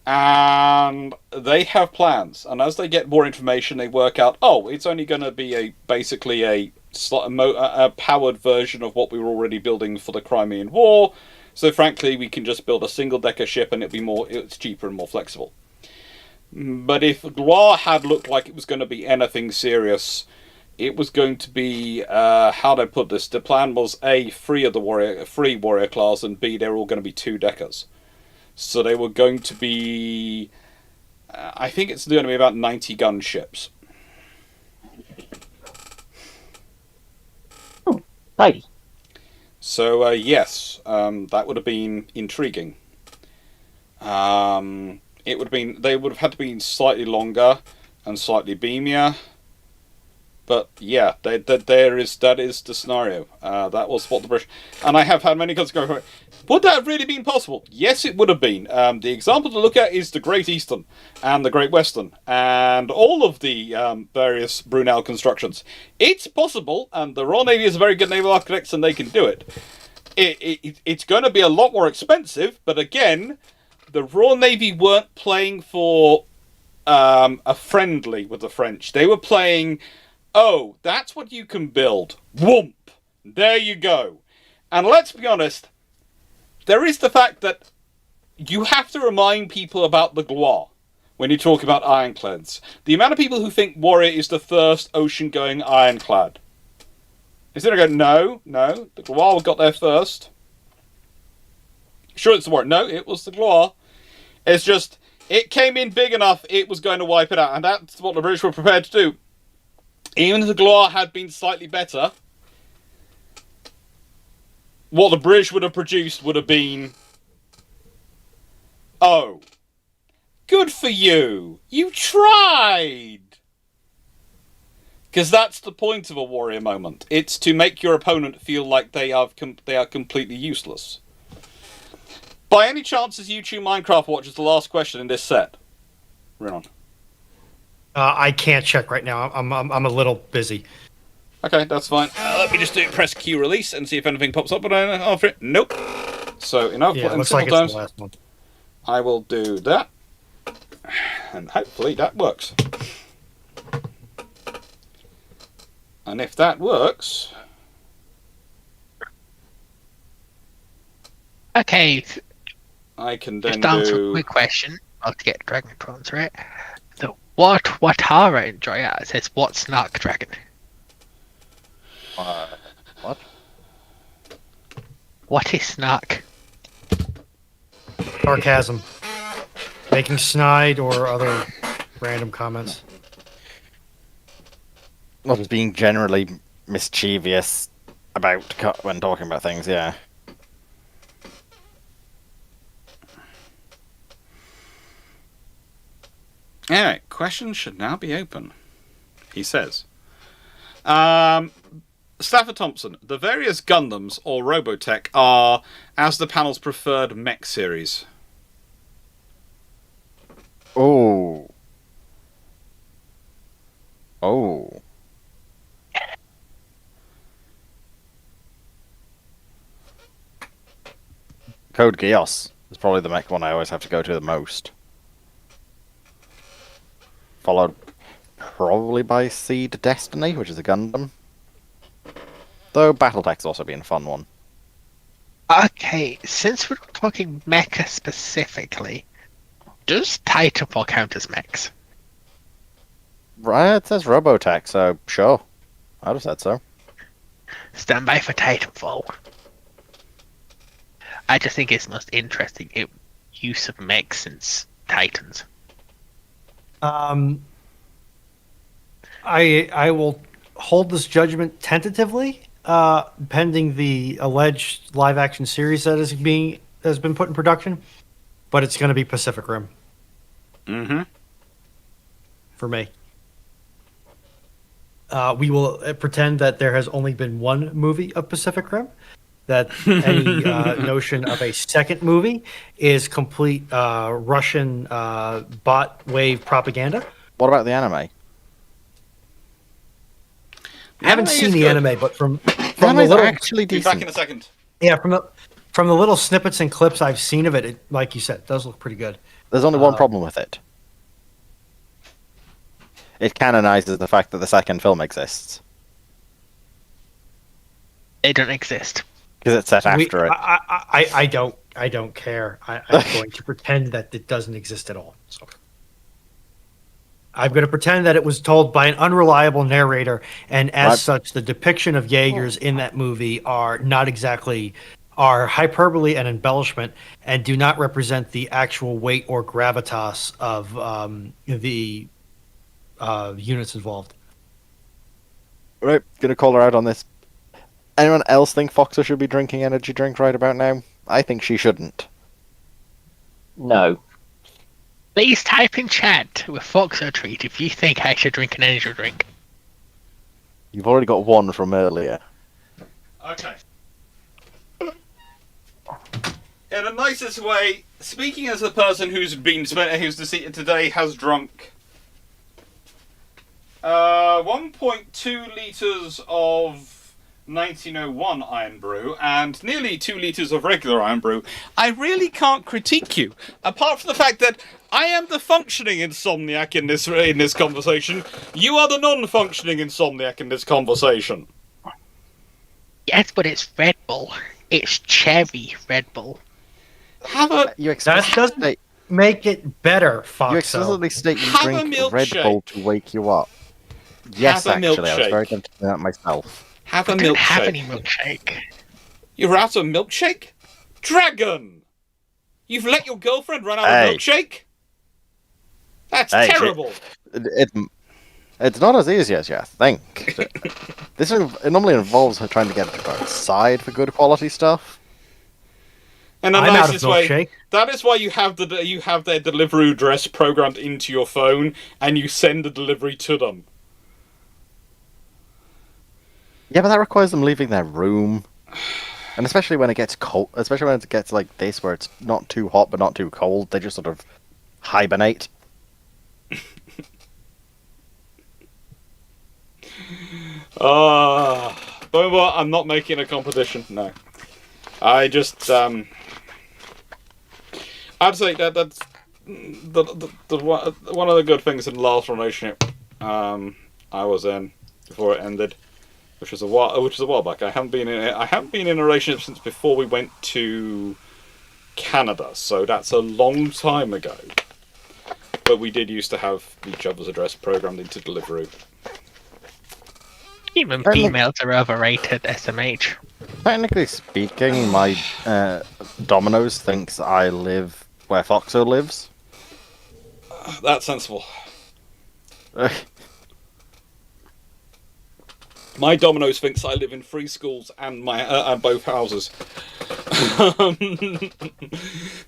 S1: And they have plans. And as they get more information, they work out, oh, it's only going to be basically a powered version of what we were already building for the Crimean War. So frankly, we can just build a single-decker ship and it's cheaper and more flexible. But if Gloire had looked like it was going to be anything serious, it was going to be, how do I put this? The plan was A, free warrior class, and B, they were all going to be two-deckers. So they were going to be, I think it's going to be about 90 gunships.
S6: Nice.
S1: So yes, that would have been intriguing. It would have been, they would have had to be slightly longer and slightly beamier. But yeah, that is the scenario. That was what the British, and I have had many guys go, would that have really been possible? Yes, it would have been. The example to look at is the Great Eastern and the Great Western and all of the various Brunel constructions. It's possible, and the Royal Navy is a very good naval architects, and they can do it. It's going to be a lot more expensive, but again, the Royal Navy weren't playing for a friendly with the French. They were playing, oh, that's what you can build. Whoomp! There you go. And let's be honest, there is the fact that you have to remind people about the Gloire when you talk about ironclads. The amount of people who think Warrior is the first ocean-going ironclad. Instead of going, no, the Gloire got there first. Sure, it's the Warrior. No, it was the Gloire. It's just, it came in big enough, it was going to wipe it out. And that's what the British were prepared to do. Even if the Gloire had been slightly better, what the British would have produced would have been, oh, good for you. You tried. Because that's the point of a Warrior moment. It's to make your opponent feel like they are completely useless. By any chance, is YouTube Minecraft Watch is the last question in this set? Renan.
S3: I can't check right now. I'm a little busy.
S1: Okay, that's fine. Let me just press Q release and see if anything pops up. But after it, nope. So enough.
S3: Yeah,
S1: in
S3: looks
S1: simple
S3: like it's
S1: terms,
S3: the last one.
S1: I will do that, and hopefully that works. And if that works,
S4: Okay,
S1: I can then
S4: just answer a quick question. I'll have to get Dragon to answer it. So, what Watara Enjoyer says, what's Snark Dragon?
S2: What?
S4: What is Snark?
S3: Sarcasm. Making snide or other random comments.
S2: Well, just being generally mischievous about when talking about things, yeah.
S1: anyway, questions should now be open. He says. Stafford Thompson, the various Gundams or Robotech are as the panel's preferred mech series.
S2: Oh. Oh. Code Geass is probably the mech one I always have to go to the most. Followed probably by Seed Destiny, which is a Gundam. Though Battletech's also been a fun one.
S4: Okay, since we're talking mecha specifically, does Titanfall count as mechs?
S2: Right, it says Robotech, so sure. I'd have said so.
S4: Stand by for Titanfall. I just think it's the most interesting use of mechs since Titans.
S3: I will hold this judgment tentatively, pending the alleged live action series that has been put in production. But it's going to be Pacific Rim.
S1: Mm-hmm.
S3: For me. We will pretend that there has only been one movie of Pacific Rim. That any notion of a second movie is complete Russian bot wave propaganda.
S2: What about the anime?
S3: I haven't seen the anime, but from the
S2: Anime's
S3: little
S2: actually
S1: Be
S2: decent.
S1: back in a second.
S3: yeah from the little snippets and clips I've seen of it, it, like you said, does look pretty good.
S2: There's only one problem with it. It canonizes the fact that the second film exists.
S4: They don't exist.
S2: Because it's set after it.
S3: I don't care. I'm going to pretend that it doesn't exist at all. So I'm going to pretend that it was told by an unreliable narrator, and as such, the depiction of Jaegers in that movie are hyperbole and embellishment, and do not represent the actual weight or gravitas of the units involved.
S2: Right, gonna call her out on this. Anyone else think Foxer should be drinking energy drink right about now? I think she shouldn't.
S6: No.
S4: Please type in chat with Fox or Treat if you think I should drink an energy drink.
S2: You've already got one from earlier.
S1: Okay. In the nicest way, speaking as a person who's deceased today has drunk 1.2 litres of 1901 Iron Brew and nearly 2 litres of regular Iron Brew, I really can't critique you, apart from the fact that I am the functioning insomniac in this conversation. You are the non-functioning insomniac in this conversation.
S4: Yes, but it's Red Bull. It's cherry Red Bull.
S3: That doesn't make it better, Fox.
S2: You explicitly state you
S1: Have a
S2: drink Red
S1: milkshake.
S2: Bull to wake you up. Yes,
S1: Have a
S2: actually, I was
S1: milkshake.
S2: very tempted to do that myself.
S1: Have a
S4: I don't have
S1: milkshake.
S4: any milkshake.
S1: You're out of milkshake? Dragon! You've let your girlfriend run out
S2: Hey.
S1: of milkshake? That's
S2: Hey,
S1: terrible.
S2: It's not as easy as you think. It normally involves her trying to get her to go outside for good quality stuff.
S1: In the
S3: I'm out of
S1: nicest way,
S3: milkshake.
S1: that is why you have their delivery address programmed into your phone, and you send the delivery to them.
S2: Yeah, but that requires them leaving their room. And especially when it gets cold, especially when it gets like this, where it's not too hot but not too cold, they just sort of hibernate.
S1: But what? I'm not making a competition. No, I just I'd say that's the one of the good things in the last relationship I was in before it ended, which was a while back. I haven't been in a relationship since before we went to Canada, so that's a long time ago. But we did used to have each other's address programmed into Deliveroo.
S4: Even females are overrated, SMH.
S2: Technically speaking, my Domino's thinks I live where Foxo lives.
S1: That's sensible. My Domino's thinks I live in 3 schools and both houses.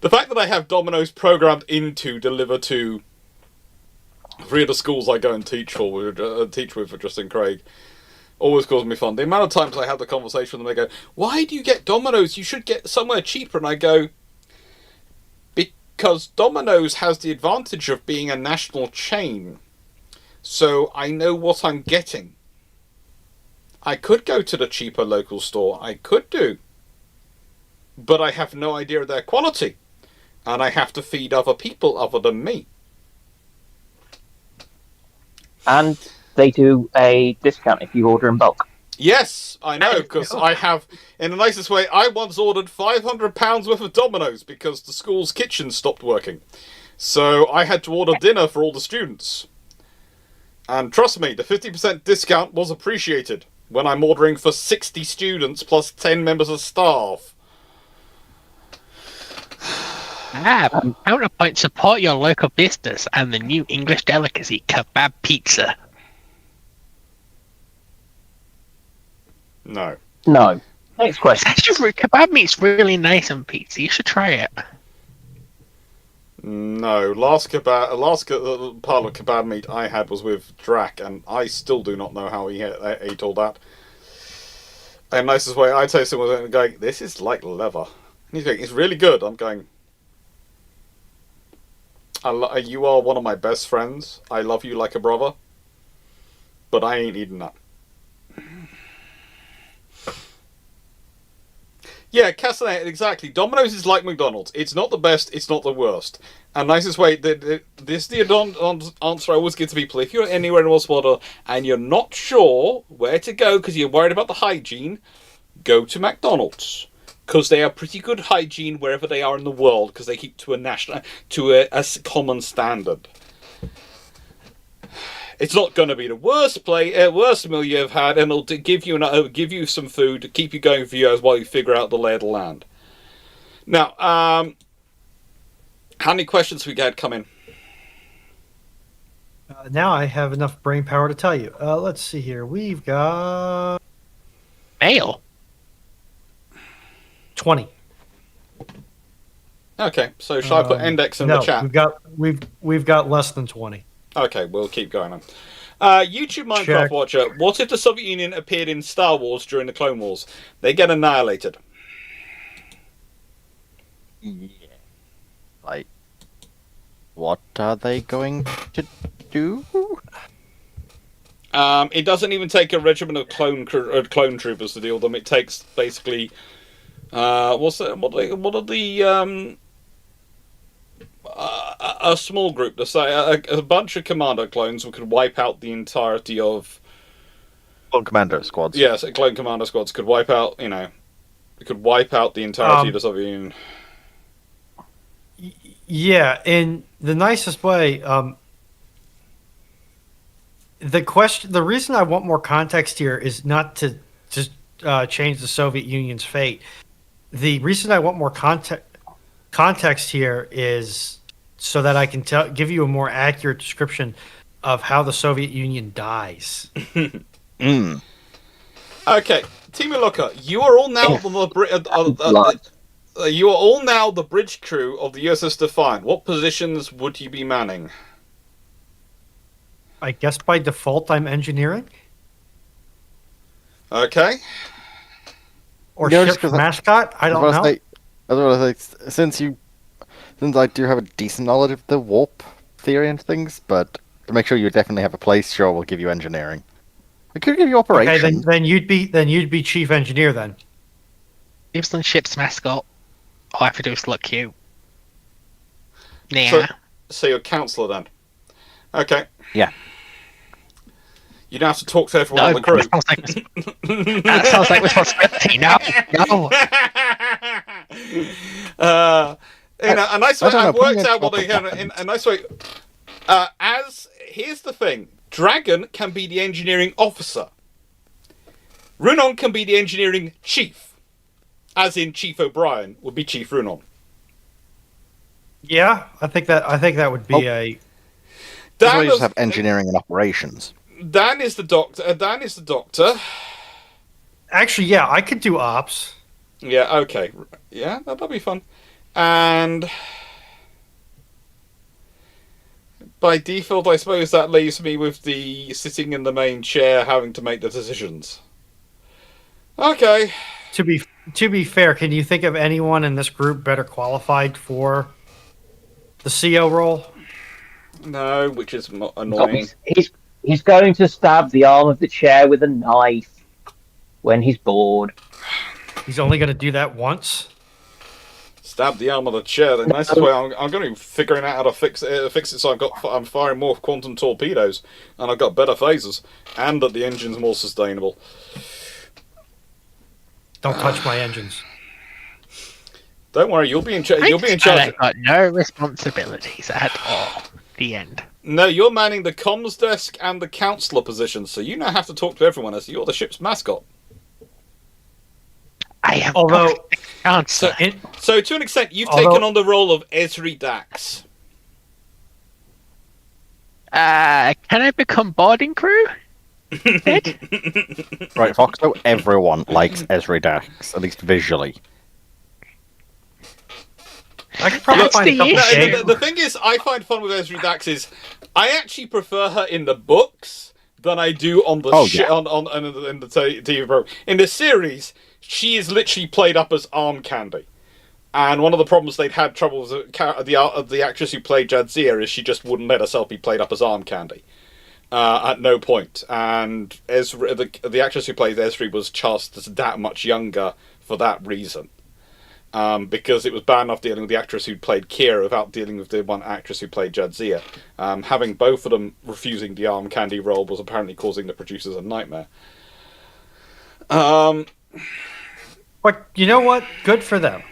S1: The fact that I have Domino's programmed into deliver to 3 of the schools I go and teach with for Justin Craig always causes me fun. The amount of times I have the conversation with them, they go, "Why do you get Domino's? You should get somewhere cheaper." And I go, because Domino's has the advantage of being a national chain, so I know what I'm getting. I could go to the cheaper local store. I could do.
S5: but I have no idea of their quality, and I have to feed other people other than me.
S6: And they do a discount if you order in bulk.
S5: Yes, I know, because I have, in the nicest way, I once ordered £500 worth of Dominoes because the school's kitchen stopped working. So I had to order dinner for all the students. And trust me, the 50% discount was appreciated when I'm ordering for 60 students plus 10 members of staff.
S4: Counterpoint, support your local business and the new English delicacy, kebab pizza.
S5: No.
S6: No. Next question.
S4: Kebab meat's really nice on pizza. You should try it.
S5: No. Last part of kebab meat I had was with Drac, and I still do not know how he ate all that. And nicest way, I taste him with it and going, this is like leather. And he's going, it's really good. I'm going, you are one of my best friends. I love you like a brother. But I ain't eating that. Yeah, Castanet, exactly. Domino's is like McDonald's. It's not the best, it's not the worst. And nicest way, this is the answer I always give to people. If you're anywhere in Westwater and you're not sure where to go because you're worried about the hygiene, go to McDonald's. Because they are pretty good hygiene wherever they are in the world, because they keep to a common standard. It's not going to be the worst meal you've had, and it'll give you some food to keep you going for years while you figure out the lay of the land. Now, how many questions we had come in?
S3: Now I have enough brain power to tell you. Let's see here. We've got
S4: Mail.
S3: 20.
S5: Okay, so shall I put index in the chat?
S3: We've got less than 20.
S5: Okay, we'll keep going on. YouTube Minecraft
S3: Check.
S5: Watcher, what if the Soviet Union appeared in Star Wars during the Clone Wars? They get annihilated.
S2: Yeah. Like, what are they going to do?
S5: It doesn't even take a regiment of clone troopers to deal with them. It takes basically, what are the a small group to say a bunch of commando clones who could wipe out the entirety of
S2: Clone Commando squads.
S5: Yes, clone commando squads could wipe out. It could wipe out the entirety of the Soviet Union.
S3: Yeah, in the nicest way. The reason I want more context here is not to just change the Soviet Union's fate. The reason I want more context here is so that I can give you a more accurate description of how the Soviet Union dies.
S5: Okay, Timu Loka, you are all now you are all now the bridge crew of the USS Defiant. What positions would you be manning?
S3: I guess by default I'm engineering.
S5: Okay.
S3: Or
S2: No,
S3: ship mascot. I don't know.
S2: Since I do have a decent knowledge of the warp theory and things, but to make sure you definitely have a place, sure, we'll give you engineering. We could give you operation.
S3: Okay, then you'd be chief engineer then.
S4: Gibbsland ship's mascot. All I have to do is look cute. Yeah.
S5: So you're counselor then. Okay.
S2: Yeah.
S5: You don't have to talk to everyone on the crew.
S4: That sounds like responsibility. No.
S5: A nice way. I've worked out what they can. In a nice way. Here's the thing: Dragon can be the engineering officer. Runon can be the engineering chief, as in Chief O'Brien would be Chief Runon.
S3: Yeah, I think that would be a.
S2: That's why you just have engineering and operations.
S5: Dan is the doctor.
S3: Actually, yeah, I could do ops.
S5: Yeah. Okay. Yeah, that'll be fun. And by default, I suppose that leaves me with the sitting in the main chair, having to make the decisions. Okay.
S3: To be fair, can you think of anyone in this group better qualified for the CO role?
S5: No, which is annoying.
S6: He's going to stab the arm of the chair with a knife when he's bored.
S3: He's only going to do that once?
S1: Stab the arm of the chair. The nicest way I'm going to be figuring out how to fix it. So I'm firing more quantum torpedoes, and I've got better phasers, and that the engine's more sustainable.
S3: Don't touch my engines.
S1: Don't worry, you'll be in charge. You'll be in charge.
S4: I've got no responsibilities at all. The end.
S1: No, you're manning the comms desk and the counselor position, so you now have to talk to everyone as you're the ship's mascot.
S4: I have
S3: Although,
S4: answer.
S1: So to an extent, you've taken on the role of Esri Dax.
S4: Can I become boarding crew?
S2: Right, Foxo, everyone likes Esri Dax, at least visually.
S3: I could probably
S4: That's
S3: find a
S4: the
S3: couple
S4: issue.
S3: shades.
S1: The thing is, I find fun with Esri Dax is, I actually prefer her in the books than I do on the in the TV program. In the series, she is literally played up as arm candy. And one of the problems they'd had trouble with the actress who played Jadzia is she just wouldn't let herself be played up as arm candy. At no point. And the actress who plays Esri was cast as that much younger for that reason. Because it was bad enough dealing with the actress who played Kira without dealing with the one actress who played Jadzia. Having both of them refusing the arm candy role was apparently causing the producers a nightmare.
S3: But you know what? Good for them.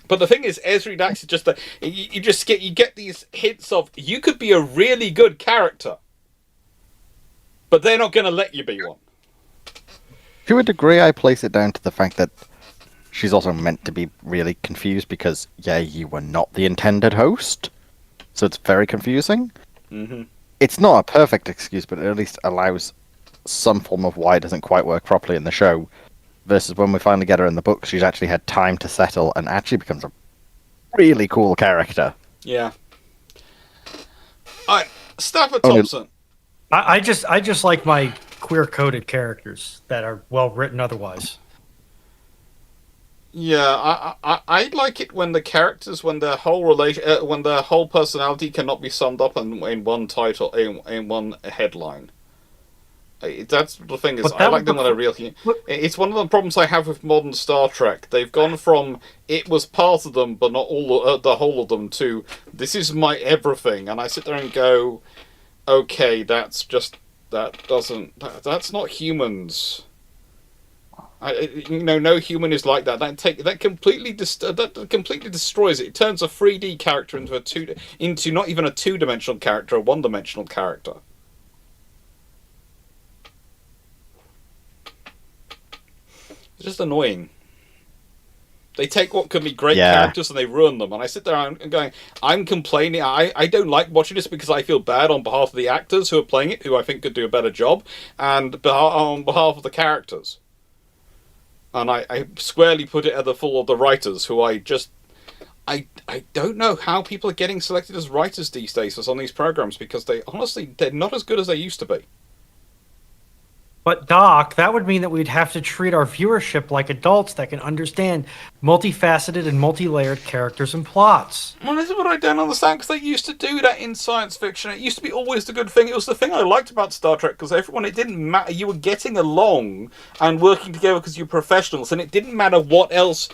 S1: But the thing is, Esri Dax is just you get these hints of you could be a really good character, but they're not going to let you be one.
S2: To a degree, I place it down to the fact that she's also meant to be really confused because, yeah, you were not the intended host, so it's very confusing.
S1: Mm-hmm.
S2: It's not a perfect excuse, but it at least allows some form of why it doesn't quite work properly in the show. Versus when we finally get her in the book, she's actually had time to settle and actually becomes a really cool character.
S1: Yeah. Alright, Stafford Thompson.
S3: I just like my queer-coded characters that are well written otherwise.
S1: Yeah, I like it when the characters, when their whole personality cannot be summed up in one title, in one headline. That's the thing is, I like them when they're real. It's one of the problems I have with modern Star Trek. They've gone from it was part of them, but not all the whole of them, to this is my everything, and I sit there and go, okay, that's not humans. No human is like that. That completely destroys it. It turns a 3D character into not even a 2-dimensional character, a 1-dimensional character. It's just annoying. They take what can be great characters and they ruin them. And I sit there and going, I'm complaining. I don't like watching this because I feel bad on behalf of the actors who are playing it, who I think could do a better job, and on behalf of the characters. And I squarely put it at the fault of the writers, who I don't know how people are getting selected as writers these days on these programs, because they're not as good as they used to be.
S3: But Doc, that would mean that we'd have to treat our viewership like adults that can understand multifaceted and multi-layered characters and plots.
S1: Well, this is what I don't understand, because they used to do that in science fiction. It used to be always the good thing. It was the thing I liked about Star Trek, because it didn't matter. You were getting along and working together because you're professionals, and it didn't matter what else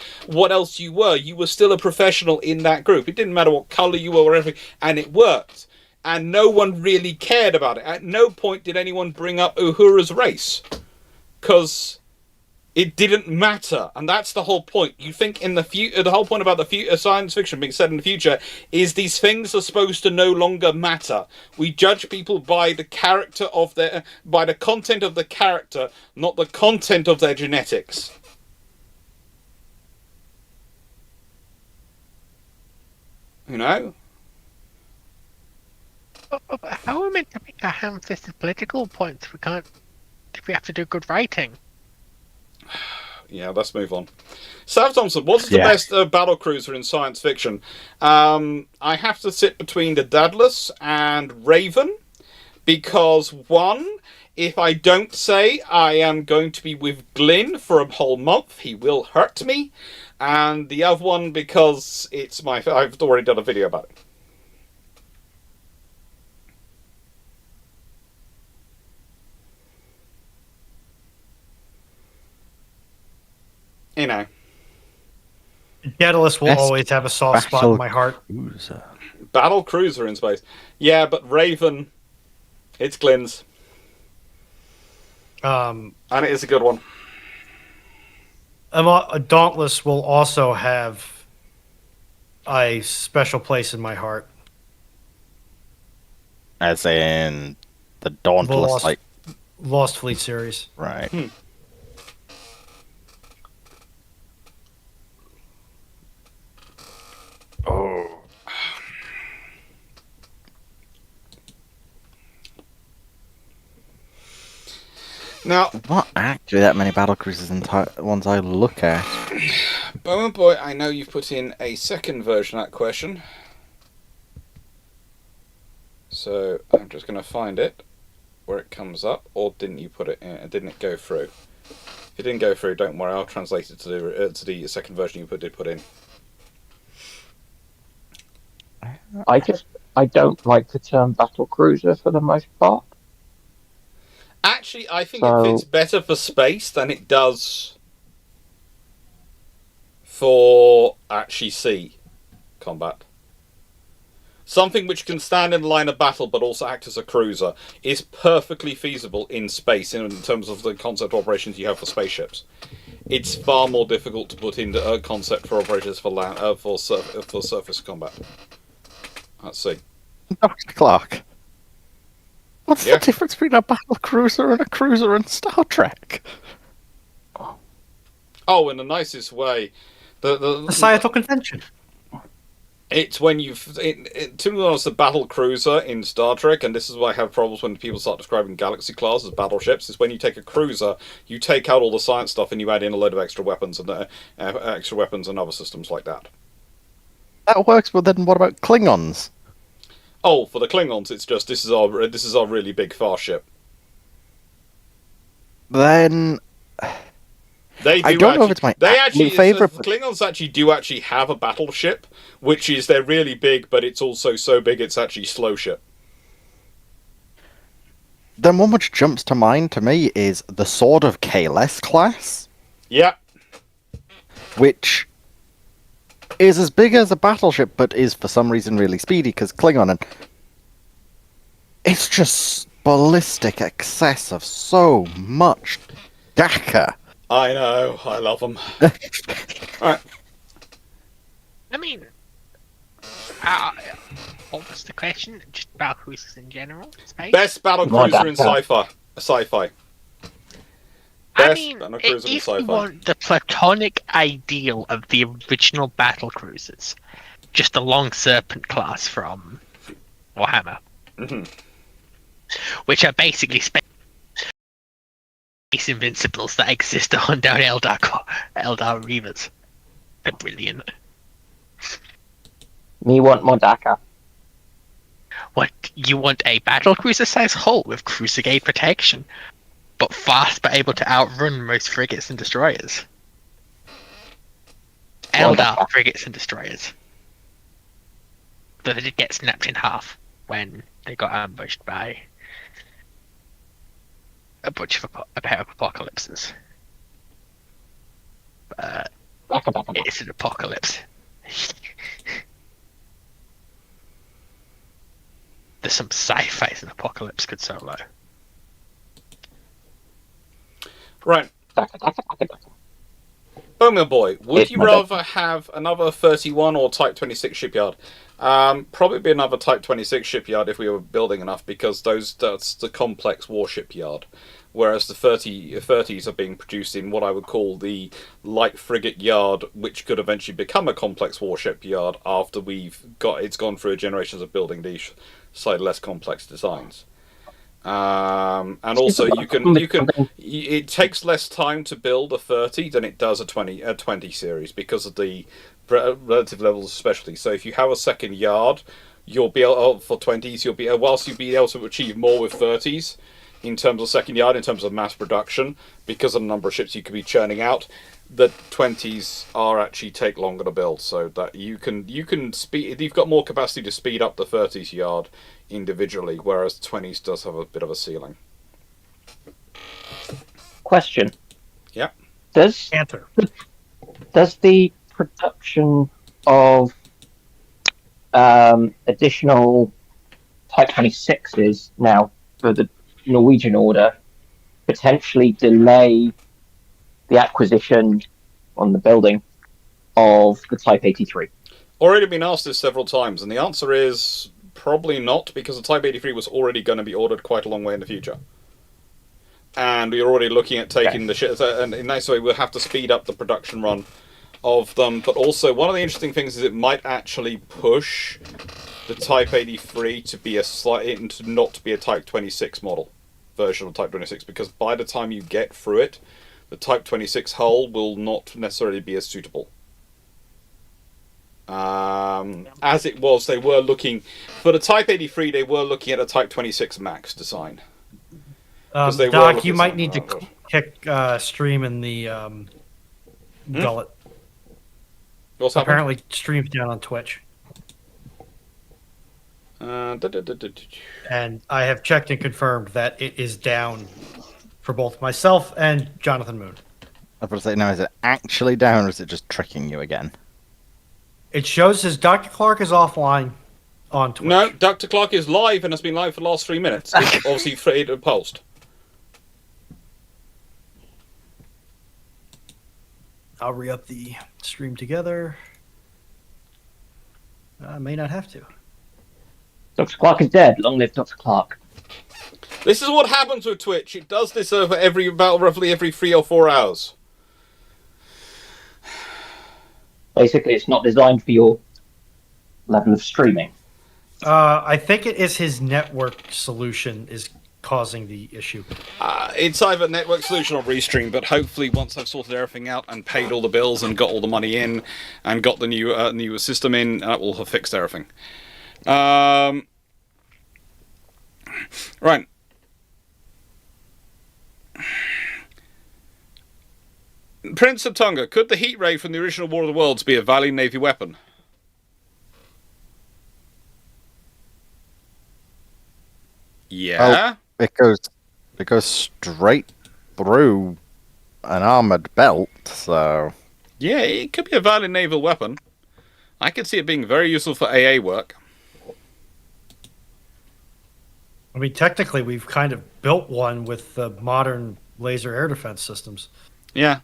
S1: you were. You were still a professional in that group. It didn't matter what colour you were or everything, and it worked. And no one really cared about it. At no point did anyone bring up Uhura's race, because it didn't matter. And that's the whole point. You think in the future, the whole point about the science fiction being set in the future is these things are supposed to no longer matter. We judge people by the by the content of the character, not the content of their genetics. You know?
S4: But how are we meant to make our ham-fisted political points if we have to do good writing?
S1: Yeah, let's move on. Sav Thompson, what's the best battle cruiser in science fiction? I have to sit between the Daedalus and Raven, because one, if I don't say I am going to be with Glyn for a whole month, he will hurt me. And the other one, because I've already done a video about it. You know.
S3: Daedalus will
S2: Best
S3: always have a soft spot
S2: battle
S3: in my heart.
S2: cruiser.
S1: Battle cruiser in space. Yeah, but Raven, it's Glenn's,
S3: Um,
S1: and it is a good one.
S3: a Dauntless will also have a special place in my heart.
S2: As in the
S3: The
S2: Dauntless,
S3: Lost,
S2: like,
S3: Lost Fleet series.
S2: right.
S1: Oh. Now,
S2: Not actually that many battle cruisers in ones I look at.
S1: Bowman Boy, I know you've put in a second version of that question. So I'm just going to find it where it comes up, or didn't you put it in? Didn't it go through? If it didn't go through, don't worry. I'll translate it to the second version you did put in.
S6: I don't like the term battle cruiser for the most part.
S1: Actually, I think
S6: So-
S1: it fits better for space than it does for actually sea combat. Something which can stand in the line of battle but also act as a cruiser is perfectly feasible in space in terms of the concept of operations you have for spaceships. It's far more difficult to put into a concept for operations for land for surface combat. Let's see.
S2: Dr. Clarke. What's
S1: Yeah.
S2: the difference between a battle cruiser and a cruiser in Star Trek?
S1: Oh, in the nicest way, the
S3: Societal convention.
S1: it's when you've to be honest, the battle cruiser in Star Trek, and this is why I have problems when people start describing Galaxy class as battleships. Is when you take a cruiser, you take out all the science stuff and you add in a load of extra weapons and other systems like that.
S2: That works, but then what about Klingons?
S1: Oh, for the Klingons, it's just this is our really big fast ship.
S2: Then
S1: They do
S2: I don't know if
S1: actually-
S2: it's my
S1: they
S2: absolute
S1: actually
S2: favourite,
S1: the
S2: but-
S1: Klingons actually do have a battleship, which is they're really big, but it's also so big it's actually slow ship.
S2: Then one which jumps to mind to me is the Sword of Kahless class,
S1: Yeah,
S2: which is as big as a battleship, but is for some reason really speedy because Klingon, and it's just ballistic excess of so much dakka.
S1: I know, I love them. Right,
S4: I mean, what was the question? Just battle cruisers in general? Space?
S1: best battle
S6: More
S1: cruiser in
S6: Dakka.
S1: sci-fi.
S4: I
S1: Best
S4: mean,
S1: battle cruiser in
S4: if you
S1: sci-fi.
S4: want the platonic ideal of the original battle cruisers, just the Long Serpent class from Warhammer,
S1: Mhm.
S4: which are basically space invincibles that exist on down Eldar Reavers. They're brilliant.
S6: Me want more Dakka.
S4: What, you want a battle cruiser size hull with cruiser gate protection, but fast but able to outrun most frigates and destroyers.
S6: Well,
S4: Eldar frigates and destroyers. Though they did get snapped in half when they got ambushed by a bunch of a pair of apocalypses. But
S6: Dakka, Dakka, Dakka.
S4: it's an apocalypse. There's some sci-fi in Apocalypse could solo.
S1: Right,
S6: Dakka, Dakka, Dakka, Dakka.
S1: Bowman Boy, would
S6: It's
S1: you
S6: my
S1: rather have another 31 or Type 26 shipyard? Probably another Type 26 shipyard if we were building enough, because that's the complex warship yard. Whereas the 30s are being produced in what I would call the light frigate yard, which could eventually become a complex warship yard after it's gone through generations of building these slightly less complex designs. And also it takes less time to build a 30 than it does a 20 series because of the relative levels of specialty. So if you have a second yard, you'll be able for 20s, whilst you'll be able to achieve more with 30s in terms of second yard, in terms of mass production, because of the number of ships you could be churning out. The 20s are actually take longer to build, so that you can speed. You've got more capacity to speed up the 30s yard individually, whereas 20s does have a bit of a ceiling.
S6: Question.
S1: Yeah.
S6: Does
S3: Answer.
S6: the production of additional Type 26s now for the Norwegian order potentially delay the acquisition on the building of the Type 83?
S1: Already been asked this several times, and the answer is probably not, because the Type 83 was already going to be ordered quite a long way in the future. And we're already looking at taking the shit, and in that way we'll have to speed up the production run of them. But also, one of the interesting things is it might actually push the Type 83 to be to not be a Type 26 model version of Type 26, because by the time you get through it, the Type 26 hull will not necessarily be as suitable. As it was, they were looking for the Type 83. They were looking at a Type 26 Max design.
S3: Doc, you might need to kick stream in the gullet.
S1: What's happening?
S3: Apparently, stream's down on Twitch. And I have checked and confirmed that it is down for both myself and Jonathan Moon.
S2: I was going to say, now, is it actually down, or is it just tricking you again?
S3: It shows as Dr. Clarke is offline on Twitch.
S1: No, Dr. Clarke is live and has been live for the last 3 minutes. It's obviously freighted and post.
S3: I'll re-up the stream together. I may not have to.
S6: Dr. Clarke is dead. Long live Dr. Clarke.
S1: This is what happens with Twitch. It does this over roughly every 3 or 4 hours.
S6: Basically, it's not designed for your level of streaming.
S3: I think it is his network solution is causing the issue.
S1: It's either network solution or restream, but hopefully once I've sorted everything out and paid all the bills and got all the money in and got the new system in, that will have fixed everything. Right. Prince of Tonga, could the heat ray from the original War of the Worlds be a valid Navy weapon? Yeah.
S2: Oh, it goes straight through an armored belt, so
S1: Yeah, it could be a valid naval weapon. I could see it being very useful for AA work.
S3: I mean, technically, we've kind of built one with the modern laser air defense systems.
S1: Yeah.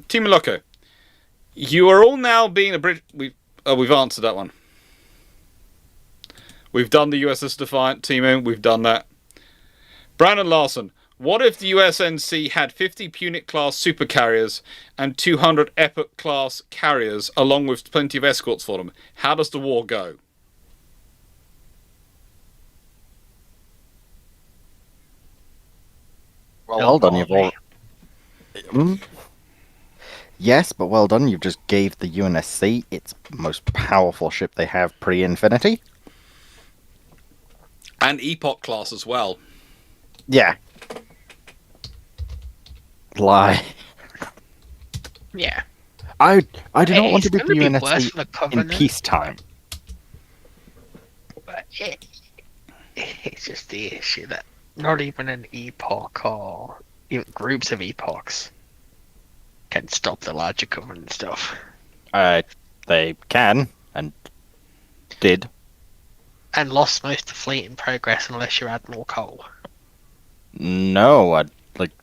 S1: Team Loco, you are all now being a British. We've answered that one. We've done the USS Defiant, Timo. We've done that. Brandon Larson, what if the USNC had 50 Punic-class supercarriers and 200 Epoch-class carriers, along with plenty of escorts for them? How does the war go?
S2: well done. You've all. Yes, but well done. You've just gave the UNSC its most powerful ship they have pre-Infinity.
S1: And Epoch class as well.
S2: Yeah. Lie.
S4: Yeah.
S2: I do not want
S4: It's
S2: to be the
S4: gonna be worse for the
S2: UNSC in
S4: Covenant.
S2: peacetime.
S4: But it's just the issue that not even an epoch or even groups of epochs can stop the larger Covenant stuff.
S2: They can, and did.
S4: And lost most of the fleet in progress unless you're Admiral Cole.
S2: No,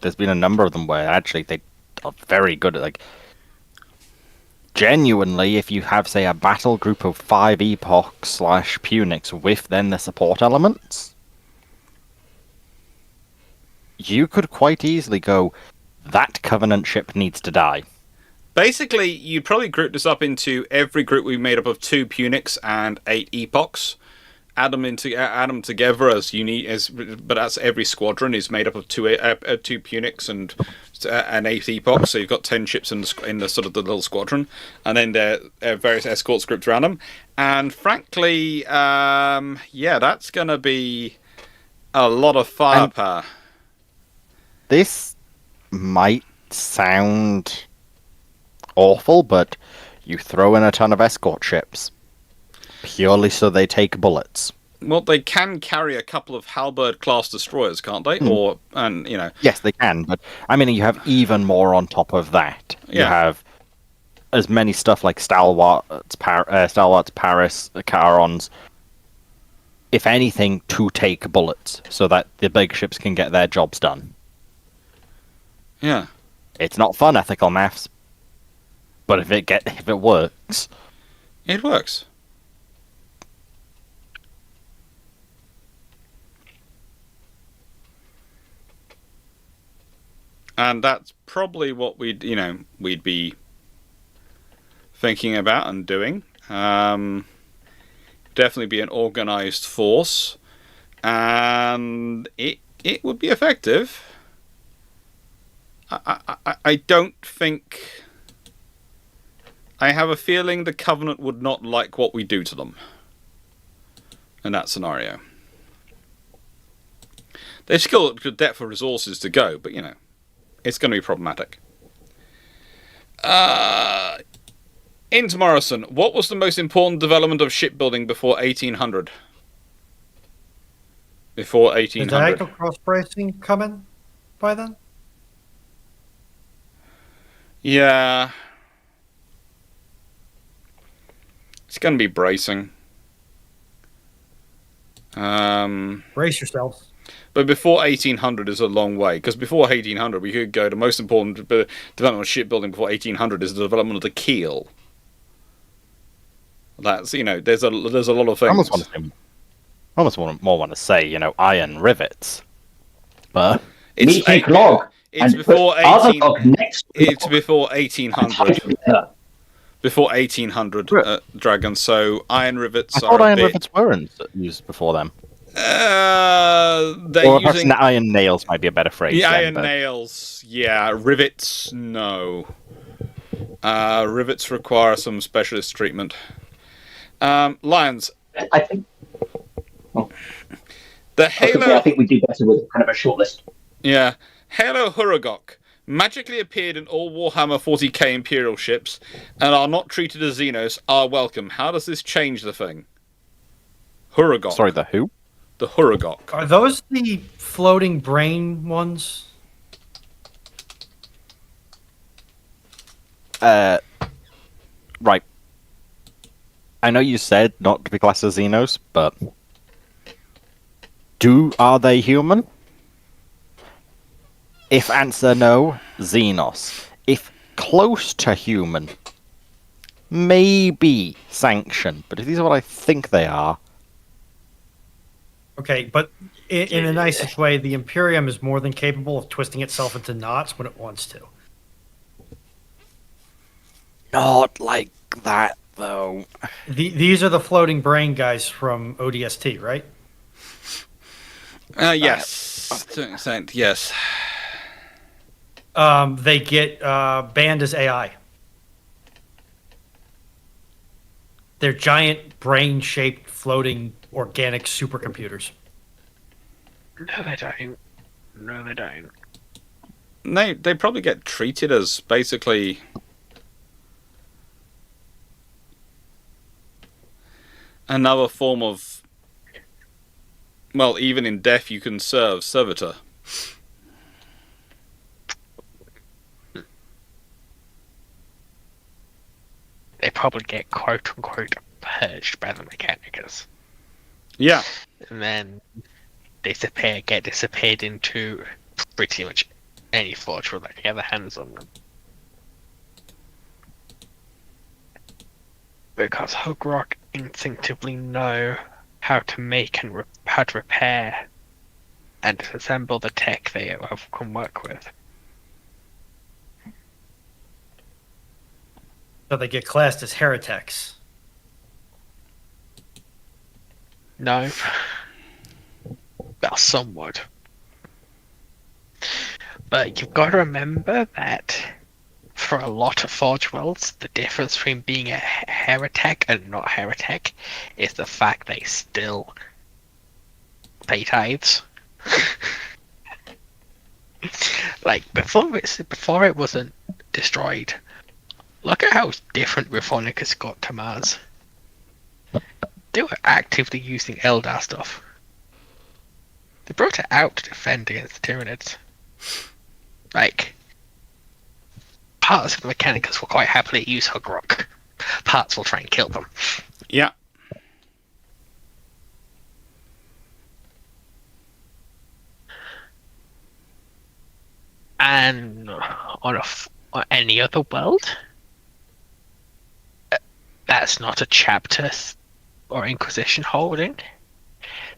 S2: there's been a number of them where actually they are very good at, genuinely, if you have, say, a battle group of 5 Epochs / Punics with then the support elements, you could quite easily go, that Covenant ship needs to die.
S1: Basically, you'd probably group this up into every group we made up of 2 Punics and 8 Epochs. Add them together but that's every squadron is made up of 2 Punics and 8 Epochs. So you've got 10 ships in the sort of the little squadron, and then there are various escorts grouped around them. And frankly, that's going to be a lot of firepower.
S2: This might sound awful, but you throw in a ton of escort ships purely so they take bullets.
S1: Well, they can carry a couple of halberd-class destroyers, can't they?
S2: Yes, they can, but I mean, you have even more on top of that. You
S1: Yeah.
S2: have as many stuff like Stalwarts, Paris, Charons, if anything, to take bullets so that the big ships can get their jobs done.
S1: Yeah.
S2: It's not fun ethical maths, but if it works,
S1: It works. And that's probably what we'd be thinking about and doing. Definitely be an organized force, and it would be effective. I don't think. I have a feeling the Covenant would not like what we do to them in that scenario. They've still got good depth of resources to go, but it's going to be problematic. Into Morrison, what was the most important development of shipbuilding before 1800? Before
S3: Did
S1: 1800.
S3: diagonal cross bracing come in by then?
S1: Yeah. It's going to be bracing.
S3: Brace yourselves.
S1: But before 1800 is a long way, because before 1800 we could go to most important development of shipbuilding before 1800 is the development of the keel. That's there's a lot of
S2: I
S1: things.
S2: almost want to say iron rivets, but
S6: Meet a log.
S1: It's
S6: and
S1: before
S6: put other
S1: 18.
S6: log next to
S1: It's
S6: log
S1: before
S6: and
S1: 1800.
S6: tie together.
S1: Before 1800 dragons. So iron rivets
S2: I
S1: are
S2: thought
S1: a
S2: iron
S1: bit.
S2: rivets weren't used before them.
S1: They're
S2: Or perhaps
S1: using
S2: iron nails might be a better phrase.
S1: the
S2: then,
S1: iron
S2: but-
S1: nails. Yeah, rivets. No. Rivets require some specialist treatment. Lions.
S6: I think.
S1: The
S6: I was gonna say,
S1: Halo.
S6: I think we do better with kind of a short list.
S1: Yeah. Halo Huragok magically appeared in all Warhammer 40k Imperial ships and are not treated as Xenos, are welcome. How does this change the thing? Huragok.
S2: Sorry, the who?
S1: The Huragok.
S3: Are those the floating brain ones?
S2: Right. I know you said not to be classed as Xenos, but are they human? If answer no, Xenos. If close to human, maybe sanction. But if these are what I think they are,
S3: Okay, but in the nicest way, the Imperium is more than capable of twisting itself into knots when it wants to.
S2: not like that though.
S3: These are the floating brain guys from ODST, right?
S1: Yes. To an extent, yes.
S3: They get banned as AI. They're giant brain-shaped floating organic supercomputers.
S4: No, they don't. No, they don't.
S1: They probably get treated as basically another form of, well, even in death you can serve servitor.
S4: They probably get quote unquote purged by the Mechanicus.
S1: Yeah.
S4: And then get disappeared into pretty much any forge that can get their hands on them. Because Hogrock instinctively know how to make and how to repair and assemble the tech they can work with.
S3: So they get classed as heretics.
S4: No. Well, somewhat. But you've got to remember that for a lot of Forge Worlds, the difference between being a heretic and not heretic is the fact they still pay tithes. Like before it wasn't destroyed. Look at how different Refornicus got to Mars. they were actively using Eldar stuff. They brought it out to defend against the Tyranids. Like, parts of the Mechanicus will quite happily use Hug Rock. Parts will try and kill them.
S1: Yeah.
S4: And on any other world, that's not a chapter or Inquisition holding,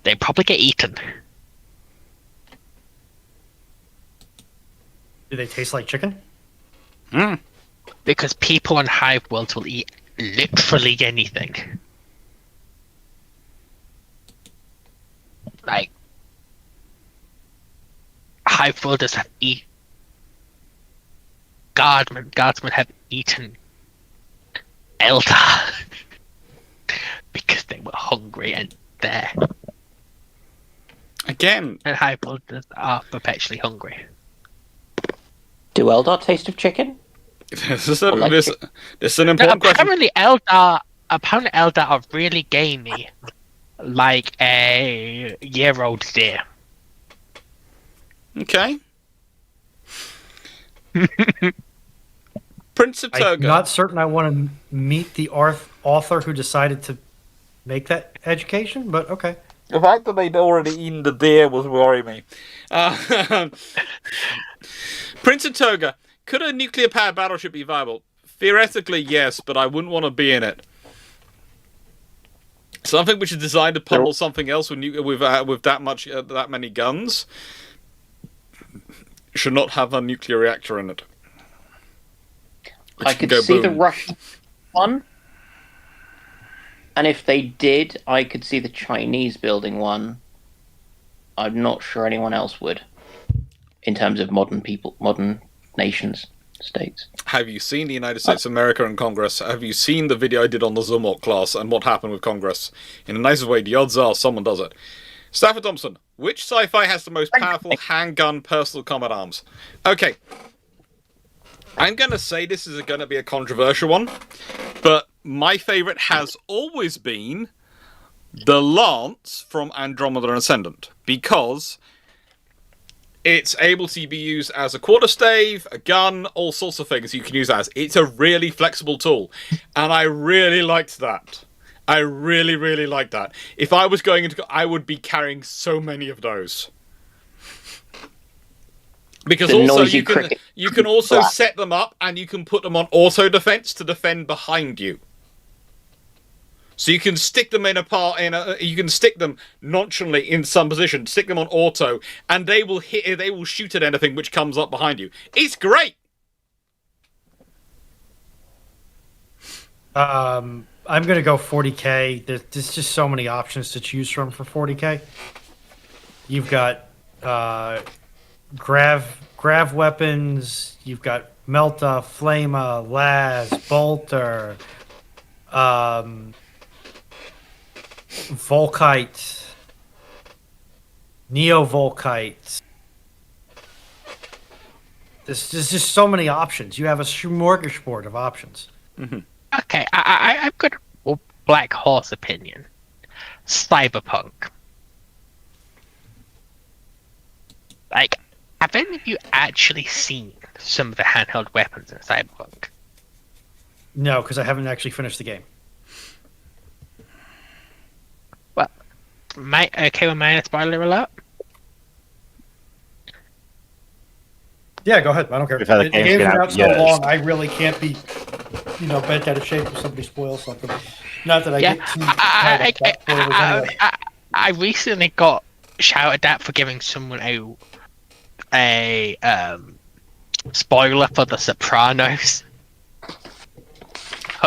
S4: they probably get eaten.
S3: Do they taste like chicken?
S4: Because people on Hive worlds will eat literally anything. Like, Hive worlders have guardsmen have eaten Eldar because they were hungry and there.
S1: Again,
S4: And Hive worlders are perpetually hungry.
S6: Do Eldar taste of chicken?
S1: this is an important question.
S4: Apparently Eldar are really gamey, like a year-old deer.
S1: Okay. Prince of
S3: I'm
S1: Toga.
S3: not certain I want to meet the author who decided to make that education, but okay.
S5: The fact that they'd already eaten the deer was worrying me.
S1: Prince of Toga. Could a nuclear-powered battleship be viable? Theoretically, yes, but I wouldn't want to be in it. Something which is designed to pummel something else with that many guns should not have a nuclear reactor in it.
S6: I could see the Russian one, and if they did, I could see the Chinese building one. I'm not sure anyone else would, in terms of modern nations, states.
S1: Have you seen the United States of America and Congress? Have you seen the video I did on the Zumwalt class and what happened with Congress? In the nicest way, the odds are someone does it. Stafford Thompson, which sci-fi has the most powerful handgun personal combat arms? Okay. I'm going to say this is going to be a controversial one, but my favourite has always been the Lance from Andromeda and Ascendant, because it's able to be used as a quarterstave, a gun, all sorts of things you can use it as. It's a really flexible tool, and I really liked that. I really, really liked that. If I was going into, I would be carrying so many of those. Because also you can also set them up and you can put them on auto defense to defend behind you. So you can stick them you can stick them nonchalantly in some position, stick them on auto, and they will shoot at anything which comes up behind you. It's great.
S3: I'm gonna go 40k. There's just so many options to choose from for 40k. You've got grav weapons. You've got Melta, Flama, Laz, Bolter, Volkite, Neo-Volkite. There's just so many options. You have a smorgasbord of options.
S1: Mm-hmm.
S4: Okay, I've got a black horse opinion. Cyberpunk. Like, have any of you actually seen some of the handheld weapons in Cyberpunk?
S3: No, because I haven't actually finished the game.
S4: Well, okay with my spoiler alert?
S3: Yeah, go ahead. I don't care.
S2: We've had
S3: The
S2: a game
S3: game's
S2: get
S3: been
S2: out
S3: out so
S2: years.
S3: long, I really can't be, bent out of shape if somebody spoils something. Not that I
S4: Yeah,
S3: get too tied up about spoilers anyway.
S4: I recently got shouted at for giving someone a spoiler for The Sopranos.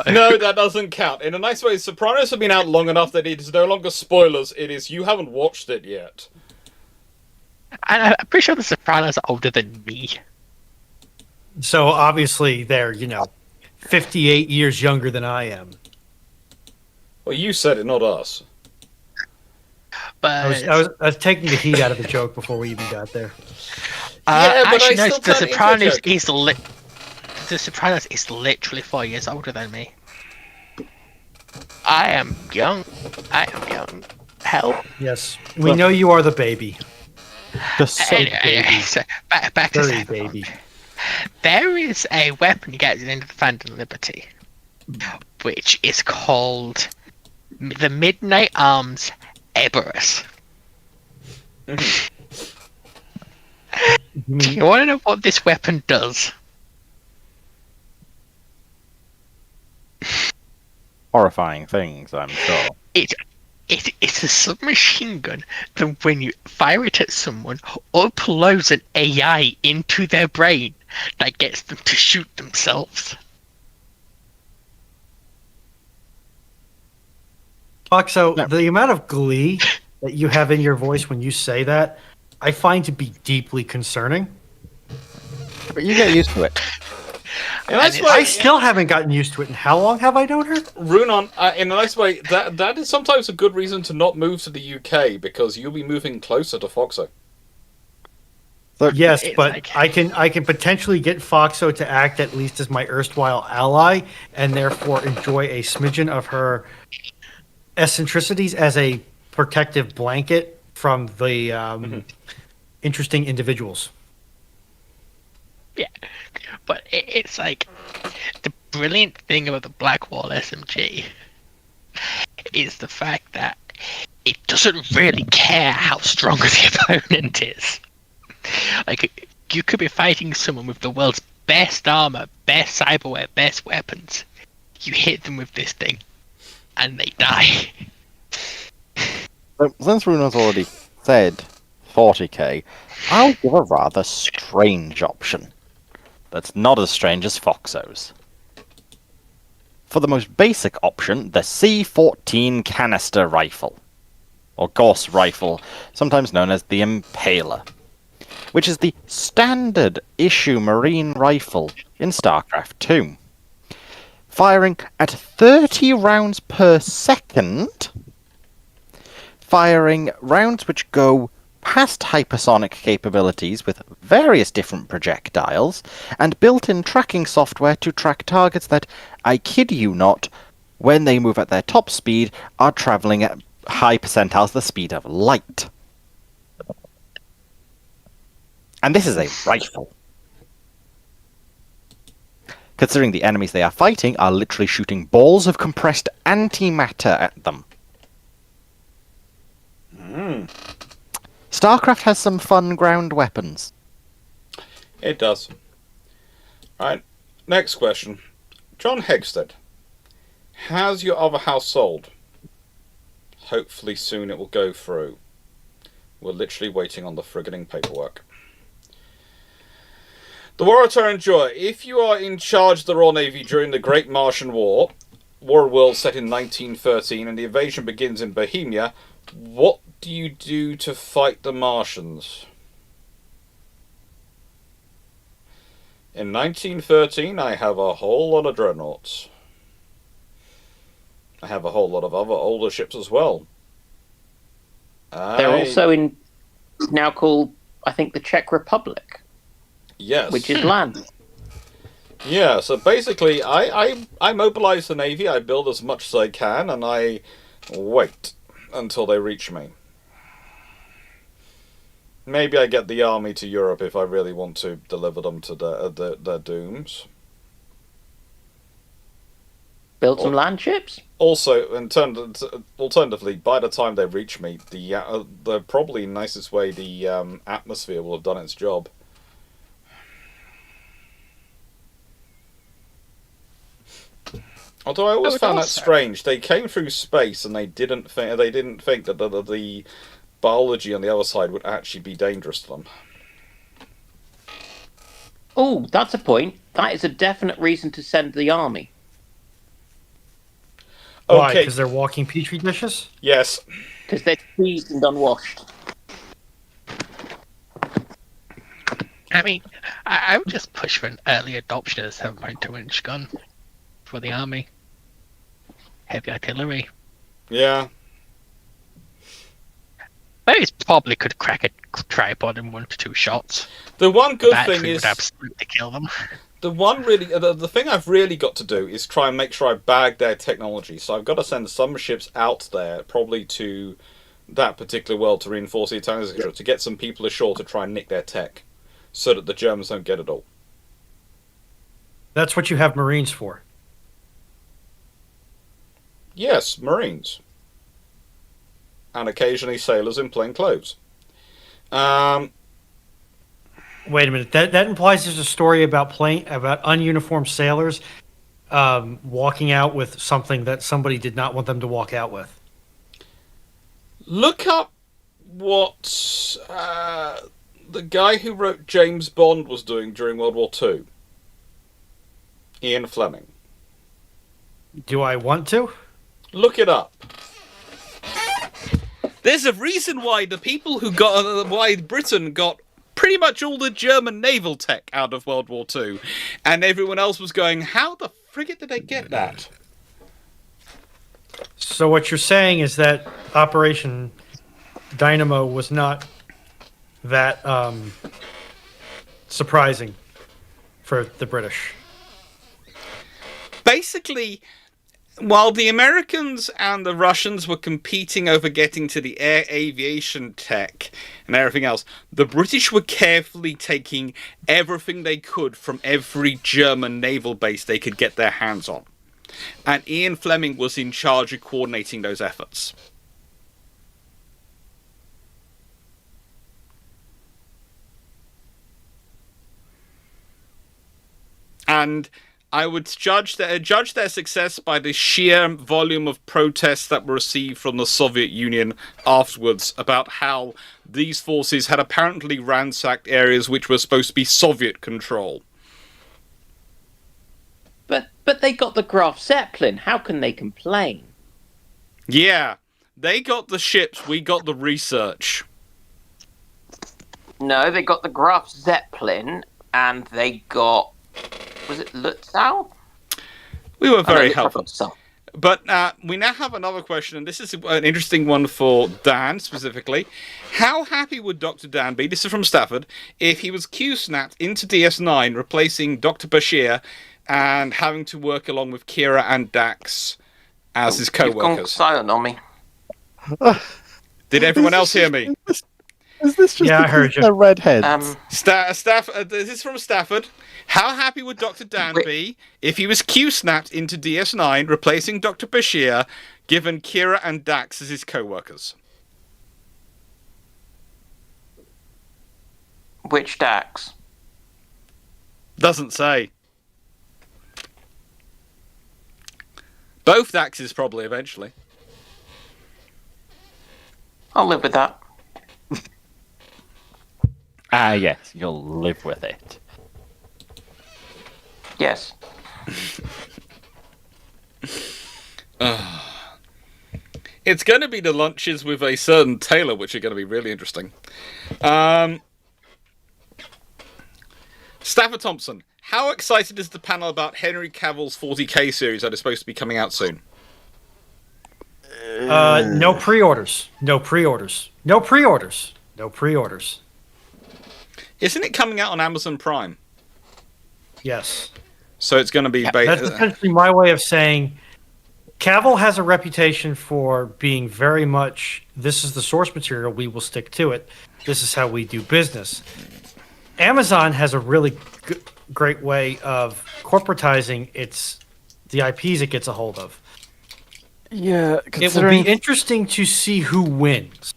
S1: No, that doesn't count. In a nice way, Sopranos have been out long enough that it is no longer spoilers. It is you haven't watched it yet.
S4: And I'm pretty sure The Sopranos are older than me.
S3: So obviously they're, 58 years younger than I am.
S1: Well, you said it, not us.
S4: But
S3: I was taking the heat out of the joke before we even got there.
S1: Yeah, but
S4: actually,
S1: I
S4: no,
S1: still
S4: The
S1: turned it into a
S4: Sopranos
S1: joke.
S4: The Sopranos is literally 4 years older than me. I am young. I am young. Hell.
S3: Yes, we know you are the baby.
S2: Just so
S4: Anyway, so back to
S3: Very
S4: Cyberpunk.
S3: baby.
S4: There is a weapon getting into the Phantom Liberty, which is called the Midnight Arms Eberus. Do you want to know what this weapon does?
S2: horrifying things, I'm sure.
S4: It's a submachine gun that when you fire it at someone, uploads an AI into their brain that gets them to shoot themselves.
S3: So
S2: No.
S3: the amount of glee that you have in your voice when you say that, I find to be deeply concerning.
S2: But you get used to it.
S1: In a nice
S4: And
S1: way,
S3: I still haven't gotten used to it. And how long have I known her?
S1: Runon, in a nice way, that is sometimes a good reason to not move to the UK because you'll be moving closer to Foxo.
S2: So,
S3: Yes,
S4: It's
S3: but
S4: like-
S3: I can potentially get Foxo to act at least as my erstwhile ally, and therefore enjoy a smidgen of her eccentricities as a protective blanket from the interesting individuals.
S4: Yeah, but it's like the brilliant thing about the Blackwall SMG is the fact that it doesn't really care how strong the opponent is. Like, you could be fighting someone with the world's best armor, best cyberware, best weapons. You hit them with this thing, and they die.
S2: So, since Runo's already said 40k, I'll give a rather strange option. That's not as strange as Foxo's. For the most basic option, the C-14 canister rifle, or Gauss rifle, sometimes known as the Impaler, which is the standard issue marine rifle in StarCraft 2. Firing at 30 rounds per second, firing rounds which go past hypersonic capabilities with various different projectiles, and built-in tracking software to track targets that, I kid you not, when they move at their top speed, are travelling at high percentiles the speed of light. And this is a rifle. Considering the enemies they are fighting are literally shooting balls of compressed antimatter at them. StarCraft has some fun ground weapons.
S1: It does. Right. Next question. John Hegstead. Has your other house sold? Hopefully soon it will go through. We're literally waiting on the frigging paperwork. The Warrior Endure. If you are in charge of the Royal Navy during the Great Martian War, War of Worlds set in 1913, and the invasion begins in Bohemia, what do you do to fight the Martians? In 1913, I have a whole lot of dreadnoughts. I have a whole lot of other older ships as well.
S6: They're also in now called, I think, the Czech Republic,
S1: Yes.
S6: which is land.
S1: Yeah, so basically, I mobilize the Navy, I build as much as I can, and I wait until they reach me. Maybe I get the army to Europe if I really want to deliver them to their dooms.
S6: Build some land ships.
S1: Also, alternatively, by the time they reach me, the probably nicest way the atmosphere will have done its job. Although I always
S4: would
S1: found that
S4: also-
S1: strange. They came through space and they didn't think that the biology on the other side would actually be dangerous to them.
S6: Oh, that's a point. That is a definite reason to send the army.
S3: Why?
S1: Okay.
S3: Because they're walking petri dishes?
S1: Yes.
S6: Because they're cheesed and unwashed.
S4: I mean, I would just push for an early adoption of a 7.2-inch gun for the army. Heavy artillery.
S1: Yeah.
S4: Those probably could crack a tripod in 1 to 2 shots.
S1: The one good
S4: Battery
S1: thing is
S4: would absolutely kill them.
S1: the thing I've really got to do is try and make sure I bag their technology. So I've got to send some ships out there, probably to that particular world, to reinforce the Italians, to get some people ashore to try and nick their tech, so that the Germans don't get it all.
S3: That's what you have Marines for.
S1: Yes, Marines. And occasionally sailors in plain clothes.
S3: Wait a minute. That implies there's a story about ununiformed sailors walking out with something that somebody did not want them to walk out with.
S1: Look up what the guy who wrote James Bond was doing during World War II. Ian Fleming.
S3: Do I want to?
S1: Look it up. There's a reason why why Britain got pretty much all the German naval tech out of World War II, and everyone else was going, how the frigate did they get that?
S3: So what you're saying is that Operation Dynamo was not that surprising for the British.
S1: Basically, while the Americans and the Russians were competing over getting to the air aviation tech and everything else, the British were carefully taking everything they could from every German naval base they could get their hands on. And Ian Fleming was in charge of coordinating those efforts. And I would judge their success by the sheer volume of protests that were received from the Soviet Union afterwards about how these forces had apparently ransacked areas which were supposed to be Soviet control.
S8: But they got the Graf Zeppelin. How can they complain?
S1: Yeah, they got the ships, we got the research.
S8: No, they got the Graf Zeppelin, and they got... Was it Lutzow?
S1: We were very helpful.
S8: Lutzow.
S1: But we now have another question, and this is an interesting one for Dan specifically. How happy would Dr. Dan be, this is from Stafford, if he was Q-snapped into DS9, replacing Dr. Bashir and having to work along with Kira and Dax as his
S8: You've gone
S1: co-workers?
S8: silent on me.
S1: Did everyone else hear me?
S2: Is this just
S3: Yeah, I heard you.
S2: the redheads?
S1: This is from Stafford. How happy would Dr. Dan be if he was Q-snapped into DS9, replacing Dr. Bashir, given Kira and Dax as his co-workers?
S8: Which Dax?
S1: Doesn't say. Both Daxes, probably, eventually.
S8: I'll live with that.
S2: Ah, yes, you'll live with it.
S8: Yes.
S1: It's going to be the lunches with a certain Taylor, which are going to be really interesting. Stafford Thompson, how excited is the panel about Henry Cavill's 40k series that is supposed to be coming out soon?
S3: No pre-orders. No pre-orders. No pre-orders. No pre-orders.
S1: Isn't it coming out on Amazon Prime?
S3: Yes.
S1: So it's going to be...
S3: That's essentially my way of saying Cavill has a reputation for being very much, this is the source material, we will stick to it. This is how we do business. Amazon has a really great way of corporatizing the IPs it gets a hold of.
S2: Yeah,
S3: It will be interesting to see who wins.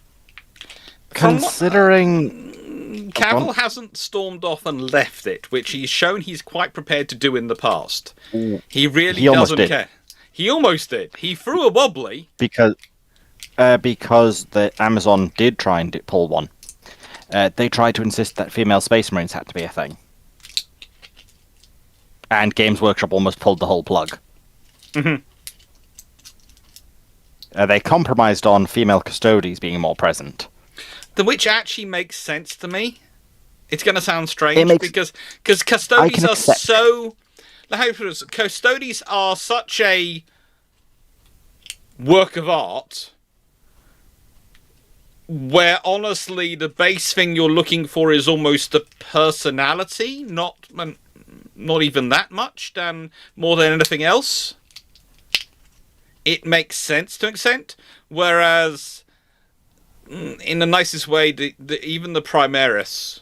S2: Considering...
S1: Cavill hasn't stormed off and left it, which he's shown he's quite prepared to do in the past. He really doesn't care. He almost did. He threw a wobbly.
S2: Because the Amazon did try and pull one. They tried to insist that female Space Marines had to be a thing. And Games Workshop almost pulled the whole plug.
S1: Mm-hmm.
S2: They compromised on female custodies being more present.
S1: Which actually makes sense to me. It's going to sound strange because custodies are so... Custodies are such a work of art where honestly the base thing you're looking for is almost a personality, not... not even that much, than more than anything else, it makes sense to an extent. Whereas, in the nicest way, even the Primaris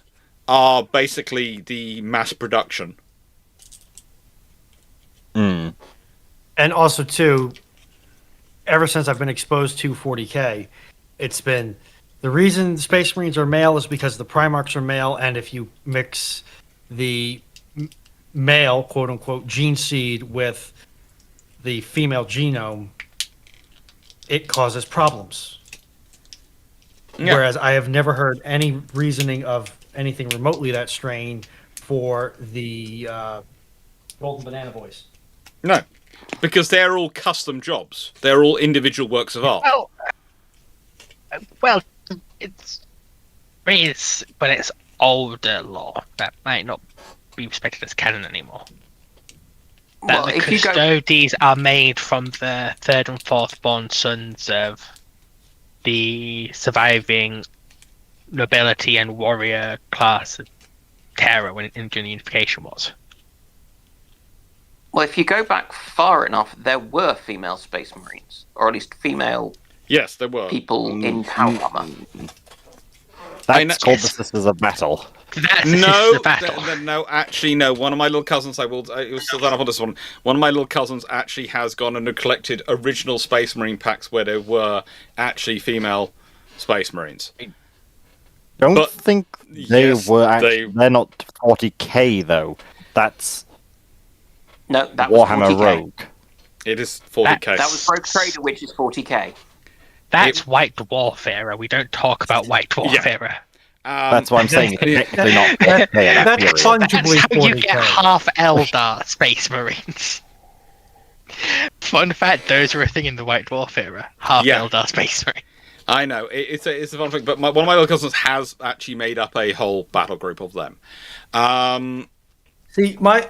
S1: are basically the mass production.
S2: Mm.
S3: And also, too, ever since I've been exposed to 40K, it's been the reason Space Marines are male is because the Primarchs are male, and if you mix the male, quote unquote, gene seed with the female genome, it causes problems.
S1: Yeah.
S3: Whereas I have never heard any reasoning of anything remotely that strain for the Golden Banana Boys.
S1: No, because they're all custom jobs. They're all individual works of art.
S4: Well, but it's older lore that might not be respected as canon anymore. That
S8: Well,
S4: the
S8: if you go,
S4: Custodes are made from the third and fourth born sons of the surviving nobility and warrior class of Terra when during the Unification was.
S8: well, if you go back far enough, there were female Space Marines, or at least female
S1: Yes, there were.
S8: people in power armor.
S2: That's called the Sisters of Battle.
S4: That's the
S1: No,
S4: Sisters of Battle.
S1: no, actually, no. One of my little cousins, I will still done up on this one. One of my little cousins actually has gone and collected original Space Marine packs where there were actually female Space Marines.
S2: Don't think they
S1: yes,
S2: were actually. They're not 40k though. That's
S8: No, that was
S2: Warhammer
S8: 40K.
S2: Rogue.
S1: It is 40k.
S8: That was Rogue Trader, which is 40k.
S4: That's White Dwarf era. We don't talk about White Dwarf era.
S2: That's why I'm saying it's technically not 40k.
S3: That's
S4: That's
S3: fungibly
S4: how you get
S3: 40K.
S4: half Eldar Space Marines. Fun fact, those were a thing in the White Dwarf era. Half
S1: Yeah.
S4: Eldar Space Marine.
S1: I know it's a fun thing, but one of my little cousins has actually made up a whole battle group of them.
S3: See, my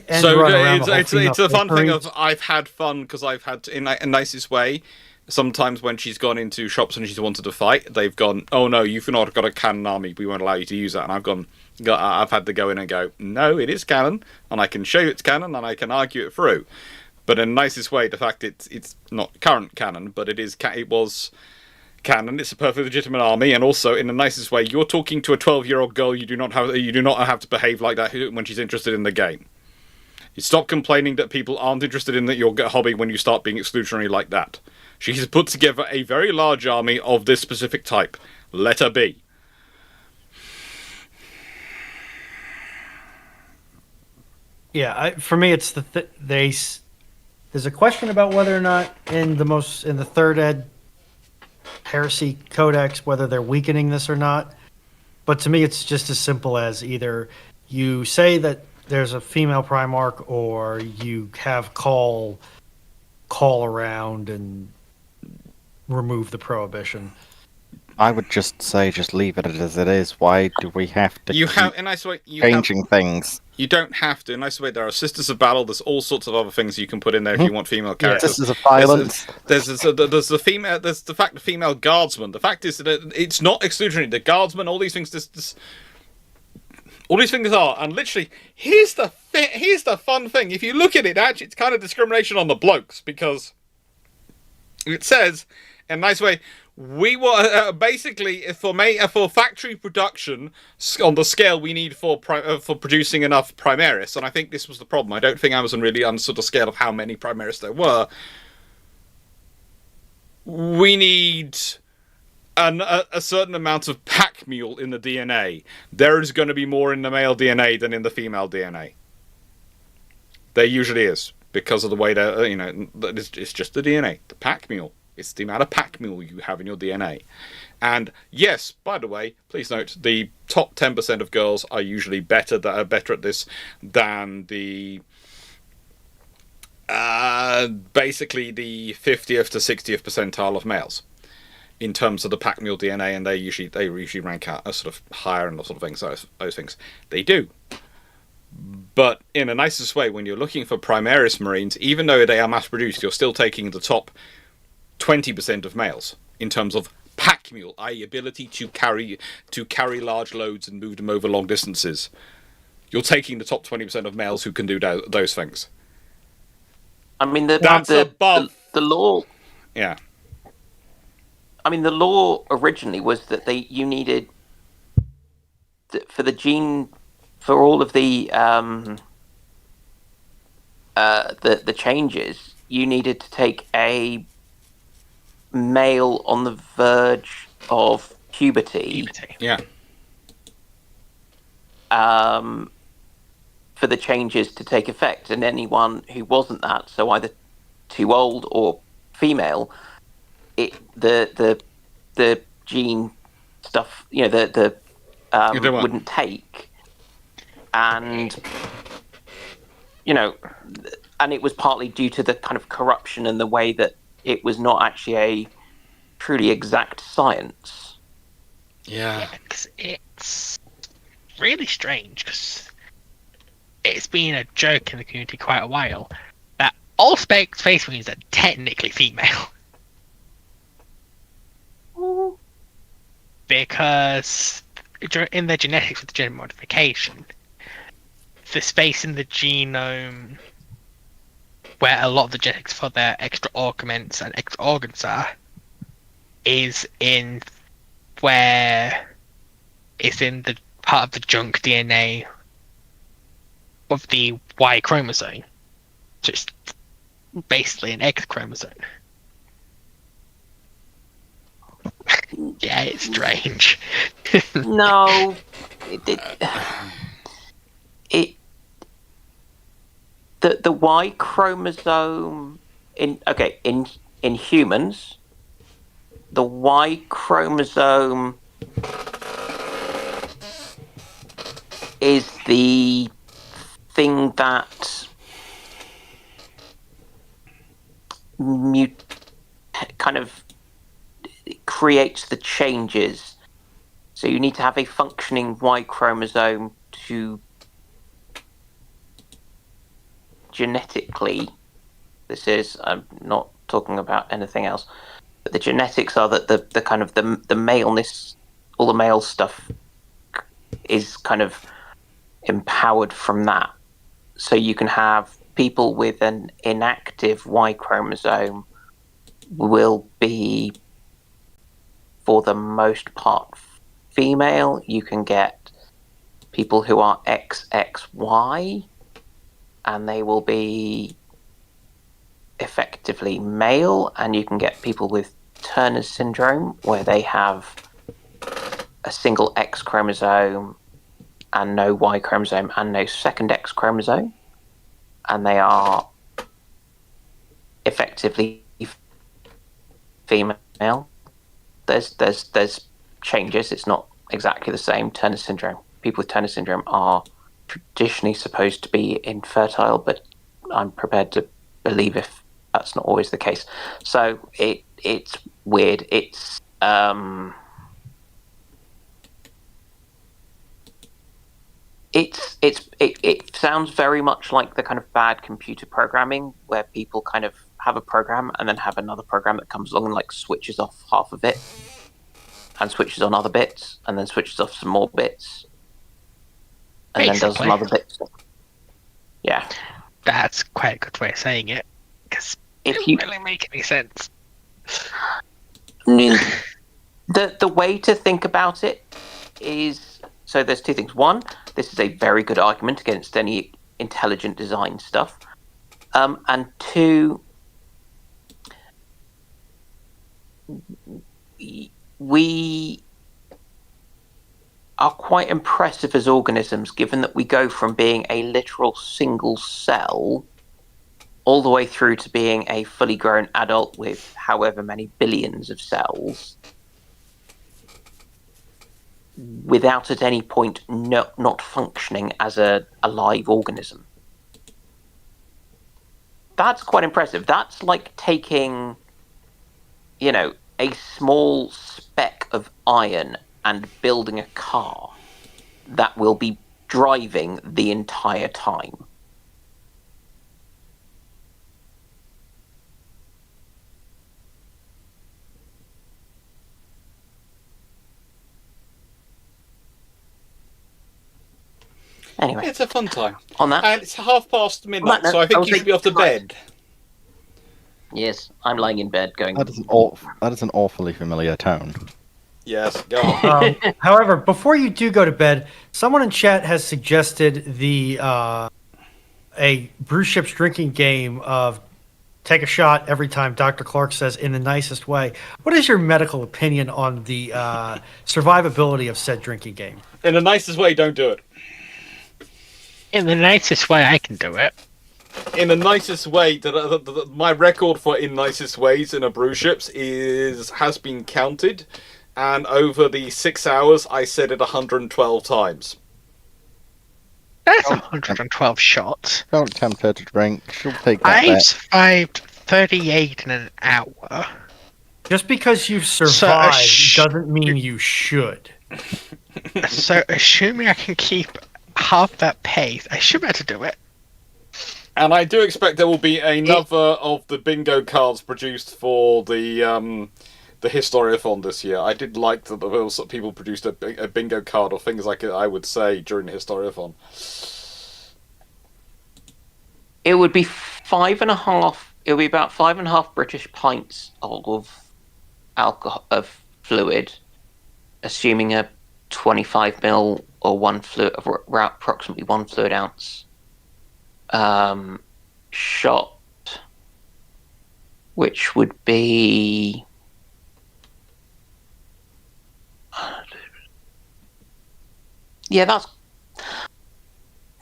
S3: end
S1: So
S3: run around the whole
S1: it's
S3: female
S1: a fun
S3: Space
S1: thing
S3: Marines-
S1: of I've had fun because I've had in a nicest way. Sometimes when she's gone into shops and she's wanted to fight, they've gone, "Oh no, you've not got a canon army. We won't allow you to use that." And I've had to go in and go, "No, it is canon, and I can show you it's canon, and I can argue it through." But in the nicest way, the fact it's not current canon, but it was canon. It's a perfectly legitimate army, and also in the nicest way, you're talking to a 12-year-old girl. You do not have to behave like that when she's interested in the game. You stop complaining that people aren't interested in your hobby when you start being exclusionary like that. She has put together a very large army of this specific type. Let her be.
S3: Yeah, for me, it's there's a question about whether or not in the third ed heresy codex whether they're weakening this or not. But to me, it's just as simple as either you say that there's a female Primarch, or you have call around and remove the prohibition.
S2: I would just say, just leave it as it is. Why do we have to changing things?
S1: You don't have to. In a nice way, there are Sisters of Battle. There's all sorts of other things you can put in there if you want female characters.
S2: Sisters of Violence.
S1: There's the female. There's the fact the female guardsman. The fact is that it's not exclusionary. The guardsman, all these things. All these things are, and literally, here's the fun thing. If you look at it, actually, it's kind of discrimination on the blokes, because it says, in a nice way, we were basically for factory production on the scale we need for producing enough Primaris, and I think this was the problem. I don't think Amazon really understood the scale of how many Primaris there were. We need a certain amount of pack mule in the DNA. There is going to be more in the male DNA than in the female DNA. There usually is, because of the way it's just the DNA, the pack mule. It's the amount of pack mule you have in your DNA. And yes, by the way, please note, the top 10% of girls are usually better at this than the basically the 50th to 60th percentile of males in terms of the pack mule DNA, and they usually rank out sort of higher and sort of things. Those things they do. But in the nicest way, when you're looking for Primaris Marines, even though they are mass produced, you're still taking the top 20% of males in terms of pack mule, i.e., ability to carry large loads and move them over long distances. You're taking the top 20% of males who can do those things.
S8: I mean,
S1: That's above.
S8: the law.
S1: Yeah.
S8: I mean, the law originally was that you needed for the gene for all of the changes. You needed to take a male on the verge of puberty.
S1: Yeah.
S8: For the changes to take effect, and anyone who wasn't that, so either too old or female, the gene stuff, wouldn't take, and and it was partly due to the kind of corruption and the way that it was not actually a truly exact science.
S1: Yeah.
S4: It's really strange because it's been a joke in the community quite a while that all Space Marines are technically female. Because in their genetics with the gene modification, the space in the genome where a lot of the genetics for their extra augments and extra organs are is in where it's in the part of the junk DNA of the Y chromosome. So it's basically an X chromosome. Yeah, it's strange.
S8: No, the Y chromosome in humans, the Y chromosome is the thing that kind of creates the changes. So you need to have a functioning Y chromosome to genetically, I'm not talking about anything else, but the genetics are that the kind of the maleness, all the male stuff is kind of empowered from that. So you can have people with an inactive Y chromosome will be, for the most part, female. You can get people who are XXY, and they will be effectively male. And you can get people with Turner's syndrome, where they have a single X chromosome and no Y chromosome and no second X chromosome, and they are effectively female. There's changes. It's not exactly the same. Turner syndrome. People with Turner syndrome are traditionally supposed to be infertile, but I'm prepared to believe if that's not always the case. So it's weird. It sounds very much like the kind of bad computer programming where people kind of have a program and then have another program that comes along and like switches off half of it and switches on other bits and then switches off some more bits and then does some other bits. Yeah.
S4: That's quite a good way of saying it, because it doesn't really make any sense.
S8: I mean, the way to think about it is, so there's two things. One, this is a very good argument against any intelligent design stuff. And two, we are quite impressive as organisms, given that we go from being a literal single cell all the way through to being a fully grown adult with however many billions of cells, without at any point not functioning as a live organism. That's quite impressive. That's like taking, a small speck of iron and building a car that will be driving the entire time. Anyway,
S1: It's a fun time.
S8: on that,
S1: And it's midnight,
S8: note,
S1: so I
S8: I
S1: think
S8: will
S1: you should be
S8: say
S1: off to
S8: tonight.
S1: bed.
S8: yes, I'm lying in bed going.
S2: That is an awfully familiar tone.
S1: Yes, go on.
S3: However, before you do go to bed, someone in chat has suggested a Bruships drinking game of take a shot every time Dr. Clarke says in the nicest way. What is your medical opinion on the survivability of said drinking game?
S1: In the nicest way, don't do it.
S4: In the nicest way I can do it.
S1: In the nicest way, my record for in nicest ways in a Bruships has been counted, and over the 6 hours, I said it 112 times.
S4: That's 112 shots.
S2: Don't tempt her to drink. She'll take that
S4: I've
S2: bet.
S4: survived 38 in an hour.
S3: Just because you've survived doesn't mean you should.
S4: So, assuming I can keep half that pace, I should be able to do it.
S1: And I do expect there will be another of the bingo cards produced for the Historiathon this year. I did like that people produced a bingo card or things like I would say during the Historiathon.
S8: It would be 5.5. It would be about 5.5 British pints of alcohol of fluid, assuming a 25 ml or approximately 1 fluid ounce shot, which would be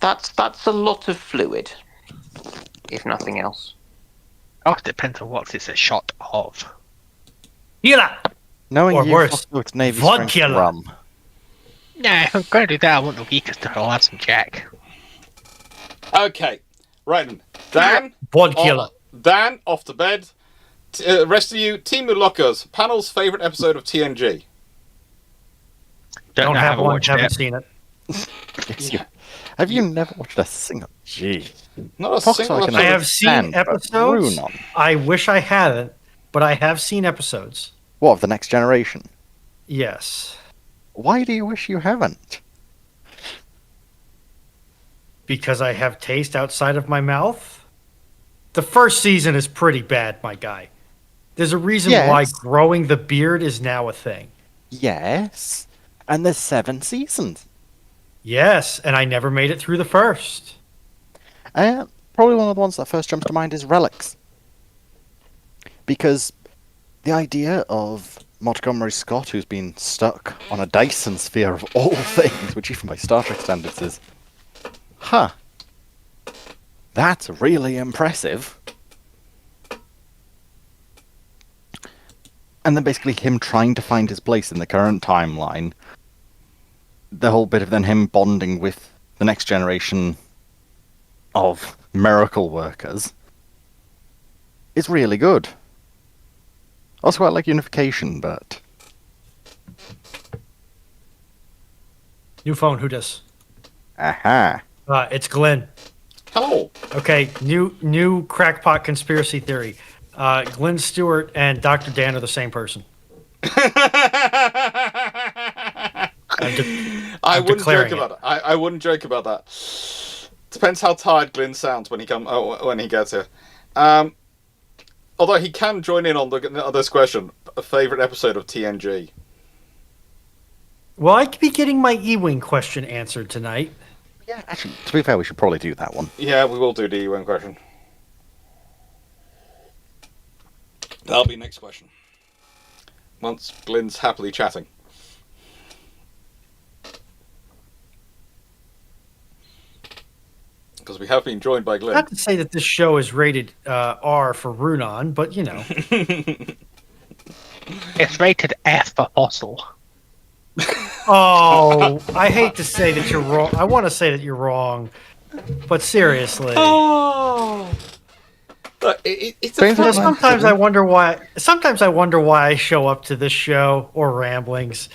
S8: that's a lot of fluid, if nothing else.
S4: Oh, it depends on what it's a shot of.
S3: Hila!
S2: Knowing
S3: Or
S2: you,
S3: worse,
S2: Foster, it's Navy strength
S3: vodka.
S2: rum.
S4: Nah, if I'm going to do that, I want the weakest to I'll have some Jack.
S1: Okay, right then. Dan,
S3: Vodka.
S1: Dan, off to bed. Rest of you, Team Mulukas, panel's favourite episode of TNG.
S3: Don't
S4: know,
S3: have
S4: haven't
S3: one,
S4: watched
S3: haven't
S4: it.
S3: seen it.
S2: Yes, you- Have you never watched a single? Gee.
S1: Not a
S2: Fox,
S1: single
S2: I can
S3: I
S1: episode.
S3: have seen
S2: understand, but
S3: episodes.
S2: Runon.
S3: I wish I hadn't, but I have seen episodes.
S2: What, of the Next Generation?
S3: Yes.
S2: Why do you wish you haven't?
S3: Because I have taste outside of my mouth. The first season is pretty bad, my guy. There's a reason why
S2: Yes.
S3: growing the beard is now a thing.
S2: Yes. And there's 7 seasons.
S3: Yes, and I never made it through the first.
S2: Probably one of the ones that first jumps to mind is Relics. Because the idea of Montgomery Scott, who's been stuck on a Dyson sphere of all things, which even by Star Trek standards is, that's really impressive. And then basically him trying to find his place in the current timeline. The whole bit of then him bonding with the next generation of miracle workers is really good. Also, I like Unification, but
S3: New phone, who does?
S2: aha.
S3: It's Glenn.
S1: Hello.
S3: Okay, new crackpot conspiracy theory. Glenn Stewart and Dr. Dan are the same person.
S1: I wouldn't
S3: declaring
S1: joke about it. I wouldn't joke about that. Depends how tired Glyn sounds when he gets here. Although he can join in on this question. A favorite episode of TNG.
S3: Well, I could be getting my E-Wing question answered tonight.
S2: Yeah, actually, to be fair, we should probably do that one.
S1: Yeah, we will do the UN question. That'll be next question. Once Glyn's happily chatting. Because we have been joined by Glyn.
S3: Not to say that this show is rated R for Runon, but you know.
S4: It's rated F for fossil.
S3: Oh, I hate to say that you're wrong. I want to say that you're wrong, but seriously.
S1: Oh, but it's a
S2: Same
S3: You know,
S2: thing.
S3: sometimes I wonder why. Sometimes I wonder why I show up to this show or ramblings.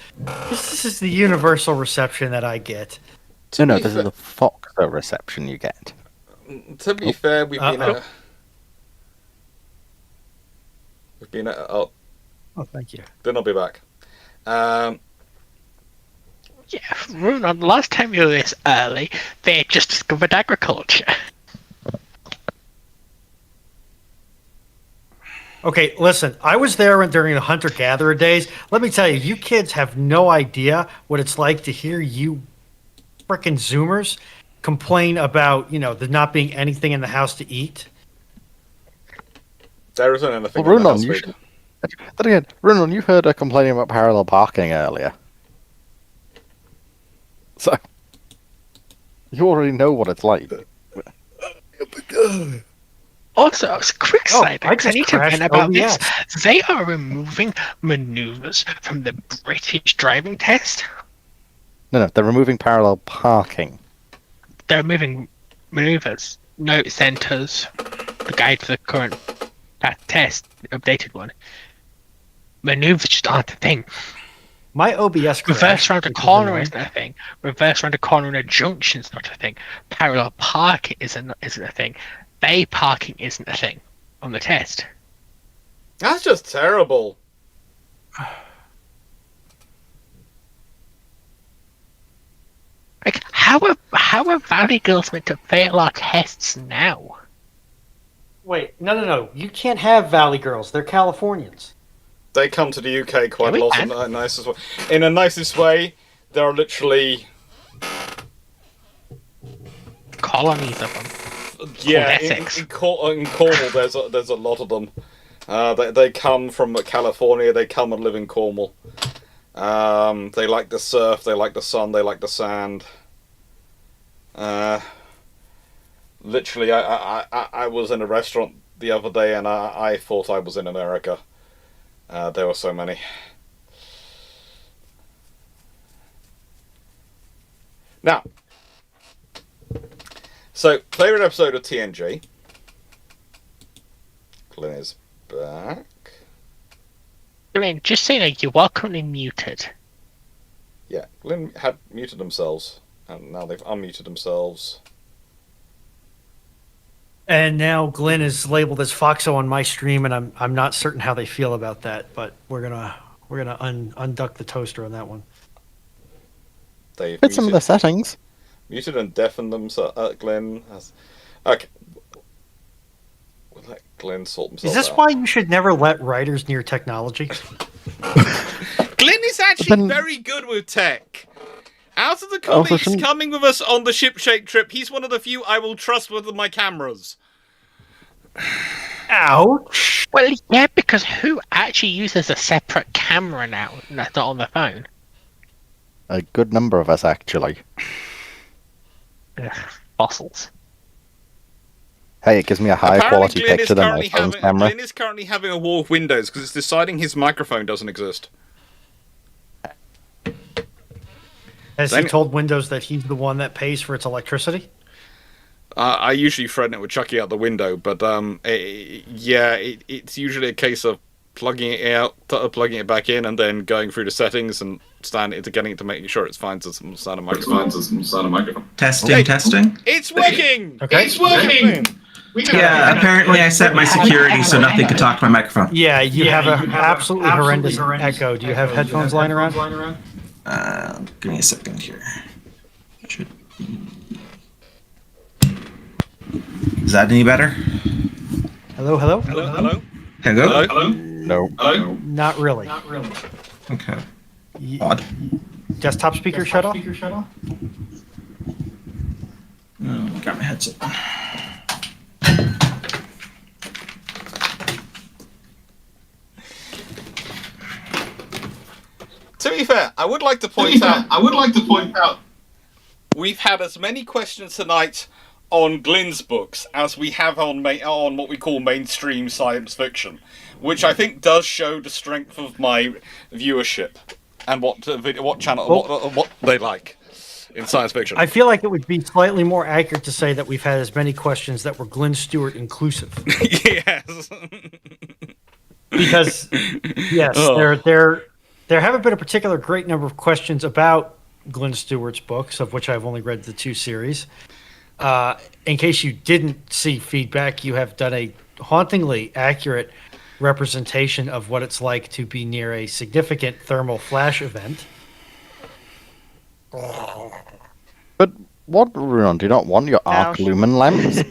S3: This is the universal reception that I get.
S2: No, this is the Foxer reception you get.
S1: To be fair, we've been
S3: Oh, thank you.
S1: then I'll be back.
S4: Yeah, Runon, the last time you were this early, they had just discovered agriculture.
S3: Okay, listen, I was there during the hunter-gatherer days. Let me tell you, you kids have no idea what it's like to hear you frickin' Zoomers complain about, there not being anything in the house to eat.
S1: There isn't anything
S2: Well,
S1: in the house
S2: Runon,
S1: feed.
S2: then again, Runon, you heard her complaining about parallel parking earlier. So, you already know what it's like.
S4: Also, as a quick side
S3: I
S4: note, I
S3: just
S4: need to
S3: crashed
S4: vent about
S3: OBS.
S4: this. They are removing maneuvers from the British driving test.
S2: No, they're removing parallel parking.
S4: They're removing maneuvers, note centers, the guide for the current test, the updated one. Maneuvers just aren't a thing.
S3: My OBS crashed.
S4: Reverse around a
S3: which is
S4: corner
S3: annoying.
S4: isn't a thing. Reverse around a corner in a junction is not a thing. Parallel parking isn't a thing. Bay parking isn't a thing on the test.
S1: That's just terrible.
S4: Like, how are Valley Girls meant to fail our tests now?
S3: Wait, no. You can't have Valley Girls. They're Californians.
S1: They come to the UK quite
S4: Yeah,
S1: a
S4: we
S1: lot
S4: can.
S1: in the nicest way. In the nicest way, there are literally
S4: Colonies of them.
S1: yeah.
S4: Essex.
S1: In Cornwall, there's a lot of them. They come from California. They come and live in Cornwall. They like the surf. They like the sun. They like the sand. Literally, I was in a restaurant the other day and I thought I was in America. There were so many. Now, so favorite episode of TNG. Glenn is back.
S4: I mean, just so you know, you're welcomely muted.
S1: Yeah, Glenn had muted themselves, and now they've unmuted themselves.
S3: And now Glenn is labeled as Foxo on my stream, and I'm not certain how they feel about that, but we're gonna unduck the toaster on that one.
S1: They've
S2: With some of the settings.
S1: muted and deafened themselves. Glenn has. Okay. We'll let Glenn sort himself
S3: Is this
S1: out.
S3: why you should never let writers near technology?
S1: Glenn is actually very good with tech. Out of the
S2: Also,
S1: colleagues
S2: shouldn't-
S1: coming with us on the ship shake trip, he's one of the few I will trust with my cameras.
S3: Ouch!
S4: Well, yeah, because who actually uses a separate camera now that's not on the phone?
S2: A good number of us, actually.
S4: Ugh, fossils.
S2: Hey, it gives me a higher quality
S1: Glenn is
S2: picture than my
S1: currently
S2: phone's
S1: having
S2: camera.
S1: Glenn is currently having a war with Windows because it's deciding his microphone doesn't exist.
S3: Has
S1: Then-
S3: he told Windows that he's the one that pays for its electricity?
S1: I usually threaten it with chucking out the window, but it's usually a case of plugging it out, plugging it back in, and then going through the settings and getting it to make sure it finds a sound of microphone.
S9: Testing, testing.
S1: It's working.
S3: Okay.
S1: It's working.
S9: Yeah, apparently I set my security so nothing could talk to my microphone.
S3: Yeah, you have an absolutely horrendous echo. Do you have headphones lying around?
S9: Give me a second here. Should be... Is that any better?
S3: Hello, hello?
S1: Hello, hello,
S9: Hello?
S1: hello.
S2: No.
S1: Hello.
S3: Not really.
S9: Okay.
S3: Y-
S9: Odd.
S3: Desktop speaker shut off?
S9: Oh, got my headset.
S1: To be fair, I would like to point out we've had as many questions tonight on Glenn's books as we have on what we call mainstream science fiction, which I think does show the strength of my viewership and what channel what they like in science fiction.
S3: I feel like it would be slightly more accurate to say that we've had as many questions that were Glenn Stewart inclusive.
S1: Yes.
S3: Because, yes,
S1: Oh.
S3: there haven't been a particular great number of questions about Glenn Stewart's books, of which I've only read the 2 series. In case you didn't see feedback, you have done a hauntingly accurate representation of what it's like to be near a significant thermal flash event.
S2: But what, Runon? Do you not want your arc lumen lamps?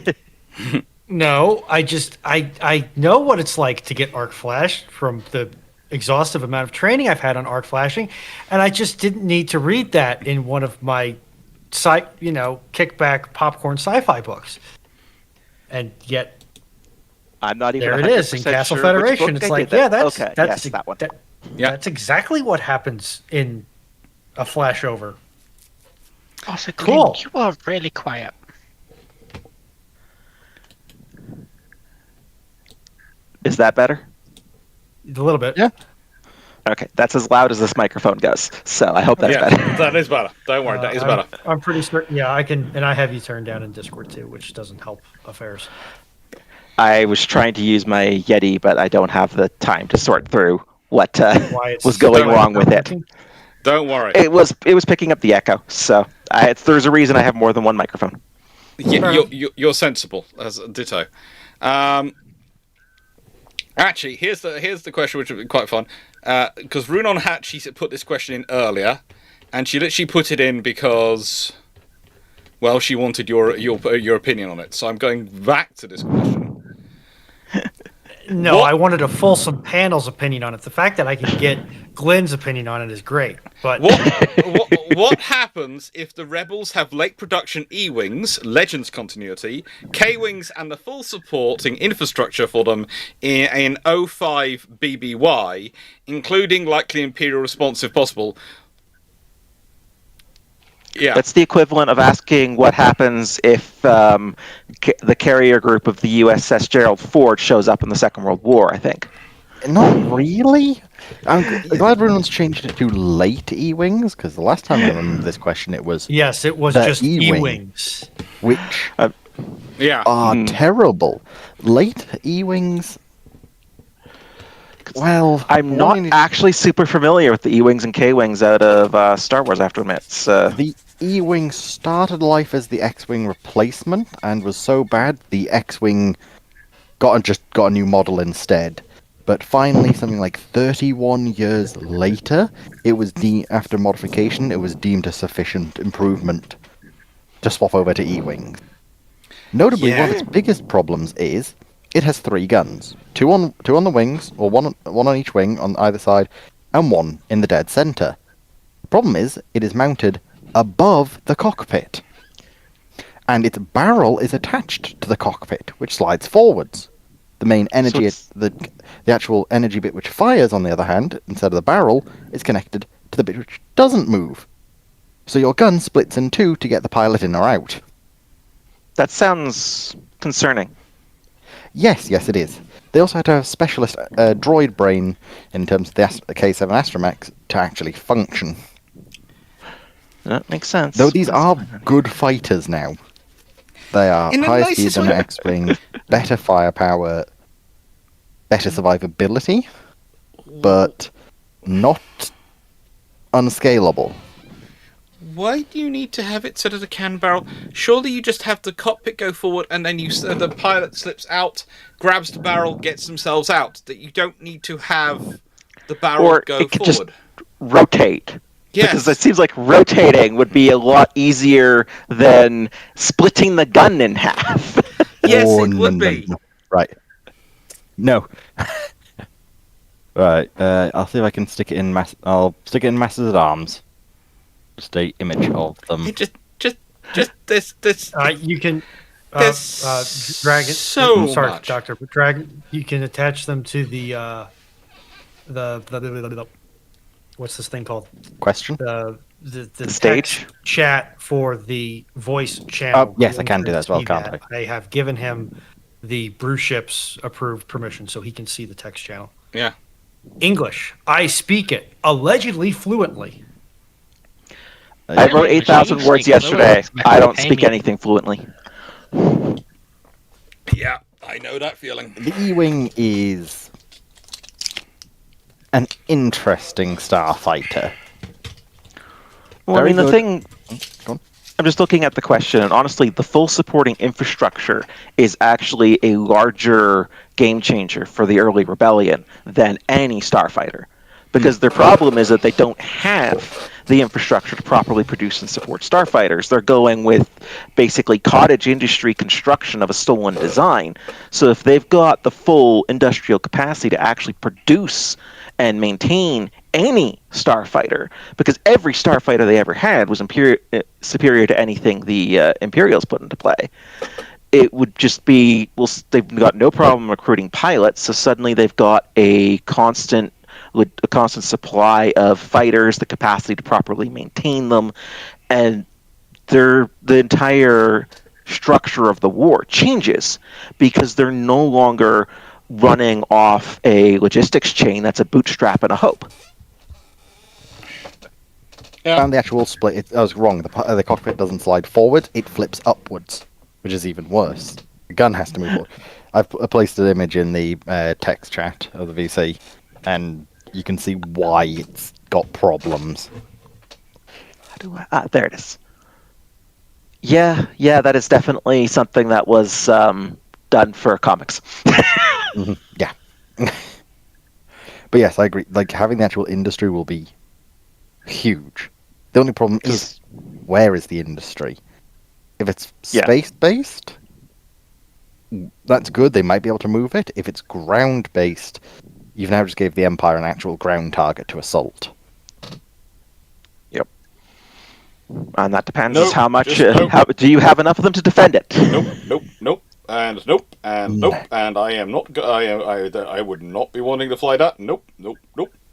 S3: No, I know what it's like to get arc flash from the exhaustive amount of training I've had on arc flashing, and I just didn't need to read that in one of my kickback popcorn sci-fi books. And yet
S10: I'm not even
S3: there it is in
S10: 100%
S3: Castle
S10: sure which
S3: Federation.
S10: book
S3: It's
S10: I
S3: like,
S10: did
S3: yeah,
S10: that.
S3: that's
S10: okay,
S3: that's
S10: yes, that one.
S3: that's exactly what happens in a flashover.
S4: Also,
S3: Cool.
S4: Glenn, you are really quiet.
S10: Is that better?
S3: A little bit.
S2: Yeah.
S10: Okay, that's as loud as this microphone goes. So I hope that's
S1: Yeah,
S10: better.
S1: that is better. Don't worry, that is better.
S3: I'm pretty certain. Yeah, I can, and I have you turned down in Discord too, which doesn't help affairs.
S10: I was trying to use my Yeti, but I don't have the time to sort through what
S3: Why it's
S10: was going
S3: why
S10: wrong
S3: it's
S10: with
S3: not
S10: it.
S3: working?
S1: Don't worry.
S10: It was picking up the echo, so there's a reason I have more than one microphone.
S1: Yeah, you're sensible as ditto. Actually, here's the question, which would be quite fun, because Runon Hatchie put this question in earlier, and she literally put it in because, well, she wanted your opinion on it. So I'm going back to this question.
S3: No,
S1: What-
S3: I wanted a fulsome panel's opinion on it. The fact that I can get Glenn's opinion on it is great, but
S1: What happens if the Rebels have late production E-Wings, Legends continuity, K-Wings, and the full supporting infrastructure for them in 05 BBY, including likely Imperial response if possible? Yeah.
S10: That's the equivalent of asking what happens if the carrier group of the USS Gerald Ford shows up in the Second World War, I think.
S2: Not really. I'm glad Runon's changed it to late E-Wings, because the last time I remember this question, it was
S3: yes, it was
S2: the
S3: just
S2: E-Wing.
S3: E-Wings.
S2: which
S1: Yeah.
S2: are terrible. Late E-Wings. Well,
S10: I'm not actually super familiar with the E-Wings and K-Wings out of Star Wars, I have to admit.
S2: The E-Wing started life as the X-Wing replacement and was so bad the X-Wing got a new model instead. But finally, something like 31 years later, it was after modification, it was deemed a sufficient improvement to swap over to E-Wings. Notably, one of its biggest problems is it has 3 guns, two on the wings, or one on each wing on either side, and one in the dead center. The problem is it is mounted above the cockpit, and its barrel is attached to the cockpit, which slides forwards. The main energy, the actual energy bit which fires, on the other hand, instead of the barrel, is connected to the bit which doesn't move. So your gun splits in 2 to get the pilot in or out.
S10: That sounds concerning.
S2: Yes, it is. They also had to have specialist droid brain in terms of the K7 Astromechs to actually function.
S10: That makes sense.
S2: Though these are good fighters now. They are
S1: In the
S2: higher speed
S1: nicest
S2: than
S1: way.
S2: an X-Wing, better firepower, better survivability, but not unscalable.
S1: Why do you need to have it so that the cannon barrel? Surely you just have the cockpit go forward and then the pilot slips out, grabs the barrel, gets themselves out. That you don't need to have the barrel
S10: Or
S1: go
S10: it could
S1: forward.
S10: just rotate.
S1: Yes.
S10: Because it seems like rotating would be a lot easier than splitting the gun in half.
S1: Yes,
S2: Oh,
S1: it would be.
S2: no. Right. No. Right. I'll see if I can stick it in I'll stick it in Masters at Arms. Just a image of them.
S1: It just this.
S3: You can,
S1: There's
S3: Dragon.
S1: so
S3: I'm sorry,
S1: much.
S3: Doctor, but Dragon. You can attach them to the what's this thing called?
S2: Question?
S3: The
S10: stage?
S3: text chat for the voice channel.
S2: Yes, I can do that as well,
S3: See
S2: can't
S3: that. I have given him the Bruships approved permission, so he can see the text channel.
S1: Yeah.
S3: English. I speak it allegedly fluently.
S10: I wrote 8,000 words yesterday. I don't speak anything fluently.
S1: Yeah, I know that feeling.
S2: The E-Wing is an interesting starfighter.
S10: Well,
S2: Very
S10: I mean, the
S2: good.
S10: thing...
S2: Go on.
S10: I'm just looking at the question, and honestly, the full supporting infrastructure is actually a larger game changer for the early rebellion than any starfighter. Because their problem is that they don't have the infrastructure to properly produce and support starfighters. They're going with basically cottage industry construction of a stolen design. So if they've got the full industrial capacity to actually produce and maintain any starfighter, because every starfighter they ever had was superior to anything the Imperials put into play. It would just be, well, they've got no problem recruiting pilots, so suddenly they've got a constant supply of fighters, the capacity to properly maintain them, and the entire structure of the war changes because they're no longer running off a logistics chain that's a bootstrap and a hope.
S1: Yeah.
S2: And the actual split, I was wrong. The cockpit doesn't slide forward; it flips upwards, which is even worse. The gun has to move forward. I've placed an image in the text chat of the VC, and you can see why it's got problems.
S10: There it is. Yeah, that is definitely something that was done for comics.
S2: Yeah. But yes, I agree. Like, having the actual industry will be huge. The only problem is, where is the industry? If it's space-based, that's good. They might be able to move it. If it's ground-based, you've now just gave the Empire an actual ground target to assault.
S10: Yep. And that depends
S1: Nope,
S10: how much.
S1: nope.
S10: How, do you have enough of them to defend it?
S1: Nope, and nope, and I am not. I would not be wanting to fly that. Nope.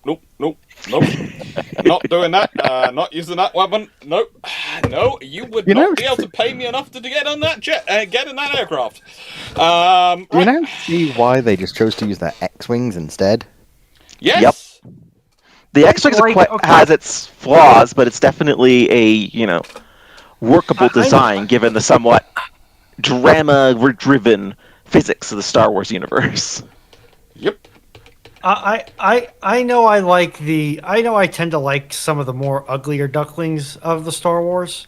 S1: Not doing that. Not using that weapon. Nope. No, you would not be able to pay me enough to get on that jet. Get in that aircraft.
S2: Do you now see why they just chose to use their X-wings instead?
S1: Yes.
S10: Yep. The X-wings has its flaws, but it's definitely a workable design given the somewhat drama-driven physics of the Star Wars universe.
S1: Yep.
S3: I know I tend to like some of the more uglier ducklings of the Star Wars,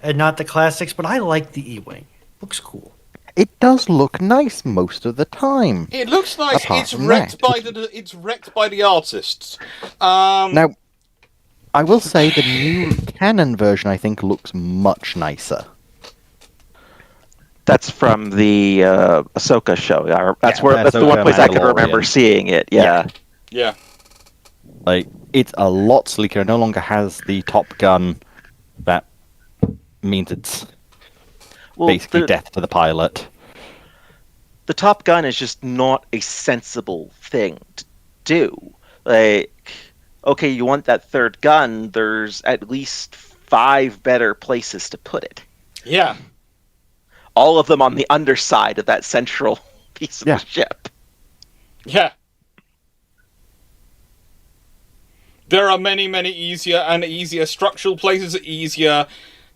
S3: and not the classics, but I like the E-wing. Looks cool.
S2: It does look nice most of the time.
S1: It looks nice.
S2: Apart
S1: It's
S2: from
S1: wrecked
S2: that.
S1: it's wrecked by the artists.
S2: Now, I will say the new canon version I think looks much nicer.
S10: That's from the Ahsoka show. That's the one place I can remember seeing it. Yeah.
S2: Like, it's a lot sleeker. It no longer has the Top Gun. That means it's basically death to the pilot.
S10: The Top Gun is just not a sensible thing to do. Like, okay, you want that third gun, there's at least 5 better places to put it.
S1: Yeah.
S10: All of them on the underside of that central piece of the ship.
S1: Yeah. There are many easier structural places, easier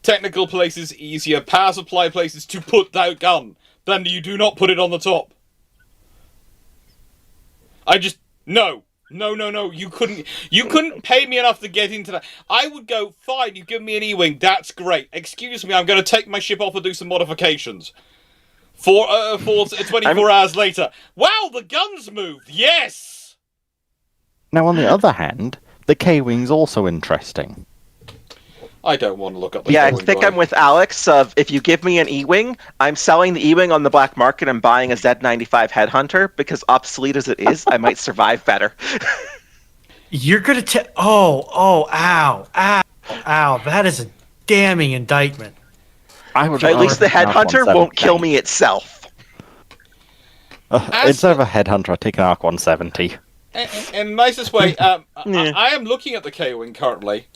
S1: technical places, easier power supply places to put that gun than you do not put it on the top. No. You couldn't pay me enough to get into that. I would go, fine, you give me an E-wing, that's great. Excuse me, I'm going to take my ship off and do some modifications. 24 hours later. Wow, the guns moved, yes!
S2: Now, on the other hand, the K-Wing's also interesting.
S1: I don't want to look up the
S10: I
S1: K-Wing
S10: think
S1: drive.
S10: I'm with Alex of, if you give me an E-Wing, I'm selling the E-Wing on the black market and buying a Z95 Headhunter, because obsolete as it is, I might survive better.
S3: You're gonna ow, that is a damning indictment.
S10: At least the Headhunter won't kill me itself.
S2: Instead of a Headhunter, I'll take an Arc 170.
S1: In the nicest way, I am looking at the K-Wing currently,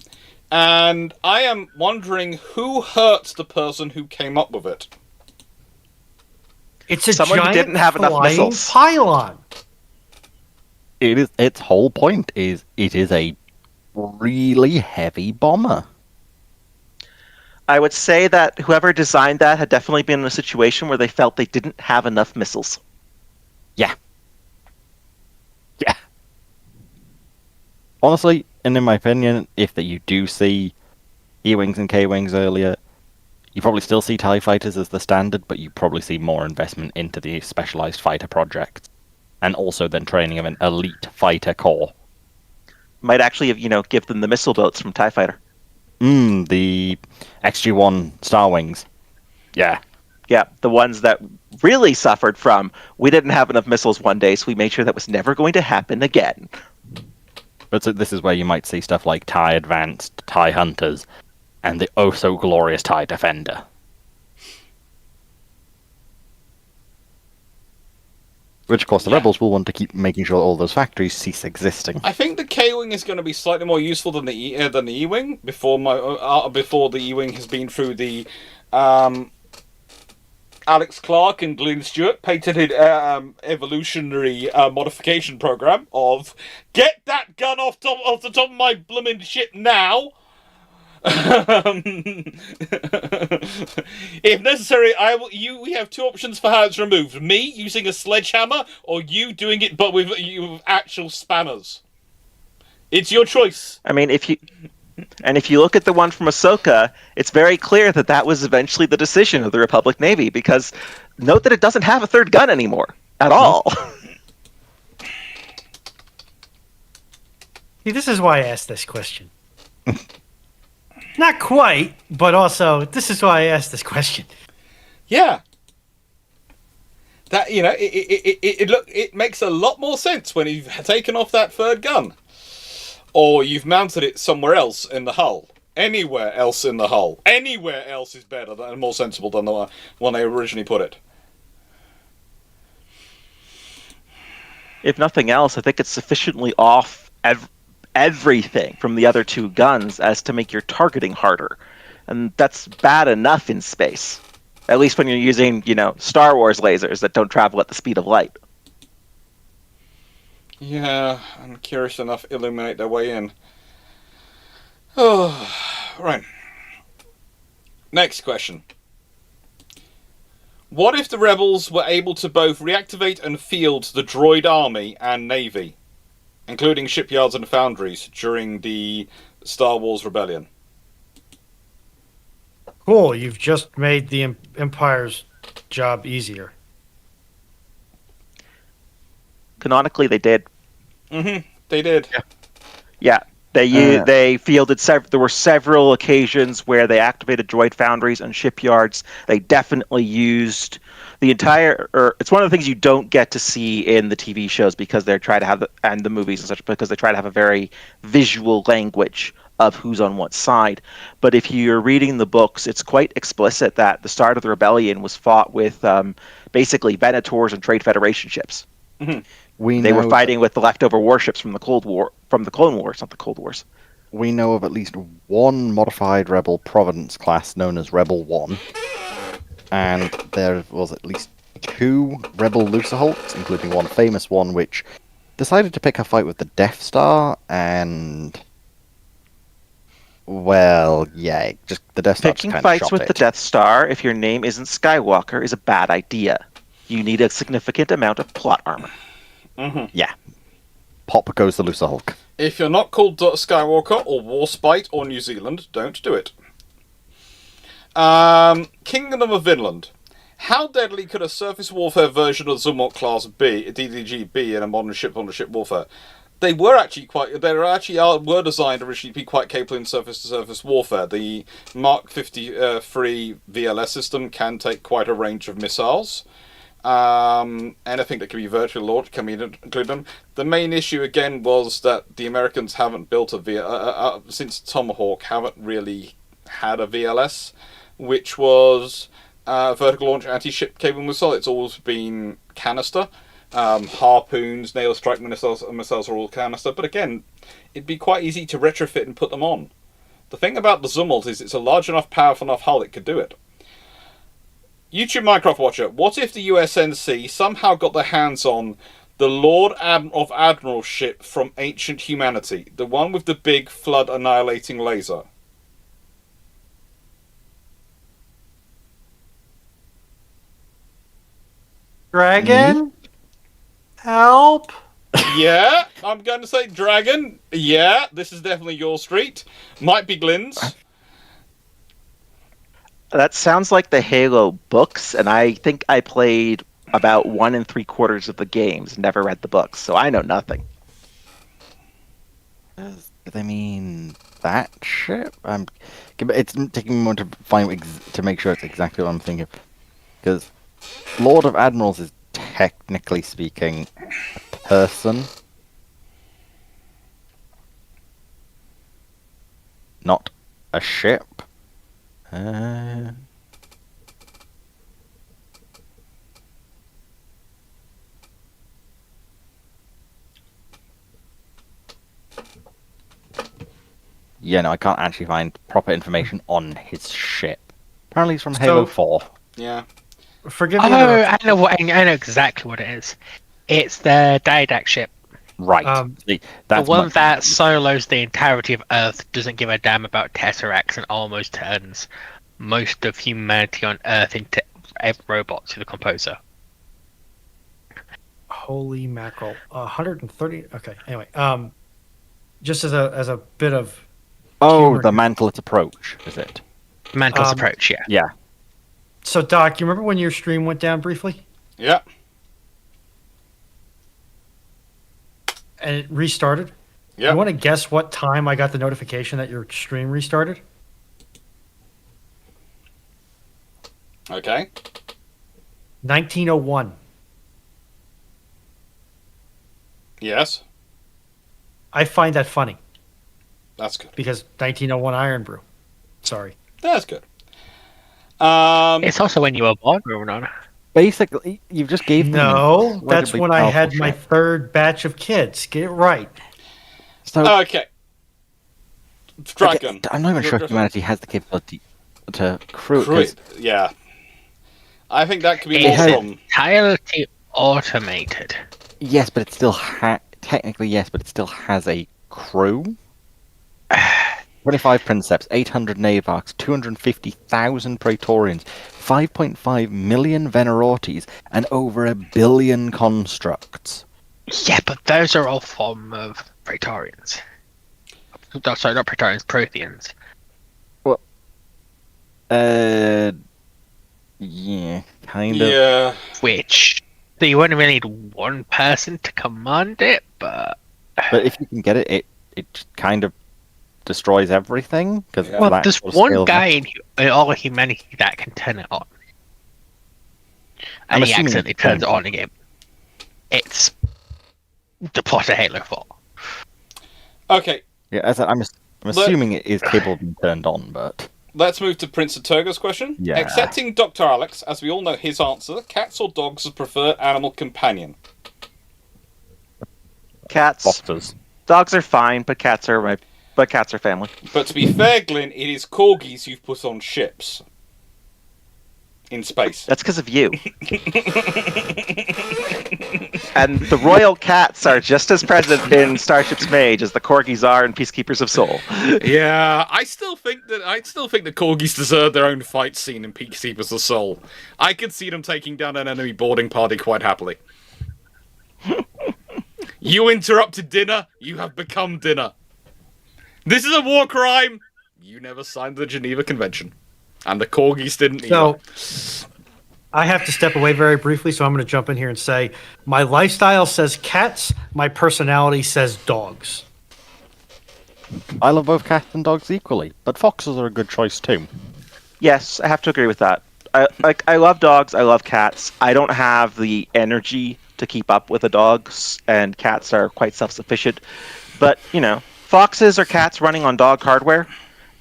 S1: and I am wondering who hurt the person who came up with it.
S3: It's a
S10: Someone
S3: giant
S10: who didn't have enough
S3: flying
S10: missiles.
S3: pylon.
S2: Its whole point is it is a really heavy bomber.
S10: I would say that whoever designed that had definitely been in a situation where they felt they didn't have enough missiles.
S2: Yeah. Honestly, and in my opinion, if you do see E-Wings and K-Wings earlier, you probably still see TIE fighters as the standard, but you probably see more investment into the specialized fighter projects. And also then training of an elite fighter corps.
S10: Might actually, give them the missile boats from TIE Fighter.
S2: The XG-1 Star Wings. Yeah.
S10: Yeah, the ones that really suffered from, we didn't have enough missiles one day, so we made sure that was never going to happen again.
S2: But so this is where you might see stuff like TIE Advanced, TIE Hunters, and the oh-so-glorious TIE Defender. Which, of course, the Rebels will want to keep making sure all those factories cease existing.
S1: I think the K-wing is going to be slightly more useful than the E-wing before the E-wing has been through the Alex Clarke and Glyn Stewart patented evolutionary modification program of get that gun off the top of my blooming ship now. If necessary, we have two options for how it's removed: me using a sledgehammer, or you doing it, but with actual spanners. It's your choice.
S10: I mean, if you look at the one from Ahsoka, it's very clear that that was eventually the decision of the Republic Navy, because note that it doesn't have a third gun anymore at all.
S3: See, this is why I asked this question. Not quite, but also this is why I asked this question.
S1: Yeah. That it makes a lot more sense when you've taken off that third gun, or you've mounted it somewhere else in the hull. Anywhere else in the hull. Anywhere else is better and more sensible than the one they originally put it.
S10: If nothing else, I think it's sufficiently off everything from the other two guns as to make your targeting harder. And that's bad enough in space. At least when you're using, Star Wars lasers that don't travel at the speed of light.
S1: Yeah, I'm curious enough to illuminate their way in. Oh, right. Next question. What if the Rebels were able to both reactivate and field the droid army and navy, including shipyards and foundries, during the Star Wars Rebellion?
S3: Cool, you've just made the Empire's job easier.
S10: Canonically, they did.
S1: Mm-hmm, they did.
S10: Yeah. They fielded there were several occasions where they activated droid foundries and shipyards. They definitely used the entire. It's one of the things you don't get to see in the TV shows because they're trying to have and the movies and such, because they try to have a very visual language of who's on what side. But if you're reading the books, it's quite explicit that the start of the rebellion was fought with basically Venators and Trade Federation ships.
S1: Mm-hmm.
S10: They were fighting with the leftover warships from the Clone Wars, not the Cold Wars.
S2: We know of at least one modified Rebel Providence class known as Rebel 1, and there was at least 2 Rebel Lucrehulks, including one famous one which decided to pick a fight with the Death Star, and well, yeah, just the Death Star
S10: Picking
S2: just
S10: fights
S2: shot
S10: with
S2: it.
S10: the Death Star, if your name isn't Skywalker, is a bad idea. You need a significant amount of plot armor.
S1: Mm-hmm.
S2: Yeah. Pop goes the Lucrehulk.
S1: If you're not called Skywalker or Warspite or New Zealand, don't do it. Kingdom of Vinland. How deadly could a surface warfare version of Zumwalt class DDG be in a modern ship-on-ship warfare? They were actually were designed originally to be quite capable in surface-to-surface warfare. The Mark 53 VLS system can take quite a range of missiles. Anything that can be virtually launched can be included. The main issue again was that the Americans haven't built since Tomahawk haven't really had a VLS, which was vertical launch anti-ship capable missile. It's always been canister. Harpoons, nail strike missiles are all canister. But again, it'd be quite easy to retrofit and put them on. The thing about the Zumwalt is it's a large enough, powerful enough hull it could do it. YouTube Minecraft Watcher, what if the USNC somehow got their hands on the Lord of Admiral ship from Ancient Humanity, the one with the big flood annihilating laser?
S3: Dragon? Help?
S1: Yeah, I'm going to say Dragon. Yeah, this is definitely your street. Might be Glyn's.
S10: That sounds like the Halo books, and I think I played about 1 3/4 of the games, never read the books, so I know nothing.
S2: I mean, that ship. It's taking me more to find to make sure it's exactly what I'm thinking. Because Lord of Admirals is technically speaking a person, not a ship. Yeah, no, I can't actually find proper information on his ship. Apparently he's from Halo 4.
S1: Yeah.
S3: Forgive
S4: Oh,
S3: me.
S4: I know exactly what it is. It's the Didact ship.
S2: Right. See, that's
S4: the one
S2: much
S4: that
S2: easier.
S4: solos the entirety of Earth, doesn't give a damn about Tesseracts, and almost turns most of humanity on Earth into robots to the composer.
S3: Holy mackerel! 130. Okay. Anyway, just as a bit of
S2: Oh,
S3: humor
S2: the
S3: here.
S2: Mantlet approach, is it?
S4: Mantle's approach, yeah.
S2: Yeah.
S3: So, Doc, you remember when your stream went down briefly
S1: Yeah.
S3: and it restarted?
S1: Yeah.
S3: You want to guess what time I got the notification that your stream restarted?
S1: Okay.
S3: 1901.
S1: Yes.
S3: I find that funny
S1: That's good.
S3: because 1901 Iron Brew. Sorry.
S1: That's good.
S4: It's also when you were born, Ronan.
S2: Basically, you've just gave them
S3: No,
S2: an
S3: that's
S2: incredibly
S3: when I had
S2: powerful
S3: my
S2: ship.
S3: third batch of kids. Get it right.
S2: So,
S1: Okay. Dragon.
S2: I'm not even sure if humanity has the capability to crew it.
S1: Crew
S2: 'Cause
S1: it. Yeah. I think that could be
S4: It's
S1: more from.
S4: entirely automated.
S2: yes, but it still technically yes, but it still has a crew. 25 Princeps, 800 Navarchs, 250,000 Praetorians, 5.5 million Venerautes, and over 1 billion constructs.
S4: Yeah, but those are all form of Praetorians. Oh, sorry, not Praetorians, Protheans.
S2: Yeah, kind of.
S1: Yeah.
S4: Which, so you wouldn't really need one person to command it, but...
S2: But if you can get it, it just kind of destroys everything. Because
S1: Yeah.
S4: Well, there's one guy in all of humanity that can turn it on.
S2: I'm
S4: And he
S2: assuming
S4: accidentally
S2: it's
S4: turns it
S2: turned
S4: on again. It's the plot of Halo 4.
S1: Okay.
S2: Yeah, I'm assuming it is capable of being turned on, but
S1: Let's move to Prince of Togo's question.
S2: Yeah.
S1: Accepting Dr. Alex, as we all know his answer, cats or dogs as preferred animal companion?
S10: Cats.
S2: foxes.
S10: Dogs are fine, but cats are family.
S1: But to be fair, Glyn, it is corgis you've put on ships. In space.
S10: That's because of you. And the royal cats are just as present in Starship's Mage as the corgis are in Peacekeepers of Soul.
S1: Yeah, I still think the corgis deserve their own fight scene in Peacekeepers of Soul. I could see them taking down an enemy boarding party quite happily. You interrupted dinner, you have become dinner. This is a war crime! You never signed the Geneva Convention. And the corgis didn't either.
S3: So, I have to step away very briefly, so I'm going to jump in here and say my lifestyle says cats, my personality says dogs.
S2: I love both cats and dogs equally, but foxes are a good choice too.
S10: Yes, I have to agree with that. I love dogs, I love cats. I don't have the energy to keep up with the dogs, and cats are quite self-sufficient. But, foxes or cats running on dog hardware,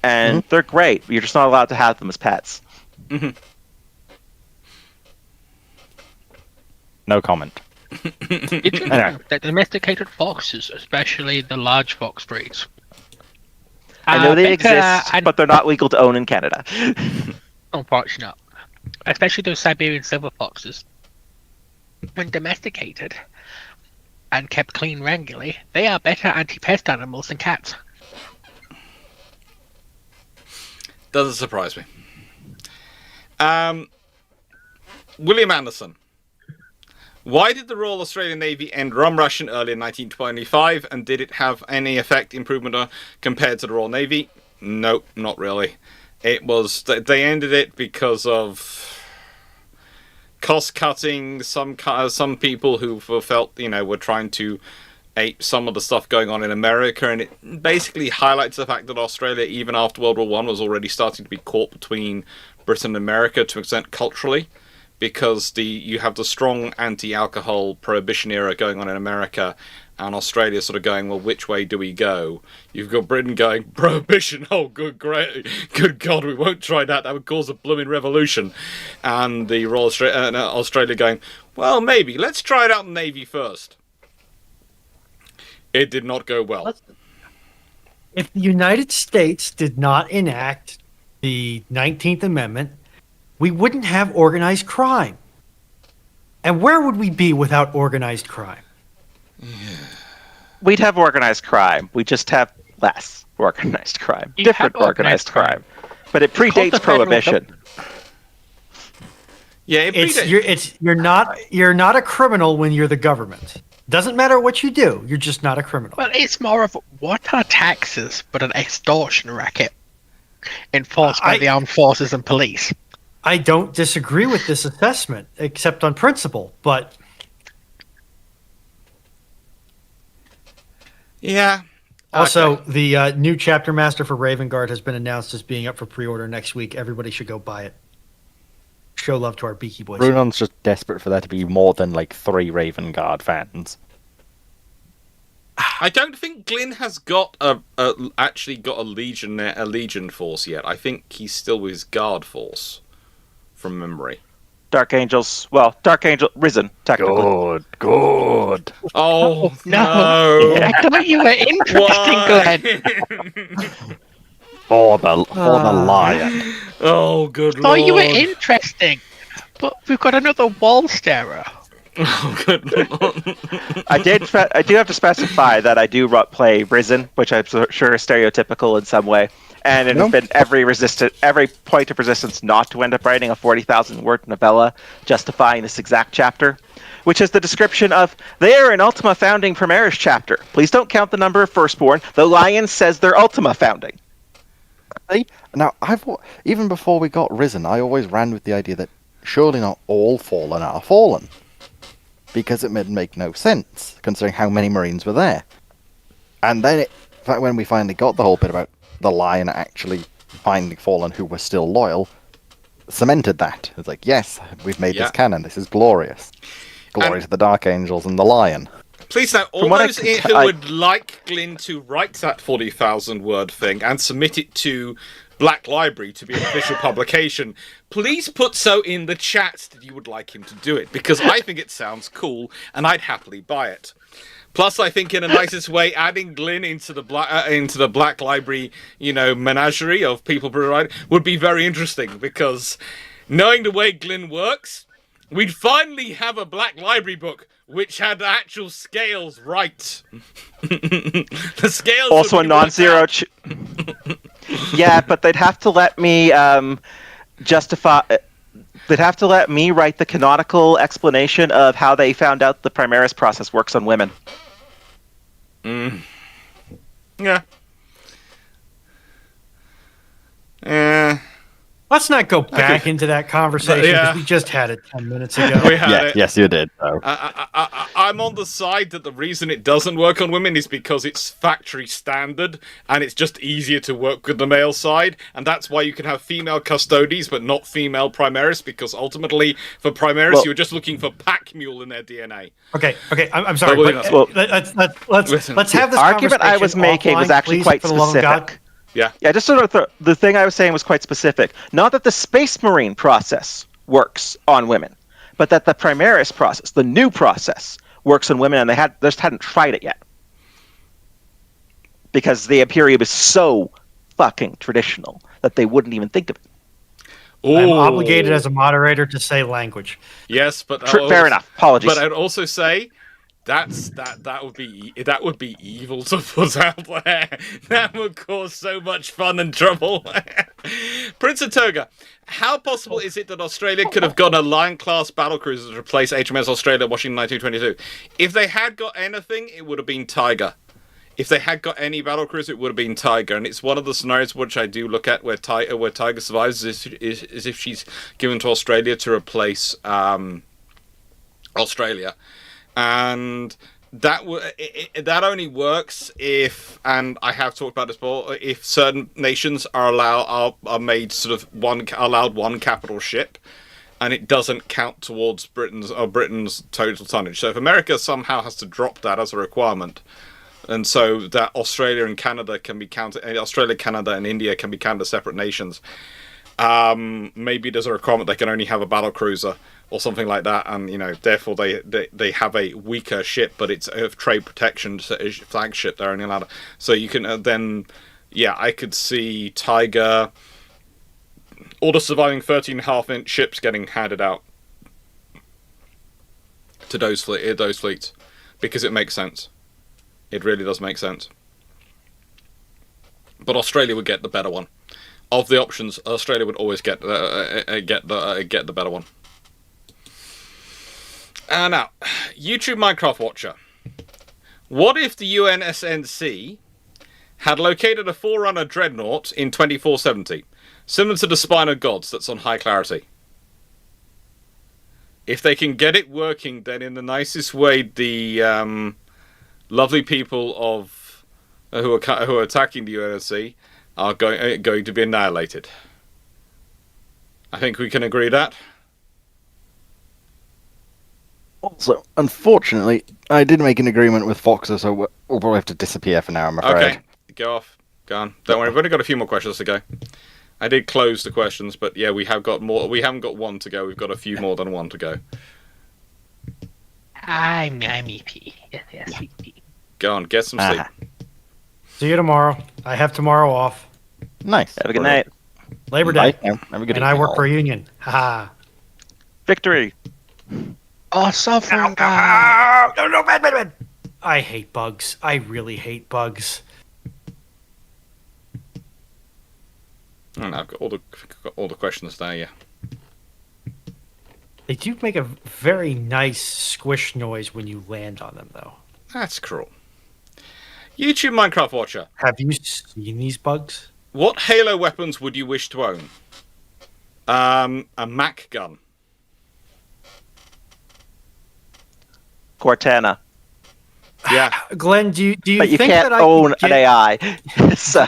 S10: and they're great. You're just not allowed to have them as pets.
S1: Mm-hmm.
S2: No comment.
S4: The domesticated foxes, especially the large fox breeds.
S10: I know they
S4: Better
S10: exist,
S4: and-
S10: but they're not legal to own in Canada.
S4: Unfortunately not. Especially those Siberian silver foxes. When domesticated and kept clean regularly, they are better anti-pest animals than cats.
S1: Doesn't surprise me. William Anderson. Why did the Royal Australian Navy end rum ration early in 1925, and did it have any effect improvement compared to the Royal Navy? Nope, not really. It was they ended it because of cost cutting. Some people who felt were trying to ape some of the stuff going on in America, and it basically highlights the fact that Australia, even after World War One, was already starting to be caught between Britain and America to an extent culturally, because you have the strong anti-alcohol prohibition era going on in America, and Australia sort of going, well, which way do we go? You've got Britain going, prohibition, oh, good God, we won't try that, that would cause a blooming revolution. And the Royal Australia going, well, maybe, let's try it out in the Navy first. It did not go well.
S3: If the United States did not enact the 19th Amendment, we wouldn't have organized crime. And where would we be without organized crime?
S10: We'd have organized crime. We just have less organized crime.
S4: You
S10: Different
S4: have organized
S10: organized crime. But it predates prohibition.
S1: Yeah, it predates.
S3: You're not a criminal when you're the government. Doesn't matter what you do, you're just not a criminal.
S4: Well, it's more of what are taxes but an extortion racket enforced by the armed forces and police.
S3: I don't disagree with this assessment, except on principle, but...
S1: Yeah.
S3: Also, the new chapter master for Raven Guard has been announced as being up for pre-order next week. Everybody should go buy it. Show love to our Beaky Boys.
S2: Brunon's just desperate for there to be more than like 3 Raven Guard fans.
S1: I don't think Glyn has got actually got a legion force yet. I think he's still with his guard force, from memory.
S10: Dark Angels, Risen, technically.
S2: Good.
S1: Oh,
S4: no.
S1: no.
S4: I thought you were interesting, Glenn.
S2: For the lion.
S1: Oh, good
S4: I thought you were
S1: lord.
S4: interesting. But we've got another wall starer.
S1: Oh, good lord.
S10: I do have to specify that I do play Risen, which I'm sure is stereotypical in some way. And it has been every point of resistance not to end up writing a 40,000 word novella justifying this exact chapter, which is the description of, they are an Ultima Founding Primaris chapter. Please don't count the number of Firstborn. The Lion says they're Ultima Founding.
S2: Now, even before we got Risen, I always ran with the idea that surely not all Fallen are Fallen. Because it would make no sense, considering how many Marines were there. And then, when we finally got the whole bit about the Lion actually finding Fallen who were still loyal, cemented that. It's like, yes, we've made this canon. This is glorious. Glory to the Dark Angels and the Lion.
S1: Please now, all those who would like Glyn to write that 40,000 word thing and submit it to Black Library to be an official publication, please put so in the chat that you would like him to do it, because I think it sounds cool and I'd happily buy it. Plus, I think in a nicest way, adding Glyn into the Black Library, menagerie of people writing would be very interesting, because knowing the way Glyn works, we'd finally have a Black Library book which had actual scales right. The scales
S10: also a non-zero. Yeah, but they'd have to let me justify. They'd have to let me write the canonical explanation of how they found out the Primaris process works on women.
S1: Yeah.
S3: Let's not go back into that conversation, because we just had it 10 minutes ago.
S2: Yes, you did. So.
S1: I'm on the side that the reason it doesn't work on women is because it's factory standard, and it's just easier to work with the male side, and that's why you can have female custodies but not female Primaris, because ultimately, for Primaris, you're just looking for pack mule in their DNA.
S3: Okay, I'm sorry. Let's have this
S10: argument I was making was actually quite specific.
S1: Yeah,
S10: just sort of the thing I was saying was quite specific. Not that the Space Marine process works on women, but that the Primaris process, the new process, works on women, and they just hadn't tried it yet. Because the Imperium is so fucking traditional that they wouldn't even think of it.
S3: I'm obligated as a moderator to say language.
S1: Yes, but
S10: fair enough. Apologies.
S1: But I'd also say that would be evil to put out there. That would cause so much fun and trouble. Prince of Toga, how possible is it that Australia could have gotten a Lion-class battlecruiser to replace HMS Australia, Washington 1922? If they had got anything, it would have been Tiger. If they had got any battlecruiser, it would have been Tiger. And it's one of the scenarios which I do look at where Tiger survives is if she's given to Australia to replace Australia. And that only works if, and I have talked about this before, if certain nations are made sort of allowed one capital ship, and it doesn't count towards Britain's total tonnage. So if America somehow has to drop that as a requirement, and so that Australia and Canada can be counted, Australia, Canada, and India can be counted as separate nations. Maybe there's a requirement they can only have a battle cruiser or something like that, and therefore they have a weaker ship, but it's a trade protection flagship. They're only allowed. So you can I could see Tiger, all the surviving 13.5-inch ships getting handed out to those fleets, because it makes sense. It really does make sense. But Australia would get the better one. Of the options, Australia would always get the better one. Now, YouTube Minecraft Watcher. What if the UNSNC had located a Forerunner dreadnought in 2470, similar to the Spine of Gods that's on high clarity? If they can get it working, then in the nicest way, the lovely people of who are attacking the UNSC are going to be annihilated. I think we can agree that.
S2: Also, unfortunately, I did make an agreement with Foxer, so we'll probably have to disappear for now, I'm afraid.
S1: Okay, go off. Go on. Don't worry, we've only got a few more questions to go. I did close the questions, but yeah, we have got more. We haven't got one to go. We've got a few more than one to go.
S4: I'm EP. Yes, EP.
S1: Go on, get some sleep.
S3: See you tomorrow. I have tomorrow off.
S2: Nice.
S10: Have a good night.
S3: Labor Day.
S2: Have a good
S3: And I work for a union. Haha.
S10: Victory.
S4: Oh, sovereign.
S3: No, bad. I hate bugs. I really hate bugs.
S1: And I've got all the questions there. Yeah.
S3: They do make a very nice squish noise when you land on them, though.
S1: That's cruel. YouTube Minecraft Watcher.
S3: Have you seen these bugs?
S1: What Halo weapons would you wish to own? A Mac gun.
S10: Cortana.
S1: Yeah.
S3: Glenn, do you
S10: But you
S3: think
S10: can't
S3: that I
S10: own
S3: could
S10: an AI. So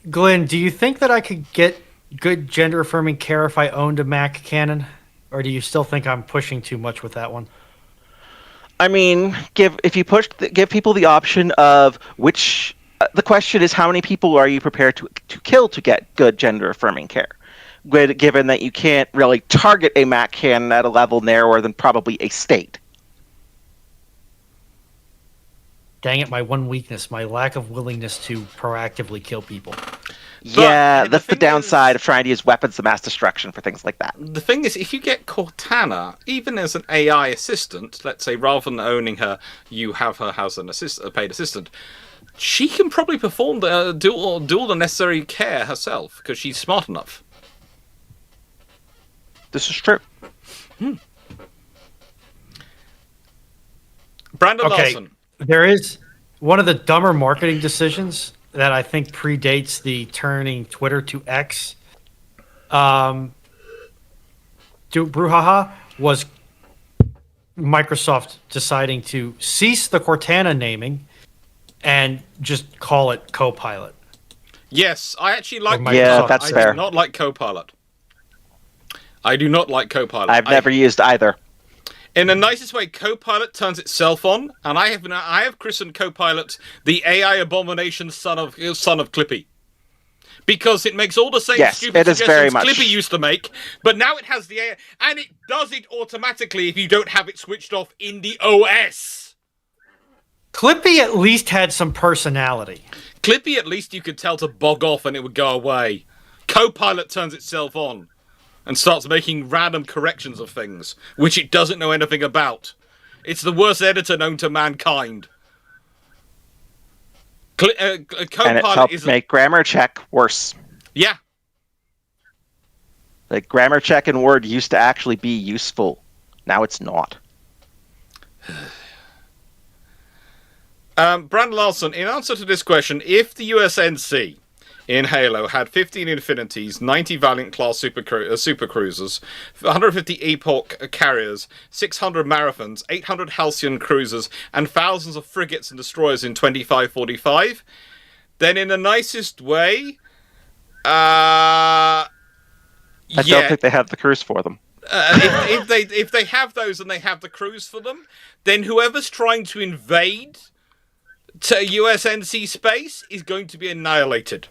S3: Glenn, do you think that I could get good gender affirming care if I owned a Mac cannon? Or do you still think I'm pushing too much with that one?
S10: I mean, give people the option of which. The question is, how many people are you prepared to kill to get good gender affirming care? Given that you can't really target a Mac cannon at a level narrower than probably a state.
S3: Dang it, my one weakness, my lack of willingness to proactively kill people.
S10: Yeah, that's the
S1: thing
S10: downside of trying to use weapons of mass destruction for things like that.
S1: The thing is, if you get Cortana, even as an AI assistant, let's say rather than owning her, you have her as a paid assistant, she can probably perform do all the necessary care herself because she's smart enough.
S10: This is true.
S1: Brandon Larson.
S3: There is one of the dumber marketing decisions that I think predates the turning Twitter to X. Brouhaha was Microsoft deciding to cease the Cortana naming and just call it Copilot.
S1: Yes, I actually like
S3: Microsoft.
S10: Yeah, that's
S1: I
S10: fair.
S1: do not like Copilot. I do not like Copilot.
S10: I've never used either.
S1: In the nicest way, Copilot turns itself on, and I have christened Copilot the AI abomination son of Clippy. Because it makes all the same stupid suggestions Clippy used to make, but now it has the AI, and it does it automatically if you don't have it switched off in the OS.
S3: Clippy at least had some personality.
S1: Clippy at least you could tell to bog off and it would go away. Copilot turns itself on and starts making random corrections of things, which it doesn't know anything about. It's the worst editor known to mankind. Copilot
S10: And it helped make grammar check worse.
S1: Yeah.
S10: Like, grammar check in Word used to actually be useful. Now it's not.
S1: Brandon Larson, in answer to this question, if the USNC in Halo had 15 Infinities, 90 Valiant class super cruisers, 150 Epoch carriers, 600 Marathons, 800 Halcyon cruisers, and thousands of frigates and destroyers in 2545, then in the nicest way,
S10: I don't think they have the crews for them.
S1: if they have those and they have the crews for them, then whoever's trying to invade to USNC space is going to be annihilated.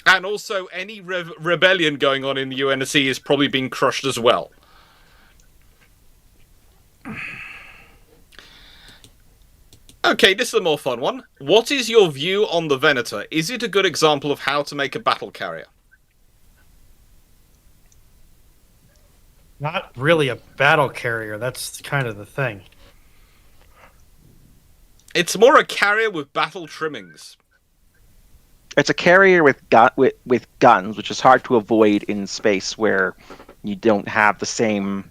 S1: And also, any rebellion going on in the UNSC is probably being crushed as well. Okay, this is a more fun one. What is your view on the Venator? Is it a good example of how to make a battle carrier?
S3: Not really a battle carrier. That's kind of the thing.
S1: It's more a carrier with battle trimmings.
S10: It's a carrier with guns, which is hard to avoid in space where you don't have the same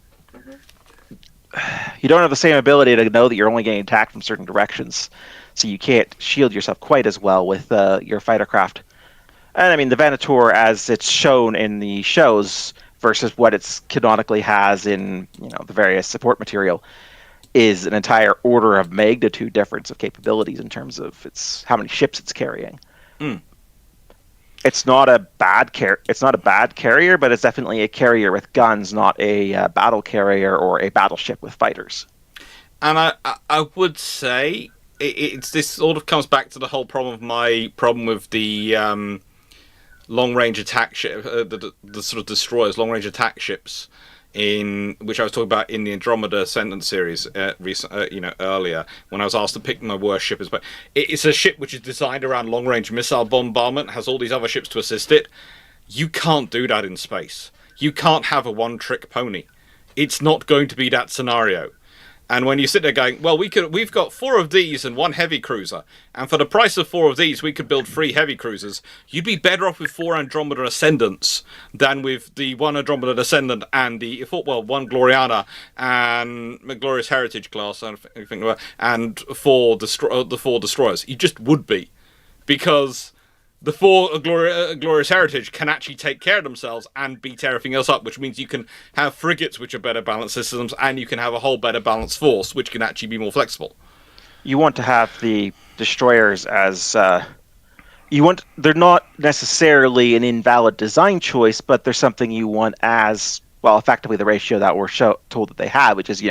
S10: ability to know that you're only getting attacked from certain directions, so you can't shield yourself quite as well with your fighter craft. And I mean, the Venator, as it's shown in the shows versus what it's canonically has in the various support material, is an entire order of magnitude difference of capabilities in terms of how many ships it's carrying. It's not a bad carrier, but it's definitely a carrier with guns, not a battle carrier or a battleship with fighters.
S1: And I would say this sort of comes back to the whole my problem with the long-range attack ship, the sort of destroyers, long-range attack ships, in which I was talking about in the Andromeda Ascendant series earlier, when I was asked to pick my worst ship. But it's a ship which is designed around long-range missile bombardment, has all these other ships to assist it. You can't do that in space. You can't have a one-trick pony. It's not going to be that scenario. And when you sit there going, well, we've got 4 of these and 1 heavy cruiser, and for the price of 4 of these, we could build 3 heavy cruisers. You'd be better off with 4 Andromeda Ascendants than with the 1 Andromeda Ascendant and the 1 Gloriana and Glorious Heritage class, and 4 destroyers. You just would be, because the 4 Glorious Heritage can actually take care of themselves and beat everything else up, which means you can have frigates which are better balanced systems, and you can have a whole better balanced force, which can actually be more flexible.
S10: You want to have the destroyers as... they're not necessarily an invalid design choice, but they're something you want as, well, effectively the ratio that we're told that they have, which is,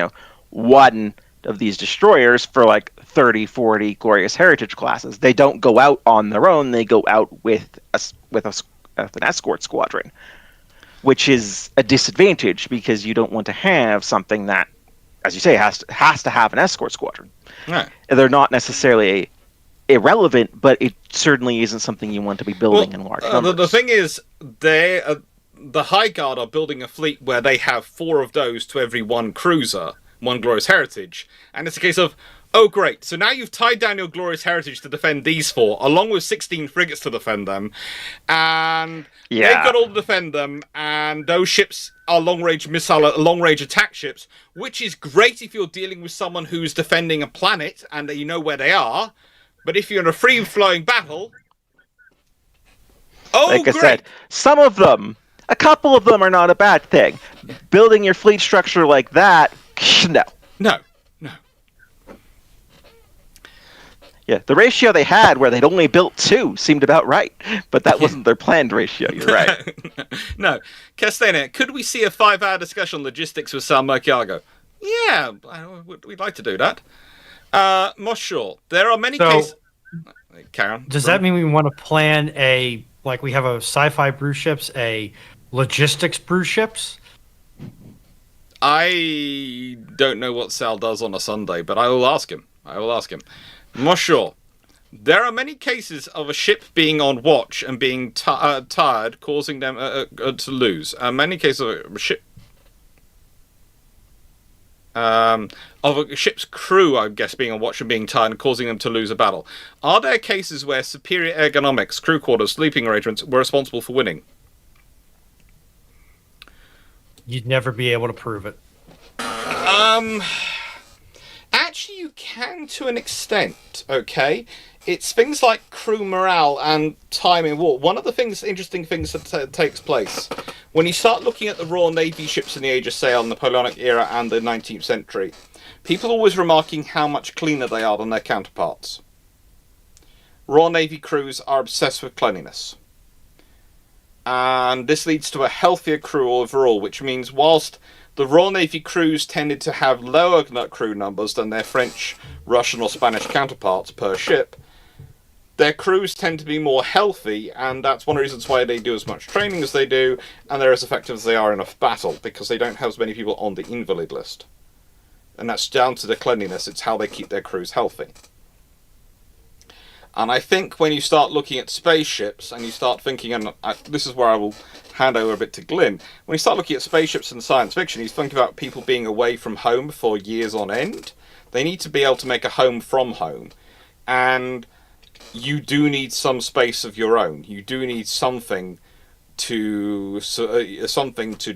S10: 1 of these destroyers for like 30, 40 Glorious Heritage classes. They don't go out on their own, they go out with an escort squadron, which is a disadvantage because you don't want to have something that, as you say, has to have an escort squadron.
S1: Right.
S10: They're not necessarily irrelevant, but it certainly isn't something you want to be building in large numbers.
S1: The thing is, the High Guard are building a fleet where they have 4 of those to every 1 cruiser, 1 Glorious Heritage, and it's a case of, oh great, so now you've tied down your Glorious Heritage to defend these 4, along with 16 frigates to defend them, and they've got all to defend them, and those ships are long-range attack ships, which is great if you're dealing with someone who's defending a planet, and you know where they are, but if you're in a free-flowing battle...
S10: Like I said, a couple of them are not a bad thing. Building your fleet structure like that, no. Yeah, the ratio they had where they'd only built 2 seemed about right, but that wasn't their planned ratio, you're right.
S1: No. Castanet, could we see a 5-hour discussion on logistics with Sal Merciago? Yeah, we'd like to do that. Moshaw, there are many cases... Karen?
S3: Does that mean we want to plan we have a sci-fi Bruships, a logistics Bruships?
S1: I don't know what Sal does on a Sunday, but I will ask him. Moshaw, there are many cases of a ship being on watch and being tired, causing them to lose. Many cases of a ship... of a ship's crew, I guess, being on watch and being tired and causing them to lose a battle. Are there cases where superior ergonomics, crew quarters, sleeping arrangements were responsible for winning?
S3: You'd never be able to prove it.
S1: Actually, you can to an extent, okay? it's things like crew morale and time in war. One of the interesting things that takes place when you start looking at the Royal Navy ships in the Age of Sail, Napoleonic era, and the 19th century, people are always remarking how much cleaner they are than their counterparts. Royal Navy crews are obsessed with cleanliness. And this leads to a healthier crew overall, which means whilst the Royal Navy crews tended to have lower crew numbers than their French, Russian or Spanish counterparts per ship, their crews tend to be more healthy, and that's one of the reasons why they do as much training as they do, and they're as effective as they are in a battle, because they don't have as many people on the invalid list. And that's down to the cleanliness, it's how they keep their crews healthy. And I think when you start looking at spaceships, and you start thinking, and this is where I will hand over a bit to Glyn, when you start looking at spaceships in science fiction, you think about people being away from home for years on end. They need to be able to make a home from home. And you do need some space of your own. You do need something to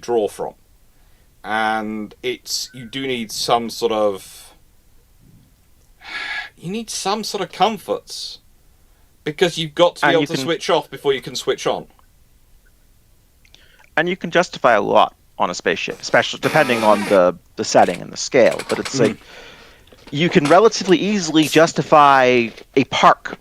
S1: draw from. And you do need some sort of comforts. Because you've got to be able to switch off before you can switch on.
S10: And you can justify a lot on a spaceship, especially depending on the setting and the scale. But it's like you can relatively easily justify a park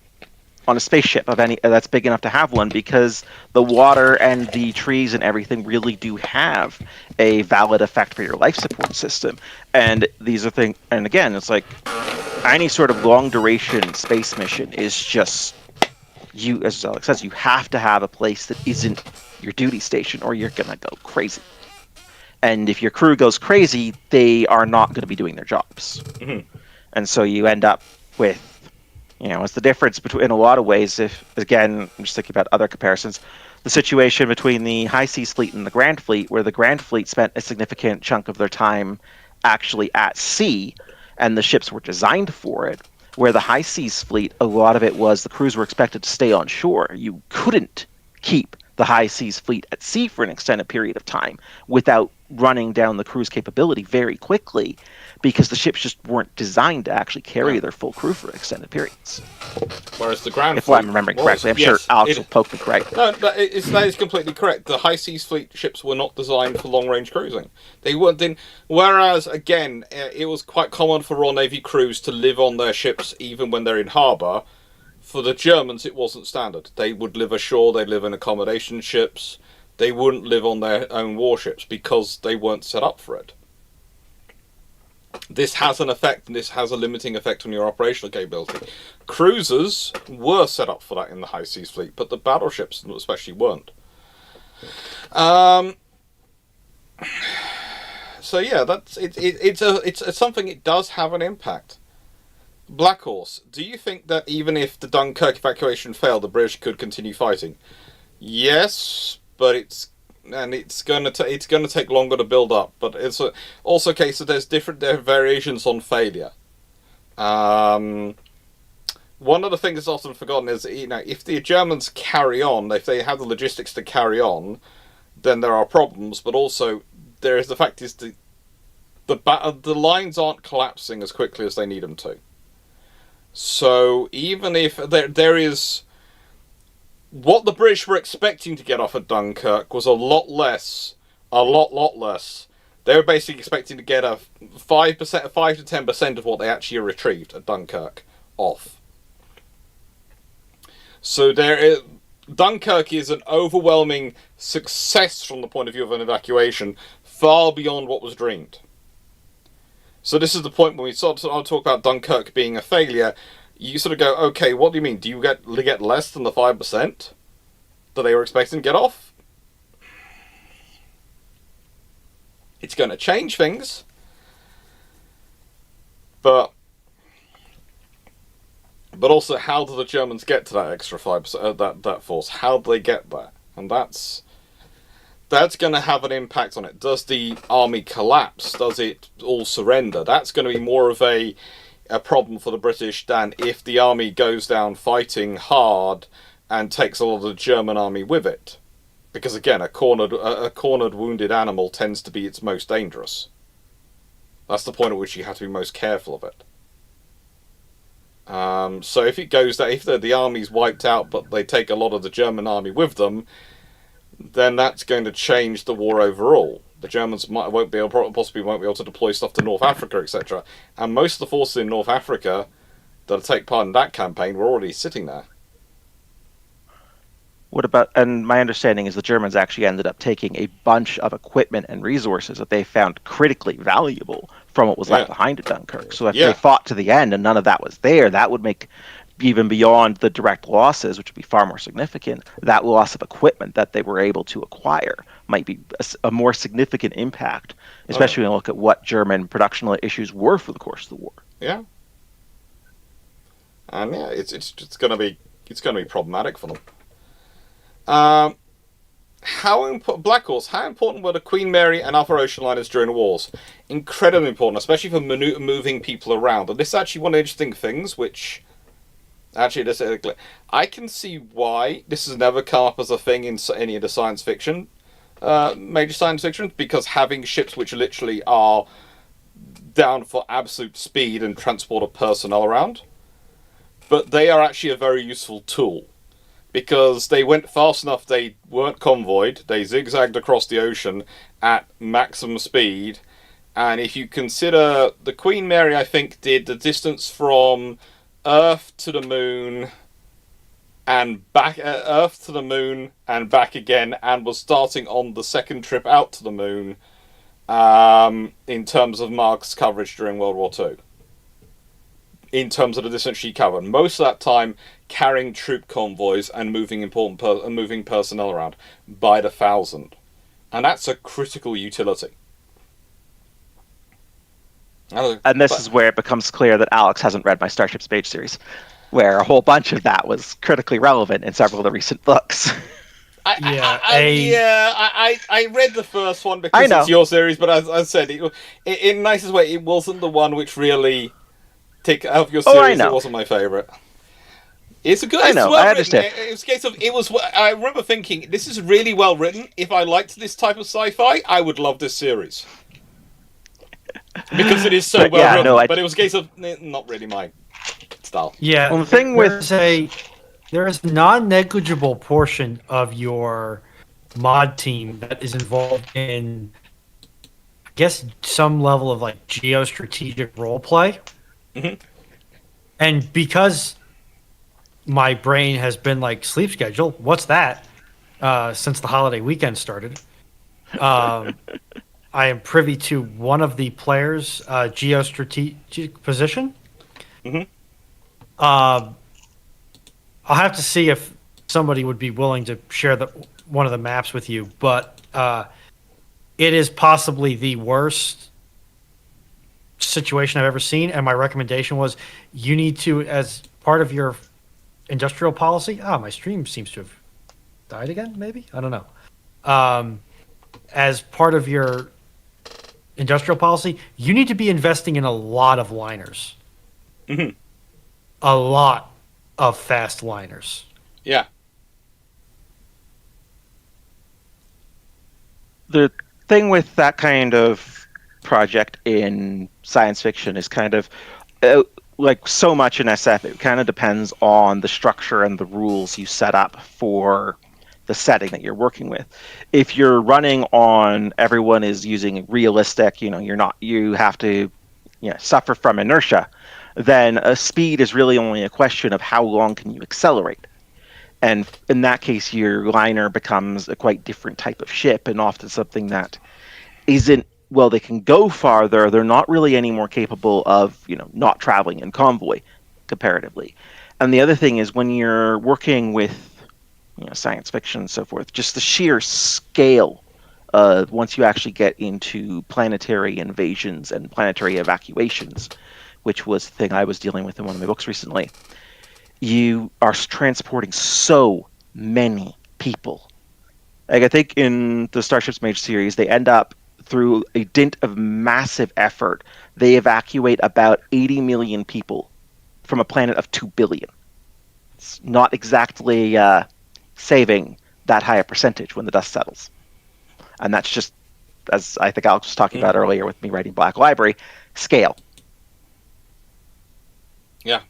S10: on a spaceship of any that's big enough to have one, because the water and the trees and everything really do have a valid effect for your life support system. And these are things. And again, it's like any sort of long duration space mission is just. You, as Alex says, you have to have a place that isn't your duty station, or you're gonna go crazy. And if your crew goes crazy, they are not going to be doing their jobs.
S1: Mm-hmm.
S10: And so you end up with, it's the difference between, in a lot of ways, if, again, I'm just thinking about other comparisons, the situation between the High Seas Fleet and the Grand Fleet, where the Grand Fleet spent a significant chunk of their time actually at sea, and the ships were designed for it. Where the High Seas Fleet, a lot of it was the crews were expected to stay on shore. You couldn't keep the High Seas Fleet at sea for an extended period of time without running down the crew's capability very quickly, because the ships just weren't designed to actually carry their full crew for extended periods.
S1: Whereas the Grand
S10: If
S1: Fleet
S10: I'm remembering correctly, I'm sure Alex will poke me correctly.
S1: No, that is completely correct. The High Seas Fleet ships were not designed for long-range cruising. They weren't. Whereas, again, it was quite common for Royal Navy crews to live on their ships even when they're in harbour. For the Germans, it wasn't standard. They would live ashore, they'd live in accommodation ships. They wouldn't live on their own warships because they weren't set up for it. This has an effect, and this has a limiting effect on your operational capability. Cruisers were set up for that in the High Seas Fleet, but the battleships especially weren't. So yeah, it's something. It does have an impact. Black Horse, do you think that even if the Dunkirk evacuation failed, the British could continue fighting? Yes, but it's going to take longer to build up. But it's also a case that there's different variations on failure. One of the things that's often forgotten is, if the Germans carry on, if they have the logistics to carry on, then there are problems. But also, the fact is the lines aren't collapsing as quickly as they need them to. So even if there is, what the British were expecting to get off at Dunkirk was a lot less. They were basically expecting to get a 5 to 10% of what they actually retrieved at Dunkirk off. So Dunkirk is an overwhelming success from the point of view of an evacuation, far beyond what was dreamed. So this is the point when we sort of talk about Dunkirk being a failure. You sort of go, okay, what do you mean? Do you get less than the 5% that they were expecting to get off? It's going to change things, but also, how do the Germans get to that extra 5%? That force? How do they get there? And that's going to have an impact on it. Does the army collapse? Does it all surrender? That's going to be more of a problem for the British than if the army goes down fighting hard and takes a lot of the German army with it. Because again, a cornered wounded animal tends to be its most dangerous. That's the point at which you have to be most careful of it. So if it goes that if the army's wiped out, but they take a lot of the German army with them, then that's going to change the war overall. The Germans won't be able to deploy stuff to North Africa, etc. And most of the forces in North Africa that'll take part in that campaign were already sitting there.
S10: What about, and my understanding is the Germans actually ended up taking a bunch of equipment and resources that they found critically valuable from what was left behind at Dunkirk. So if they fought to the end and none of that was there, that would make, even beyond the direct losses, which would be far more significant, that loss of equipment that they were able to acquire might be a more significant impact, especially when you look at what German production issues were for the course of the war.
S1: Yeah. And yeah, it's going to be problematic for them. Black Horse, how important were the Queen Mary and other ocean liners during the wars? Incredibly important, especially for moving people around. And this is actually one of the interesting things, which actually, I can see why this has never come up as a thing in any of the science fiction, major science fiction, because having ships which literally are down for absolute speed and transport of personnel around, but they are actually a very useful tool. Because they went fast enough, they weren't convoyed, they zigzagged across the ocean at maximum speed, and if you consider the Queen Mary, I think, did the distance from Earth to the Moon and back, Earth to the Moon and back again, and was starting on the second trip out to the Moon in terms of Mars coverage during World War II. In terms of the distance she covered, most of that time carrying troop convoys and moving moving personnel around by the thousand, and that's a critical utility.
S10: And this is where it becomes clear that Alex hasn't read my Starship Space series, where a whole bunch of that was critically relevant in several of the recent books.
S1: I read the first one because it's your series, but as I said, in the nicest way, it wasn't the one which really. Take out of your series, it wasn't my favourite. It's a good.
S10: I know. I understand.
S1: It was a case of it was. I remember thinking this is really well written. If I liked this type of sci-fi, I would love this series because it is so well written. But it was a case of not really my style.
S3: Yeah.
S10: Well, the thing
S3: there is a non-negligible portion of your mod team that is involved in, I guess, some level of like geostrategic role play.
S1: Mm-hmm.
S3: And because my brain has been like sleep schedule, what's that? Since the holiday weekend started, I am privy to one of the players' geostrategic position.
S1: Mm-hmm.
S3: I'll have to see if somebody would be willing to share one of the maps with you, but it is possibly the worst situation I've ever seen, and my recommendation was you need to, as part of your industrial policy. My stream seems to have died again. Maybe, I don't know. As part of your industrial policy, you need to be investing in a lot of liners.
S1: Mm-hmm.
S3: A lot of fast liners.
S1: Yeah.
S10: The thing with that kind of project in science fiction is kind of like so much in SF, it kind of depends on the structure and the rules you set up for the setting that you're working with. If you're running on everyone is using realistic, you have to suffer from inertia, then speed is really only a question of how long can you accelerate. And in that case, your liner becomes a quite different type of ship, and often something that isn't, well, they can go farther, they're not really any more capable of, not traveling in convoy comparatively. And the other thing is when you're working with, science fiction and so forth, just the sheer scale, once you actually get into planetary invasions and planetary evacuations, which was the thing I was dealing with in one of my books recently, you are transporting so many people. Like, I think in the Starship's Mage series, they end up, through a dint of massive effort, they evacuate about 80 million people from a planet of 2 billion. It's not exactly saving that high a percentage when the dust settles. And that's just, as I think Alex was talking about earlier with me writing Black Library, scale.
S1: Yeah.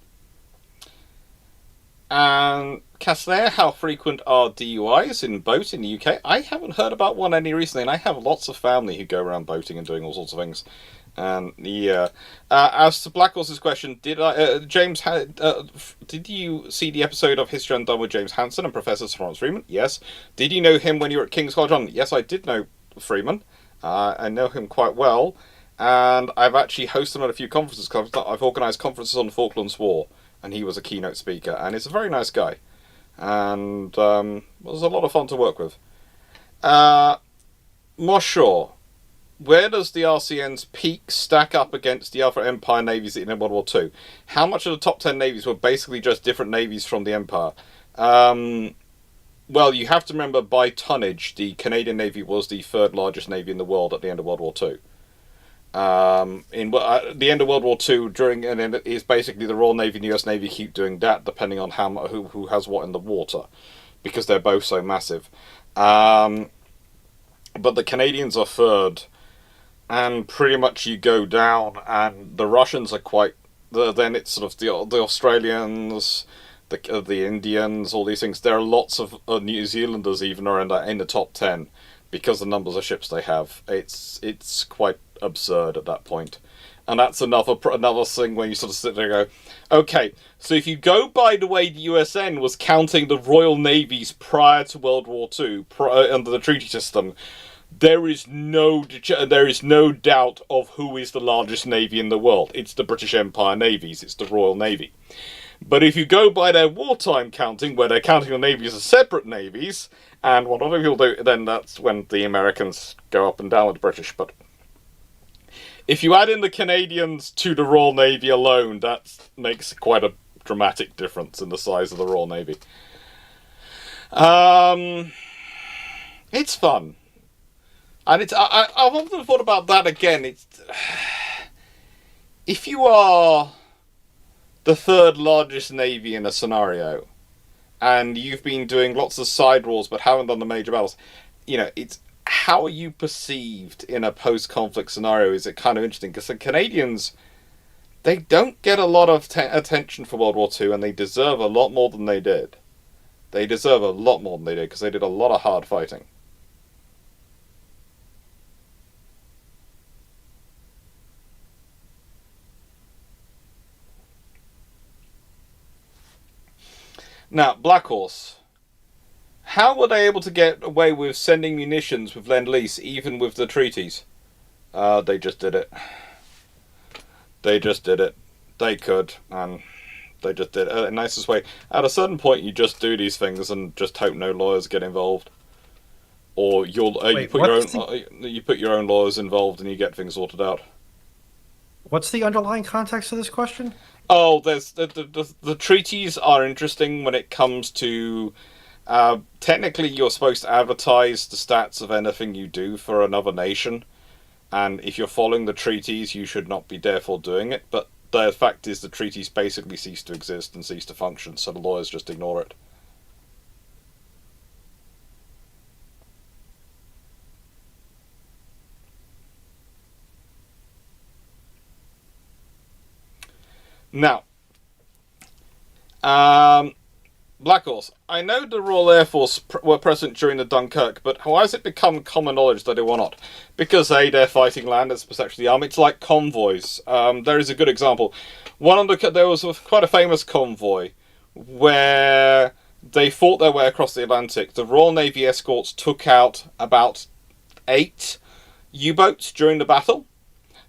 S1: And Caslair, how frequent are DUIs in boat in the UK? I haven't heard about one any recently, and I have lots of family who go around boating and doing all sorts of things. And yeah, as to Black Horse's question, did you see the episode of History Undone with James Hansen and Professor Sir Lawrence Freeman? Yes. Did you know him when you were at King's College London? Yes, I did know Freeman. I know him quite well, and I've actually hosted him at a few conferences. I've organised conferences on the Falklands War, and he was a keynote speaker, and he's a very nice guy, and was a lot of fun to work with. Moshaw. Where does the RCN's peak stack up against the other Empire navies in World War II? How much of the top 10 navies were basically just different navies from the Empire? Well, you have to remember, by tonnage, the Canadian Navy was the third largest navy in the world at the end of World War II. In the end of World War II, and then it is basically the Royal Navy and the US Navy keep doing that, depending on who has what in the water, because they're both so massive. But the Canadians are third. And pretty much you go down, and the Russians are quite. Then it's sort of the Australians, the Indians, all these things. There are lots of New Zealanders even are in the top 10 because the numbers of ships they have. It's quite absurd at that point, and that's another thing when you sort of sit there and go, okay, so if you go by the way the USN was counting the Royal Navies prior to World War II, under the treaty system. There is no doubt of who is the largest navy in the world. It's the British Empire navies. It's the Royal Navy. But if you go by their wartime counting, where they're counting the navies as separate navies, and what other people do, then that's when the Americans go up and down with the British. But if you add in the Canadians to the Royal Navy alone, that makes quite a dramatic difference in the size of the Royal Navy. It's fun. And I've often thought about that again. If you are the third largest navy in a scenario, and you've been doing lots of side wars but haven't done the major battles, it's how are you perceived in a post-conflict scenario is it kind of interesting, because the Canadians, they don't get a lot of attention for World War II, and they deserve a lot more than they did. They deserve a lot more than they did, because they did a lot of hard fighting. Now, Black Horse. How were they able to get away with sending munitions with Lend-Lease, even with the treaties? They just did it. They just did it. They could, and they just did it. The nicest way. At a certain point, you just do these things and just hope no lawyers get involved. Or you put your own lawyers involved and you get things sorted out.
S3: What's the underlying context of this question?
S1: Oh, there's the treaties are interesting when it comes to technically you're supposed to advertise the stats of anything you do for another nation, and if you're following the treaties you should not be therefore doing it, but the fact is the treaties basically cease to exist and cease to function, so the lawyers just ignore it. Now, Black Horse. I know the Royal Air Force were present during the Dunkirk, but why has it become common knowledge that they were not? Because A, they're fighting land, it's perception of the army. It's like convoys. There is a good example. There was quite a famous convoy where they fought their way across the Atlantic. The Royal Navy escorts took out about 8 U-boats during the battle,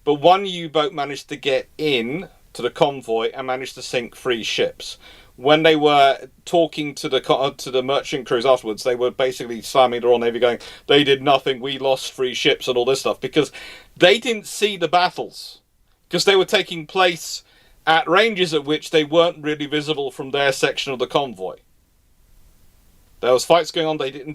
S1: but one U-boat managed to get in to the convoy and managed to sink 3 ships. When they were talking to the merchant crews afterwards, they were basically slamming the Royal Navy, going, "They did nothing. We lost 3 ships," and all this stuff, because they didn't see the battles, because they were taking place at ranges at which they weren't really visible from their section of the convoy. There was fights going on. And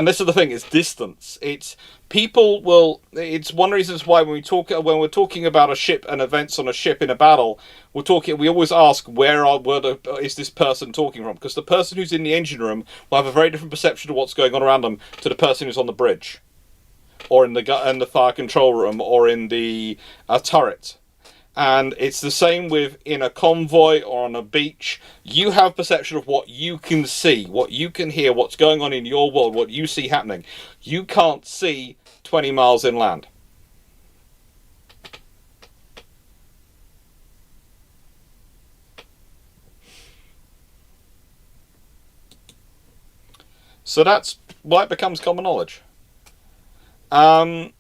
S1: this is the thing: it's distance. It's one reason why when we're talking about a ship and events on a ship in a battle, we always ask is this person talking from? Because the person who's in the engine room will have a very different perception of what's going on around them to the person who's on the bridge, or in the fire control room, or in the turret. And it's the same with in a convoy or on a beach. You have perception of what you can see, what you can hear, what's going on in your world, what you see happening. You can't see 20 miles inland. So that's why it becomes common knowledge. I'm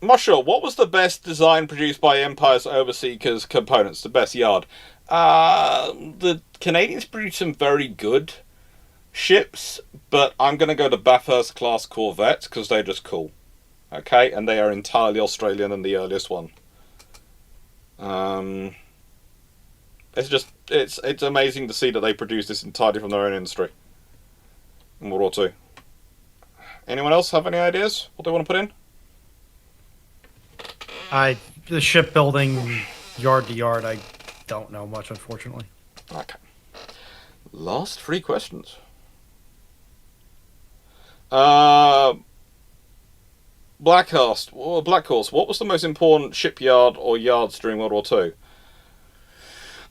S1: not sure. What was the best design produced by Empire's Overseekers components? The best yard? The Canadians produced some very good ships, but I'm going to go to Bathurst class corvettes because they're just cool. Okay, and they are entirely Australian and the earliest one. It's amazing to see that they produce this entirely from their own industry in World War Two. Anyone else have any ideas what they want to put in?
S3: The shipbuilding yard to yard, I don't know much, unfortunately.
S1: Okay. Last 3 questions. Black Horse. What was the most important shipyard or yards during World War Two?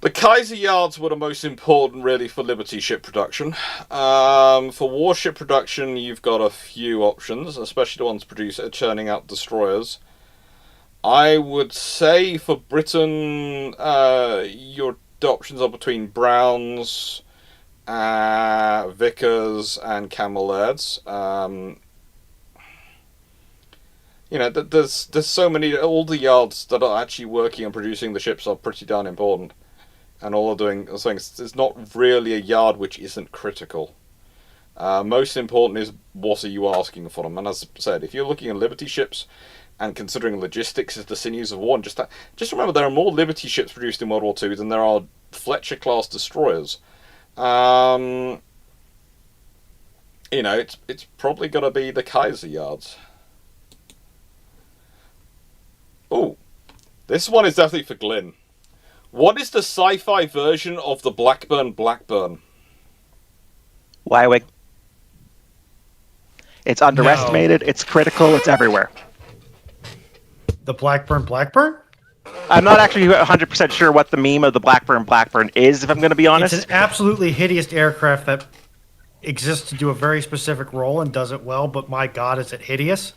S1: The Kaiser yards were the most important, really, for Liberty ship production. For warship production, you've got a few options, especially the ones churning out destroyers. I would say for Britain, your options are between Browns, Vickers, and Camel Laird's. There's so many. All the yards that are actually working and producing the ships are pretty darn important, and all are doing things. There's not really a yard which isn't critical. Most important is what are you asking for them, and as I said, if you're looking at Liberty ships. And considering logistics is the sinews of war, just remember there are more Liberty ships produced in World War II than there are Fletcher-class destroyers. It's probably got to be the Kaiser yards. Oh, this one is definitely for Glyn. What is the sci-fi version of the Blackburn?
S10: Y-Wing. It's underestimated, it's critical, it's everywhere.
S3: The Blackburn?
S10: I'm not actually 100% sure what the meme of the Blackburn is, if I'm going to be honest.
S3: It's an absolutely hideous aircraft that exists to do a very specific role and does it well, but my god, is it hideous?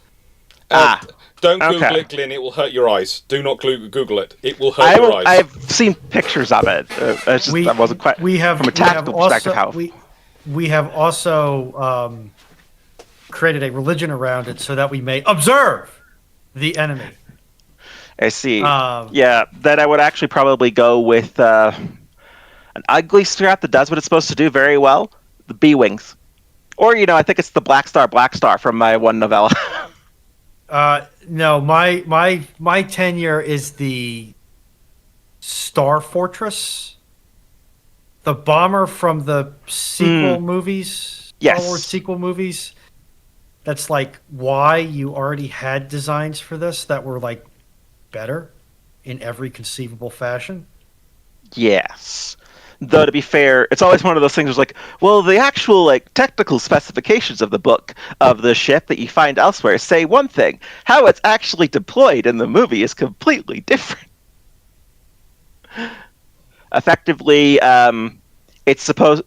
S1: Don't Google it, Glyn. It will hurt your eyes. Do not Google it. It will hurt your eyes.
S10: I've seen pictures of it. That wasn't quite from a tactical perspective.
S3: We have also created a religion around it so that we may observe the enemy.
S10: I see. Then I would actually probably go with an ugly strat that does what it's supposed to do very well, the B-Wings. Or, I think it's the Black Star from my one novella.
S3: No, my tenure is the Star Fortress, the bomber from the sequel movies.
S10: Yes.
S3: Star Wars sequel movies. That's like why you already had designs for this that were like better in every conceivable fashion.
S10: Yes. Though to be fair, it's always one of those things where it's like, well, the actual technical specifications of the book of the ship that you find elsewhere say one thing. How it's actually deployed in the movie is completely different. Effectively, it's supposed,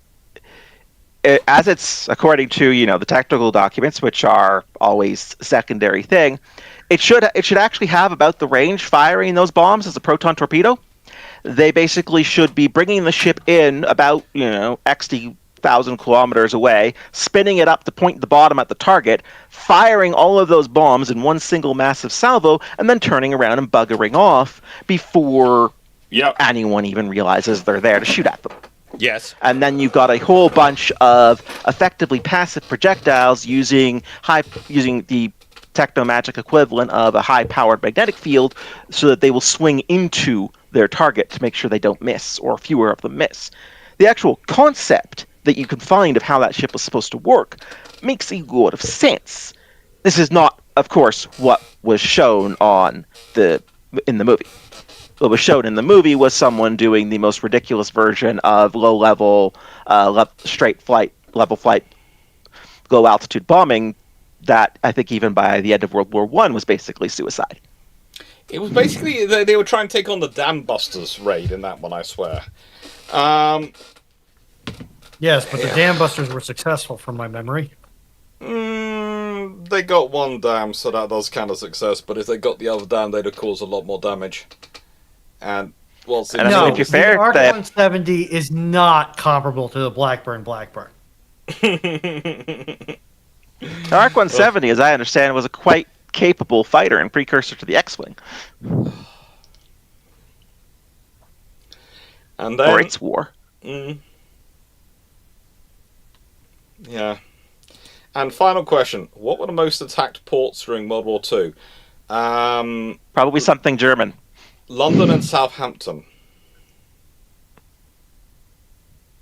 S10: as it's according to the technical documents, which are always a secondary thing, it should actually have about the range firing those bombs as a proton torpedo. They basically should be bringing the ship in about, XD 1,000 kilometers away, spinning it up to point the bottom at the target, firing all of those bombs in one single massive salvo, and then turning around and buggering off before anyone even realizes they're there to shoot at them.
S1: Yes.
S10: And then you've got a whole bunch of effectively passive projectiles using the technomagic equivalent of a high-powered magnetic field so that they will swing into their target to make sure they don't miss, or fewer of them miss. The actual concept that you can find of how that ship was supposed to work makes a lot of sense. This is not, of course, what was shown in the movie. What was shown in the movie was someone doing the most ridiculous version of low-level, straight flight, level flight, low-altitude bombing that I think even by the end of World War I was basically suicide.
S1: It was basically they were trying to take on the Dam Busters raid in that one, I swear.
S3: Yes, but the Dam Busters were successful from my memory.
S1: They got one dam, so that does count as success. But if they got the other dam, they'd have caused a lot more damage. And well,
S10: And I mean,
S3: no,
S10: to be fair,
S3: the Arc
S10: they-
S3: 170 is not comparable to the Blackburn.
S10: The Arc 170, as I understand, was a quite capable fighter and precursor to the X-Wing.
S1: And then
S10: Or its war.
S1: Yeah. And final question: what were the most attacked ports during World War II?
S10: Probably something German.
S1: London and Southampton.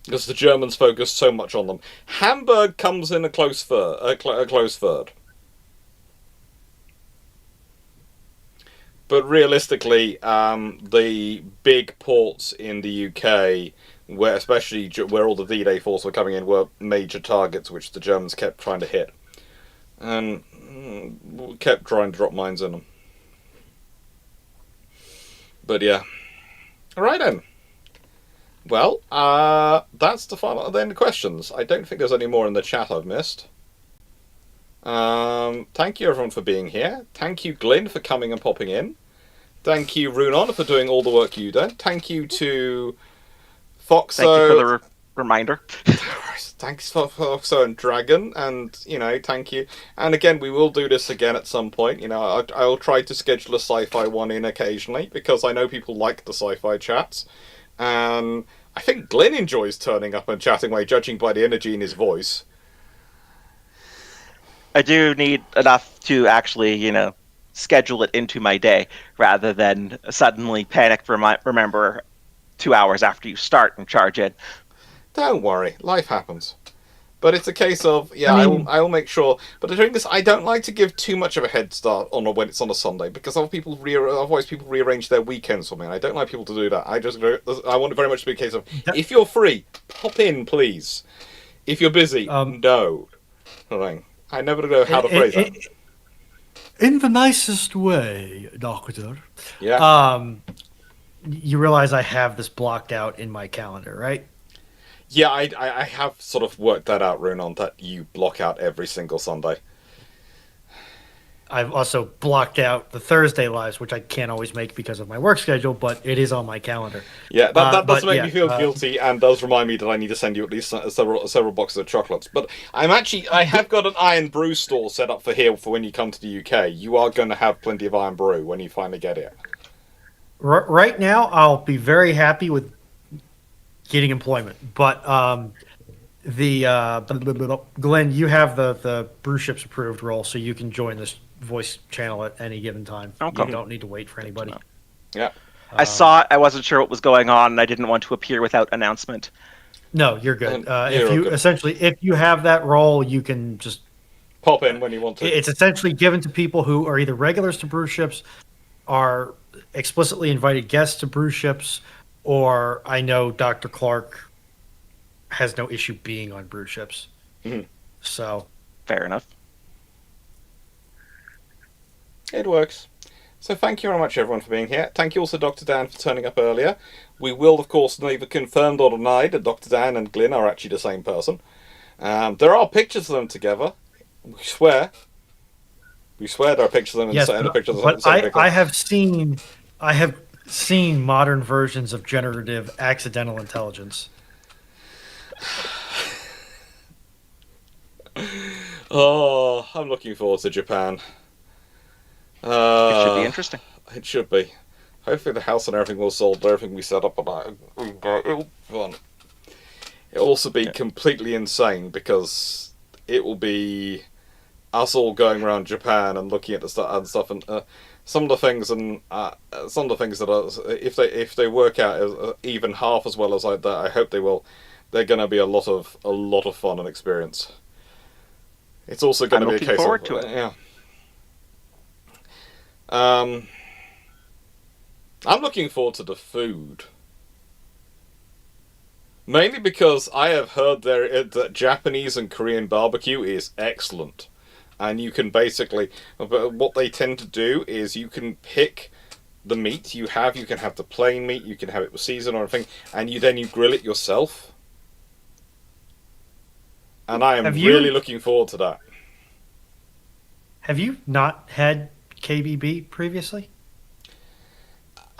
S1: Because the Germans focused so much on them. Hamburg comes in a close third. But realistically, the big ports in the UK, where all the D-Day force were coming in, were major targets which the Germans kept trying to hit. And kept trying to drop mines in them. But yeah. Alright then. Well, that's the final then questions. I don't think there's any more in the chat I've missed. Thank you everyone for being here. Thank you Glyn for coming and popping in. Thank you Runon for doing all the work you done. Thank you to Foxo.
S10: Thank you for the reminder.
S1: Thanks for Foxo and Dragon, and thank you. And again, we will do this again at some point. I'll try to schedule a sci-fi one in occasionally because I know people like the sci-fi chats. And I think Glyn enjoys turning up and chatting away, judging by the energy in his voice.
S10: I do need enough to actually, schedule it into my day, rather than suddenly panic remember 2 hours after you start and charge in.
S1: Don't worry, life happens. But it's a case of, I will make sure. But during this, I don't like to give too much of a head start on when it's on a Sunday, because otherwise people rearrange their weekends for me, and I don't like people to do that. I want it very much to be a case of, if you're free, pop in, please. If you're busy, no. I never know how to phrase that.
S3: In the nicest way, Doctor.
S1: Yeah.
S3: You realize I have this blocked out in my calendar, right?
S1: Yeah, I have sort of worked that out, Runon, that you block out every single Sunday.
S3: I've also blocked out the Thursday lives, which I can't always make because of my work schedule, but it is on my calendar.
S1: Yeah, that does make me feel guilty, and does remind me that I need to send you at least several boxes of chocolates. But I have got an Iron Brew store set up for when you come to the UK. You are going to have plenty of Iron Brew when you finally get it.
S3: Right now, I'll be very happy with getting employment, but Glenn, you have the Bruships approved role, so you can join this voice channel at any given time.
S10: Okay.
S3: You don't need to wait for anybody.
S1: Yeah.
S10: I saw it. I wasn't sure what was going on, and I didn't want to appear without announcement.
S3: No, you're good. If you have that role, you can just
S1: pop in when you want to.
S3: It's essentially given to people who are either regulars to Bruships, are explicitly invited guests to Bruships, or I know Dr. Clarke has no issue being on Bruships.
S1: Mm-hmm.
S3: So
S10: fair enough.
S1: It works. So thank you very much, everyone, for being here. Thank you also, Dr. Dan, for turning up earlier. We will, of course, neither confirmed or denied that Dr. Dan and Glyn are actually the same person. There are pictures of them together. We swear. We swear there are pictures of them and the pictures of them.
S3: But I have seen modern versions of generative accidental intelligence.
S1: Oh, I'm looking forward to Japan.
S10: It should be interesting.
S1: It should be. Hopefully the house and everything will solve everything we set up, and it'll be fun. It'll also be completely insane because it will be us all going around Japan and looking at the stuff and some of the things that are, if they work out even half as well as I hope they will, they're going to be a lot of fun and experience. It's also going to be a case
S10: forward
S1: of
S10: to it.
S1: Yeah. I'm looking forward to the food. Mainly because I have heard that Japanese and Korean barbecue is excellent. And you can basically... What they tend to do is you can pick the meat you can have the plain meat, you can have it with season or anything, and you grill it yourself. And I am really looking forward to that.
S3: Have you not had KBB previously?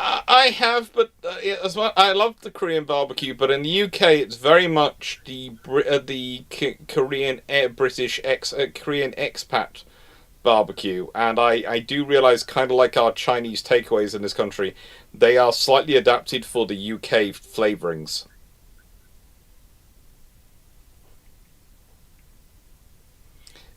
S1: I have, but as well, I love the Korean barbecue, but in the UK it's very much the Korean British Korean expat barbecue, and I do realise, kind of like our Chinese takeaways in this country, they are slightly adapted for the UK flavourings.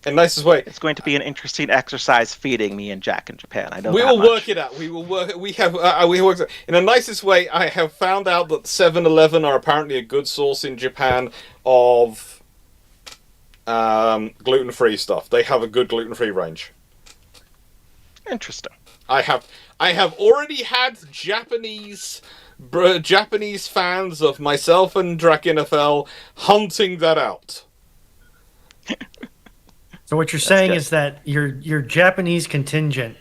S1: In nicest way.
S10: It's going to be an interesting exercise feeding me and Jack in Japan. I know
S1: we
S10: that
S1: will
S10: much.
S1: work it out. We will work. We have. We work in the nicest way. I have found out that 7-Eleven are apparently a good source in Japan of gluten-free stuff. They have a good gluten-free range.
S10: Interesting.
S1: I have already had Japanese fans of myself and Drakenafel hunting that out.
S3: So what you're saying is that your Japanese contingent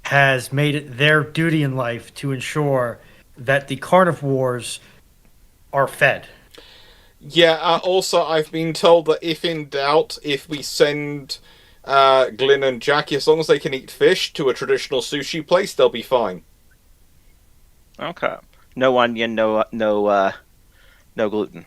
S3: has made it their duty in life to ensure that the carnivores are fed.
S1: Yeah, also I've been told that if in doubt, if we send Glyn and Jackie, as long as they can eat fish, to a traditional sushi place, they'll be fine.
S10: Okay. No onion, no gluten.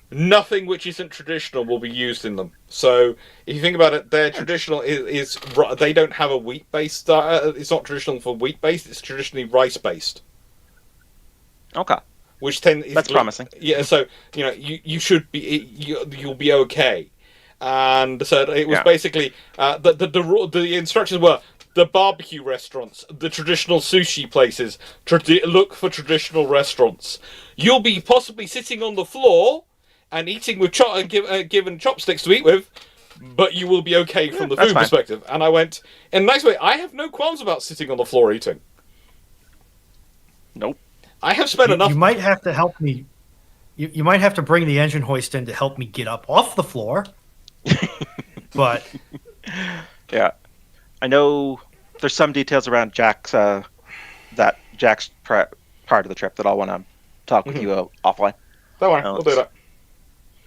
S1: Nothing which isn't traditional will be used in them. So if you think about it, their traditional is they don't have a wheat-based. It's not traditional for wheat-based. It's traditionally rice-based.
S10: Okay.
S1: Which
S10: that's promising.
S1: Yeah. So you should be you'll be okay. And so it was basically the instructions were the barbecue restaurants, the traditional sushi places. Look for traditional restaurants. You'll be possibly sitting on the floor and eating with given chopsticks to eat with, but you will be okay from the food perspective. And I went, in a nice way, I have no qualms about sitting on the floor eating.
S10: Nope.
S1: I have spent enough...
S3: You might have to help me... You might have to bring the engine hoist in to help me get up off the floor. But...
S10: Yeah. I know there's some details around Jack's part of the trip that I'll want to talk with you offline.
S1: Don't worry, we'll do that.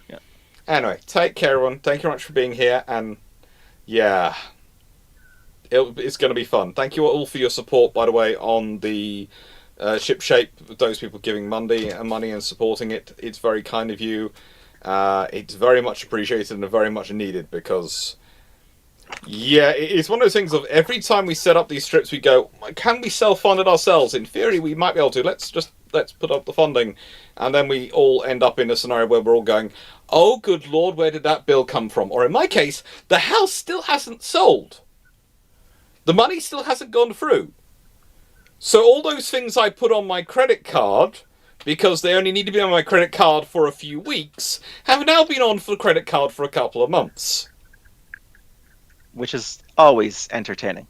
S10: Yeah.
S1: Anyway, take care, everyone. Thank you very much for being here, and yeah, it's going to be fun. Thank you all for your support, by the way, on the ship shape. Those people giving money and supporting it. It's very kind of you. It's very much appreciated and very much needed, because yeah, it's one of those things of every time we set up these strips, we go, can we self-fund it ourselves? In theory, we might be able to. Let's put up the funding. And then we all end up in a scenario where we're all going, oh, good Lord, where did that bill come from? Or in my case, the house still hasn't sold. The money still hasn't gone through. So all those things I put on my credit card, because they only need to be on my credit card for a few weeks, have now been on for the credit card for a couple of months.
S10: Which is always entertaining.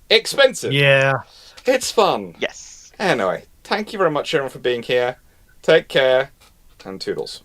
S1: Expensive.
S3: Yeah.
S1: It's fun.
S10: Yes.
S1: Anyway, thank you very much, everyone, for being here. Take care, and toodles.